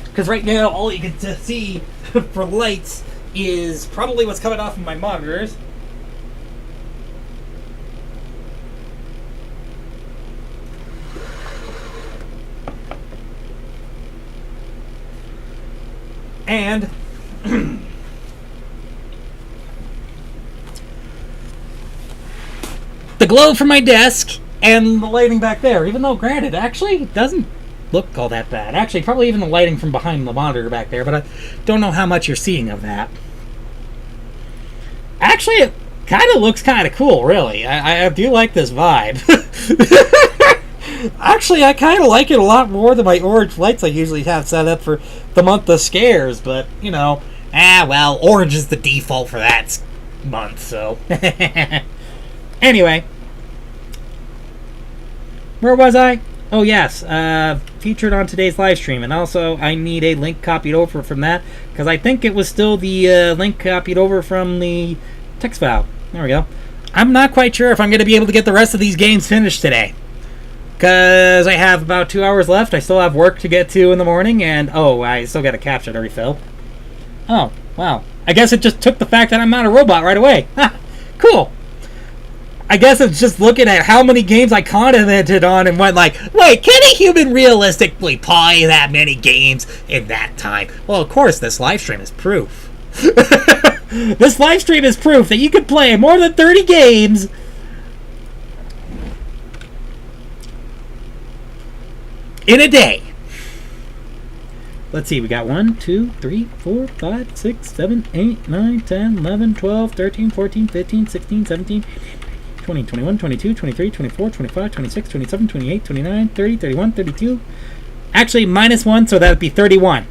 Because right now, all you get to see for lights is probably what's coming off of my monitors. And the glow from my desk and the lighting back there. Even though, granted, actually, it doesn't look all that bad. Actually, probably even the lighting from behind the monitor back there, but I don't know how much you're seeing of that. Actually, it kind of looks kind of cool, really. I do like this vibe. Actually, I kind of like it a lot more than my orange lights I usually have set up for the month of scares, but, you know, well, orange is the default for that month, so. Anyway. Where was I? Oh, yes. Featured on today's live stream. And also, I need a link copied over from that, because I think it was still the link copied over from the text file. There we go. I'm not quite sure if I'm going to be able to get the rest of these games finished today, because I have about 2 hours left. I still have work to get to in the morning, and oh, I still got a capture to refill. Oh, wow. I guess it just took the fact that I'm not a robot right away. Ha! Cool. I guess it's just looking at how many games I commented on and went like, wait, can a human realistically play that many games in that time? Well, of course, this live stream is proof. This live stream is proof that you can play more than 30 games in a day. Let's see, we got 1, 2, 3, 4, 5, 6, 7, 8, 9, 10, 11, 12, 13, 14, 15, 16, 17, 20, 21, 22, 23, 24, 25, 26, 27, 28, 29, 30, 31, 32. Actually, minus 1, so that would be 31.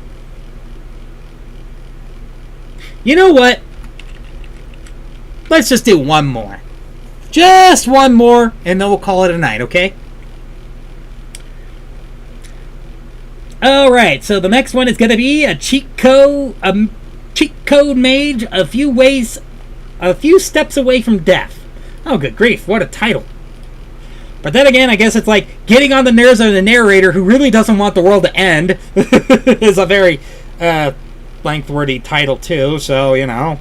You know what? Let's just do one more. Just one more, and then we'll call it a night, okay? Alright, so the next one is going to be a cheat code mage, a few steps away from death. Oh, good grief, what a title. But then again, I guess it's like getting on the nerves of the narrator who really doesn't want the world to end. Is a very length-wordy title too, so, you know.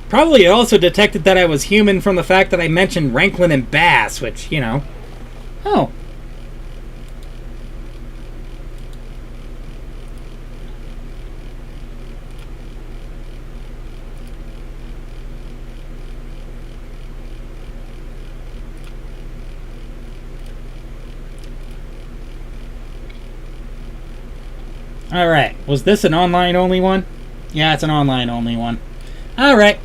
Probably also detected that I was human from the fact that I mentioned Ranklin and Bass, which, you know. Oh. Alright, was this an online-only one? Yeah, it's an online-only one. Alright.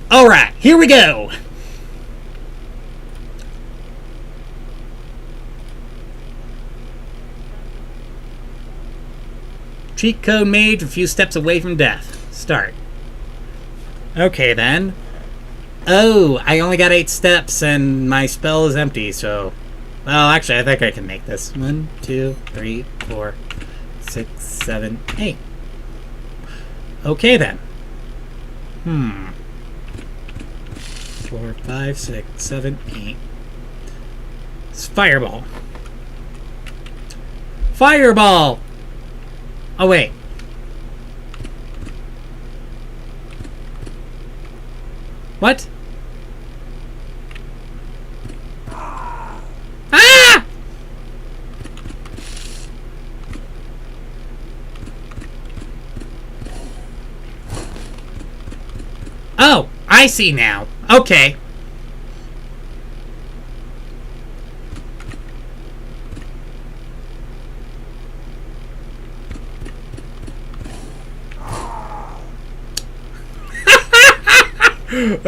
Alright, here we go! Cheat code mage, a few steps away from death. Start. Okay then. Oh, I only got 8 steps and my spell is empty, so... Well, actually, I think I can make this. 1, 2, 3, 4, 6, 7, 8. Okay then. 4, 5, 6, 7, 8. It's Fireball. Fireball! Oh, wait. What? Ah! Oh, I see now. Okay.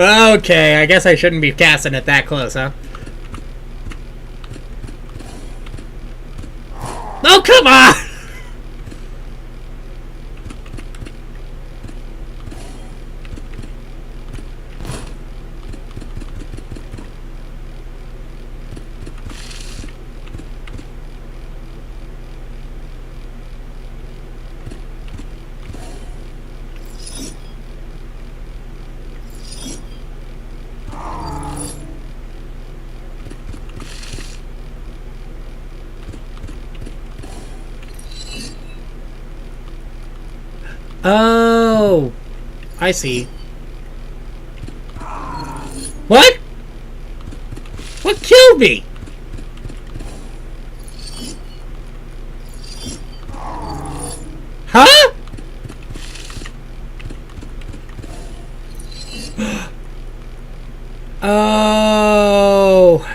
Okay, I guess I shouldn't be casting it that close, huh? Oh, come on! Oh, I see. What? What killed me? Huh? Oh.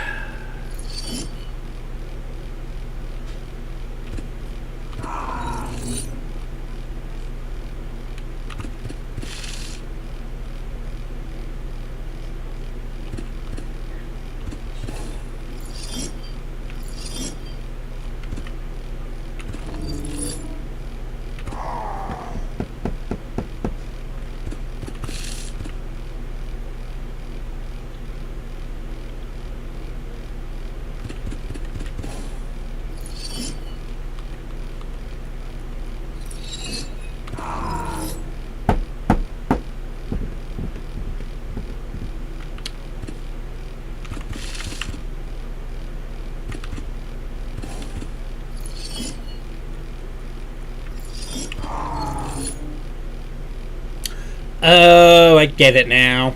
Oh, I get it now.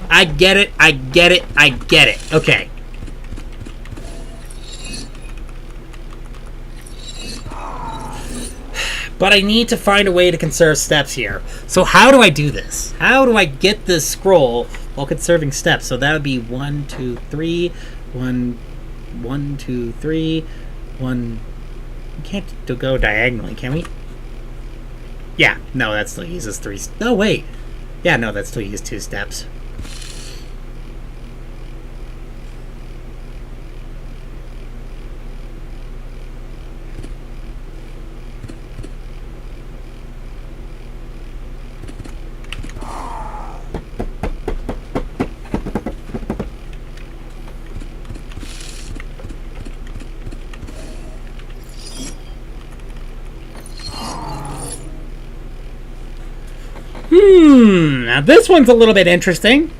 I get it, I get it, I get it. Okay. But I need to find a way to conserve steps here. So how do I do this? How do I get this scroll while conserving steps? So that would be 1, 2, 3, 1, 1, 2, 3, 1. We can't go diagonally, can we? Yeah, no, that still uses 3. No, wait. Yeah, no, that still uses 2 steps. Now this one's a little bit interesting.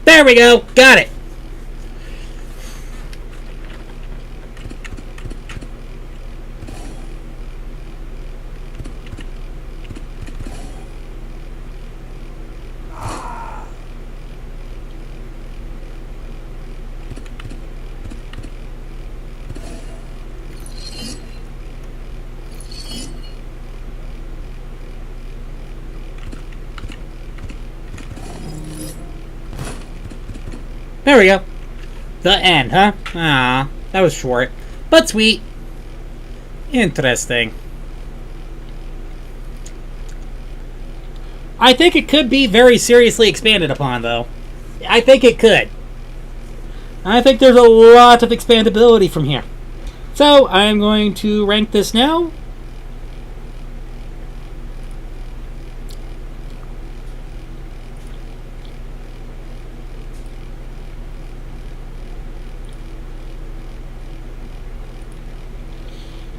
There we go. Got it. There we go. The end, huh? Ah, that was short, but sweet. Interesting. I think it could be very seriously expanded upon, though. I think it could. I think there's a lot of expandability from here. So, I'm going to rank this now.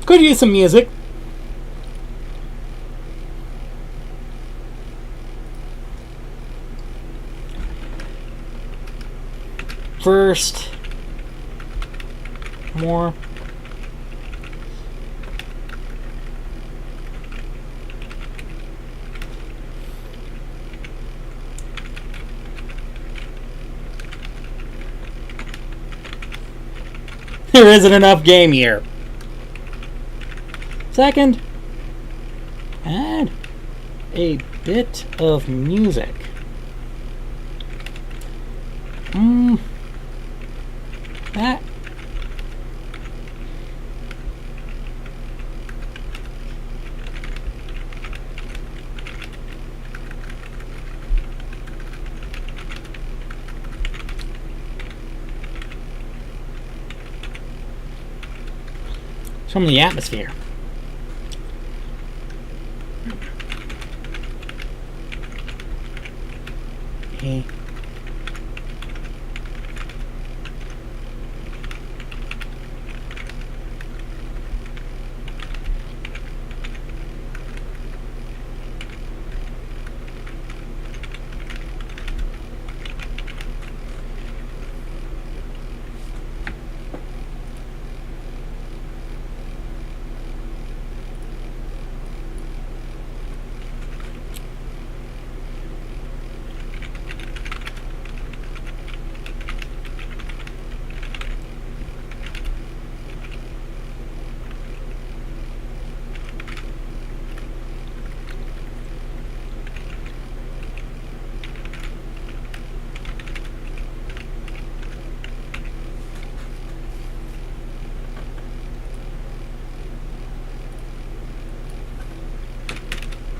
Could use some music. First, more. There isn't enough game here. Second, add a bit of music. That. Some of the atmosphere. Okay.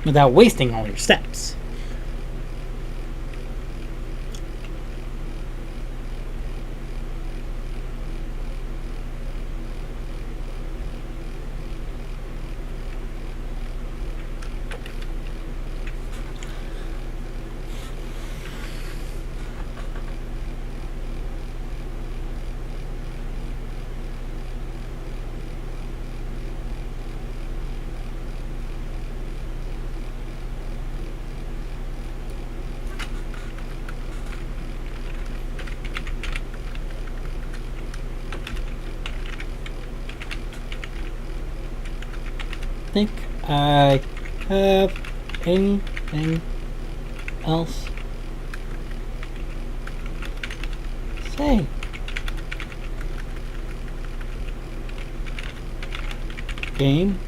Without wasting all your steps. think I have anything else to say. Game.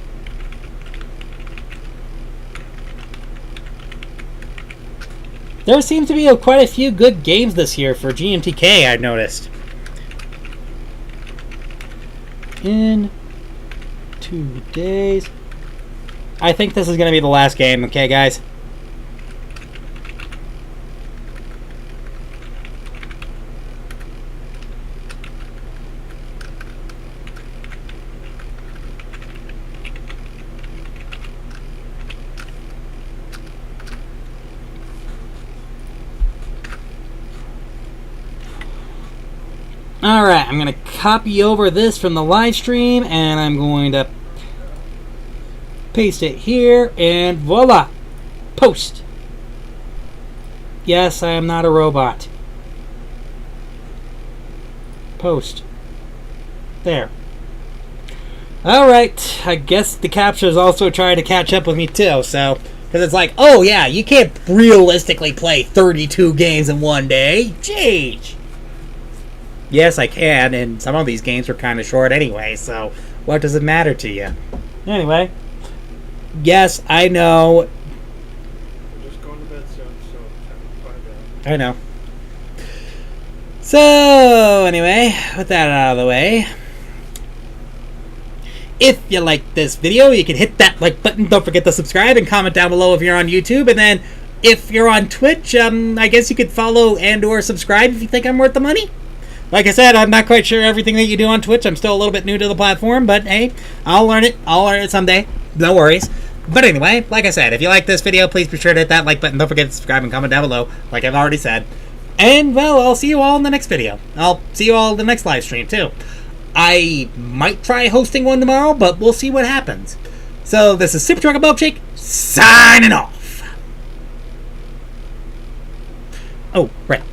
There seems to be quite a few good games this year for GMTK, I've noticed. In 2 days. I think this is going to be the last game, okay, guys? Alright, I'm going to copy over this from the live stream, and I'm going to paste it here, and voila! Post! Yes, I am not a robot. Post. There. Alright, I guess the capture is also trying to catch up with me too, so... Because it's like, oh yeah, you can't realistically play 32 games in one day. Jeez! Yes, I can, and some of these games are kind of short anyway, so what does it matter to you? Anyway, yes, I know.
We're just going to bed soon, so time to find out.
I know. So, anyway, with that out of the way, if you like this video, you can hit that like button. Don't forget to subscribe and comment down below if you're on YouTube, and then if you're on Twitch, I guess you could follow and or subscribe if you think I'm worth the money. Like I said, I'm not quite sure everything that you do on Twitch. I'm still a little bit new to the platform, but hey, I'll learn it. I'll learn it someday. No worries. But anyway, like I said, if you like this video, please be sure to hit that like button. Don't forget to subscribe and comment down below, like I've already said. And, well, I'll see you all in the next video. I'll see you all in the next live stream, too. I might try hosting one tomorrow, but we'll see what happens. So, this is Superchocolatemilkshake, signing off. Oh, right.